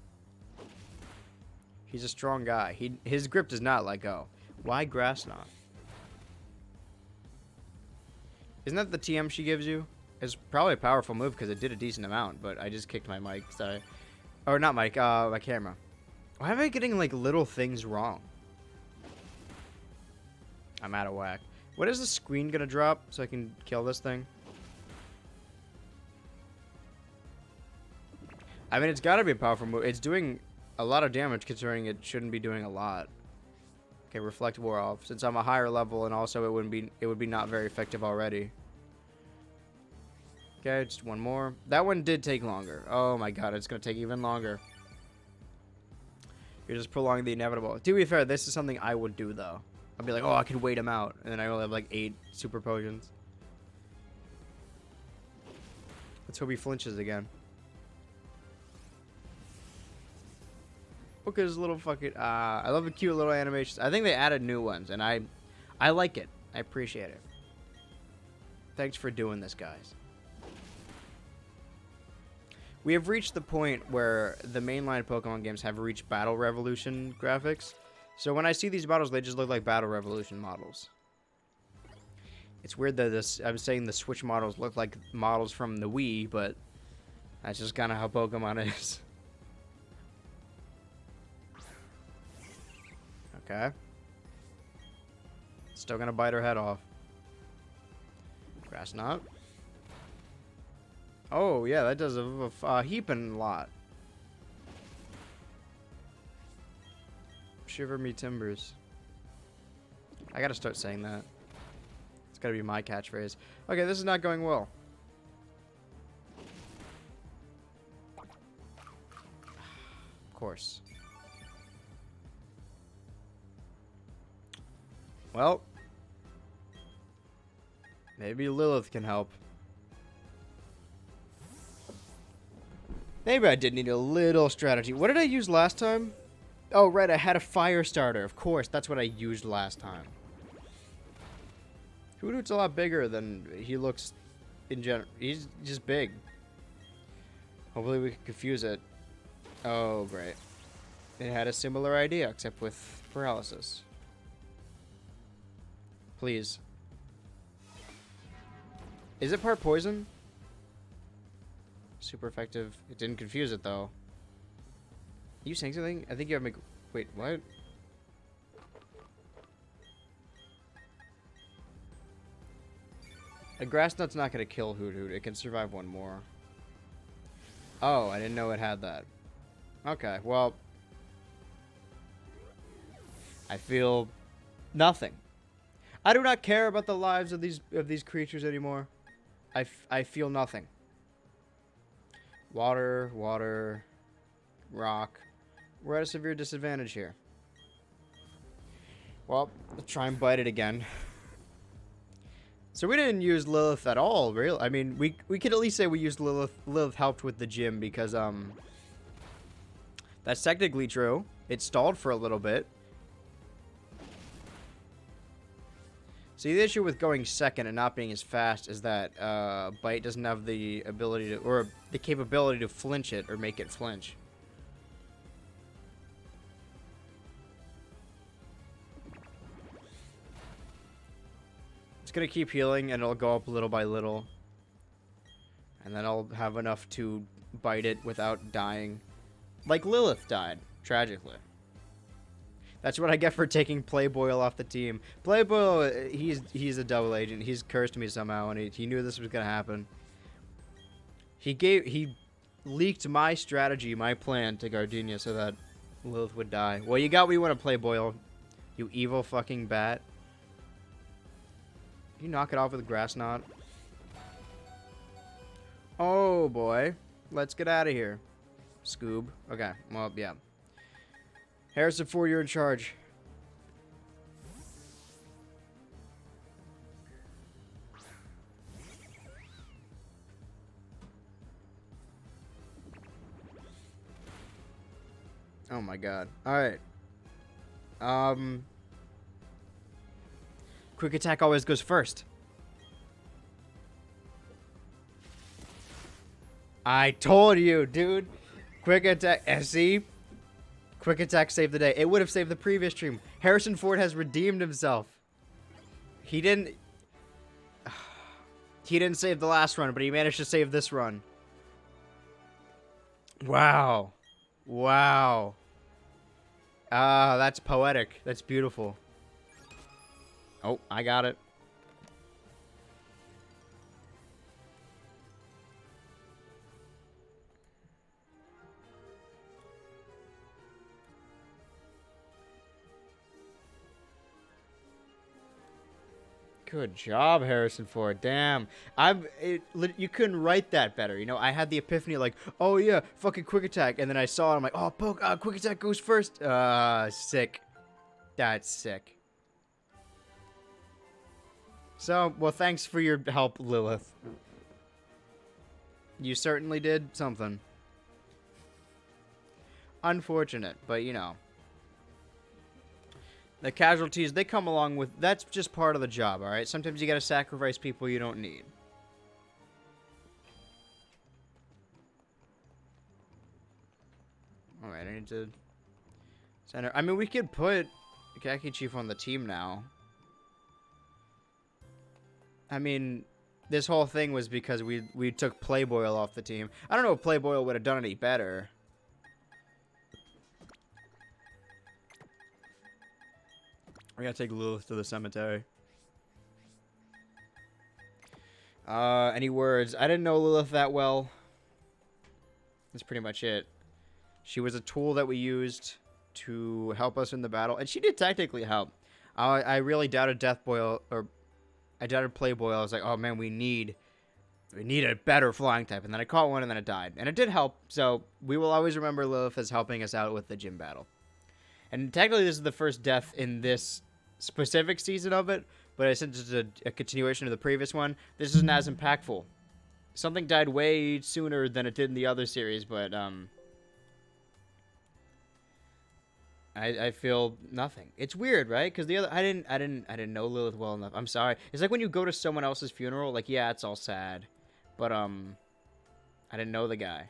He's a strong guy. His grip does not let go. Why grass knot? Isn't that the TM she gives you? It's probably a powerful move because it did a decent amount, but I just kicked my mic. Sorry. Or not mic, my camera. Why am I getting like little things wrong? I'm out of whack. What is the screen gonna drop so I can kill this thing? I mean, it's gotta be a powerful move. It's doing a lot of damage considering it shouldn't be doing a lot. Okay, reflect wore off. Since I'm a higher level and also it would be not very effective already. Okay, just one more. That one did take longer. Oh my god, it's gonna take even longer. You're just prolonging the inevitable. To be fair, this is something I would do though. I'd be like, oh, I could wait him out. And then I only have like 8 super potions. Let's hope he flinches again. Look at his little fucking... I love the cute little animations. I think they added new ones, and I like it. I appreciate it. Thanks for doing this, guys. We have reached the point where the mainline Pokemon games have reached Battle Revolution graphics. So when I see these models, they just look like Battle Revolution models. It's weird that I'm saying the Switch models look like models from the Wii, but that's just kind of how Pokemon is. Okay. Still gonna bite her head off. Grass knot. Oh, yeah, that does a heaping lot. Shiver me timbers. I gotta start saying that. It's gotta be my catchphrase. Okay, this is not going well. Of course. Well, maybe Lilith can help. Maybe I did need a little strategy. What did I use last time? Oh, right, I had a fire starter. Of course, that's what I used last time. Hoothoot's a lot bigger than he looks in general. He's just big. Hopefully we can confuse it. Oh, great. It had a similar idea, except with paralysis. Please. Is it part poison? Super effective. It didn't confuse it, though. Are you saying something? I think you have to make... Wait, what? A grass nut's not going to kill Hoothoot. It can survive one more. Oh, I didn't know it had that. Okay, well... I feel... nothing. I do not care about the lives of these creatures anymore. I feel nothing. Water, water, rock. We're at a severe disadvantage here. Well, let's try and bite it again. So we didn't use Lilith at all, really. I mean, we could at least say we used Lilith. Lilith helped with the gym because that's technically true. It stalled for a little bit. See, the issue with going second and not being as fast is that Bite doesn't have the ability to, or the capability to flinch it or make it flinch. It's gonna keep healing and it'll go up little by little. And then I'll have enough to bite it without dying. Like Lilith died, tragically. That's what I get for taking Playboy off the team. Playboy, he's a double agent. He's cursed me somehow, and he knew this was gonna happen. He leaked my strategy, my plan to Gardenia so that Lilith would die. Well, you got what you want to Playboy, you evil fucking bat. Can you knock it off with a grass knot? Oh boy, let's get out of here. Scoob. Okay, well, yeah. Harrison Ford, you're in charge. Oh my god. Alright. Quick attack always goes first. I told you, dude. Quick attack. See? Quick attack saved the day. It would have saved the previous stream. Harrison Ford has redeemed himself. He didn't save the last run, but he managed to save this run. Wow. Wow. Ah, that's poetic. That's beautiful. Oh, I got it. Good job, Harrison Ford. Damn. You couldn't write that better. You know, I had the epiphany like, oh yeah, fucking quick attack. And then I saw it. I'm like, oh, quick attack goes first. Sick. That's sick. So, well, thanks for your help, Lilith. You certainly did something. Unfortunate, but you know. The casualties, they come along with... That's just part of the job, alright? Sometimes you gotta sacrifice people you don't need. Alright, I need to... Center. I mean, we could put Khaki Chief on the team now. I mean, this whole thing was because we took Playboy off the team. I don't know if Playboy would have done any better. I gotta take Lilith to the cemetery. Any words? I didn't know Lilith that well. That's pretty much it. She was a tool that we used to help us in the battle, and she did technically help. I really doubted Deathboy, or I doubted Playboy. I was like, oh man, we need a better flying type, and then I caught one, and then it died, and it did help. So we will always remember Lilith as helping us out with the gym battle. And technically, this is the first death in this specific season of it, but since it's a continuation of the previous one, this isn't as impactful. Something died way sooner than it did in the other series, but I feel nothing. It's weird, right? Because the other I didn't know Lilith well enough. I'm sorry. It's like when you go to someone else's funeral, like yeah, it's all sad, but I didn't know the guy.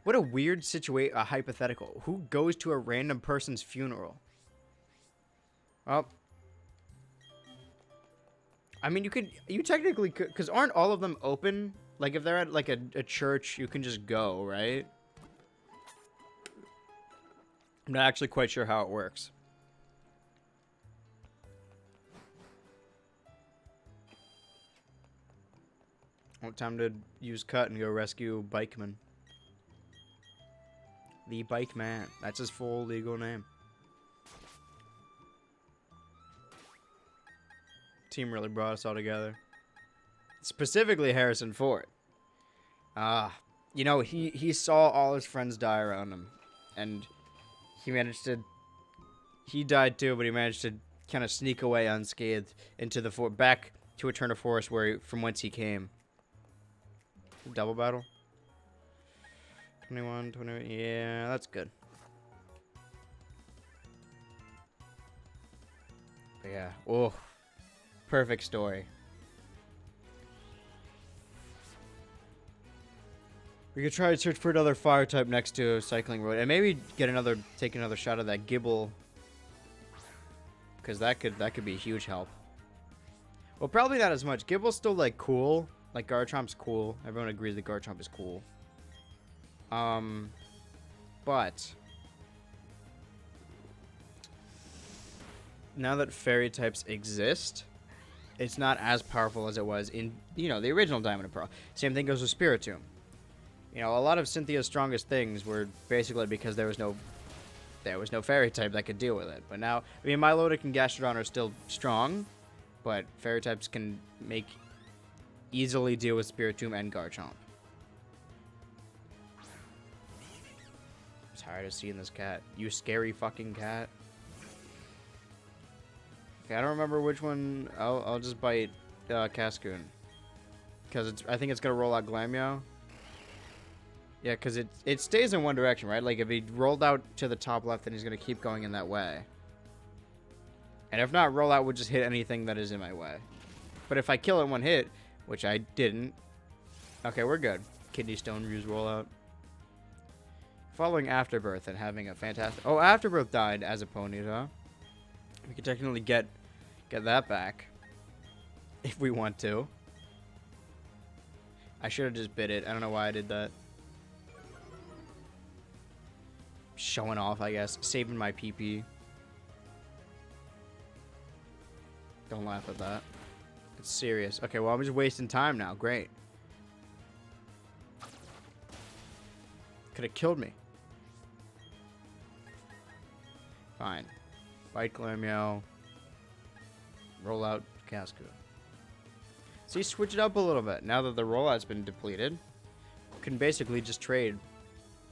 What a weird situation, a hypothetical. Who goes to a random person's funeral? Well, I mean, you technically could, because aren't all of them open? Like, if they're at, like, a church, you can just go, right? I'm not actually quite sure how it works. Well, time to use cut and go rescue Bikeman. The Bike Man. That's his full legal name. Team really brought us all together. Specifically Harrison Ford. You know, he saw all his friends die around him. And he managed to... He died too, but he managed to kind of sneak away unscathed into the back to Eterna Forest from whence he came. Double battle? 21, 28, yeah, that's good. Yeah. Oh, perfect story. We could try to search for another fire type next to cycling road, and maybe take another shot of that Gibble, because that could be a huge help. Well, probably not as much. Gibble's still like cool. Like Garchomp's cool. Everyone agrees that Garchomp is cool. But now that fairy types exist, it's not as powerful as it was in, the original Diamond and Pearl. Same thing goes with Spiritomb. A lot of Cynthia's strongest things were basically because there was no fairy type that could deal with it. But now, Milotic and Gastrodon are still strong, but fairy types can easily deal with Spiritomb and Garchomp. I'm tired of seeing this cat. You scary fucking cat. Okay, I don't remember which one. I'll just bite Cascoon. Because I think it's going to roll out Glammeow. Yeah, because it stays in one direction, right? Like, if he rolled out to the top left, then he's going to keep going in that way. And if not, rollout would just hit anything that is in my way. But if I kill it in one hit, which I didn't... Okay, we're good. Kidney Stone use rollout. Following Afterbirth and having a fantastic... Oh, Afterbirth died as a Ponyta. We could technically get that back. If we want to. I should have just bit it. I don't know why I did that. Showing off, I guess. Saving my PP. Don't laugh at that. It's serious. Okay, well, I'm just wasting time now. Great. Could have killed me. Fine. Bite Glammeow. Roll out Cascoon. See, switch it up a little bit. Now that the rollout's been depleted, you can basically just trade.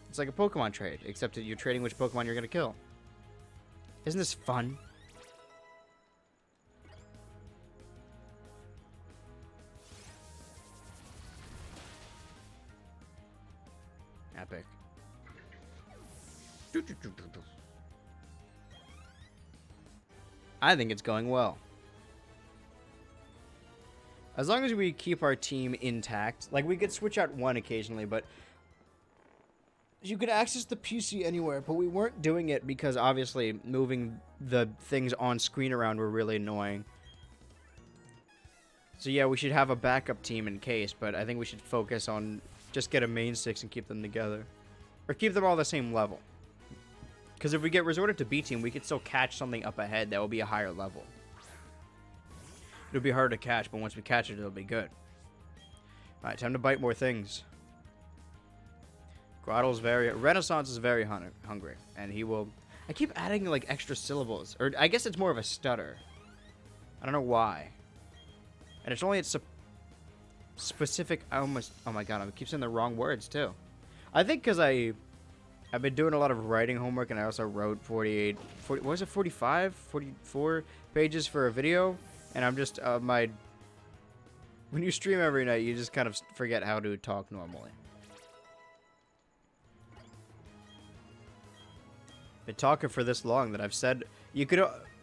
It's like a Pokemon trade, except that you're trading which Pokemon you're going to kill. Isn't this fun? Epic. I think it's going well. As long as we keep our team intact, like we could switch out one occasionally, but you could access the PC anywhere, but we weren't doing it because obviously moving the things on screen around were really annoying. So yeah, we should have a backup team in case, but I think we should focus on just get a main six and keep them together. Or keep them all the same level. Because if we get resorted to B team, we could still catch something up ahead that will be a higher level. It'll be harder to catch, but once we catch it, it'll be good. Alright, time to bite more things. Renaissance is very hungry, and he will... I keep adding, like, extra syllables. Or, I guess it's more of a stutter. I don't know why. And it's only at specific... oh my god, I keep saying the wrong words, too. I think because I've been doing a lot of writing homework, and I also wrote 44 pages for a video, and I'm just, when you stream every night, you just kind of forget how to talk normally. Been talking for this long that I've said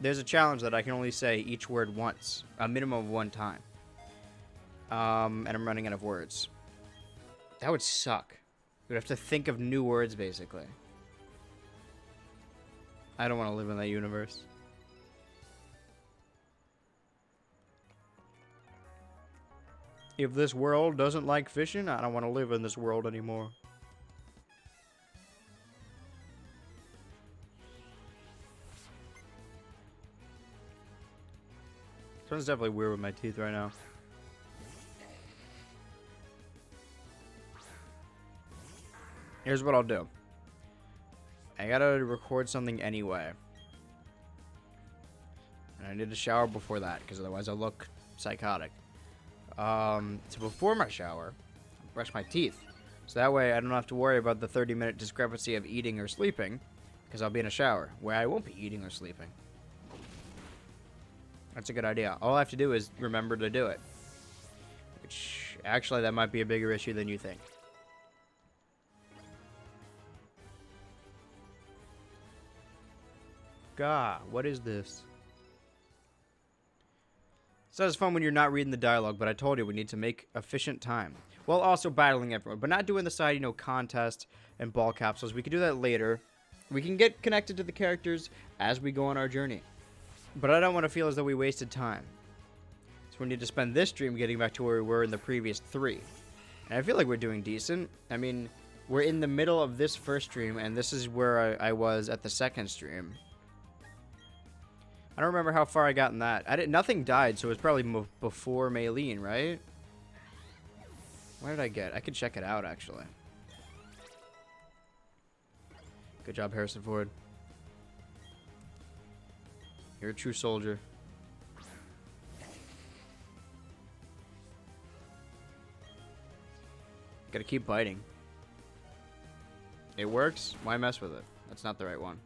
there's a challenge that I can only say each word once, a minimum of one time. And I'm running out of words. That would suck. We'd have to think of new words, basically. I don't want to live in that universe. If this world doesn't like fishing, I don't want to live in this world anymore. Sounds definitely weird with my teeth right now. Here's what I'll do. I gotta record something anyway. And I need to shower before that, because otherwise I'll look psychotic. So before my shower, I'll brush my teeth. So that way I don't have to worry about the 30-minute discrepancy of eating or sleeping, because I'll be in a shower, where I won't be eating or sleeping. That's a good idea. All I have to do is remember to do it. Which, actually, that might be a bigger issue than you think. God, what is this? So it's fun when you're not reading the dialogue, but I told you we need to make efficient time. While also battling everyone, but not doing the side, contest and ball capsules. We can do that later. We can get connected to the characters as we go on our journey. But I don't want to feel as though we wasted time. So we need to spend this stream getting back to where we were in the previous 3. And I feel like we're doing decent. I mean, we're in the middle of this first stream, and this is where I was at the second stream. I don't remember how far I got in that. Nothing died, so it was probably before Maylene, right? What did I get? I could check it out, actually. Good job, Harrison Ford. You're a true soldier. Gotta keep biting. It works. Why mess with it? That's not the right one.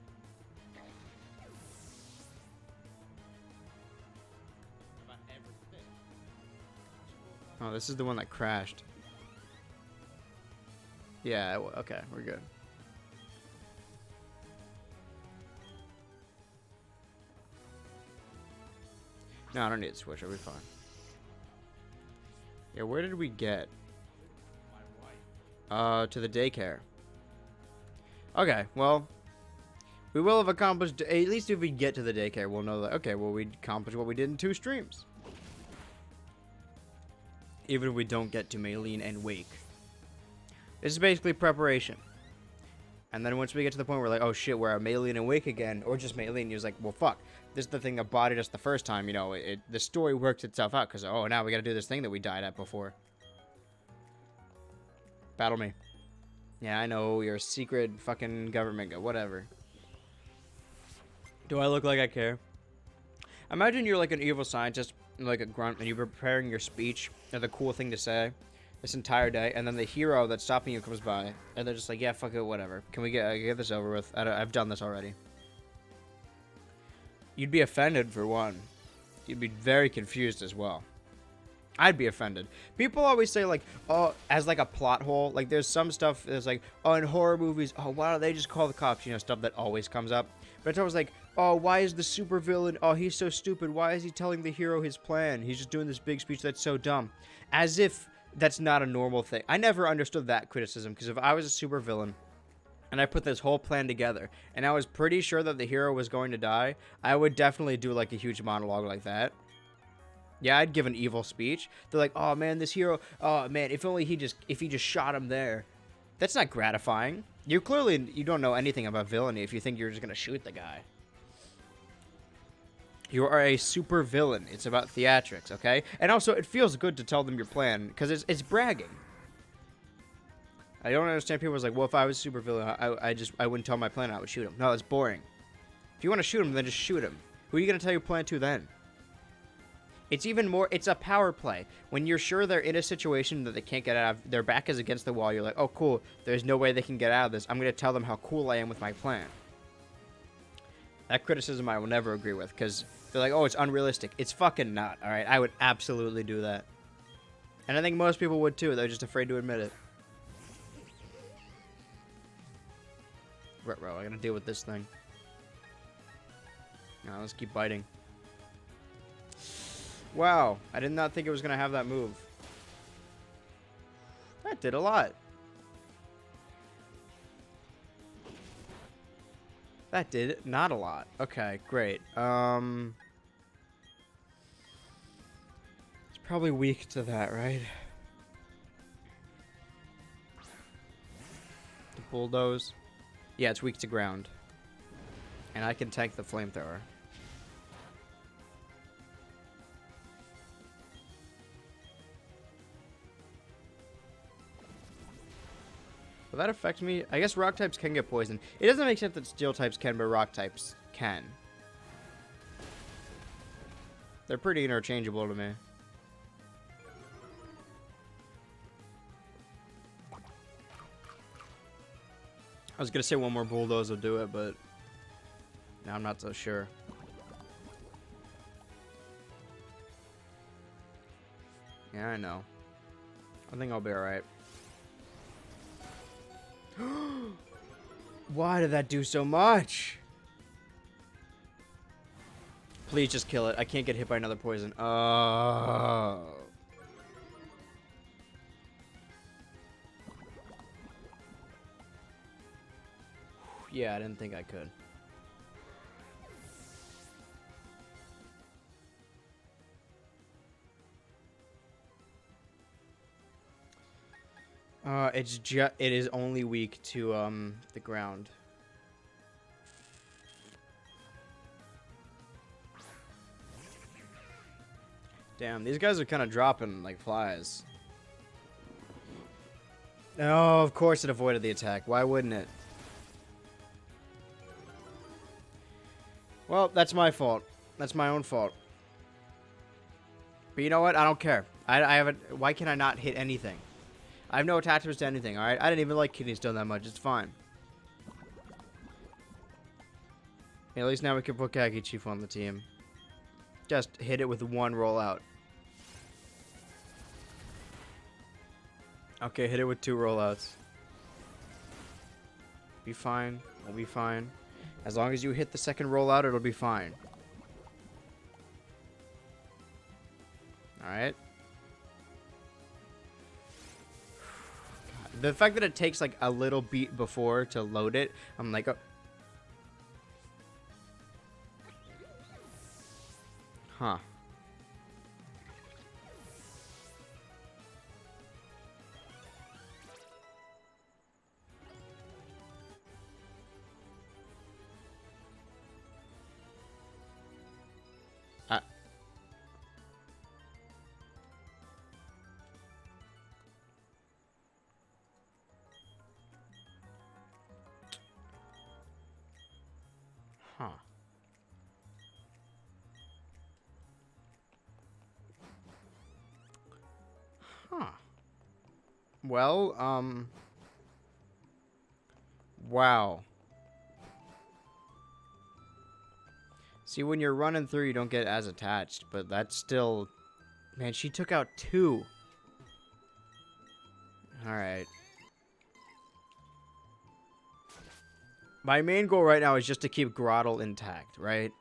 Oh, this is the one that crashed. Yeah, okay, we're good. No, I don't need to switch. I'll be fine. Yeah, where did we get? To the daycare. Okay, well, we will have accomplished, at least if we get to the daycare, we'll know that, okay, well, we accomplished what we did in 2 streams. Even if we don't get to Maylene and Wake. This is basically preparation. And then once we get to the point where we're like, oh shit, we're at Maylene and Wake again, or just Maylene, you're like, well, fuck. This is the thing that bodied us the first time, the story works itself out, because, oh, now we gotta do this thing that we died at before. Battle me. Yeah, I know, you're a secret fucking government guy, whatever. Do I look like I care? Imagine you're like an evil scientist, like a grunt, and you're preparing your speech, or the cool thing to say, this entire day, and then the hero that's stopping you comes by, and they're just like, yeah, fuck it, whatever. Can we get this over with? I've done this already. You'd be offended, for one. You'd be very confused as well. I'd be offended. People always say, like, oh, as like a plot hole, like there's some stuff that's like, oh, in horror movies, oh, why don't they just call the cops? Stuff that always comes up. But it's always like, oh, why is the supervillain, oh, he's so stupid. Why is he telling the hero his plan? He's just doing this big speech that's so dumb. As if that's not a normal thing. I never understood that criticism, because if I was a supervillain and I put this whole plan together and I was pretty sure that the hero was going to die, I would definitely do like a huge monologue like that. Yeah, I'd give an evil speech. They're like, oh man, this hero, oh man, if he just shot him there. That's not gratifying. You don't know anything about villainy if you think you're just gonna shoot the guy. You are a super villain. It's about theatrics, okay? And also, it feels good to tell them your plan, because it's bragging. I don't understand people who's like, well, if I was a super villain, I wouldn't tell my plan, I would shoot him. No, it's boring. If you want to shoot him, then just shoot him. Who are you gonna tell your plan to then? It's even more, it's a power play. When you're sure they're in a situation that they can't get out of, their back is against the wall, you're like, oh, cool, there's no way they can get out of this. I'm going to tell them how cool I am with my plan. That criticism I will never agree with, because they're like, oh, it's unrealistic. It's fucking not, all right? I would absolutely do that. And I think most people would too. They're just afraid to admit it. Right, bro, I gotta deal with this thing. Now, let's keep biting. Wow, I did not think it was going to have that move. That did a lot. That did not a lot. Okay, great. It's probably weak to that, right? The bulldoze. Yeah, it's weak to ground. And I can tank the flamethrower. Will that affect me? I guess rock types can get poisoned. It doesn't make sense that steel types can, but rock types can. They're pretty interchangeable to me. I was gonna say one more bulldoze will do it, but now I'm not so sure. Yeah, I know. I think I'll be alright. Why did that do so much? Please just kill it. I can't get hit by another poison. Oh. Yeah, I didn't think I could. It is only weak to the ground. Damn, these guys are kind of dropping like flies. Oh, of course it avoided the attack. Why wouldn't it? Well, that's my fault. That's my own fault. But you know what? I don't care. I haven't. Why can I not hit anything? I have no attachments to anything, alright? I didn't even like Kidney Stone that much. It's fine. At least now we can put Khaki Chief on the team. Just hit it with one rollout. Okay, hit it with 2 rollouts. Be fine. We'll be fine. As long as you hit the second rollout, it'll be fine. Alright. The fact that it takes like a little beat before to load it, I'm like, oh. Huh. Huh. Huh. Well, wow. See, when you're running through, you don't get as attached, but that's still... Man, she took out 2. Alright. My main goal right now is just to keep Grottle intact, right?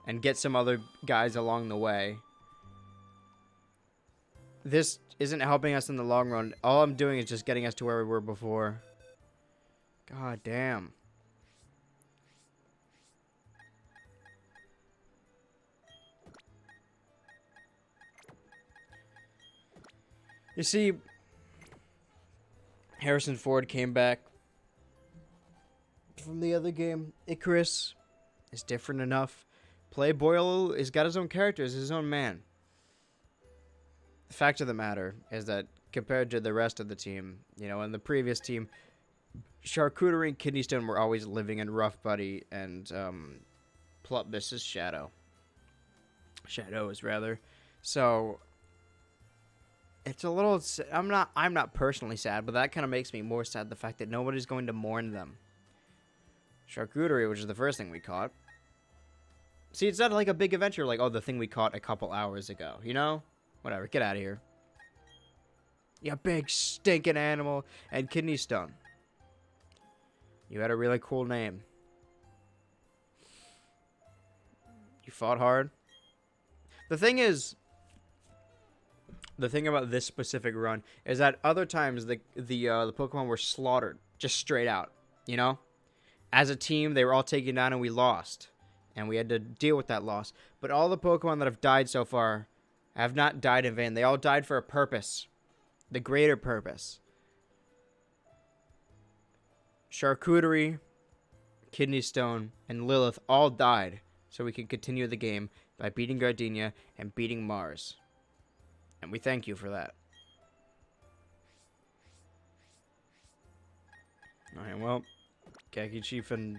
And get some other guys along the way. This isn't helping us in the long run. All I'm doing is just getting us to where we were before. God damn. You see, Harrison Ford came back from the other game. Icarus is different enough. Play Boyle has got his own characters, his own man. The fact of the matter is that compared to the rest of the team, you know, in the previous team, Charcuterie and Kidney Stone were always living in Rough Buddy and Plutbus's Shadows rather. So it's a little. I'm not personally sad, but that kind of makes me more sad. The fact that nobody's going to mourn them. Charcuterie, which is the first thing we caught. See, it's not like a big adventure, like, oh, the thing we caught a couple hours ago, you know? Whatever, get out of here. You big stinking animal. And Kidney Stone. You had a really cool name. You fought hard. The thing about this specific run is that other times the Pokemon were slaughtered, just straight out, you know? As a team, they were all taken down and we lost. And we had to deal with that loss. But all the Pokemon that have died so far have not died in vain. They all died for a purpose. The greater purpose. Charcuterie, Kidney Stone, and Lilith all died so we could continue the game by beating Gardenia and beating Mars. And we thank you for that. Alright, well, Khaki Chief and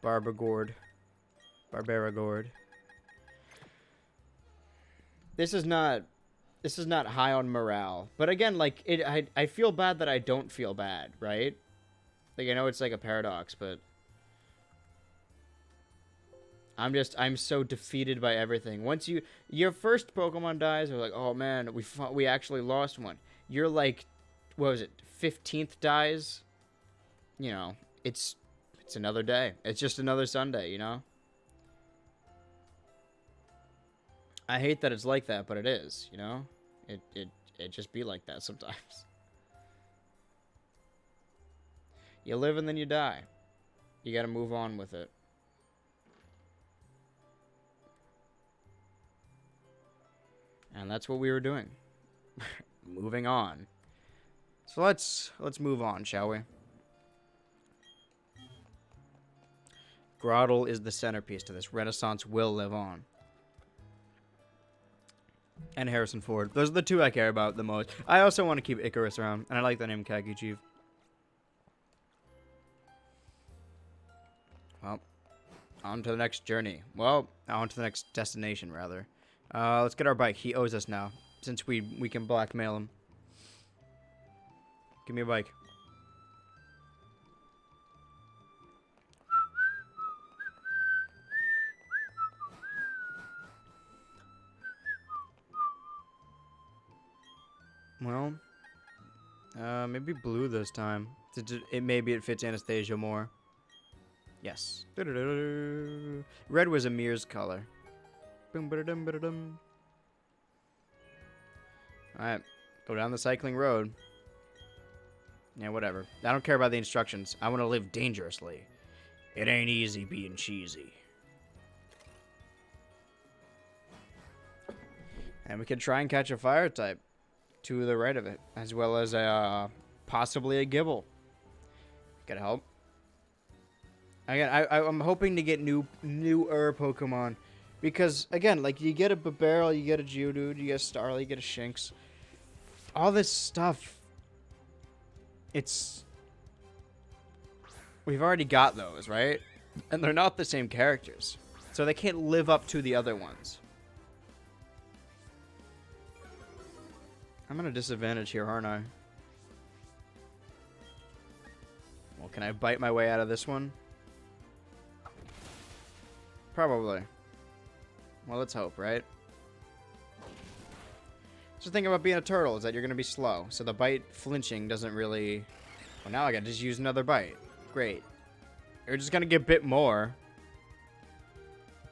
Barbaragord. This is not high on morale. But again, like I feel bad that I don't feel bad, right? Like I know it's like a paradox, but I'm so defeated by everything. Once your first Pokemon dies, you're like, oh man, we actually lost one. You're like, what was it, 15th dies? You know, it's another day. It's just another Sunday, you know? I hate that it's like that, but it is, you know? It just be like that sometimes. You live and then you die. You gotta move on with it. And that's what we were doing. Moving on. So let's move on, shall we? Grottle is the centerpiece to this. Renaissance will live on. And Harrison Ford. Those are the two I care about the most. I also want to keep Icarus around, and I like the name Khaki Chief. Well, on to the next journey. Well, on to the next destination, rather. Let's get our bike. He owes us now, since we can blackmail him. Give me a bike. Well, maybe blue this time. Maybe it fits Anastasia more. Yes. Red was Amir's color. Alright, go down the cycling road. Yeah, whatever. I don't care about the instructions. I want to live dangerously. It ain't easy being cheesy. And we could try and catch a fire type to the right of it, as well as possibly a Gibble. Gotta help. Again, I'm hoping to get newer Pokemon, because again, like you get a Barrel, you get a Geodude, you get a Starly, you get a Shinx. All this stuff. We've already got those, right? And they're not the same characters, so they can't live up to the other ones. I'm at a disadvantage here, aren't I? Well, can I bite my way out of this one? Probably. Well, let's hope, right? So the thing about being a turtle is that you're going to be slow. So the bite flinching doesn't really... Well, now I got to just use another bite. Great. You're just going to get bit more.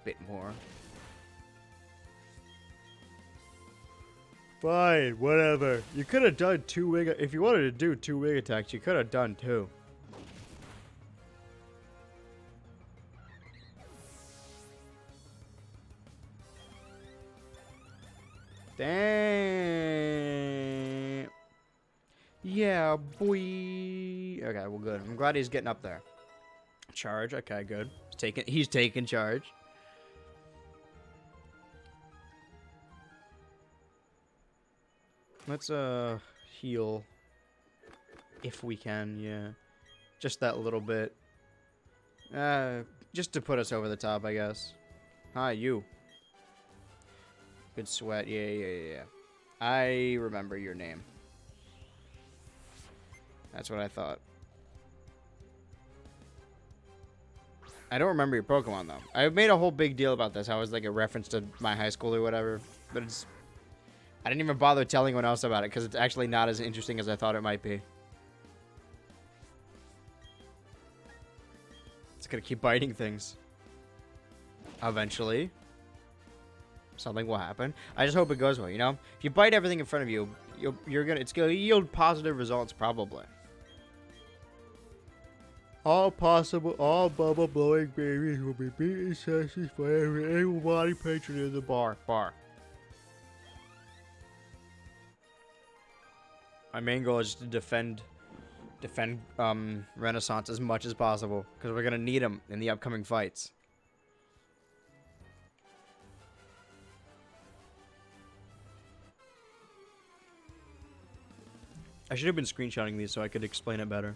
Bit more. Fine, whatever. You could have done 2 wing... If you wanted to do 2 wing attacks, you could have done 2. Damn. Yeah, boy. Okay, well, good. I'm glad he's getting up there. Charge. Okay, good. He's taking charge. Let's heal if we can. Yeah, just that little bit. Just to put us over the top, I guess. Hi, you. Good sweat. Yeah. I remember your name. That's what I thought. I don't remember your Pokemon, though. I made a whole big deal about this. How it was like a reference to my high school or whatever. But it's... I didn't even bother telling anyone else about it because it's actually not as interesting as I thought it might be. It's gonna keep biting things. Eventually. Something will happen. I just hope it goes well, you know? If you bite everything in front of you, it's gonna yield positive results, probably. All bubble blowing babies will be beaten sessions for every able-bodied patron in the bar. My main goal is to defend Renaissance as much as possible, because we're gonna need them in the upcoming fights. I should have been screenshotting these so I could explain it better.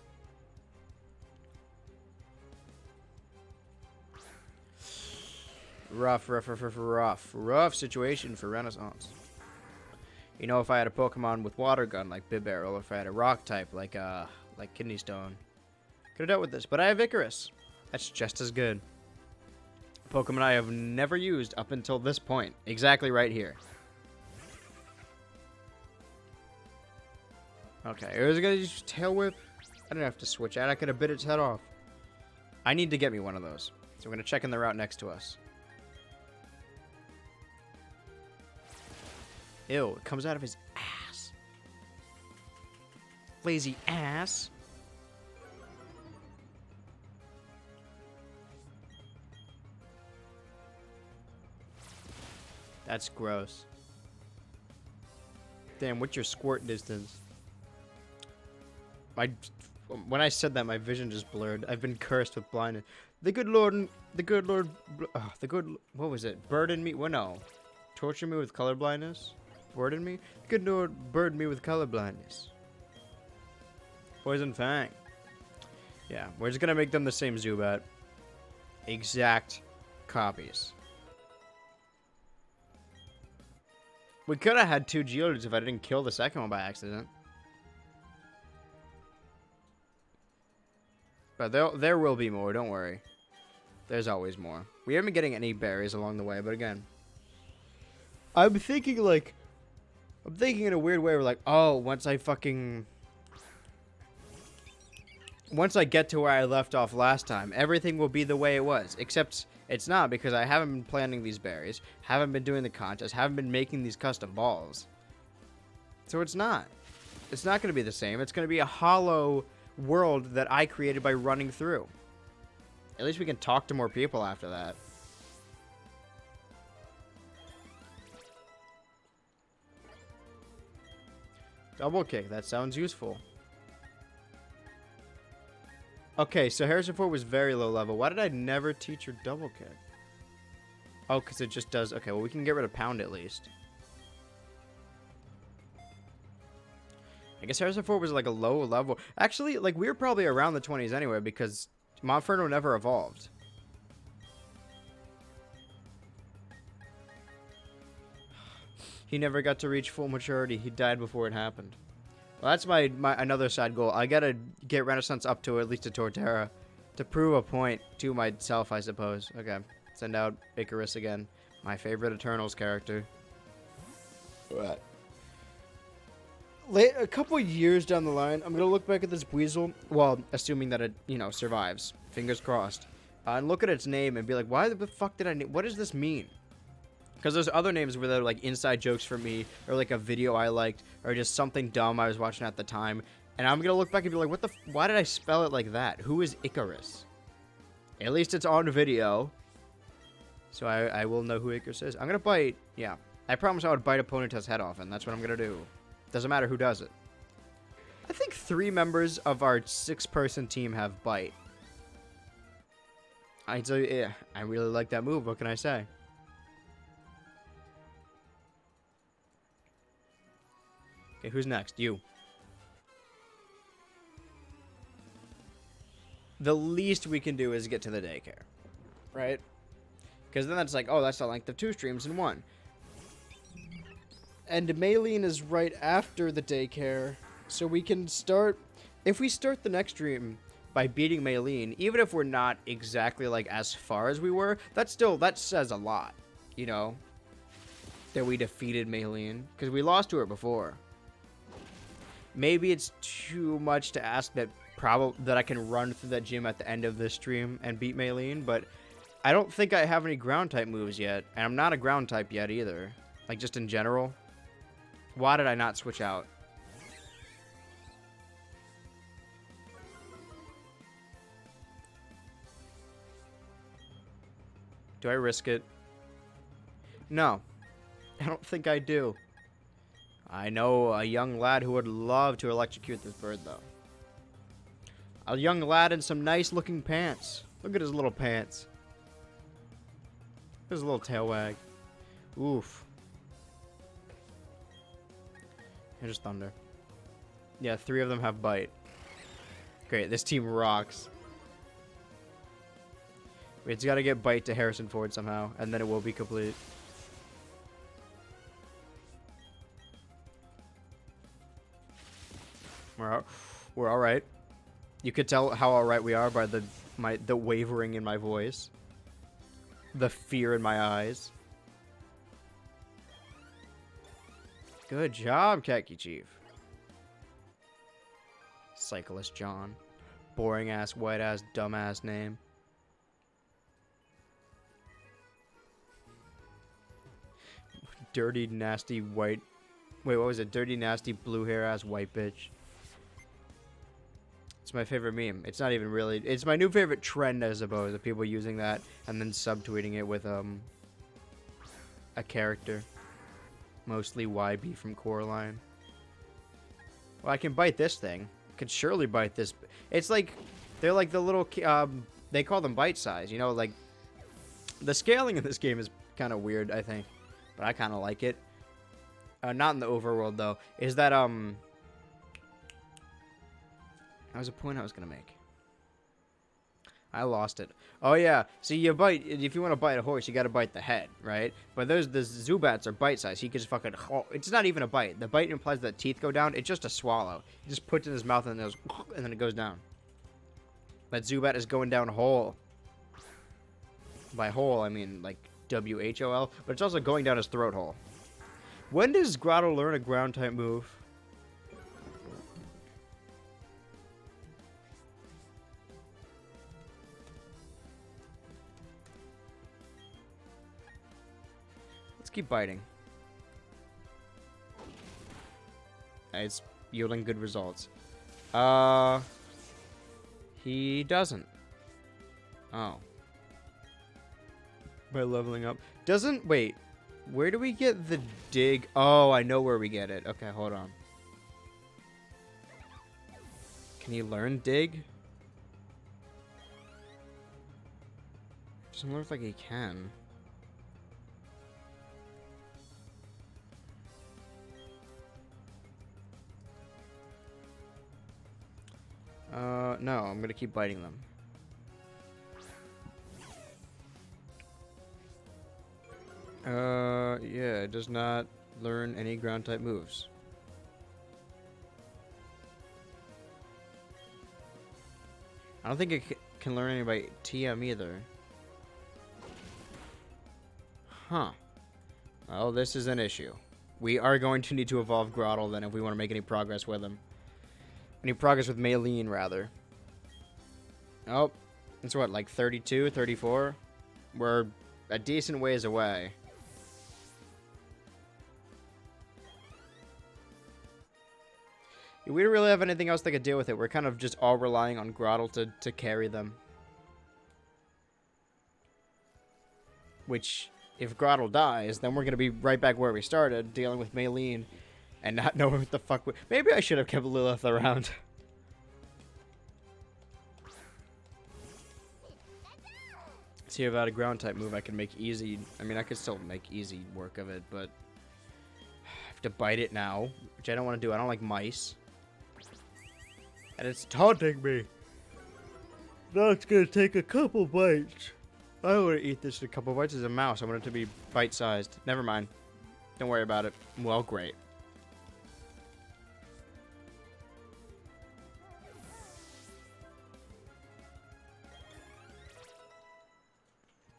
Rough situation for Renaissance. You know, if I had a Pokemon with Water Gun like Bibarel, or if I had a Rock type like Kidney Stone, could have dealt with this. But I have Icarus. That's just as good. A Pokemon I have never used up until this point. Exactly right here. Okay, it was gonna just Tail Whip. I didn't have to switch out. I could have bit its head off. I need to get me one of those. So we're gonna check in the route next to us. Ew, it comes out of his ass. Lazy ass. That's gross. Damn, what's your squirt distance? When I said that, my vision just blurred. I've been cursed with blindness. The good Lord, what was it? Burden me, well, no. Torture me with color blindness? Burden me? The good Lord burden me with color blindness. Poison Fang. Yeah, we're just gonna make them the same Zubat. Exact copies. We could have had 2 Geodudes if I didn't kill the second one by accident. But there will be more, don't worry. There's always more. We haven't been getting any berries along the way, but again. I'm thinking in a weird way, we're like, oh, once I get to where I left off last time, everything will be the way it was. Except it's not, because I haven't been planting these berries, haven't been doing the contest, haven't been making these custom balls. So it's not. It's not going to be the same. It's going to be a hollow world that I created by running through. At least we can talk to more people after that. Double kick, that sounds useful. Okay, so Harrison Ford was very low level. Why did I never teach her double kick? Oh, because it just does... Okay, well, we can get rid of pound at least. I guess Harrison Ford was like a low level. Actually, like, we were probably around the 20s anyway, because Monferno never evolved. He never got to reach full maturity. He died before it happened. Well, that's my another side goal. I gotta get Renaissance up to at least a Torterra to prove a point to myself, I suppose. Okay, send out Icarus again. My favorite Eternals character. What? A couple years down the line, I'm gonna look back at this Weasel. Well, assuming that it, survives. Fingers crossed. And look at its name and be like, why the fuck did I name? What does this mean? Because there's other names where they're like inside jokes for me, or like a video I liked, or just something dumb I was watching at the time. And I'm gonna look back and be like, why did I spell it like that? Who is Icarus? At least it's on video. So I will know who Icarus is. I'm gonna bite, yeah. I promised I would bite a Ponyta's head off, and that's what I'm gonna do. Doesn't matter who does it. I think 3 members of our 6-person team have bite. Yeah, I really like that move, what can I say? Okay, who's next? You. The least we can do is get to the daycare. Right? Because then that's like, oh, that's the length of 2 streams in 1. And Maylene is right after the daycare. So we can start... If we start the next stream by beating Maylene, even if we're not exactly like as far as we were, that says a lot. That we defeated Maylene. Because we lost to her before. Maybe it's too much to ask that I can run through that gym at the end of this stream and beat Maylene, but I don't think I have any ground type moves yet, and I'm not a ground type yet either. Like, just in general. Why did I not switch out? Do I risk it? No. I don't think I do. I know a young lad who would love to electrocute this bird, though. A young lad in some nice-looking pants. Look at his little pants. His little tail wag. Oof. Here's thunder. Yeah, 3 of them have bite. Great, this team rocks. It's got to get bite to Harrison Ford somehow, and then it will be complete. We're all right. You could tell how all right we are by the wavering in my voice, the fear in my eyes. Good job, Khaki Chief. Cyclist John, boring ass, white ass, dumb ass name. Dirty, nasty, white Wait, what was it? Dirty, nasty, blue hair ass white bitch. It's my favorite meme. It's not even really. It's my new favorite trend, I suppose, of people using that and then subtweeting it with a character. Mostly YB from Coraline. Well, I can bite this thing. I could surely bite this. It's like they're like the little. They call them bite size. You know, like the scaling in this game is kind of weird, I think, but I kind of like it. Not in the overworld though. Is that That was a point I was gonna make. I lost it. Oh yeah. See, you bite. If you want to bite a horse, you got to bite the head, right? But the Zubats are bite size. He can just fucking. Oh, it's not even a bite. The bite implies that teeth go down. It's just a swallow. He just puts it in his mouth and it goes, and then it goes down. That Zubat is going down whole. By whole, I mean like WHOL, but it's also going down his throat hole. When does Grotto learn a ground type move? Let's keep biting. It's yielding good results. He doesn't. Oh. By leveling up. Doesn't, wait. Where do we get the dig? Oh, I know where we get it. Okay, hold on. Can he learn dig? Doesn't look like he can. No, I'm gonna keep biting them. Yeah, it does not learn any ground type moves. I don't think it can learn any by TM either. Huh. Well, this is an issue. We are going to need to evolve Grottle then if we want to make any progress with him. Any progress with Maylene, rather. Oh, it's what, like 32, 34? We're a decent ways away. We don't really have anything else that could deal with it. We're kind of just all relying on Grottle to carry them. Which, if Grottle dies, then we're going to be right back where we started, dealing with Maylene and not knowing what the fuck maybe I should have kept Lilith around. See about a ground type move I can make easy. I mean, I could still make easy work of it, but I have to bite it now, which I don't want to do. I don't like mice. And it's taunting me. Now it's going to take a couple bites. I don't want to eat this in a couple bites as a mouse. I want it to be bite-sized. Never mind. Don't worry about it. Well, great.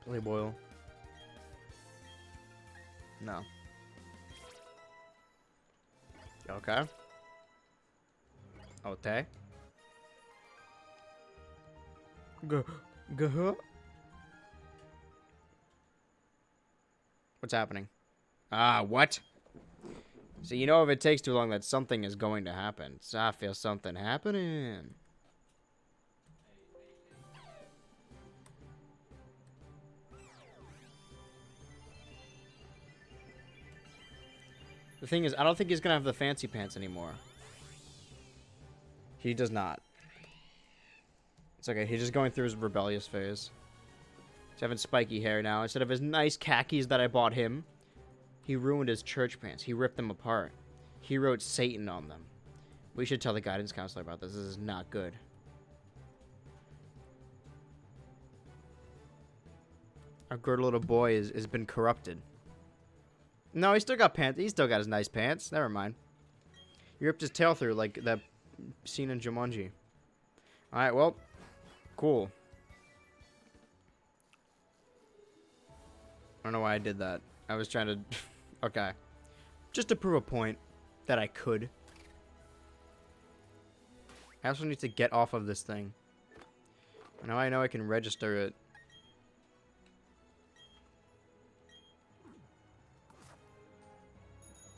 Playboil. No. Okay. Okay. Go. What's happening? Ah, what? So you know if it takes too long that something is going to happen. So I feel something happening. The thing is, I don't think he's gonna have the fancy pants anymore. He does not. It's okay, he's just going through his rebellious phase. He's having spiky hair now. Instead of his nice khakis that I bought him, he ruined his church pants. He ripped them apart. He wrote Satan on them. We should tell the guidance counselor about this. This is not good. Our good little boy has been corrupted. No, he still got pants. He still got his nice pants. Never mind. He ripped his tail through like that scene in Jumanji. Alright, well. Cool. I don't know why I did that. I was trying to... Okay. Just to prove a point that I could. I also need to get off of this thing. Now I know I can register it.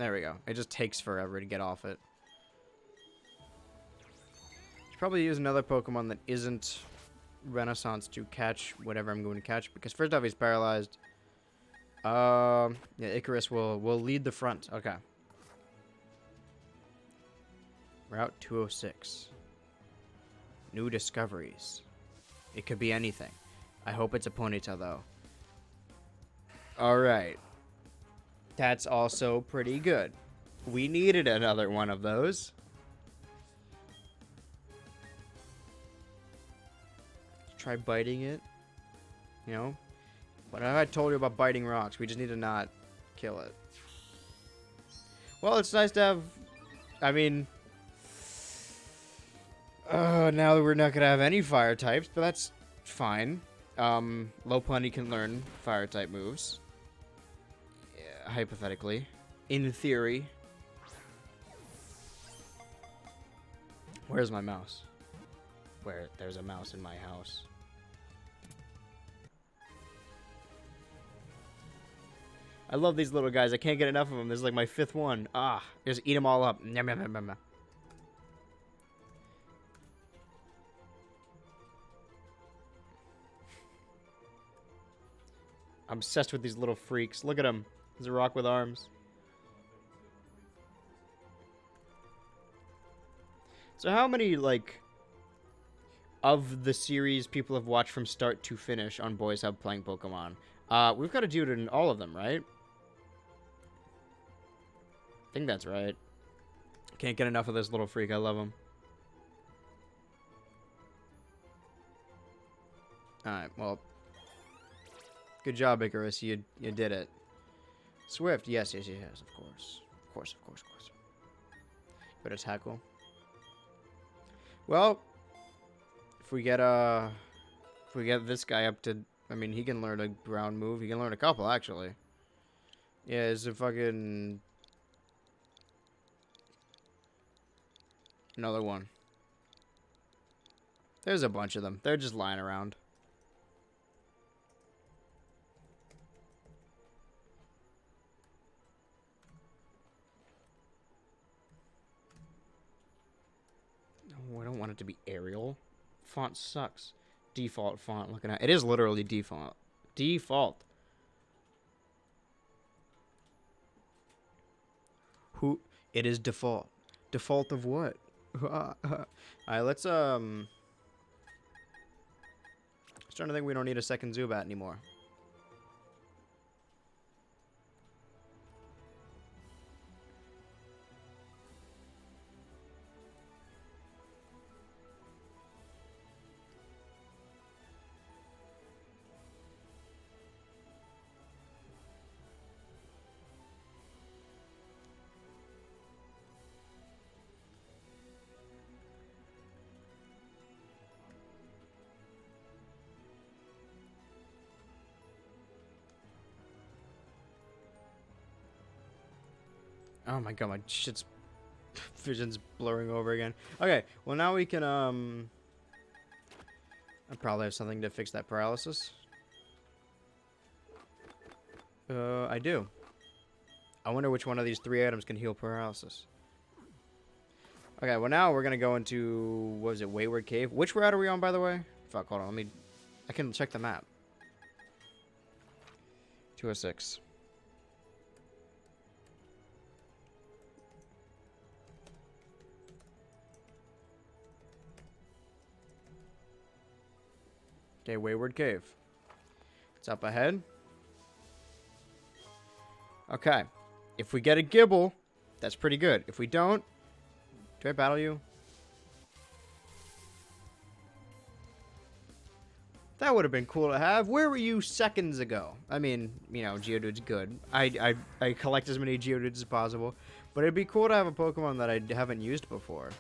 There we go. It just takes forever to get off it. Should probably use another Pokemon that isn't Renaissance to catch whatever I'm going to catch, because first off, he's paralyzed. Yeah, Icarus will lead the front. Okay. Route 206. New discoveries. It could be anything. I hope it's a Ponyta, though. Alright. That's also pretty good. We needed another one of those. Try biting it. You know? What have I told you about biting rocks? We just need to not kill it. Well, it's nice to have... I mean... now that we're not going to have any fire types, but that's fine. Lopunny can learn fire type moves. Yeah, hypothetically. In theory. Where's my mouse? There's a mouse in my house. I love these little guys. I can't get enough of them. This is like my 5th one. Ah, just eat them all up. Nyam, nyam, nyam, nyam. I'm obsessed with these little freaks. Look at him. He's a rock with arms. So how many, like, of the series people have watched from start to finish on Boys Hub playing Pokemon? We've got to do it in all of them, right? I think that's right. Can't get enough of this little freak. I love him. Alright, well. Good job, Icarus. You did it. Swift. Yes, of course. Of course. Better tackle. Well, if we get this guy up to... I mean, he can learn a ground move. He can learn a couple, actually. Yeah, it's a fucking... Another one. There's a bunch of them. They're just lying around. Oh, I don't want it to be Arial. Font sucks. Default font. Looking at it is literally default. Default. Who? It is default. Default of what? Alright, let's starting to think we don't need a second Zubat anymore. Oh my god, my shit's vision's blurring over again. Okay, well now we can I probably have something to fix that paralysis. I do. I wonder which one of these 3 items can heal paralysis. Okay, well now we're gonna go into, what was it, Wayward Cave? Which route are we on, by the way? Fuck, hold on, I can check the map. 206. Okay, Wayward Cave. It's up ahead. Okay. If we get a Gibble, that's pretty good. If we don't, do I battle you? That would have been cool to have. Where were you seconds ago? I mean, you know, Geodude's good. I collect as many Geodudes as possible. But it'd be cool to have a Pokemon that I haven't used before.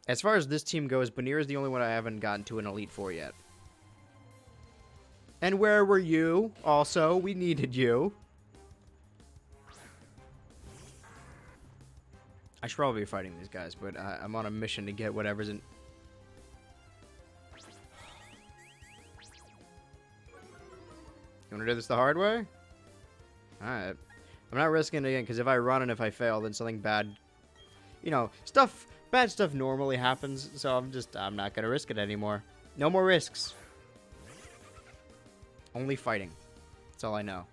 As far as this team goes, Banir is the only one I haven't gotten to an Elite Four yet. And where were you? Also, we needed you. I should probably be fighting these guys, but I'm on a mission to get whatever's in... You want to do this the hard way? Alright. I'm not risking it again, because if I run and if I fail, then something bad, you know, bad stuff normally happens, so I'm not going to risk it anymore. No more risks. Only fighting. That's all I know.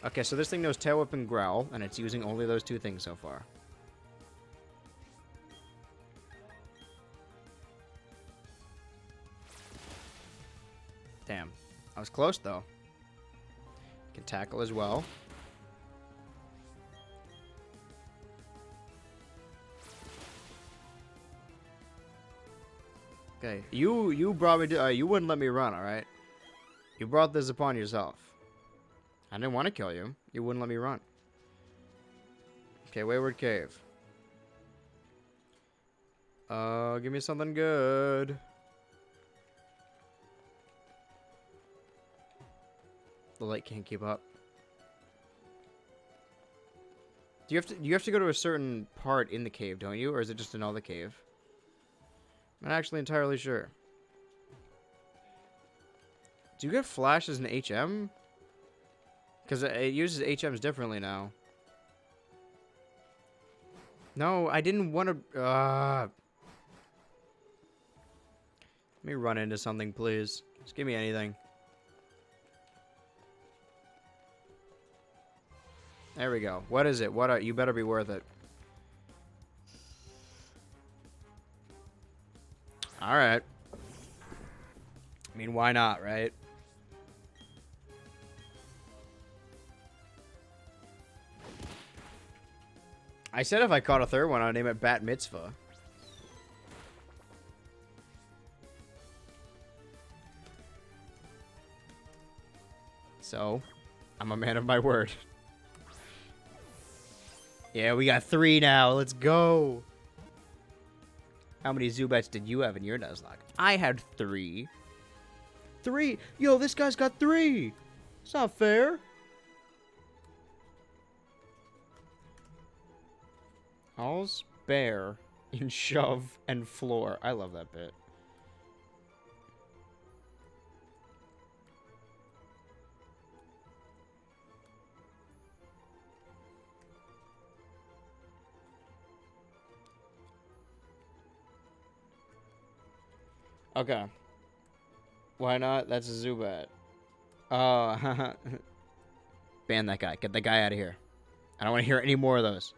Okay, so this thing knows Tail Whip and Growl, and it's using only those two things so far. Damn. I was close, though. Can tackle as well. Okay, you brought me to, you wouldn't let me run, alright? You brought this upon yourself. I didn't want to kill you. You wouldn't let me run. Okay, Wayward Cave. Give me something good. The light can't keep up. You have to go to a certain part in the cave, don't you? Or is it just another cave? I'm not actually entirely sure. Do you get flash as an HM? Because it uses HMs differently now. No, I didn't want to... Let me run into something, please. Just give me anything. There we go. What is it? You better be worth it. Alright. I mean, why not, right? I said if I caught a third one, I'd name it Bat Mitzvah. So, I'm a man of my word. Yeah, we got 3 now. Let's go. How many Zubats did you have in your Nuzlocke? I had 3. 3? Yo, this guy's got 3. It's not fair. All's bear in shove and floor. I love that bit. Okay. Why not? That's a Zubat. Oh, ban that guy. Get that guy out of here. I don't want to hear any more of those.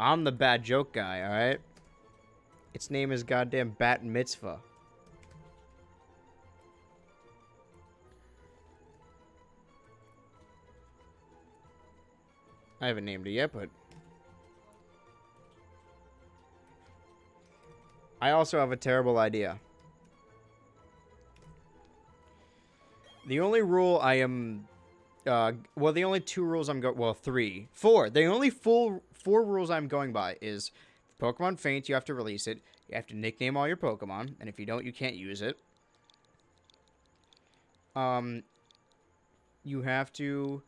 I'm the bad joke guy, alright? Its name is goddamn Bat Mitzvah. I haven't named it yet, but... I also have a terrible idea. The only rule I am... well, the only 2 rules I'm going... Well, 3. 4. The only 4 rules I'm going by is... Pokemon faints, you have to release it. You have to nickname all your Pokemon. And if you don't, you can't use it. You have to...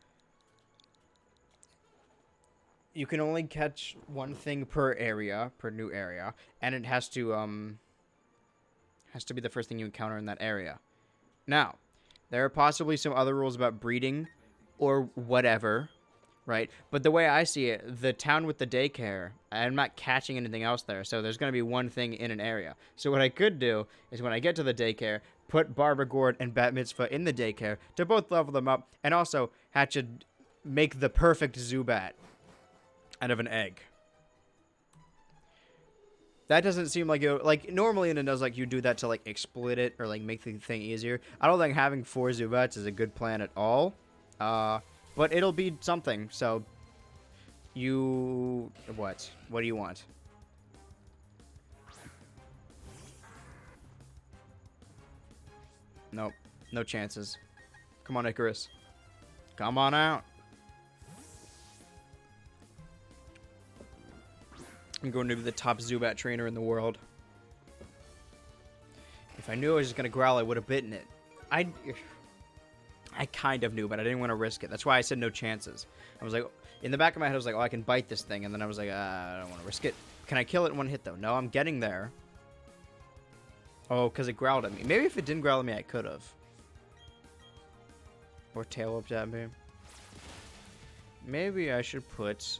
You can only catch 1 thing per area, per new area. And it has to be the first thing you encounter in that area. Now... There are possibly some other rules about breeding or whatever, right? But the way I see it, the town with the daycare, I'm not catching anything else there, so there's going to be 1 thing in an area. So what I could do is when I get to the daycare, put Barbagord and Bat Mitzvah in the daycare to both level them up, and also make the perfect Zubat out of an egg. That doesn't seem like it. Like normally in a Nuzlocke you do that to like exploit it or like make the thing easier. I don't think having 4 Zubats is a good plan at all. But it'll be something. So what? What do you want? Nope. No chances. Come on, Icarus. Come on out. I'm going to be the top Zubat trainer in the world. If I knew I was just going to growl, I would have bitten it. I kind of knew, but I didn't want to risk it. That's why I said no chances. I was like, in the back of my head, I was like, oh, I can bite this thing. And then I was like, I don't want to risk it. Can I kill it in 1 hit, though? No, I'm getting there. Oh, because it growled at me. Maybe if it didn't growl at me, I could have. Or tail whipped at me. Maybe I should put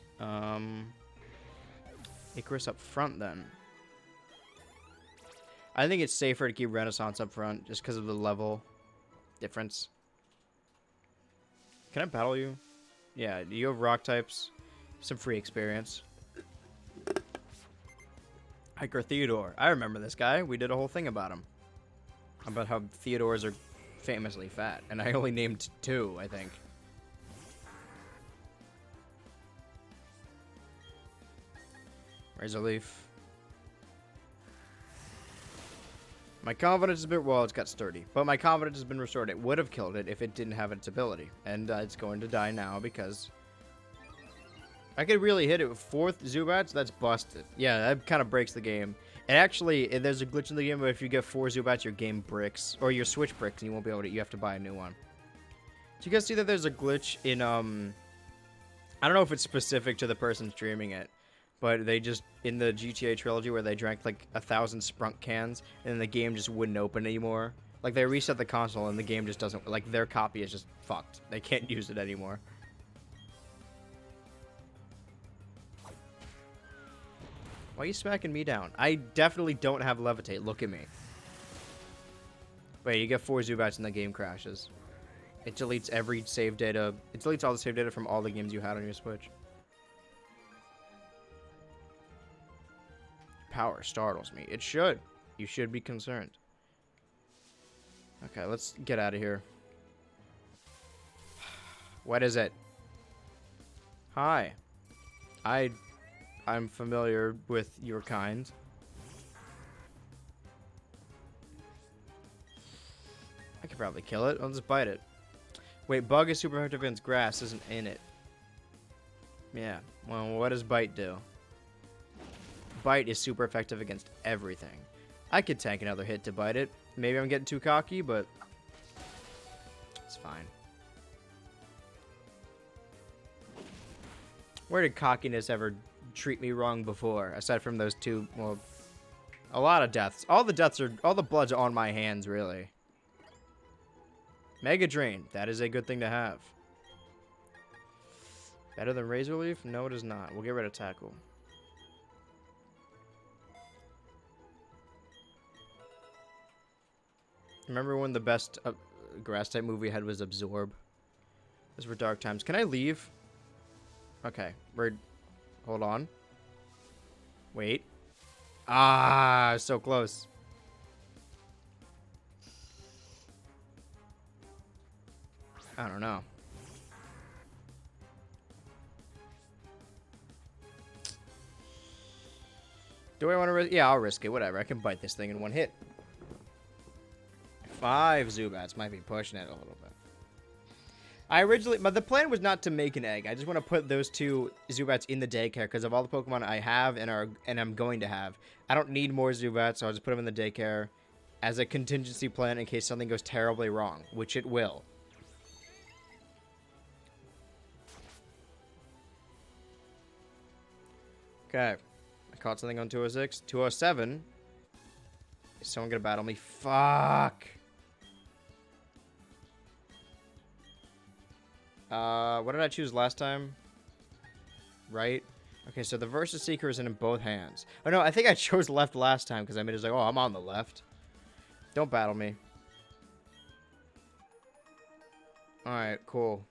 Icarus up front then. I think it's safer to keep Renaissance up front just because of the level difference. Can I battle you? Yeah, you have rock types. Some free experience. Hiker Theodore. I remember this guy. We did a whole thing about him. About how Theodores are famously fat. And I only named 2, I think. Razor Leaf. My confidence is a bit, well, it's got sturdy. But my confidence has been restored. It would have killed it if it didn't have its ability. And it's going to die now because I could really hit it with 4th Zubats. That's busted. Yeah, that kind of breaks the game. And actually, there's a glitch in the game, but if you get 4 Zubats, your game bricks. Or your Switch bricks, and you won't be able to, you have to buy a new one. Do you guys see that there's a glitch in, I don't know if it's specific to the person streaming it, but they just, in the GTA trilogy where they drank like 1,000 Sprunk cans, and then the game just wouldn't open anymore. Like, they reset the console, and the game just doesn't, like, their copy is just fucked. They can't use it anymore. Why are you smacking me down? I definitely don't have Levitate. Look at me. Wait, you get 4 Zubats and the game crashes. It deletes every save data. It deletes all the save data from all the games you had on your Switch. Power startles me. It should. You should be concerned. Okay, let's get out of here. What is it? Hi. I'm familiar with your kind. I could probably kill it. I'll just bite it. Wait, bug is super effective against grass, isn't in it. Yeah. Well, what does bite do? Bite is super effective against everything. I could tank another hit to bite it. Maybe I'm getting too cocky, but it's fine. Where did cockiness ever treat me wrong before? Aside from those 2, well, a lot of deaths. All the blood's on my hands, really. Mega Drain. That is a good thing to have. Better than Razor Leaf? No, it is not. We'll get rid of Tackle. Remember when the best grass type movie we had was Absorb? Those were dark times. Can I leave? Okay. Hold on. Wait. Ah, so close. I don't know. Do I want to risk? Yeah, I'll risk it. Whatever. I can bite this thing in 1 hit. 5 Zubats might be pushing it a little bit. But the plan was not to make an egg. I just want to put those 2 Zubats in the daycare because of all the Pokemon I have and I'm going to have. I don't need more Zubats, so I'll just put them in the daycare as a contingency plan in case something goes terribly wrong, which it will. Okay. I caught something on 206. 207. Is someone going to battle me? Fuck. What did I choose last time? Right? Okay, so the Versus Seeker is in both hands. Oh, no, I think I chose left last time because I made it like, oh, I'm on the left. Don't battle me. Alright, cool.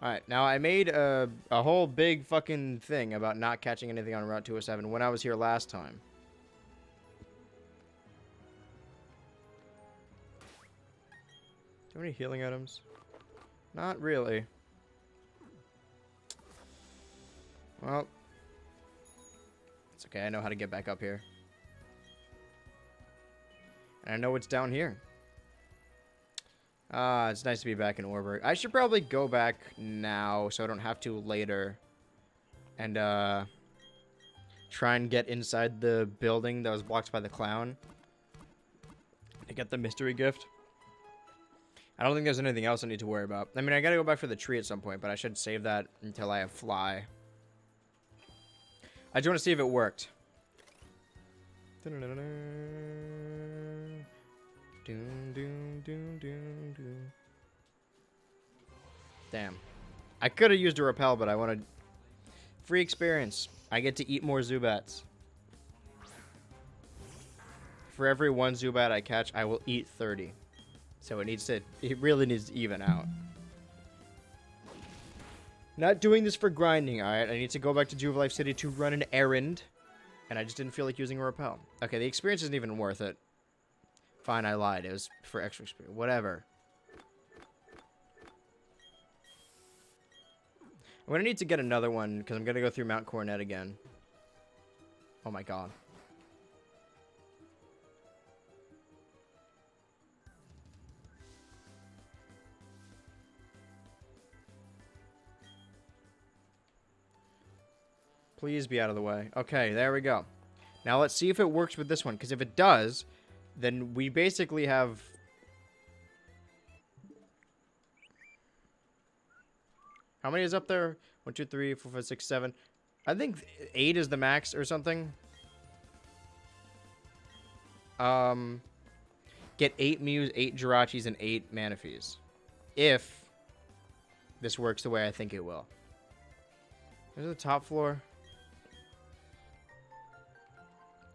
Alright, now I made a whole big fucking thing about not catching anything on Route 207 when I was here last time. Do you have any healing items? Not really. Well, it's okay. I know how to get back up here. And I know what's down here. Ah, it's nice to be back in Orberg. I should probably go back now so I don't have to later. And, try and get inside the building that was blocked by the clown. To get the mystery gift. I don't think there's anything else I need to worry about. I mean, I gotta go back for the tree at some point, but I should save that until I have Fly. I just want to see if it worked. Doom, doom, doom, doom, doom. Damn. I could have used a repel, but I wanted free experience. I get to eat more Zubats. For every one Zubat I catch, I will eat 30. So it really needs to even out. Not doing this for grinding, alright? I need to go back to Juve Life City to run an errand. And I just didn't feel like using a repel. Okay, the experience isn't even worth it. Fine, I lied. It was for extra experience. Whatever. I'm going to need to get another one, because I'm going to go through Mount Coronet again. Oh my god. Please be out of the way. Okay, there we go. Now let's see if it works with this one, because if it does, then we basically have... How many is up there? 1, 2, 3, 4, 5, 6, 7. I think 8 is the max or something. Get 8 Mews, 8 Jirachis, and 8 Manaphy's. If this works the way I think it will. There's the top floor.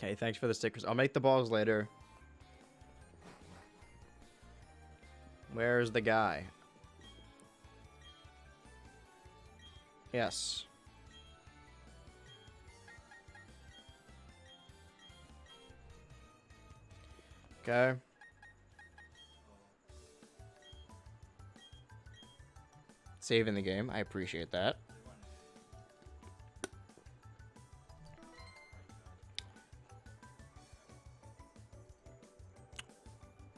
Hey, thanks for the stickers. I'll make the balls later. Where's the guy? Yes. Okay. Saving the game. I appreciate that.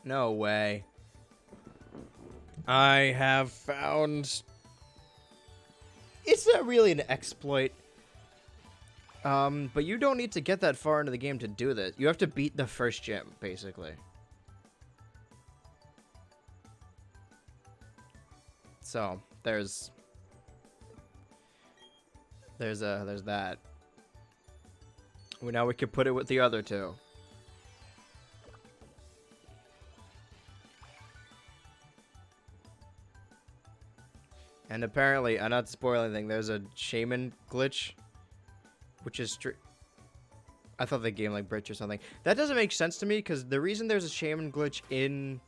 No way. I have found... It's not really an exploit. But you don't need to get that far into the game to do this. You have to beat the first gym, basically. So, there's that. Well, now we can put it with the other two. And apparently, I'm not spoiling anything, there's a shaman glitch, which is I thought the game like Bridge or something. That doesn't make sense to me, because the reason there's a shaman glitch in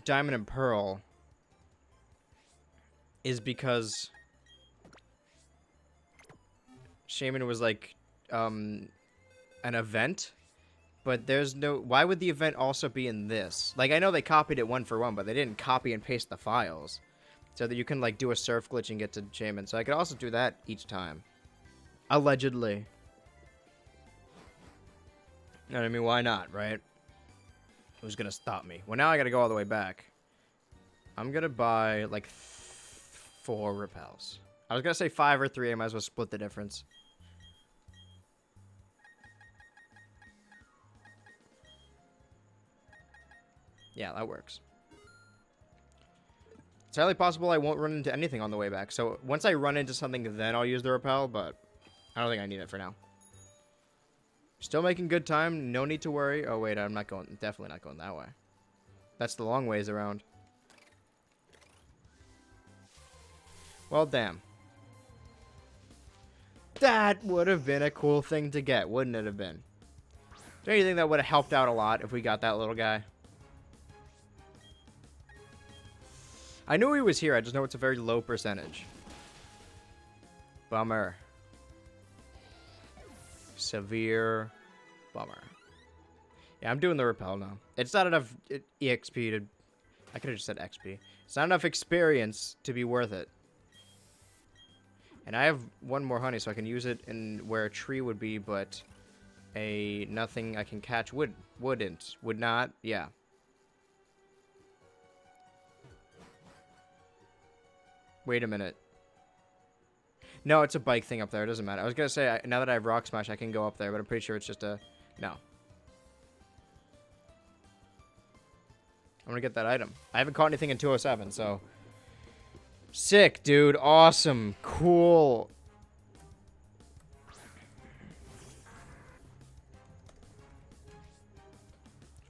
Diamond and Pearl is because shaman was like an event, but there's no... Why would the event also be in this? Like, I know they copied it one for one, but they didn't copy and paste the files. So that you can, like, do a surf glitch and get to Shaman. So I could also do that each time. Allegedly. You know what I mean? Why not, right? Who's gonna stop me? Well, now I gotta go all the way back. I'm gonna buy, like, 4 repels. I was gonna say 5 or 3. I might as well split the difference. Yeah, that works. It's highly possible I won't run into anything on the way back. So once I run into something, then I'll use the repel, but I don't think I need it for now. Still making good time. No need to worry. Oh, wait, I'm not going... Definitely not going that way. That's the long ways around. Well, damn. That would have been a cool thing to get, wouldn't it have been? Don't you think that would have helped out a lot if we got that little guy? I knew he was here, I just know it's a very low percentage. Bummer. Severe bummer. Yeah, I'm doing the repel now. It's not enough EXP to... I could have just said XP. It's not enough experience to be worth it. And I have 1 more honey, so I can use it in where a tree would be, but nothing I can catch wouldn't. Would not? Yeah. Wait a minute. No, it's a bike thing up there. It doesn't matter. I was going to say, now that I have Rock Smash, I can go up there, but I'm pretty sure it's just a... No. I'm going to get that item. I haven't caught anything in 207, so... Sick, dude. Awesome. Cool.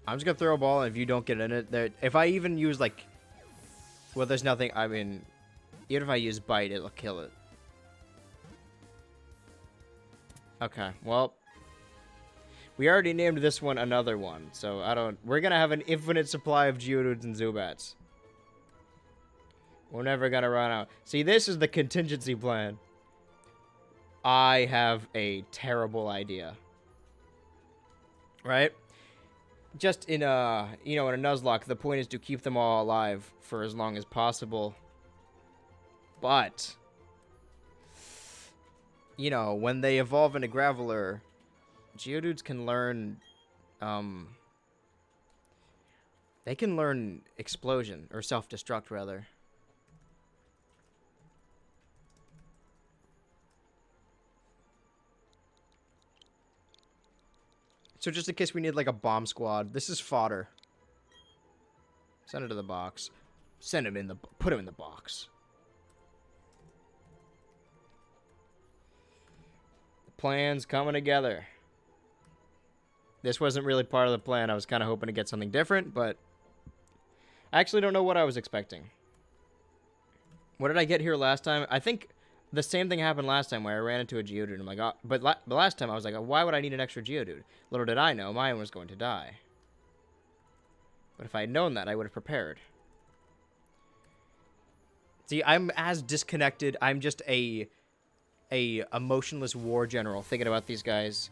I'm just gonna throw a ball, and if you don't get in it, there. If I even use like, well, there's nothing. I mean, even if I use bite, it'll kill it. Okay, well, we already named this one another one, so I don't. We're gonna have an infinite supply of Geodudes and Zubats. We're never gonna run out. See, this is the contingency plan. I have a terrible idea. Right? Just in a, in a Nuzlocke, the point is to keep them all alive for as long as possible. But, when they evolve into Graveler, Geodudes can learn, they can learn Explosion, or Self-Destruct, rather. So just in case we need, like, a bomb squad, this is fodder. Send it to the box. Put him in the box. The plan's coming together. This wasn't really part of the plan. I was kind of hoping to get something different, but I actually don't know what I was expecting. What did I get here last time? I think the same thing happened last time where I ran into a Geodude. And I'm like, oh, but last time I was like, why would I need an extra Geodude? Little did I know, mine was going to die. But if I had known that, I would have prepared. See, I'm as disconnected. I'm just a emotionless war general thinking about these guys.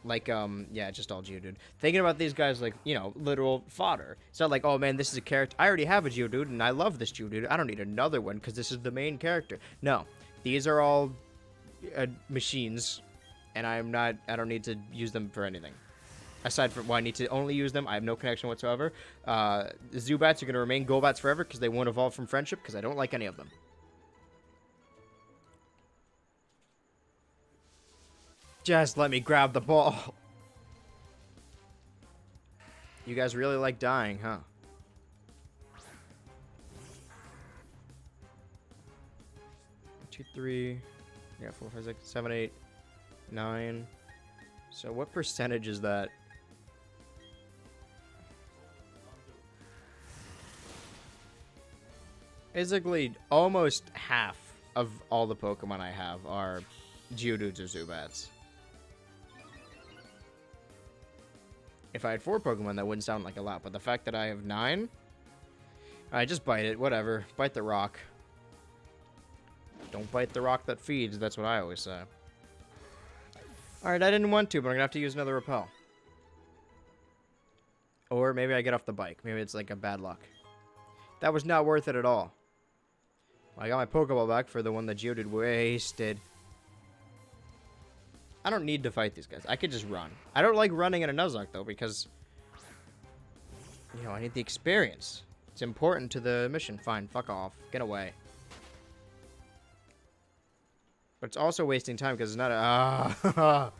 Like, yeah, just all Geodude. Thinking about these guys like, literal fodder. It's not like, oh man, this is a character. I already have a Geodude and I love this Geodude. I don't need another one because this is the main character. No. These are all machines, and I don't need to use them for anything. Aside from, I need to only use them. I have no connection whatsoever. The Zubats are going to remain Golbats forever because they won't evolve from friendship because I don't like any of them. Just let me grab the ball. You guys really like dying, huh? 2, 3, yeah, 4, 5, 6, 7, 8, 9. So what percentage is that? Basically, almost half of all the Pokemon I have are Geodudes or Zubats. If I had 4 Pokemon, that wouldn't sound like a lot, but the fact that I have 9? Alright, just bite it, whatever. Bite the rock. Don't bite the rock that feeds, that's what I always say. Alright, I didn't want to, but I'm gonna have to use another repel. Or maybe I get off the bike. Maybe it's like a bad luck. That was not worth it at all. I got my Pokeball back for the one that Geodude wasted. I don't need to fight these guys. I could just run. I don't like running in a Nuzlocke, though, because, I need the experience. It's important to the mission. Fine, fuck off. Get away. But it's also wasting time because it's not a...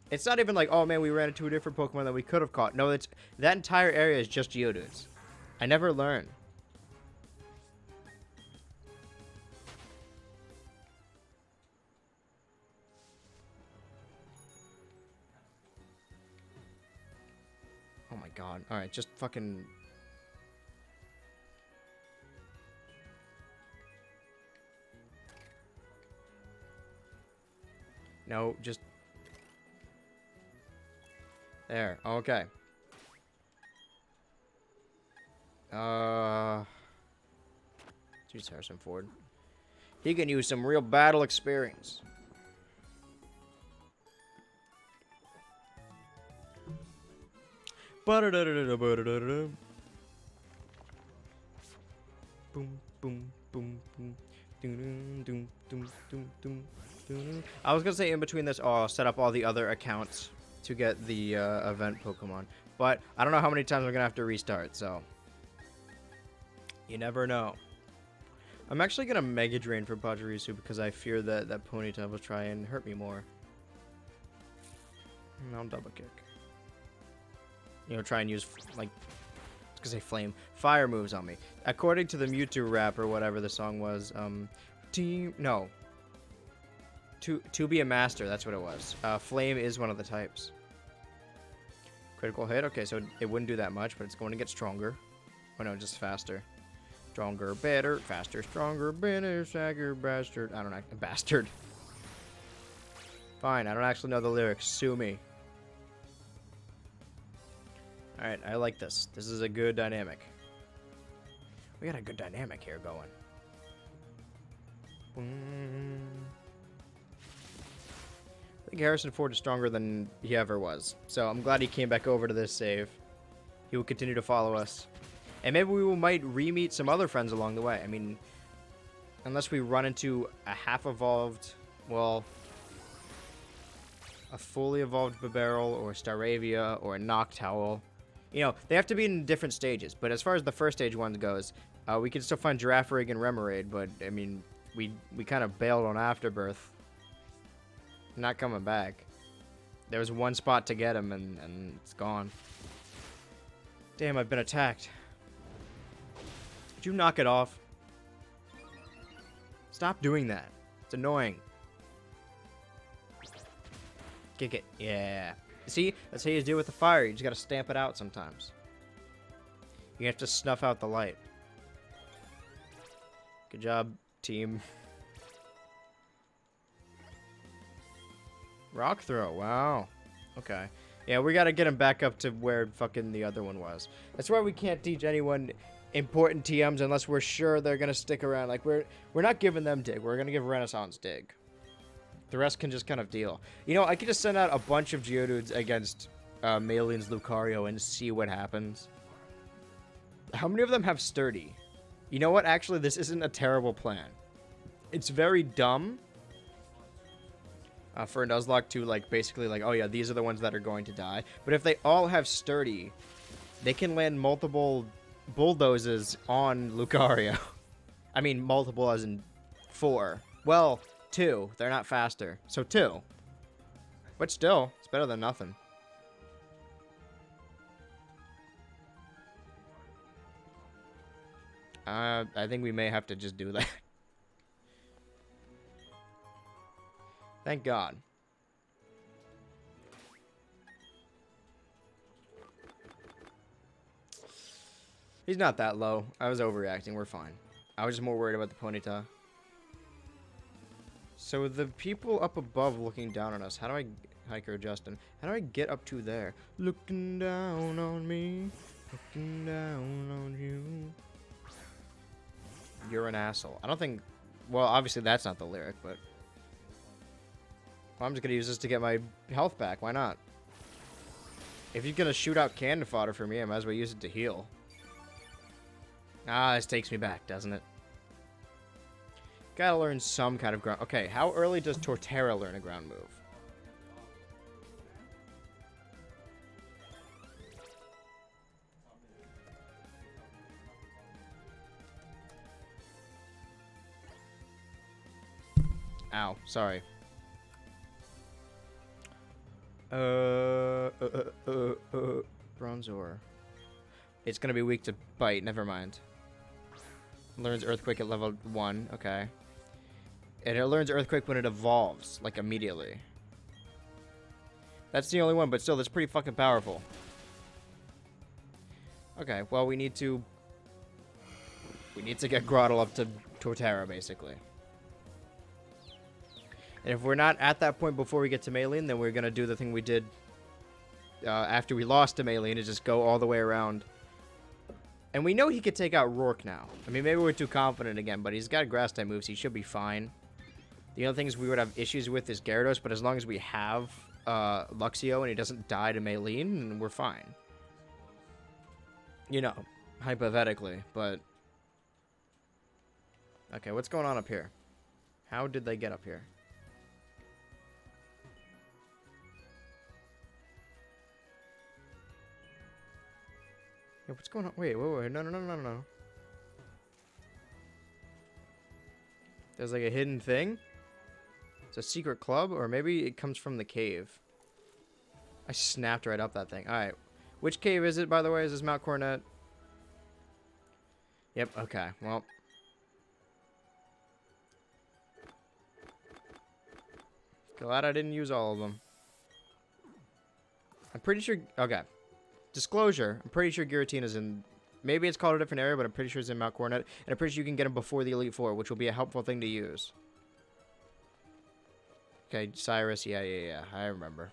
It's not even like, oh man, we ran into a different Pokemon that we could have caught. No, that entire area is just Geodudes. I never learn. Oh my god. Alright, just fucking... No, just... There, okay. Jeez, Harrison Ford. He can use some real battle experience. Boom, boom, boom, boom. I was gonna say in between this, I'll set up all the other accounts to get the event Pokemon, but I don't know how many times I'm gonna have to restart, so you never know. I'm actually gonna Mega Drain for Pachirisu because I fear that Ponyta will try and hurt me more. And I'll double kick. Try and use like, I was gonna say flame, fire moves on me. According to the Mewtwo rap or whatever the song was, To be a master, that's what it was. Flame is one of the types. Critical hit. Okay, so it wouldn't do that much, but it's going to get stronger. Oh no, just faster. Stronger, better, faster, stronger, better, sagger, bastard. I don't know. Bastard. Fine, I don't actually know the lyrics. Sue me. Alright, I like this. This is a good dynamic. We got a good dynamic here going. I think Harrison Ford is stronger than he ever was. So I'm glad he came back over to this save. He will continue to follow us. And maybe we might re-meet some other friends along the way. I mean, unless we run into a half-evolved, well, a fully evolved Babarrel or Staravia or a Noctowl. You know, they have to be in different stages. But as far as the first stage one goes, we can still find Girafarig and Remoraid. But, I mean, we kind of bailed on Afterbirth. Not coming back. There was one spot to get him, and it's gone. Damn, I've been attacked. Did you knock it off? Stop doing that. It's annoying. Kick it. Yeah. See? That's how you deal with the fire. You just gotta stamp it out sometimes. You have to snuff out the light. Good job, team. Rock throw. Wow. Okay. Yeah, we gotta get him back up to where fucking the other one was. That's why we can't teach anyone important TMs unless we're sure they're gonna stick around. Like, we're not giving them dig. We're gonna give Renaissance dig. The rest can just kind of deal. You know, I could just send out a bunch of Geodudes against Maeline's Lucario and see what happens. How many of them have Sturdy? You know what? Actually, this isn't a terrible plan. It's very dumb for a Nuzlocke to, like, basically, like, oh yeah, these are the ones that are going to die. But if they all have Sturdy, they can land multiple bulldozes on Lucario. I mean, multiple as in 4. Well, 2. They're not faster. So 2. But still, it's better than nothing. I think we may have to just do that. Thank God. He's not that low. I was overreacting. We're fine. I was just more worried about the Ponyta. So the people up above looking down on us. How do I... Hiker Justin. How do I get up to there? Looking down on me. Looking down on you. You're an asshole. I don't think... Well, obviously that's not the lyric, but... Well, I'm just going to use this to get my health back. Why not? If you're going to shoot out cannon fodder for me, I might as well use it to heal. Ah, this takes me back, doesn't it? Gotta learn some kind of ground... Okay, how early does Torterra learn a ground move? Ow, sorry. Bronzor. It's gonna be weak to bite, never mind. Learns Earthquake at level 1, okay. And it learns Earthquake when it evolves, like immediately. That's the only one, but still, that's pretty fucking powerful. Okay, well, we need to get Groddle up to Torterra, basically. And if we're not at that point before we get to Maylene, then we're going to do the thing we did after we lost to Maylene, is just go all the way around. And we know he could take out Rourke now. I mean, maybe we're too confident again, but he's got grass-type moves. He should be fine. The only things we would have issues with is Gyarados, but as long as we have Luxio and he doesn't die to Maylene, then we're fine. You know, hypothetically, but... Okay, what's going on up here? How did they get up here? Yeah, what's going on? Wait, no. There's like a hidden thing? It's a secret club? Or maybe it comes from the cave. I snapped right up that thing. Alright. Which cave is it, by the way? Is this Mount Coronet? Yep, okay. Well. Glad I didn't use all of them. I'm pretty sure... Okay. Disclosure. I'm pretty sure Giratina's in... Maybe it's called a different area, but I'm pretty sure it's in Mount Coronet. And I'm pretty sure you can get him before the Elite Four, which will be a helpful thing to use. Okay, Cyrus. Yeah. I remember.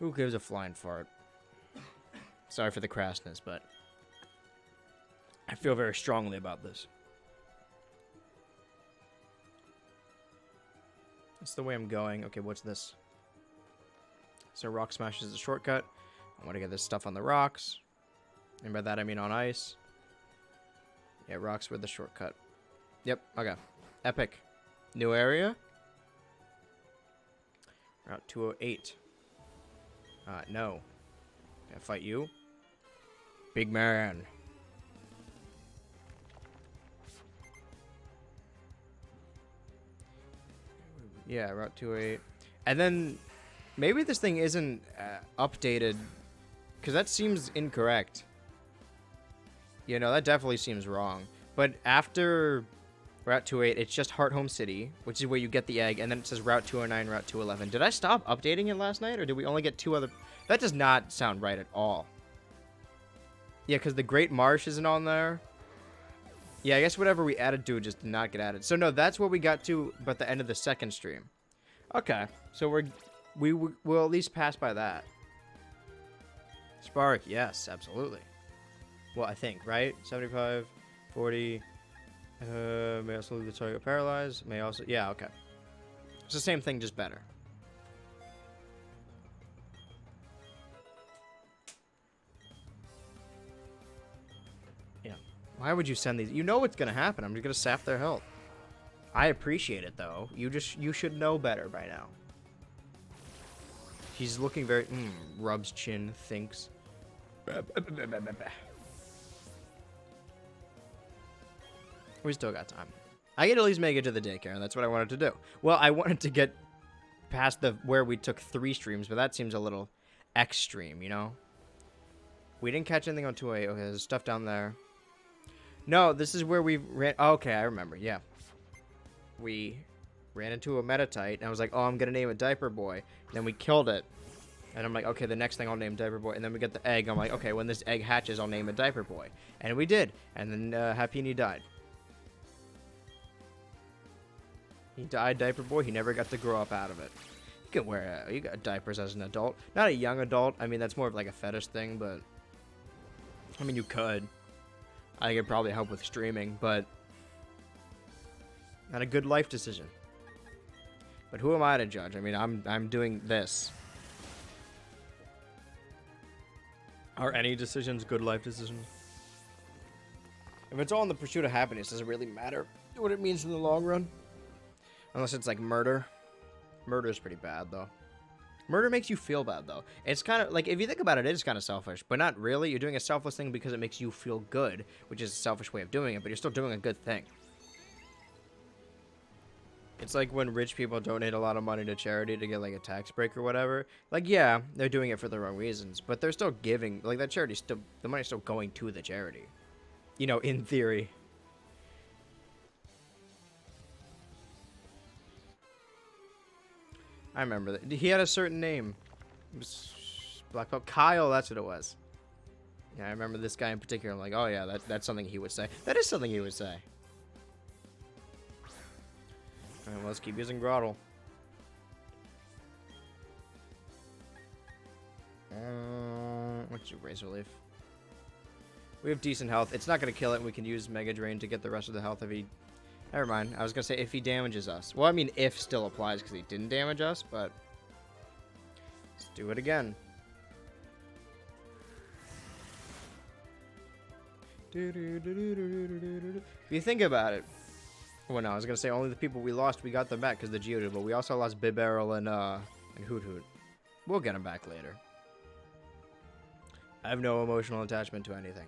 Who gives a flying fart? Sorry for the crassness, but... I feel very strongly about this. That's the way I'm going. Okay, what's this? So Rock Smash is a shortcut. I want to get this stuff on the rocks. And by that I mean on ice. Yeah, rocks were the shortcut. Yep, okay. Epic. New area? Route 208. No. Can I fight you? Big man. Yeah, Route 208. And then maybe this thing isn't updated, because that seems incorrect. You know, that definitely seems wrong. But after Route 208, it's just Heart Home City, which is where you get the egg, and then it says Route 209, Route 211. Did I stop updating it last night, or did we only get 2 other... That does not sound right at all. Yeah, because the Great Marsh isn't on there. Yeah, I guess whatever we added to it just did not get added. So no, that's what we got to by the end of the second stream. Okay, so we'll at least pass by that. Spark, yes, absolutely. Well, I think, right? 75, 40. May also leave the target paralyzed. May also, yeah, okay. It's the same thing, just better. Why would you send these? You know what's gonna happen. I'm just gonna sap their health. I appreciate it though. You should know better by now. He's looking very rubs chin, thinks. We still got time. I can at least make it to the daycare, and that's what I wanted to do. Well, I wanted to get past where we took 3 streams, but that seems a little extreme, you know? We didn't catch anything on 2A. Okay, there's stuff down there. No, this is where we ran... Oh, okay, I remember, yeah. We ran into a Metatite, and I was like, oh, I'm going to name it Diaper Boy. Then we killed it. And I'm like, okay, the next thing I'll name Diaper Boy. And then we get the egg. I'm like, okay, when this egg hatches, I'll name it Diaper Boy. And we did. And then Happini died. He died, Diaper Boy. He never got to grow up out of it. You can wear you got diapers as an adult. Not a young adult. I mean, that's more of like a fetish thing, but... I mean, you could. I think it'd probably help with streaming, but not a good life decision. But who am I to judge? I mean, I'm doing this. Are any decisions good life decisions? If it's all in the pursuit of happiness, does it really matter what it means in the long run? Unless it's like murder. Murder is pretty bad, though. Murder makes you feel bad, though. It's kind of, like, if you think about it, it is kind of selfish. But not really. You're doing a selfless thing because it makes you feel good, which is a selfish way of doing it, but you're still doing a good thing. It's like when rich people donate a lot of money to charity to get, like, a tax break or whatever. Like, yeah, they're doing it for the wrong reasons, but they're still giving, like, that charity's still, the money's still going to the charity. You know, in theory. I remember that. He had a certain name. It was Black Belt. Kyle, that's what it was. Yeah, I remember this guy in particular. I'm like, oh yeah, that's something he would say. That is something he would say. Alright, well, let's keep using Grottle. What's your Razor Leaf? We have decent health. It's not going to kill it, and we can use Mega Drain to get the rest of the health if he... Never mind. I was going to say if he damages us. Well, I mean, if still applies because he didn't damage us, but... Let's do it again. If you think about it... Well, no, I was going to say only the people we lost, we got them back because the Geodude, but we also lost Bibarel and Hoot Hoot. We'll get them back later. I have no emotional attachment to anything.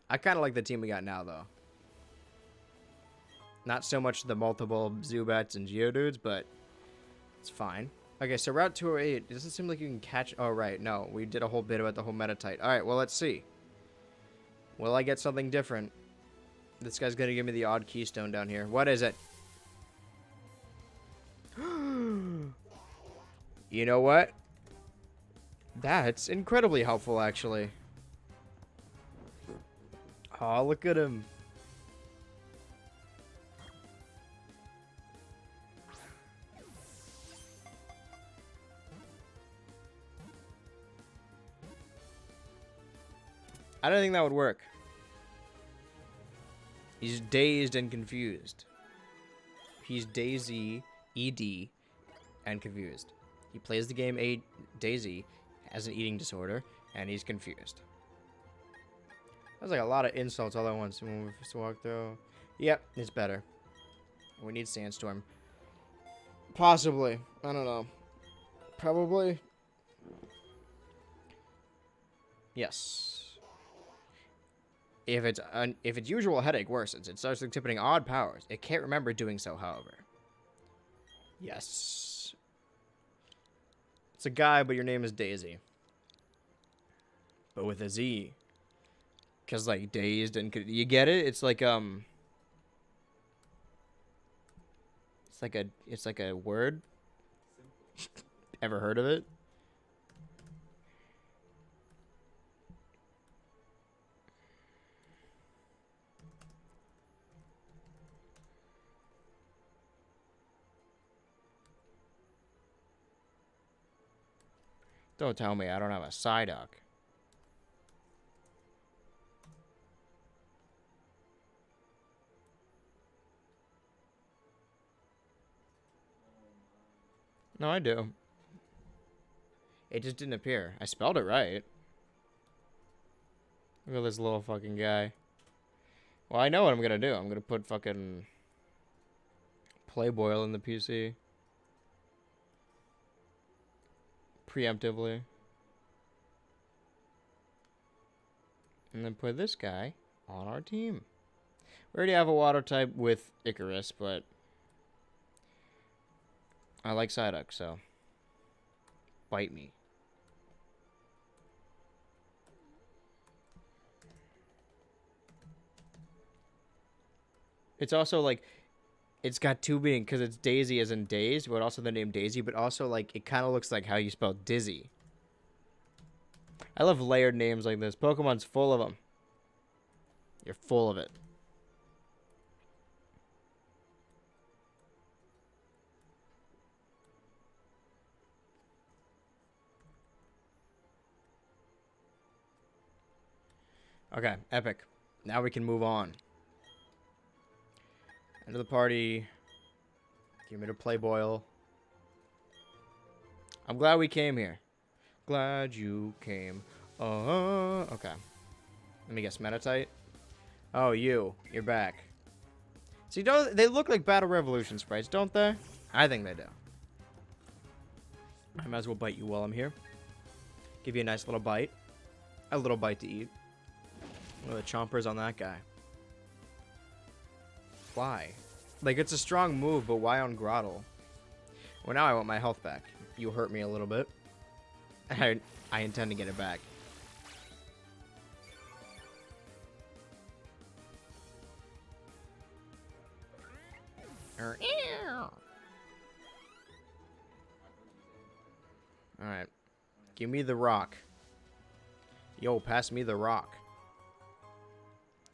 I kind of like the team we got now, though. Not so much the multiple Zubats and Geodudes, but it's fine. Okay, so Route 208, it doesn't seem like you can catch... Oh, right, no. We did a whole bit about the whole Metatite. Alright, well, let's see. Will I get something different? This guy's gonna give me the odd keystone down here. What is it? You know what? That's incredibly helpful, actually. Oh, look at him. I don't think that would work. He's dazed and confused. He's Daisy, ED, and confused. He plays the game Daisy, has an eating disorder, and he's confused. That was like a lot of insults all at once when we first walked through. Yep, it's better. We need Sandstorm. Possibly. I don't know. Probably. Yes. If its usual headache worsens, it starts exhibiting odd powers. It can't remember doing so, however. Yes. It's a guy, but your name is Daisy. But with a Z. Cause like dazed and you get it? It's like it's like a word. Ever heard of it? Don't tell me I don't have a Psyduck. No, I do. It just didn't appear. I spelled it right. Look at this little fucking guy. Well, I know what I'm gonna do. I'm gonna put fucking Playboil in the PC. Preemptively. And then put this guy on our team. We already have a water type with Icarus, but I like Psyduck, so bite me. It's also like it's got two being because it's Daisy as in dazed, but also the name Daisy, but also like it kind of looks like how you spell Dizzy. I love layered names like this. Pokemon's full of them. You're full of it. Okay, epic. Now we can move on. End of the party. Give me the Playboil. I'm glad we came here. Glad you came. Okay. Let me guess, Metatite? Oh, you're back. See, don't they look like Battle Revolution sprites, don't they? I think they do. I might as well bite you while I'm here. Give you a nice little bite. A little bite to eat. Look at the chompers on that guy. Why? Like, it's a strong move, but why on Grottle? Well, now I want my health back. You hurt me a little bit. I intend to get it back. Alright. Give me the rock. Yo, pass me the rock.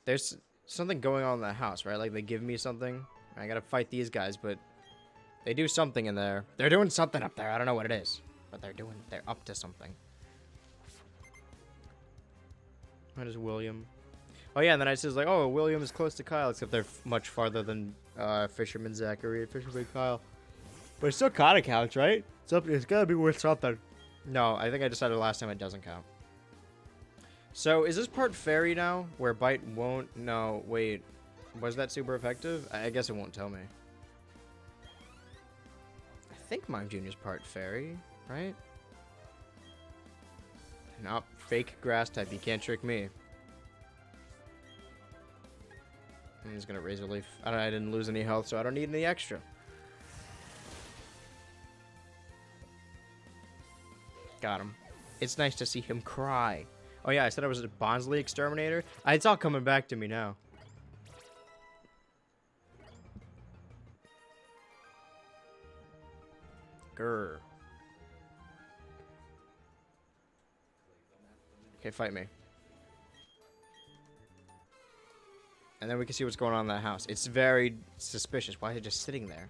There's something going on in the house, right? Like, they give me something. I gotta fight these guys, but they do something in there. They're doing something up there. I don't know what it is. But they're up to something. What is William? Oh, yeah, and then I says, like, oh, William is close to Kyle, except they're much farther than Fisherman Zachary and Fisherman Kyle. But it still kind of counts, right? It's gotta be worth something. No, I think I decided last time it doesn't count. So, is this part fairy now? Where bite won't... No, wait. Was that super effective? I guess it won't tell me. I think Mime Jr.'s part fairy, right? Nope. Fake grass type. You can't trick me. I'm just gonna Razor Leaf. I didn't lose any health, so I don't need any extra. Got him. It's nice to see him cry. Oh yeah, I said I was a Bonsley exterminator. It's all coming back to me now. Grr. Okay, fight me. And then we can see what's going on in that house. It's very suspicious. Why is it just sitting there?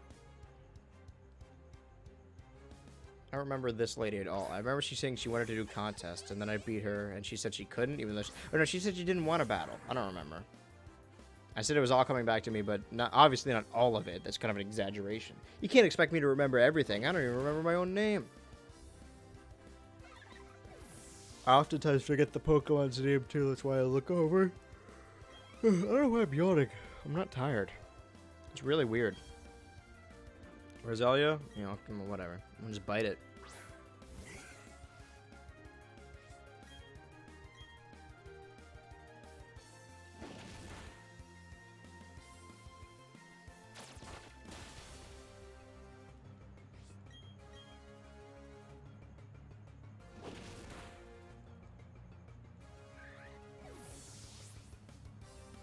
I don't remember this lady at all. I remember she saying she wanted to do contests, and then I beat her, and she said she couldn't, even though or no, she said she didn't want to battle. I don't remember. I said it was all coming back to me, but not, obviously not all of it. That's kind of an exaggeration. You can't expect me to remember everything. I don't even remember my own name. I oftentimes forget the Pokemon's name, too. That's why I look over. I don't know why I'm yawning. I'm not tired. It's really weird. Roselia? You know, whatever. I'll just bite it.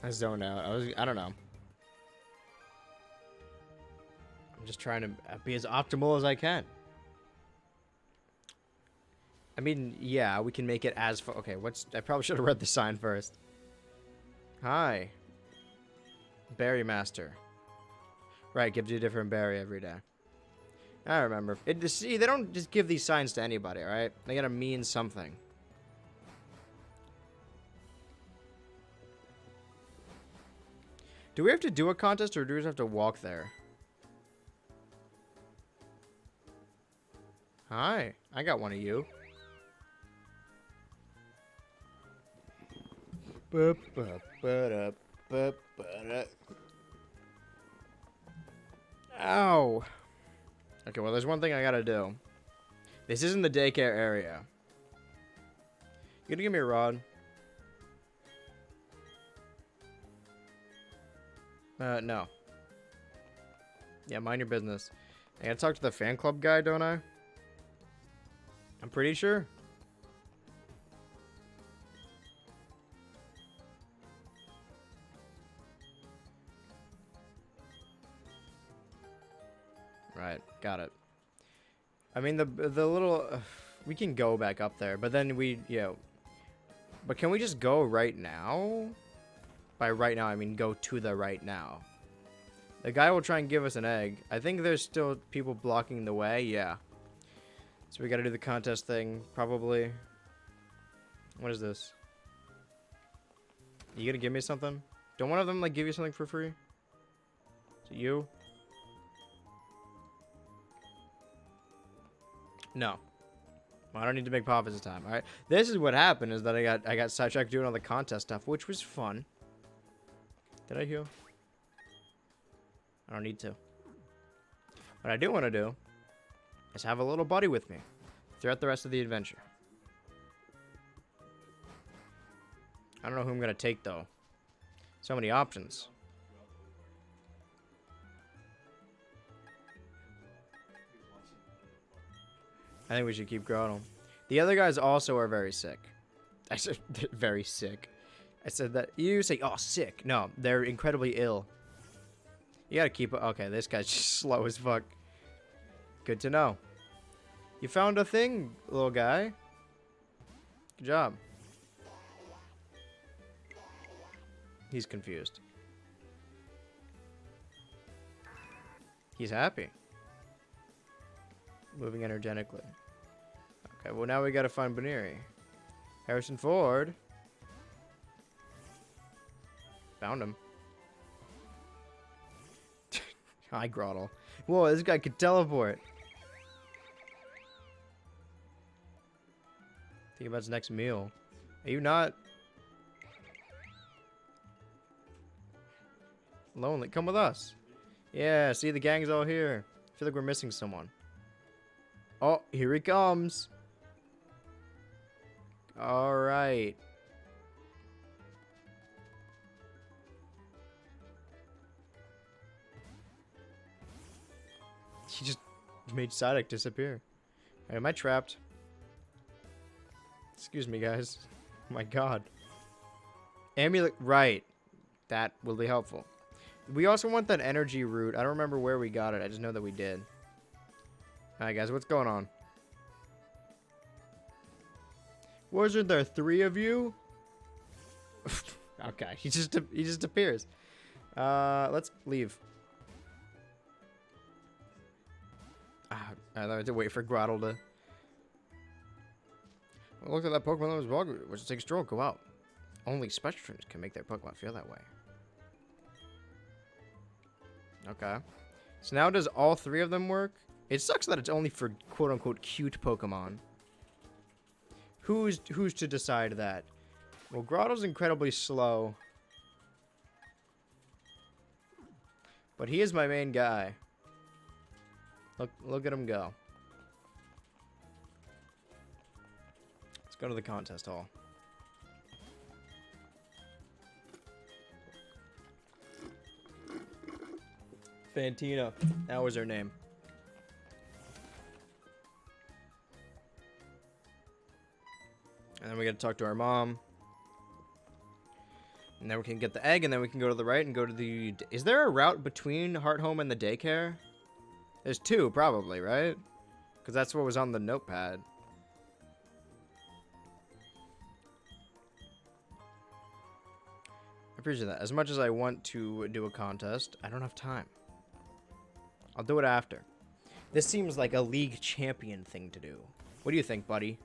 I zoned out. I don't know. I'm just trying to be as optimal as I can. I mean, yeah, we can make it as far. Okay, I probably should have read the sign first. Hi. Berry Master. Right, gives you a different berry every day. I remember. See, they don't just give these signs to anybody, right? They gotta mean something. Do we have to do a contest, or do we just have to walk there? Hi, I got one of you. Ow. Okay, well, there's one thing I gotta do. This isn't the daycare area. You gonna give me a rod? No. Yeah, mind your business. I gotta talk to the fan club guy, don't I? I'm pretty sure. Right, got it. I mean, the little... we can go back up there, but then but can we just go right now? By right now, I mean go to the right now. The guy will try and give us an egg. I think there's still people blocking the way. Yeah. So we gotta do the contest thing, probably. What is this? You gonna give me something? Don't one of them, like, give you something for free? Is it you? No. Well, I don't need to make profits this time, alright? This is what happened, is that I got sidetracked doing all the contest stuff, which was fun. Did I heal? I don't need to. What I do want to do is have a little buddy with me throughout the rest of the adventure. I don't know who I'm going to take, though. So many options. I think we should keep growing them. The other guys also are very sick. I said very sick. I said that. You say, oh, sick. No, they're incredibly ill. You gotta keep... Okay, this guy's just slow as fuck. Good to know. You found a thing, little guy. Good job. He's confused. He's happy. Moving energetically. Okay, well now we gotta find Baneri. Harrison Ford. Found him. Hi, Grottle. Whoa, this guy could teleport. Think about his next meal. Are you not lonely? Come with us. Yeah, see, the gang's all here. I feel like we're missing someone. Oh, here he comes. All right. He just made Psyduck disappear. Right, am I trapped? Excuse me, guys. Oh my god. Amulet, right. That will be helpful. We also want that energy root. I don't remember where we got it. I just know that we did. Alright, guys, what's going on? Wasn't there 3 of you? Okay, he just appears. Let's leave. I had to wait for Grottle to. Well, look at that Pokemon that was bug. Let's take a stroll. Go out. Only special trainers can make their Pokemon feel that way. Okay. So now does all 3 of them work? It sucks that it's only for quote-unquote cute Pokemon. Who's to decide that? Well, Grottle's incredibly slow. But he is my main guy. Look at him go. Let's go to the contest hall. Fantina. That was her name. And then we gotta talk to our mom. And then we can get the egg, and then we can go to the right and go to the... Is there a route between Heart Home and the daycare? There's 2, probably, right? Because that's what was on the notepad. I appreciate that. As much as I want to do a contest, I don't have time. I'll do it after. This seems like a league champion thing to do. What do you think, buddy?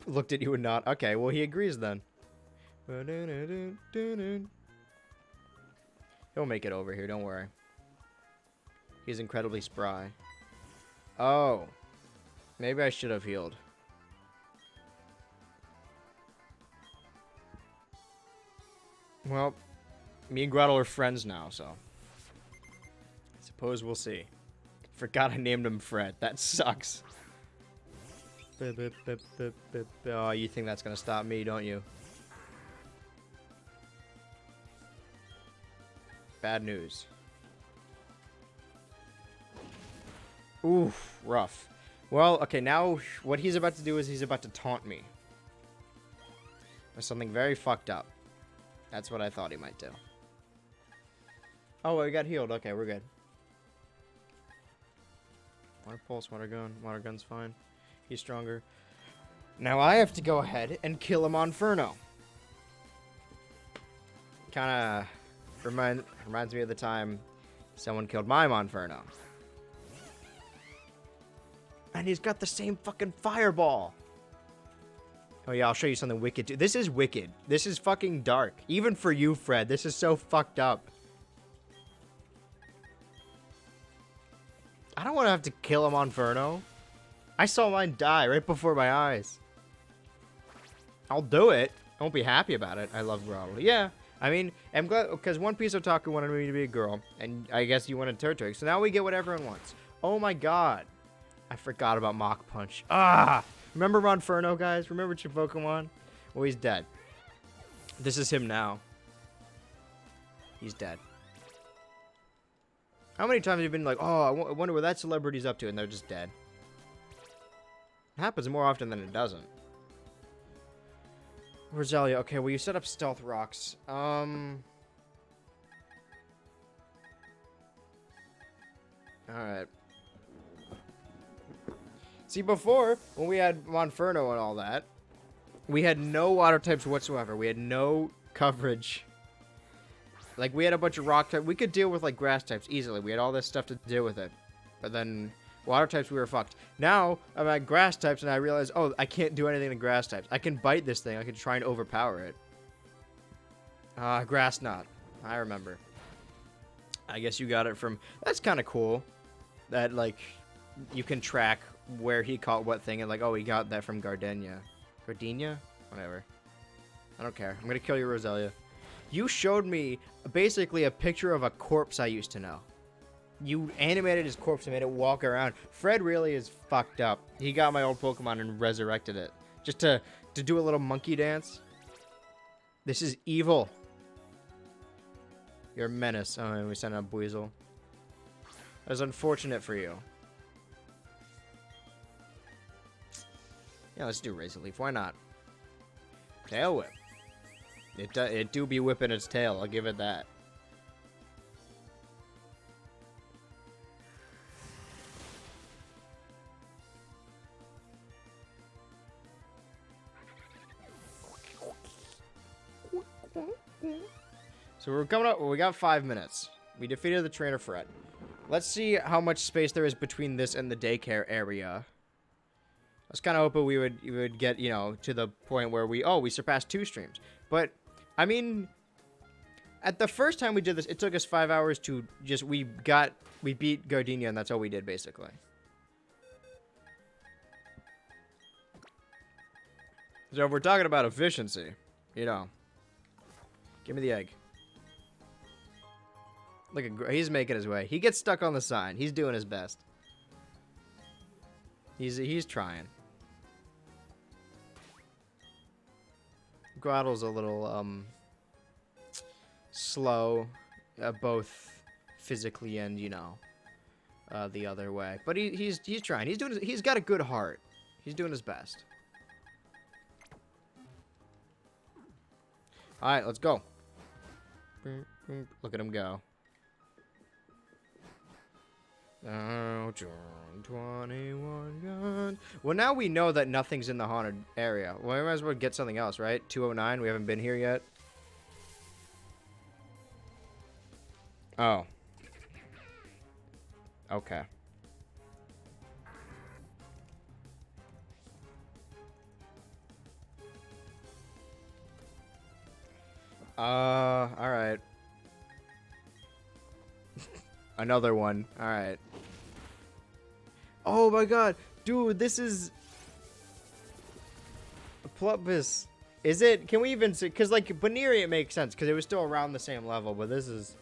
Looked at you and not. Okay, well, he agrees then. He'll make it over here, don't worry. He's incredibly spry. Oh. Maybe I should have healed. Well, me and Grottle are friends now, so. I suppose we'll see. Forgot I named him Fred. That sucks. Oh, you think that's gonna stop me, don't you? Bad news. Oof, rough. Well, okay, now what he's about to do is he's about to taunt me. With something very fucked up. That's what I thought he might do. Oh, we got healed. Okay, we're good. Water pulse, water gun. Water gun's fine. He's stronger. Now I have to go ahead and kill him on Inferno. Kinda reminds me of the time someone killed my Monferno. And he's got the same fucking fireball. Oh yeah, I'll show you something wicked too. This is wicked. This is fucking dark. Even for you, Fred. This is so fucked up. I don't want to have to kill him on Inferno. I saw mine die right before my eyes. I'll do it. I won't be happy about it. I love Grottle. Yeah. I mean, I'm glad because One Piece Otaku wanted me to be a girl, and I guess you wanted Turtwig. So now we get what everyone wants. Oh my god. I forgot about Mach Punch. Ah! Remember Monferno, guys? Remember your Pokemon? Well, he's dead. This is him now. He's dead. How many times have you been like, oh, I wonder what that celebrity's up to, and they're just dead? It happens more often than it doesn't. Roselia, okay, well, you set up stealth rocks. Alright. See, before, when we had Monferno and all that, we had no water types whatsoever. We had no coverage. Like, we had a bunch of rock types. We could deal with, like, grass types easily. We had all this stuff to deal with it. But then, water types, we were fucked. Now, I'm at grass types, and I realize, oh, I can't do anything to grass types. I can bite this thing. I can try and overpower it. Grass knot. I remember. I guess you got it from... That's kind of cool. That, like, you can track where he caught what thing, and, like, oh, he got that from Gardenia. Gardenia? Whatever. I don't care. I'm gonna kill you, Roselia. You showed me basically a picture of a corpse I used to know. You animated his corpse and made it walk around. Fred really is fucked up. He got my old Pokemon and resurrected it. Just to do a little monkey dance. This is evil. You're a menace. Oh, and we sent out Buizel. That was unfortunate for you. Yeah, let's do Razor Leaf. Why not? Tail Whip. It do be whipping its tail. I'll give it that. So we're coming up. We got 5 minutes. We defeated the trainer Fred. Let's see how much space there is between this and the daycare area. I was kind of hoping we would get, you know, to the point where we surpassed 2 streams. But I mean, at the first time we did this, it took us 5 hours to just we beat Gardenia, and that's all we did basically. So if we're talking about efficiency, you know, give me the egg. Look at he's making his way. He gets stuck on the sign. He's doing his best. He's trying. Grottle's a little slow, both physically and, you know, the other way. But he's trying. He's got a good heart. He's doing his best. All right, let's go. Look at him go. Oh, 21 guns. Well, now we know that nothing's in the haunted area. Well, we might as well get something else, right? 209. We haven't been here yet. Oh. Okay. All right. Another one. All right. Oh my god. Dude, this is Plupus. Is it? Can we even see? Because, like, Baneri, it makes sense because it was still around the same level, but this is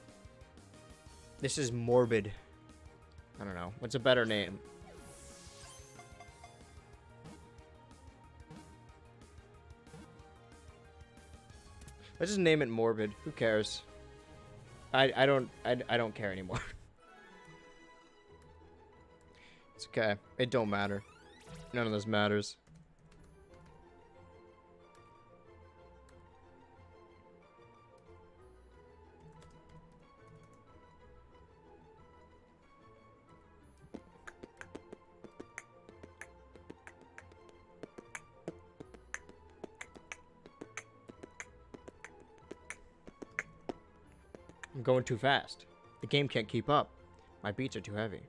morbid. I don't know. What's a better name? Let's just name it Morbid. Who cares? I don't care anymore. It's okay. It don't matter. None of this matters. I'm going too fast. The game can't keep up. My beats are too heavy.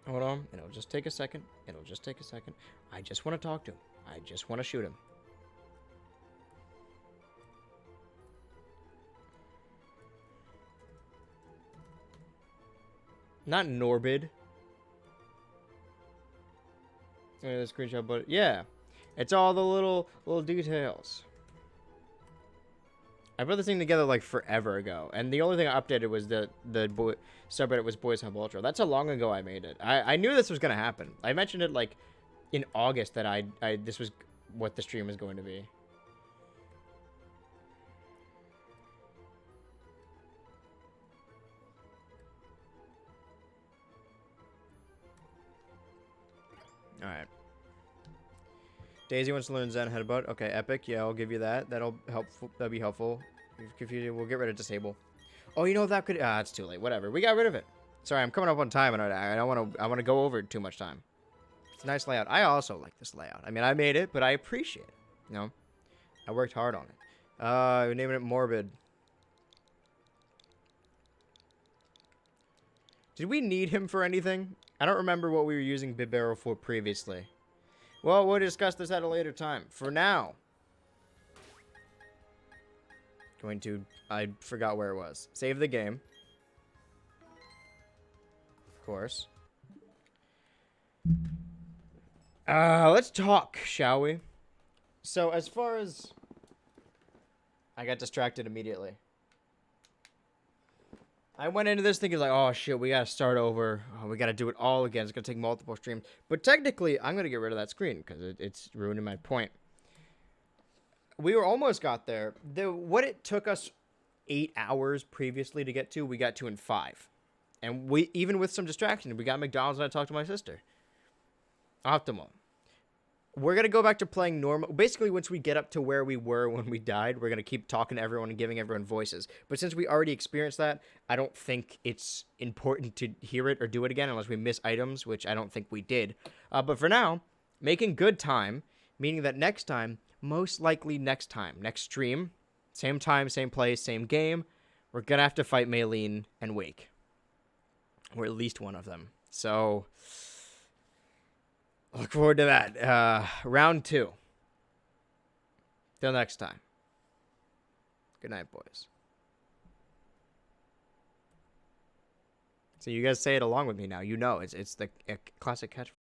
Hold on. It'll just take a second. It'll just take a second. I just want to talk to him. I just want to shoot him. Not Norbid. The screenshot, but yeah, it's all the little details. I put this thing together like forever ago, and the only thing I updated was the subreddit was Boys Hub Ultra. That's how long ago I made it. I knew this was gonna happen. I mentioned it like in August that this was what the stream was going to be. Alright. Daisy wants to learn Zen Headbutt. Okay, Epic. Yeah, I'll give you that. That'll help. That'll be helpful. If you're confused, we'll get rid of Disable. Oh, you know, that could... Ah, it's too late. Whatever. We got rid of it. Sorry, I'm coming up on time, and I don't want to... I want to go over too much time. It's a nice layout. I also like this layout. I mean, I made it, but I appreciate it. You know? I worked hard on it. We're naming it Morbid. Did we need him for anything? I don't remember what we were using Bibero for previously. Well, we'll discuss this at a later time. For now, I forgot where it was. Save the game. Of course. Let's talk, shall we? So, as far as... I got distracted immediately. I went into this thinking like, oh shit, we gotta start over. Oh, we gotta do it all again. It's gonna take multiple streams. But technically, I'm gonna get rid of that screen because it's ruining my point. We almost got there. What it took us 8 hours previously to get to, we got to in 5. And we, even with some distraction, we got McDonald's and I talked to my sister. Optimal. we're gonna go back to playing normal. Basically, once we get up to where we were when we died, we're gonna keep talking to everyone and giving everyone voices. But since we already experienced that, I don't think it's important to hear it or do it again unless we miss items, which I don't think we did. But for now, making good time, meaning that next time, most likely next stream, same time, same place, same game, we're gonna have to fight Maylene and Wake, or at least one of them. So. Look forward to that. Round 2. Till next time. Good night, boys. So you guys say it along with me now. You know, it's the classic catchphrase.